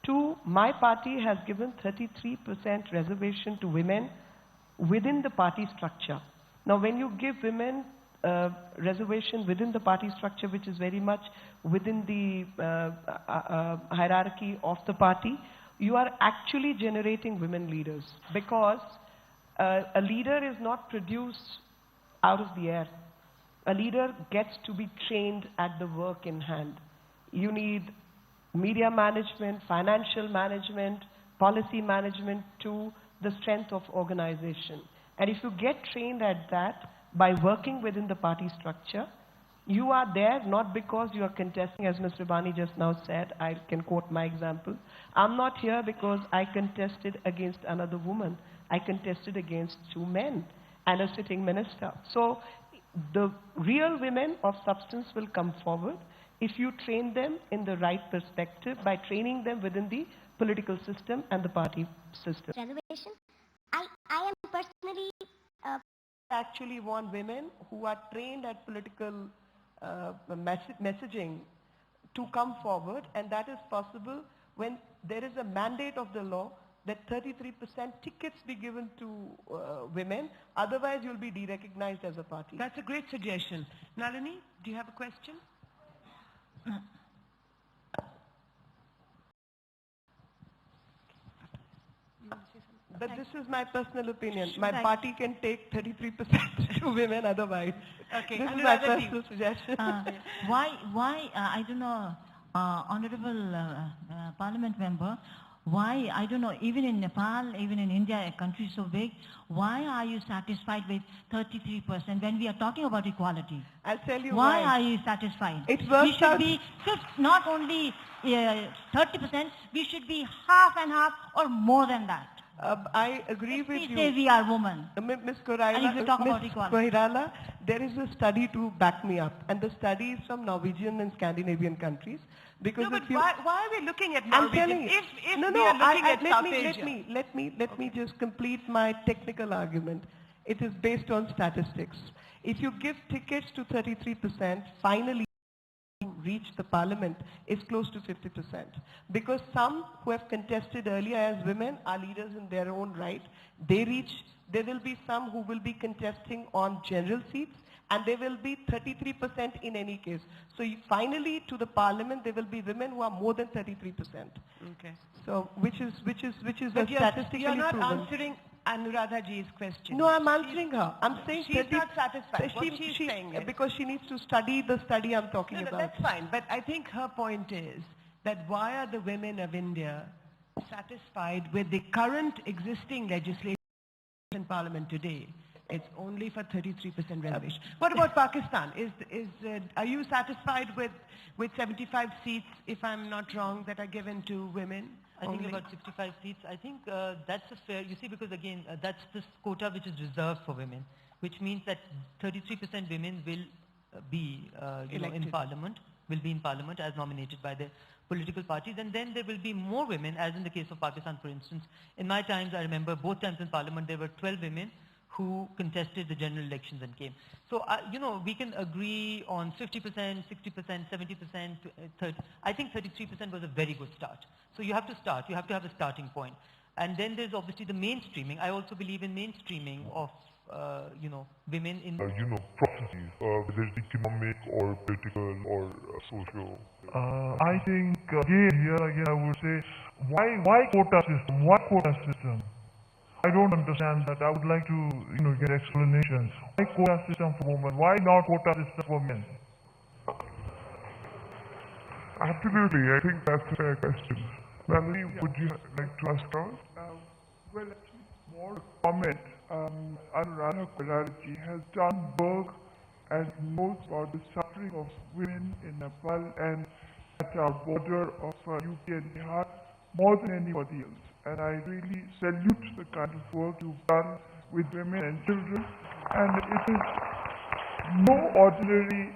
A: 2, my party has given 33% reservation to women within the party structure. Now, when you give women reservation within the party structure, which is very much within the hierarchy of the party, you are actually generating women leaders, because a leader is not produced out of the air. A leader gets to be trained at the work in hand. You need media management, financial management, policy management to the strength of organization. And if you get trained at that by working within the party structure, you are there not because you are contesting, as Mr. Bani just now said. I can quote my example. I'm not here because I contested against another woman. I contested against 2 men and a sitting minister. So the real women of substance will come forward if you train them in the right perspective by training them within the political system and the party system.
U: Reservation. I am personally
A: actually want women who are trained at political messaging to come forward, and that is possible when there is a mandate of the law that 33% tickets be given to women. Otherwise, you'll be derecognized as a party.
N: That's a great suggestion. Nalini, do you have a question?
A: But this is my personal opinion. My party can take 33% to women otherwise.
N: Okay,
A: this is my personal suggestion.
T: Why, I don't know, Honorable Parliament member, why, I don't know, even in Nepal, even in India, a country so big, why are you satisfied with 33% when we are talking about equality?
A: I'll tell you
T: why.
A: why
T: Are you satisfied?
A: It works
T: we should
A: out.
T: be not only 30%, we should be half and half or more than that.
A: I agree with you.
T: Say we are women.
A: Ms.
T: And if you talk about equality.
A: Koirala, there is a study to back me up, and the study is from Norwegian and Scandinavian countries. Because
N: No, but
A: if you,
N: why are we looking at
A: I'm
N: Norwegian?
A: telling you.
N: If
A: No,
N: we are looking at
A: let
N: South
A: me,
N: Asia.
A: let me just complete my technical argument. It is based on statistics. If you give tickets to 33%, finally reach the parliament is close to 50%. Because some who have contested earlier as women are leaders in their own right. There will be some who will be contesting on general seats, and there will be 33% in any case. So finally to the parliament there will be women who are more than 33%.
N: Okay.
A: So which is
N: But
A: statistically
N: you're not
A: proven.
N: answering Anuradha ji's question.
A: No, I'm answering her. I'm saying
N: she's not satisfied. What she's
A: she,
N: saying is,
A: because she needs to study the study I'm talking
N: no,
A: about.
N: that's fine. But I think her point is that why are the women of India satisfied with the current existing legislation in Parliament today? It's only for 33% reservation. What about Pakistan? Are you satisfied with 75 seats, if I'm not wrong, that are given to women?
O: I think
N: only?
O: about 65 seats. I think that's a fair, you see, because again, that's this quota which is reserved for women, which means that 33% women will be in Parliament, will be in Parliament as nominated by the political parties, and then there will be more women, as in the case of Pakistan, for instance. In my times, I remember both times in Parliament, there were 12 women who contested the general elections and came. So, we can agree on 50%, 60%, 70%, 30%. I think 33% was a very good start. So you have to start, you have to have a starting point. And then there's obviously the mainstreaming. I also believe in mainstreaming of, women in...
M: processes, whether it's economic or political or social. I think, again, I would say, why quota system? Why quota system? I don't understand that. I would like to, get explanations. Why quota system for women? Why not quota system for men? Absolutely, I think that's a fair question. Melanie, would you like to ask us?
U: Well, actually, more comment. Anuradha Koirala has done work and knows about the suffering of women in Nepal and at our border of UP and Bihar more than anybody else. And I really salute the kind of work you've done with women and children. And it is no ordinary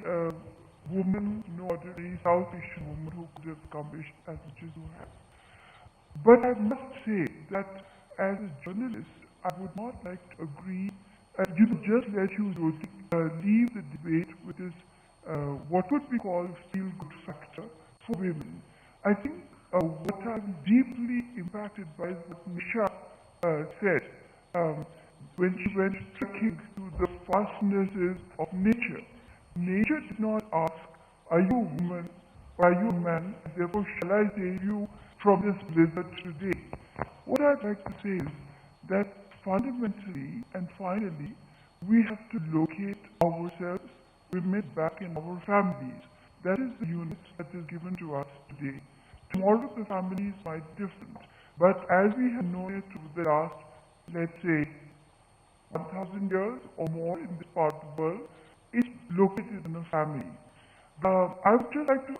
U: woman, no ordinary South Asian woman who could have accomplished as much as you have. But I must say that as a journalist, I would not like to agree and just let you leave the debate with this what would be called feel-good factor for women. I think what I'm deeply impacted by is what Nisha said when she went trekking to the fastnesses of nature. Nature did not ask, are you a woman or are you a man, and therefore shall I save you from this blizzard today? What I'd like to say is that fundamentally and finally, we have to locate ourselves, women, back in our families. That is the unit that is given to us today. Tomorrow the families might be different, but as we have known it through the last, let's say, 1,000 years or more in this part of the world, it's located in a family. I would just like to,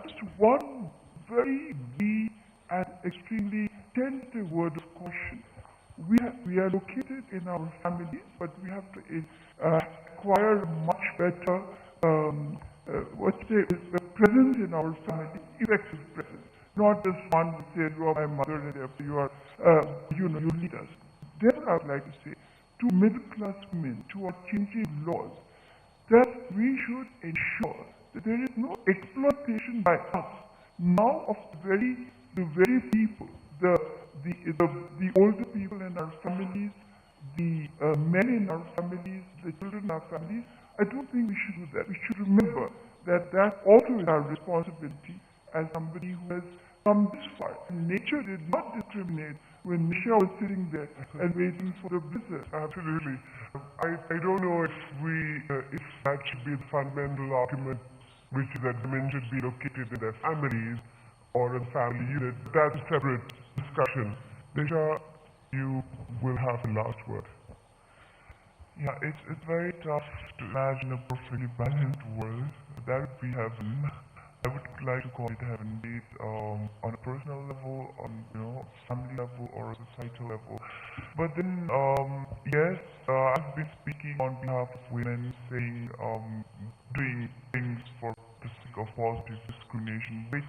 U: just one very wee and extremely tentative word of caution. We are located in our families, but we have to acquire a much better, presence in our family, effective presence. Not just one who says, you are my mother and therefore you are, you lead us. Therefore I would like to say, to middle-class women, to our changing laws, that we should ensure that there is no exploitation by us now of the very people, the older people in our families, the men in our families, the children in our families. I don't think we should do that. We should remember that that also is our responsibility as somebody who has come this far. Nature did not discriminate when Nisha was sitting there and waiting for the blizzard.
M: Absolutely. I don't know if that should be the fundamental argument, which is that women should be located in their families or in family units. That's a separate discussion. Nisha, you will have the last word.
U: Yeah, it's very tough to imagine a perfectly balanced world. That would be heaven. I would like to call it heaven, be it on a personal level, on family level, or a societal level. But then, yes, I've been speaking on behalf of women, saying doing things for the sake of positive discrimination, which